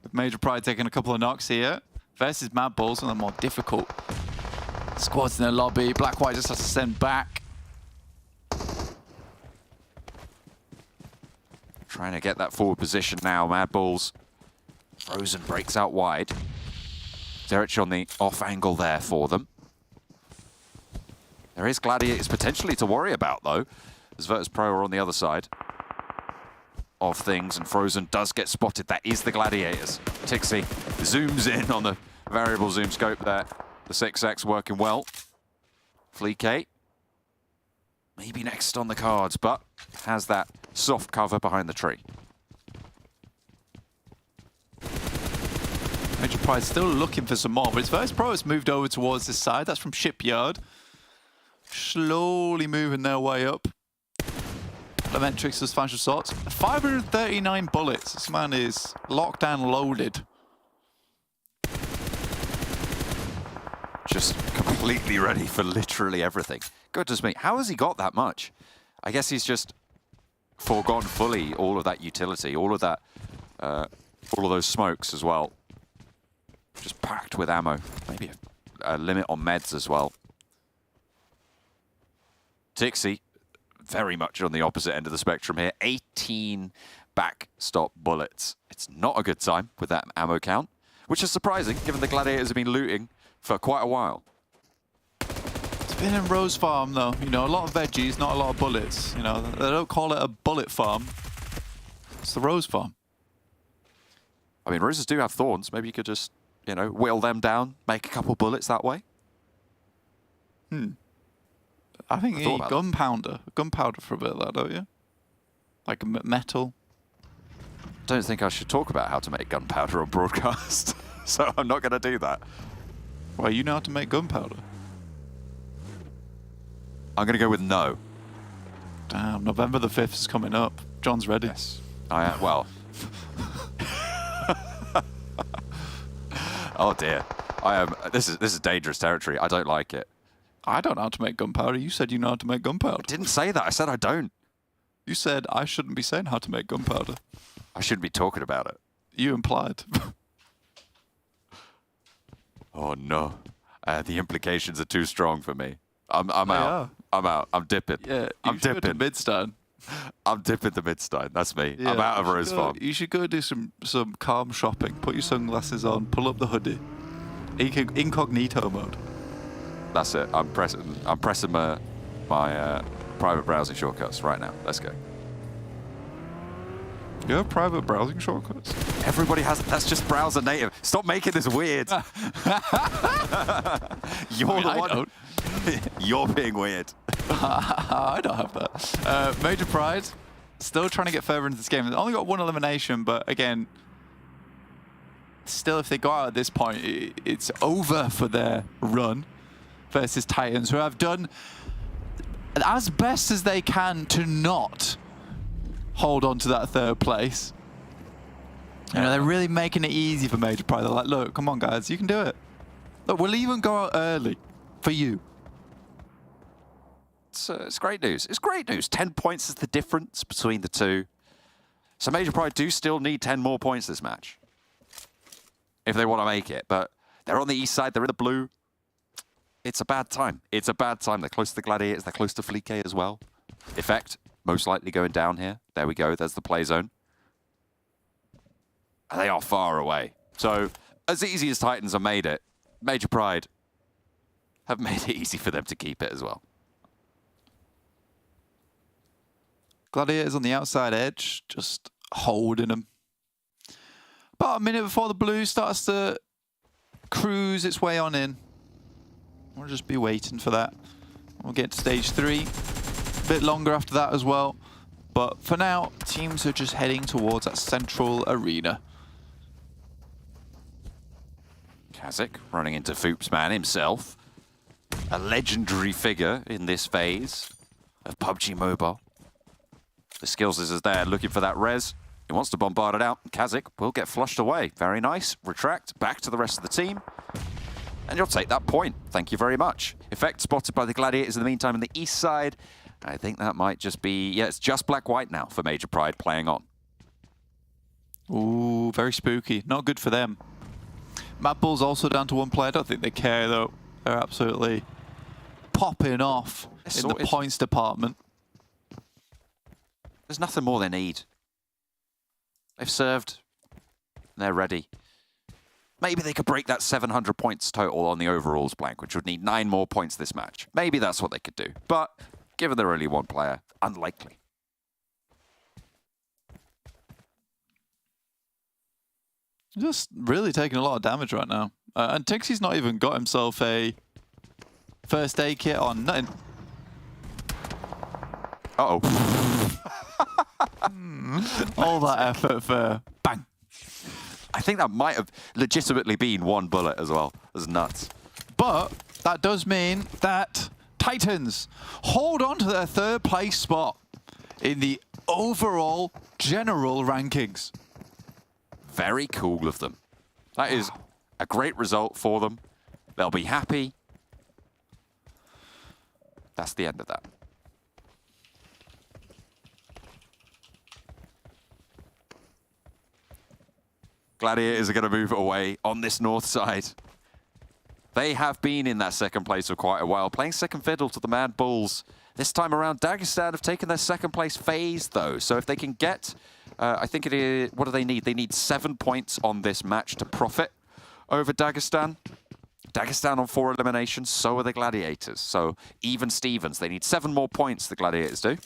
With Major Pride taking a couple of knocks here. Versus MADBULLS, one of the more difficult squads in the lobby. Black-White just has to send back.
Trying to get that forward position now, MADBULLS. Frozen breaks out wide. Zerich on the off angle there for them. There is Gladiators potentially to worry about, though, as VIRTUS.PRO are on the other side of things, and Frozen does get spotted. That is the Gladiators. Tixie zooms in on the variable zoom scope there. The 6X working well. Fleek maybe next on the cards, but has that soft cover behind the tree.
Major Pride still looking for some more, but it's VIRTUS.PRO has moved over towards this side. That's from Shipyard. Slowly moving their way up. Elementrix does financial sorts. 539 bullets. This man is locked and loaded.
Just completely ready for literally everything. Goodness me, how has he got that much? I guess he's just foregone fully all of that utility, all of that, all of those smokes as well. Just packed with ammo. Maybe a limit on meds as well. Tixie, very much on the opposite end of the spectrum here. 18 backstop bullets. It's not a good time with that ammo count, which is surprising given the Gladiators have been looting for quite a while.
It's been in Rose Farm though, you know, a lot of veggies, not a lot of bullets. You know, they don't call it a bullet farm. It's the Rose Farm.
I mean, roses do have thorns. Maybe you could just, you know, whittle them down, make a couple bullets that way.
I think you need gunpowder for a bit of that, don't you? Like metal.
Don't think I should talk about how to make gunpowder on broadcast, so I'm not going to do that.
Well, you know how to make gunpowder.
I'm going to go with no.
Damn, November the 5th is coming up. John's ready.
Yes. Well. Oh dear. This is dangerous territory. I don't like it.
I don't know how to make gunpowder. You said you know how to make gunpowder.
I didn't say that. I said I don't.
You said I shouldn't be saying how to make gunpowder.
I shouldn't be talking about it.
You implied.
Oh no. The implications are too strong for me. I'm out. I'm out. I'm dipping.
Yeah,
I'm dipping.
To Midstein.
I'm dipping to Midstein. That's me.
Yeah,
I'm out of Rose Farm.
You should go do some calm shopping. Put your sunglasses on. Pull up the hoodie. Incognito mode.
That's it. I'm pressing my private browsing shortcuts right now. Let's go.
You have private browsing shortcuts?
Everybody has. That's just browser native. Stop making this weird. You're the one. You're being weird.
I don't have that. Major Pride, still trying to get further into this game. They've only got one elimination, but again, still if they go out at this point, it's over for their run versus Titans, who have done as best as they can to not hold on to that third place. You know, they're really making it easy for Major Pride. They're like, look, come on, guys, you can do it. Look, we'll even go out early for you.
It's great news. It's great news. 10 points is the difference between the two. So Major Pride do still need 10 more points this match if they want to make it. But they're on the east side. They're in the blue. It's a bad time. It's a bad time. They're close to the Gladiators. They're close to Flique as well. Effect most likely going down here. There we go. There's the play zone. And they are far away. So as easy as Titans have made it, Major Pride have made it easy for them to keep it as well.
Gladiators on the outside edge, just holding them. About a minute before the blue starts to cruise its way on in. We'll just be waiting for that. We'll get to stage 3. A bit longer after that as well. But for now, teams are just heading towards that central arena.
KASIK running into Foop's man himself. A legendary figure in this phase of PUBG Mobile. The skills is there looking for that res. He wants to bombard it out. KASIK will get flushed away. Very nice. Retract back to the rest of the team. And you'll take that point. Thank you very much. Effect spotted by the Gladiators in the meantime on the east side. I think that might just be... Yeah, it's just black-white now for Major Pride playing on.
Ooh, very spooky. Not good for them. MADBULLS also down to 1 player. I don't think they care, though. They're absolutely popping off in the points department.
There's nothing more they need. They've served. They're ready. Maybe they could break that 700 points total on the overalls blank, which would need 9 more points this match. Maybe that's what they could do. But given they're only 1 player, unlikely.
Just really taking a lot of damage right now. And Tixie's not even got himself a first aid kit on. Nothing.
Uh-oh.
All that effort for bang.
I think that might have legitimately been 1 bullet as well. That's nuts.
But that does mean that Titans hold on to their 3rd place spot in the overall general rankings.
Very cool of them. That is a great result for them. They'll be happy. That's the end of that. Gladiators are going to move away on this north side. They have been in that 2nd place for quite a while, playing second fiddle to the MADBULLS. This time around, Dagestan have taken their 2nd place phase, though. So if they can get I think it is, what do they need? They need 7 points on this match to profit over Dagestan. Dagestan on 4 eliminations, so are the Gladiators. So even Stevens, they need 7 more points, the Gladiators do. And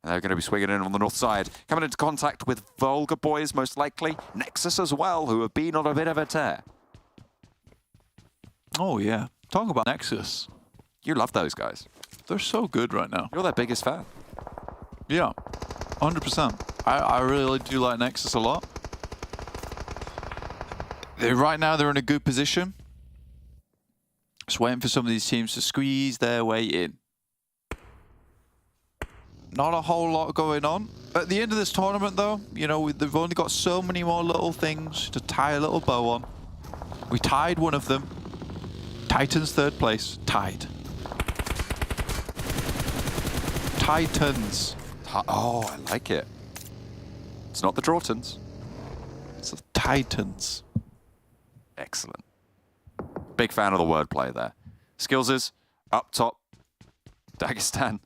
they're going to be swinging in on the north side. Coming into contact with VULGAR boys, most likely. NEXUS as well, who have been on a bit of a tear.
Oh, yeah. Talk about NEXUS.
You love those guys.
They're so good right now.
You're their biggest fan.
Yeah, 100%. I really do like NEXUS a lot. Right now, they're in a good position. Just waiting for some of these teams to squeeze their way in. Not a whole lot going on. At the end of this tournament, though, you know, they've only got so many more little things to tie a little bow on. We tied one of them. Titans 3rd place. Tied. Titans.
Oh, I like it. It's not the Drawtons.
It's the Titans.
Excellent. Big fan of the wordplay there. Skills is up top. Dagestan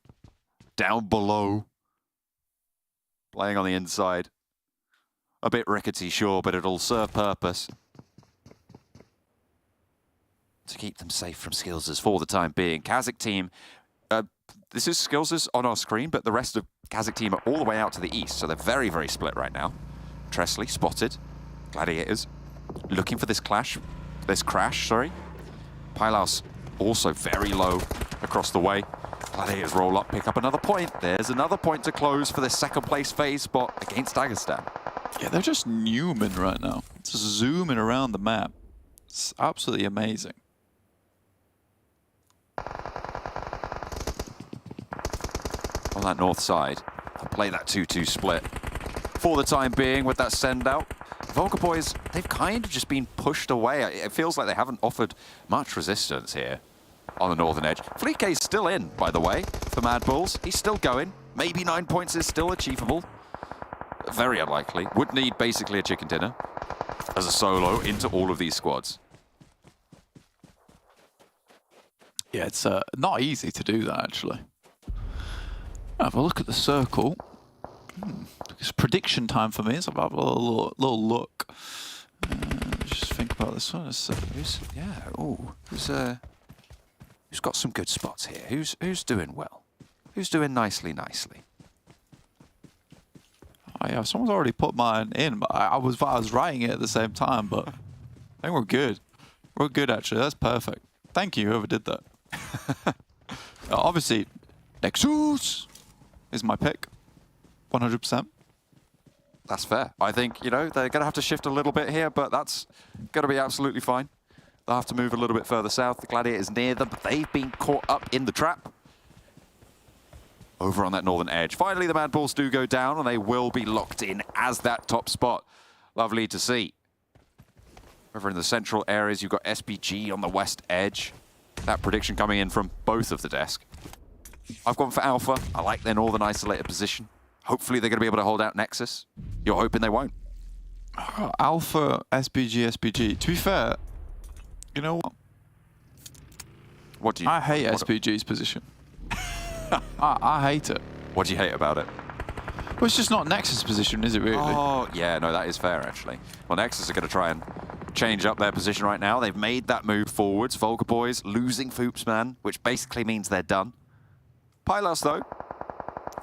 down below. Playing on the inside. A bit rickety, sure, but it'll serve purpose. To keep them safe from Skillses for the time being. KASIK team, this is Skillses on our screen, but the rest of KASIK team are all the way out to the east, so they're very, very split right now. Tresley spotted. Gladiators looking for this crash, sorry. Pylaus also very low across the way. Gladiators roll up, pick up another point. There's another point to close for this 2nd place phase spot against Dagestan.
Yeah, they're just Newman right now. Just zooming around the map. It's absolutely amazing.
On that north side, I'll play that 2-2 split. For the time being, with that send out, VULGAR boys, they've kind of just been pushed away. It feels like they haven't offered much resistance here on the northern edge. Flique's still in, by the way, for MADBULLS. He's still going. Maybe 9 points is still achievable. Very unlikely. Would need basically a chicken dinner as a solo into all of these squads.
Yeah, it's not easy to do that, actually. Have a look at the circle. It's prediction time for me, so I'll have a little look. Just think about this one.
Who's got some good spots here? Who's doing well? Who's doing nicely?
Oh, yeah, someone's already put mine in, but I was writing it at the same time, but I think we're good. We're good, actually. That's perfect. Thank you, whoever did that. Obviously, NEXUS is my pick. 100%.
That's fair. I think, you know, they're going to have to shift a little bit here, but that's going to be absolutely fine. They'll have to move a little bit further south. The Gladiators near them, but they've been caught up in the trap. Over on that northern edge. Finally, the MADBULLS do go down, and they will be locked in as that top spot. Lovely to see. Over in the central areas, you've got SPG on the west edge. That prediction coming in from both of the desk. I've gone for Alpha. I like their northern isolated position. Hopefully, they're going to be able to hold out NEXUS. You're hoping they won't.
Alpha, SPG. To be fair, you know what?
What do you?
I hate SPG's position. I hate it.
What do you hate about it?
Well, it's just not NEXUS' position, is it really?
Oh, yeah, no, that is fair, actually. Well, NEXUS are going to try and change up their position right now. They've made that move forwards. VULGAR boys losing Foopsman, which basically means they're done. Pylaus, though,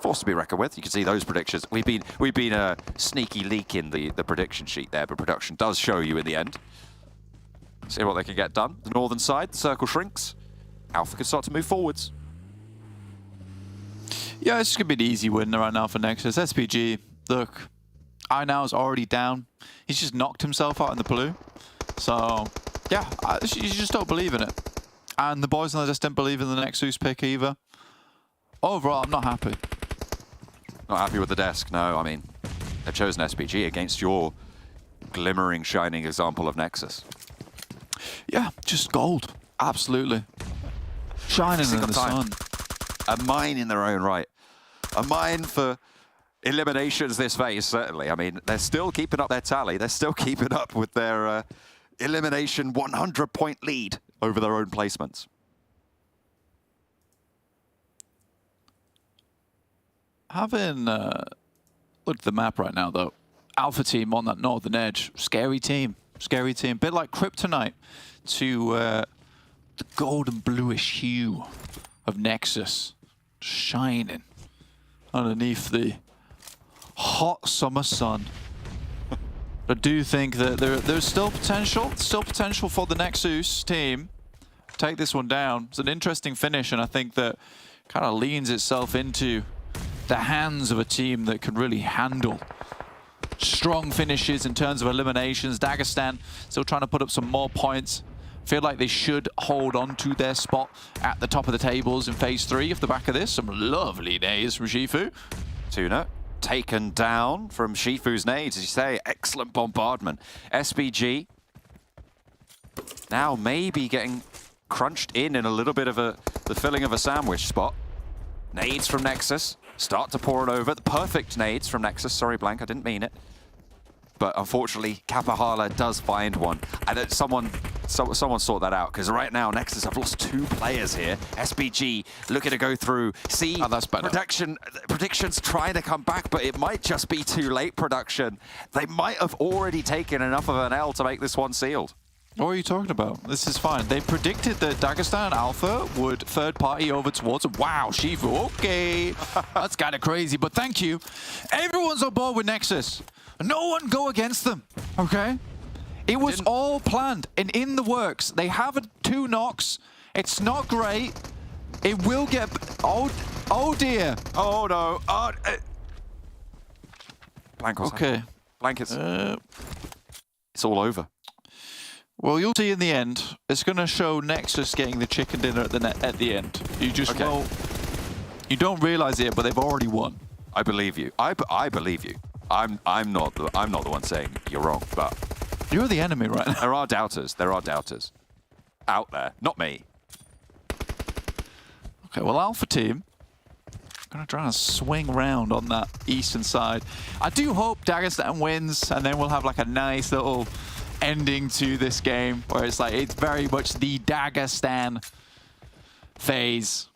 forced to be reckoned with. You can see those predictions. We've been a sneaky leak in the prediction sheet there, but production does show you in the end. See what they can get done. The northern side, the circle shrinks. Alpha can start to move forwards.
Yeah, it's just going to be an easy win right now for NEXUS. SPG, look, INOW's already down. He's just knocked himself out in the blue. So, yeah, you just don't believe in it. And the boys on the desk didn't believe in the NEXUS pick either. Overall, I'm not happy.
Not happy with the desk, no. I mean, they've chosen SPG against your glimmering, shining example of NEXUS.
Yeah, just gold. Absolutely. Shining in the sun.
A mine in their own right. A mine for eliminations this phase, certainly. I mean, they're still keeping up their tally. They're still keeping up with their elimination 100-point lead over their own placements.
Having Look at the map right now, though. Alpha team on that northern edge. Scary team. Scary team. Bit like Kryptonite to the golden bluish hue of Nexus shining underneath the hot summer sun. I do think that there's still potential for the Nexus team. Take this one down. It's an interesting finish, and I think that kind of leans itself into the hands of a team that can really handle strong finishes in terms of eliminations. Dagestan still trying to put up some more points. Feel like they should hold on to their spot at the top of the tables in phase 3 off the back of this. Some lovely days from Shifu.
TUNA taken down from Shifu's nades, as you say. Excellent bombardment. SBG now maybe getting crunched in a little bit of the filling of a sandwich spot. Nades from Nexus. Start to pour it over. The perfect nades from Nexus. Sorry, Blank, I didn't mean it. But unfortunately, Kapahala does find one. And someone sort that out, because right now, Nexus have lost 2 players here. SBG looking to go through. See,
oh, that's better.
Prediction's trying to come back, but it might just be too late, Production. They might have already taken enough of an L to make this one sealed.
What are you talking about? This is fine. They predicted that Dagestan Alpha would third party over towards them. Wow, Shifu, okay. That's kind of crazy, but thank you. Everyone's on board with Nexus. No one go against them, okay? It was all planned and in the works. They have 2 knocks. It's not great. It will get... Oh dear.
Oh, no. Blank was
okay.
Blank, it's all over.
Well, you'll see in the end. It's going to show Nexus getting the chicken dinner at the end. You just won't... You don't realize it, but they've already won.
I believe you. I believe you. I'm not the one saying you're wrong, but
you're the enemy right now.
There are doubters. There are doubters out there. Not me.
Okay, well, Alpha team gonna try and swing round on that eastern side. I do hope Dagestan wins, and then we'll have like a nice little ending to this game where it's like it's very much the Dagestan phase.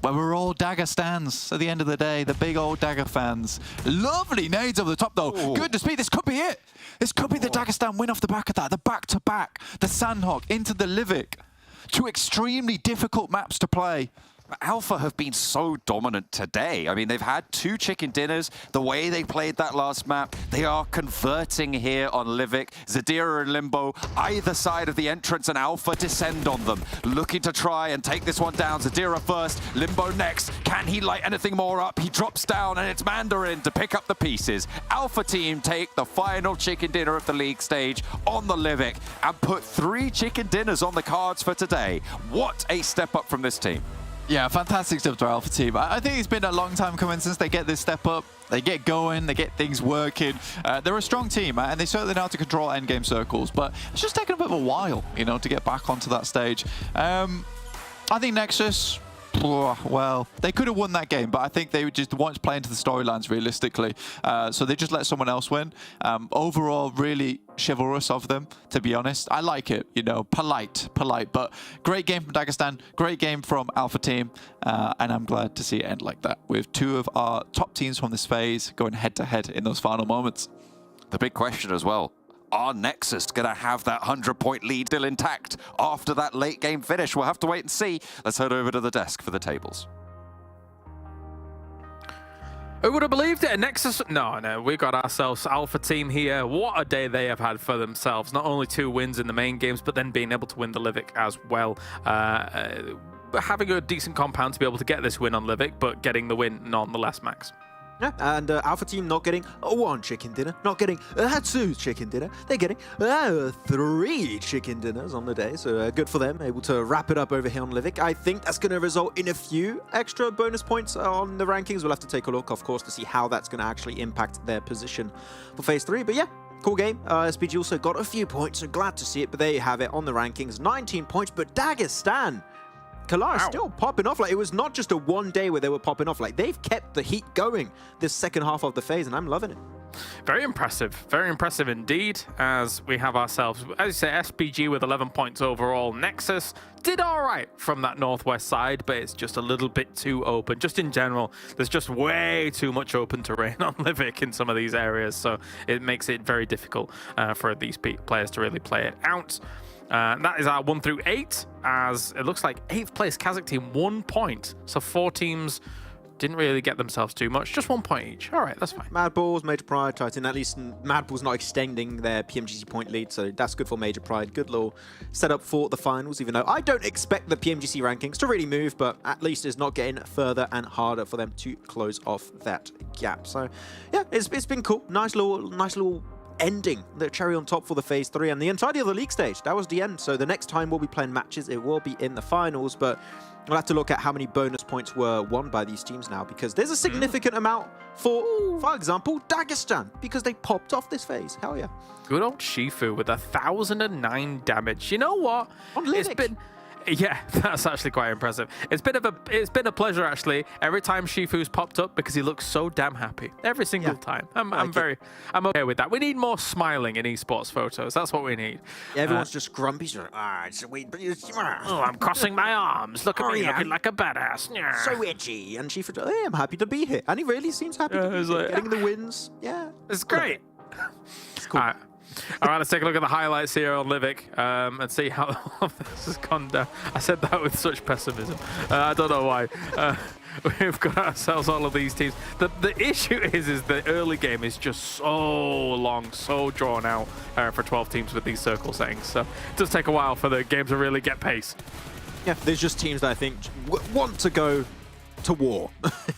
But we're all Dagestans at the end of the day, the big old Dagger fans. Lovely nades over the top, though. Ooh. Good to speed. This could be it. This could be the Dagestan win off the back of that. The back-to-back, the Sanhok into the Livik. 2 extremely difficult maps to play.
Alpha have been so dominant today. I mean, they've had 2 chicken dinners. The way they played that last map, they are converting here on Livik. Zadira and Limbo, either side of the entrance, and Alpha descend on them. Looking to try and take this one down. Zadira first, Limbo next. Can he light anything more up? He drops down, and it's Mandarin to pick up the pieces. Alpha team take the final chicken dinner of the league stage on the Livik and put 3 chicken dinners on the cards for today. What a step up from this team.
Yeah, fantastic stuff to our Alpha team. I think it's been a long time coming since they get this step up. They get going, they get things working. They're a strong team, and they certainly know how to control endgame circles, but it's just taken a bit of a while, you know, to get back onto that stage. I think Nexus, well, they could have won that game, but I think they just wanted to play into the storylines realistically. So they just let someone else win. Overall, really chivalrous of them, to be honest. I like it, you know, polite, but great game from Dagestan, great game from Alpha team, and I'm glad to see it end like that, with 2 of our top teams from this phase going head-to-head in those final moments.
The big question as well, are Nexus going to have that 100-point lead still intact after that late game finish? We'll have to wait and see. Let's head over to the desk for the tables.
Who would have believed it? Nexus? No, we got ourselves Alpha team here. What a day they have had for themselves. Not only 2 wins in the main games, but then being able to win the Livik as well. Having a decent compound to be able to get this win on Livik, but getting the win nonetheless, Max.
Yeah, and Alpha team not getting 1 chicken dinner, not getting 2 chicken dinner. They're getting 3 chicken dinners on the day, so good for them, able to wrap it up over here on Livik. I think that's going to result in a few extra bonus points on the rankings. We'll have to take a look, of course, to see how that's going to actually impact their position for phase 3. But yeah, cool game. SBG also got a few points, so glad to see it. But there you have it on the rankings, 19 points. But Dagestan, Kalara still popping off. Like, it was not just a one day where they were popping off. Like, they've kept the heat going this second half of the phase, and I'm loving it.
Very impressive indeed, as we have ourselves, as you say, SPG with 11 points overall. Nexus did all right from that northwest side, but it's just a little bit too open. Just in general, there's just way too much open terrain on Livik in some of these areas, so it makes it very difficult for these players to really play it out. That is our 1 through 8, as it looks like 8th place KASIK team, 1 point. So 4 teams didn't really get themselves too much, just 1 point each. All right, that's fine.
MADBULLS, Major Pride, Titan. At least MADBULLS not extending their PMGC point lead, so that's good for Major Pride. Good little setup for the finals, even though I don't expect the PMGC rankings to really move, but at least it's not getting further and harder for them to close off that gap. So yeah, it's been cool. Nice little ending, the cherry on top for the phase 3 and the entirety of the league stage. That was the end. So the next time we'll be playing matches, it will be in the finals, but we'll have to look at how many bonus points were won by these teams now, because there's a significant amount for example, Dagestan, because they popped off this phase. Hell yeah.
Good old Shifu with 1,009 damage. You know what?
On Livik.
Yeah, that's actually quite impressive. It's been a pleasure actually. Every time Shifu's popped up, because he looks so damn happy every single time. I'm okay with that. We need more smiling in esports photos. That's what we need.
Yeah, everyone's just grumpy.
Oh, I'm crossing my arms. Look at me looking like a badass.
So edgy. And Shifu, hey, I'm happy to be here. And he really seems happy to be here. Getting the wins. Yeah.
It's great.
It's cool.
All right, let's take a look at the highlights here on Livik and see how this has gone down. I said that with such pessimism. I don't know why. We've got ourselves all of these teams. The issue is the early game is just so long, so drawn out for 12 teams with these circle settings. So it does take a while for the game to really get pace.
Yeah, there's just teams that I think want to go to war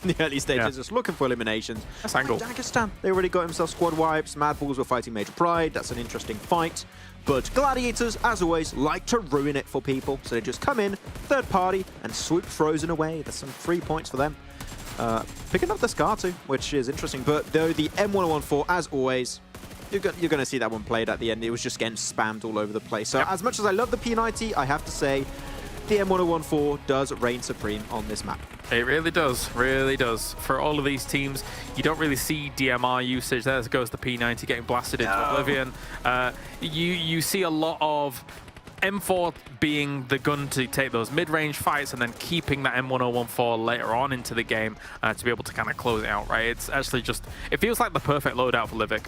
in the early stages, just looking for eliminations.
That's Erangel.
Dagestan, they already got himself squad wipes. MADBULLS were fighting Major Pride. That's an interesting fight. But Gladiators, as always, like to ruin it for people. So they just come in, third party, and swoop Frozen away. There's some 3 points for them. Picking up the Scar too, which is interesting. But though the M1014, as always, you're going to see that one played at the end. It was just getting spammed all over the place. So as much as I love the P90, I have to say, the M1014 does reign supreme on this map.
It really does, really does. For all of these teams, you don't really see DMR usage. There goes the P90 getting blasted into oblivion. You see a lot of M4 being the gun to take those mid-range fights and then keeping that M1014 later on into the game to be able to kind of close it out, right? It's actually just, it feels like the perfect loadout for Livik.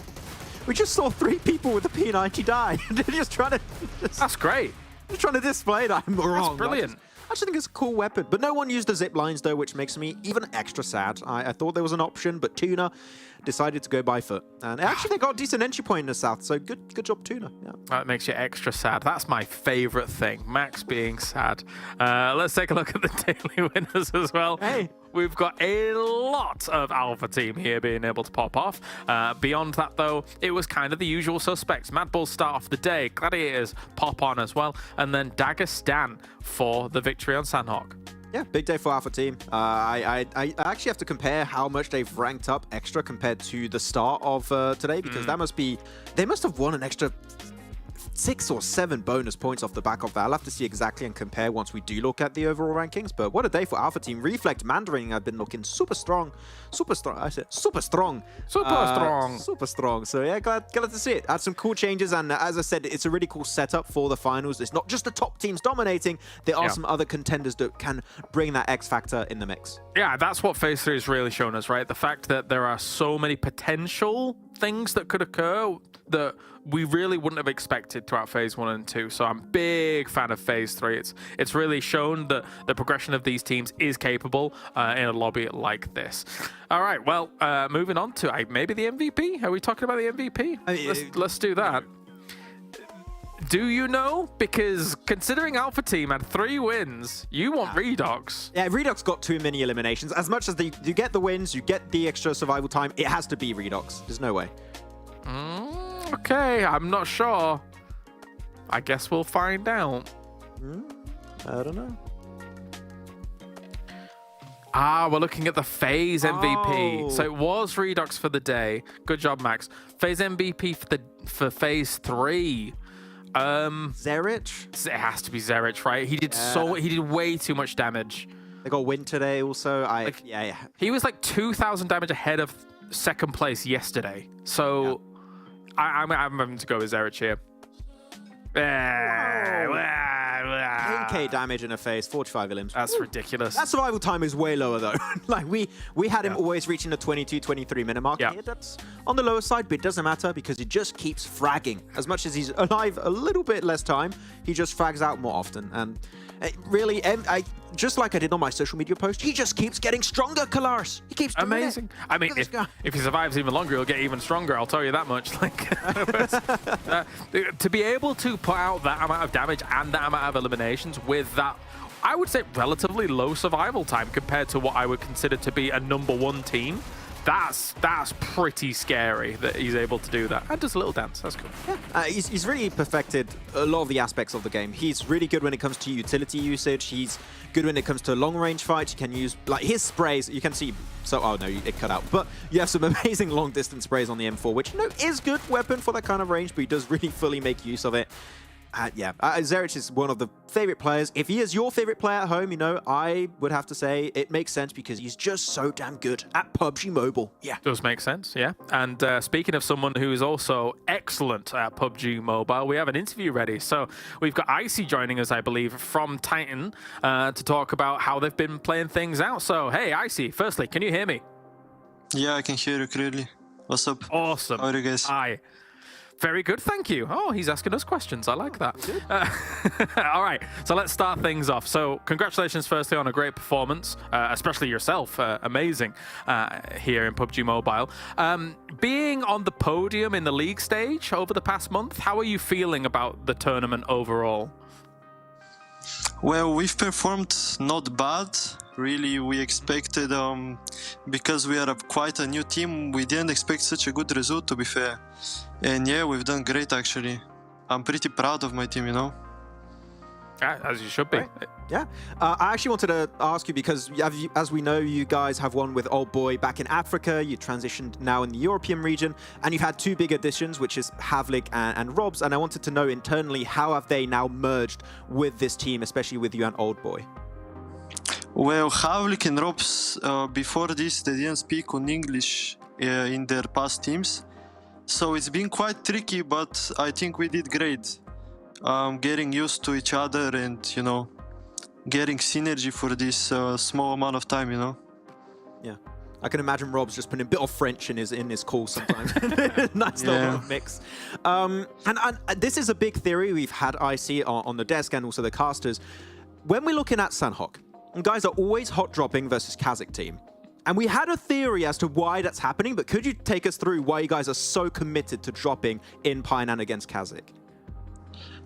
We just saw 3 people with the P90 die. They're just trying to...
That's great.
Just trying to display that I'm wrong.
That's brilliant.
I actually think it's a cool weapon, but no one used the zip lines though, which makes me even extra sad. I thought there was an option, but TUNA decided to go by foot, and actually they got a decent entry point in the south. So good job, TUNA. Yeah.
That makes you extra sad. That's my favorite thing, Max being sad. Let's take a look at the daily winners as well.
Hey.
We've got a lot of Alpha Team here being able to pop off. Beyond that, though, it was kind of the usual suspects. MADBULLS start off the day, Gladiators pop on as well, and then Dagestan for the victory on Sanhok.
Yeah, big day for Alpha Team. I actually have to compare how much they've ranked up extra compared to the start of today, because that must be, they must have won an extra 6 or 7 bonus points off the back of that. I'll have to see exactly and compare once we do look at the overall rankings. But what a day for Alpha Team. Reflect Mandarin have been looking super strong. Super strong. I said super strong. Super strong. So yeah, glad to see it. Had some cool changes, and as I said, it's a really cool setup for the finals. It's not just the top teams dominating. There are some other contenders that can bring that X factor in the mix.
Yeah, that's what Phase 3 has really shown us, right? The fact that there are so many potential things that could occur that we really wouldn't have expected throughout Phase 1 and 2. So I'm a big fan of Phase 3. It's really shown that the progression of these teams is capable in a lobby like this. All right, well, moving on to maybe the MVP. Are we talking about the MVP? Let's do that. Do you know? Because considering Alpha Team had 3 wins, you want Redox.
Yeah, Redox got too many eliminations. As much as you get the wins, you get the extra survival time, it has to be Redox. There's no way.
Okay, I'm not sure. I guess we'll find out.
I don't know.
We're looking at the FaZe MVP. So it was Redox for the day. Good job, Max. FaZe MVP for Phase 3.
Zerich?
It has to be Zerich, right? He did way too much damage.
They got win today also.
He was like 2,000 damage ahead of second place yesterday. So I'm having to go with Zerich here.
10k damage in a face, 45 elims.
That's ridiculous.
That survival time is way lower though. Like we had him always reaching the 22, 23 minute mark.
Yeah.
Here, that's on the lower side, but it doesn't matter because he just keeps fragging. As much as he's alive a little bit less time, he just frags out more often. And really, just like I did on my social media post, he just keeps getting stronger, Kalaris. He keeps doing
amazing.
It.
I mean, if he survives even longer, he'll get even stronger. I'll tell you that much. Like, to be able to put out that amount of damage and that amount of eliminations with that, I would say, relatively low survival time compared to what I would consider to be a #1 team. That's pretty scary that he's able to do that. And does a little dance. That's cool.
Yeah. He's really perfected a lot of the aspects of the game. He's really good when it comes to utility usage. He's good when it comes to long-range fights. You can use, like, his sprays. You can see... So, oh, no, it cut out. But you have some amazing long-distance sprays on the M4, which, is good weapon for that kind of range, but he does really fully make use of it. Zerich is one of the favorite players. If he is your favorite player at home, I would have to say it makes sense because he's just so damn good at PUBG Mobile. Yeah.
Does make sense, yeah. And speaking of someone who is also excellent at PUBG Mobile, we have an interview ready. So we've got Icy joining us, I believe, from Titan to talk about how they've been playing things out. So, hey, Icy, firstly, can you hear me?
Yeah, I can hear you clearly. What's up?
Awesome.
How are you guys?
Hi. Very good, thank you. Oh, he's asking us questions. I like that. All right, so let's start things off. So congratulations, firstly, on a great performance, especially yourself. Amazing here in PUBG Mobile. Being on the podium in the league stage over the past month, how are you feeling about the tournament overall?
Well, we've performed not bad. Really, we expected, because we are quite a new team, we didn't expect such a good result, to be fair. And yeah, we've done great, actually. I'm pretty proud of my team,
Yeah, as you should be.
Right. Yeah. I actually wanted to ask you because, as we know, you guys have won with Old Boy back in Africa. You transitioned now in the European region, and you've had two big additions, which is Havlik and Robs. And I wanted to know internally, how have they now merged with this team, especially with you and Old Boy?
Well, Havlik and Robs, before this, they didn't speak on English in their past teams. So it's been quite tricky, but I think we did great. Getting used to each other and, getting synergy for this small amount of time,
Yeah. I can imagine Rob's just putting a bit of French in his call sometimes. Nice little mix. And this is a big theory we've had IC on the desk and also the casters. When we're looking at Sanhok, guys are always hot dropping versus KASIK team. And we had a theory as to why that's happening, but could you take us through why you guys are so committed to dropping in Painan against KASIK?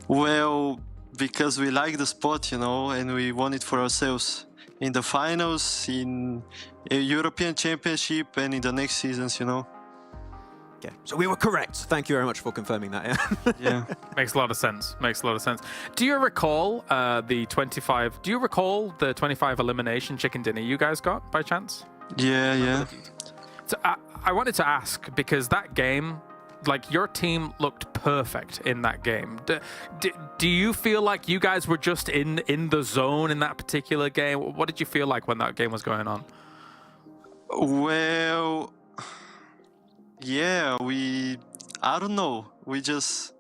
Well, because we like the spot, and we want it for ourselves. In the finals, in a European Championship, and in the next seasons,
Okay, so we were correct. Thank you very much for confirming that.
Yeah.
Makes a lot of sense. Makes a lot of sense. Do you recall the 25? Do you recall the 25 elimination chicken dinner you guys got by chance?
Yeah.
So I wanted to ask because that game, like your team looked perfect in that game. Do you feel like you guys were just in the zone in that particular game? What did you feel like when that game was going on?
Well, yeah, I don't know. We just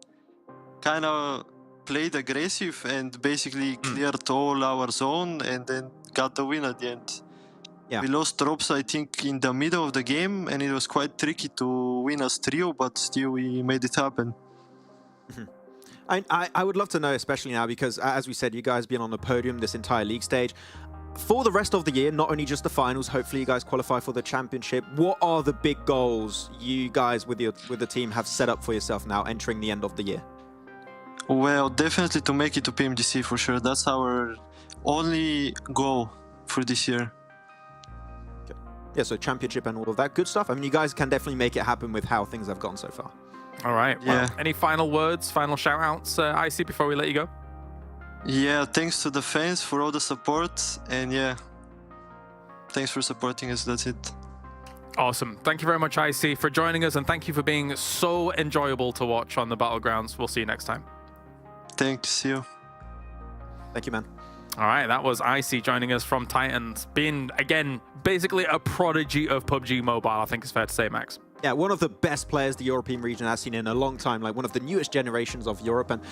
kind of played aggressive and basically cleared all our zone and then got the win at the end.
Yeah.
We lost drops, I think, in the middle of the game, and it was quite tricky to win as trio, but still we made it happen.
I would love to know, especially now, because as we said, you guys been on the podium this entire league stage. For the rest of the year, not only just the finals, hopefully you guys qualify for the championship. What are the big goals you guys with the team have set up for yourself now entering the end of the year?
Well, definitely to make it to PMGC for sure. That's our only goal for this year.
Yeah, so championship and all of that good stuff. I mean, you guys can definitely make it happen with how things have gone so far.
All right. Well, any final words, final shout-outs, Icy, before we let you go?
Yeah, thanks to the fans for all the support. And yeah, thanks for supporting us. That's it.
Awesome. Thank you very much, Icy, for joining us. And thank you for being so enjoyable to watch on the Battlegrounds. We'll see you next time.
Thanks. See you.
Thank you, man.
All right, that was Icy joining us from Titans, being, again, basically a prodigy of PUBG Mobile, I think it's fair to say, Max.
Yeah, one of the best players the European region has seen in a long time, like one of the newest generations of Europe. And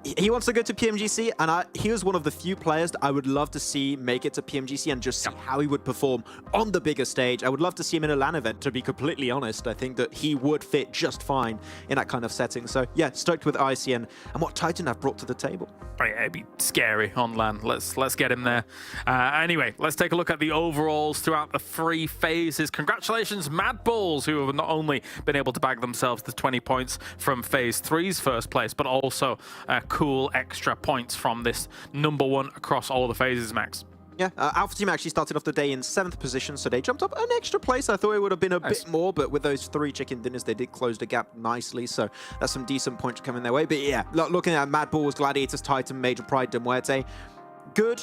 he wants to go to PMGC, and he was one of the few players that I would love to see make it to PMGC and just see how he would perform on the bigger stage. I would love to see him in a LAN event, to be completely honest. I think that he would fit just fine in that kind of setting. So yeah, stoked with Icy and what Titan have brought to the table.
Right, it'd be scary on LAN. Let's get him there. Anyway, let's take a look at the overalls throughout the 3 phases. Congratulations, MADBULLS, who have not only been able to bag themselves the 20 points from Phase 3's first place, but also cool extra points from this #1 across all the phases, Max.
Yeah, Alpha Team actually started off the day in 7th position, so they jumped up an extra place. I thought it would have been a bit more, but with those 3 chicken dinners, they did close the gap nicely, so that's some decent points coming their way. But yeah, looking at MADBULLS, Gladiators, Titan, Major Pride, MUERTE, good.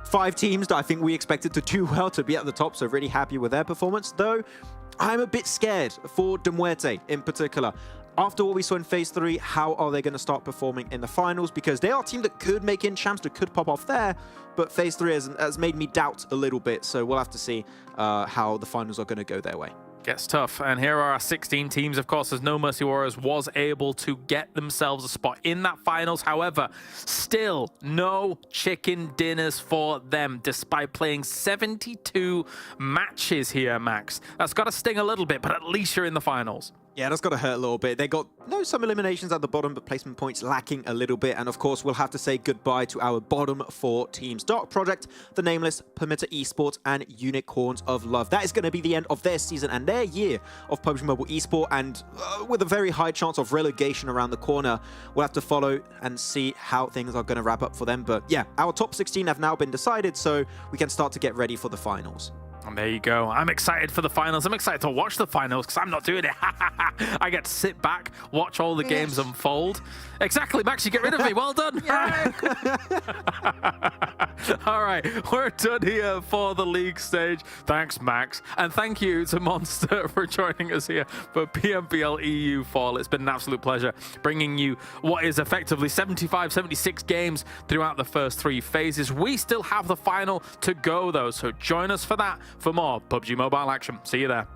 5 teams that I think we expected to do well to be at the top, so really happy with their performance, though I'm a bit scared for MUERTE in particular. After what we saw in Phase 3, how are they going to start performing in the finals? Because they are a team that could make in champs, that could pop off there, but Phase 3 has made me doubt a little bit, so we'll have to see how the finals are going to go their way.
Gets tough. And here are our 16 teams. Of course, as No Mercy Warriors was able to get themselves a spot in that finals. However, still no chicken dinners for them, despite playing 72 matches here, Max. That's got to sting a little bit, but at least you're in the finals.
Yeah, that's got to hurt a little bit. They got some eliminations at the bottom, but placement points lacking a little bit. And of course, we'll have to say goodbye to our bottom 4 teams. Dark Project, the Nameless, PERMITTA Esports, and Unicorns of Love. That is going to be the end of their season and their year of PUBG Mobile Esport. And with a very high chance of relegation around the corner, we'll have to follow and see how things are going to wrap up for them. But yeah, our top 16 have now been decided, so we can start to get ready for the finals.
And there you go. I'm excited for the finals. I'm excited to watch the finals because I'm not doing it. I get to sit back, watch all the games unfold. Exactly, Max, you get rid of me. Well done. All right, we're done here for the league stage. Thanks, Max. And thank you to Monster for joining us here for PMPL EU Fall. It's been an absolute pleasure bringing you what is effectively 75, 76 games throughout the first 3 phases. We still have the final to go, though, so join us for that for more PUBG Mobile action. See you there.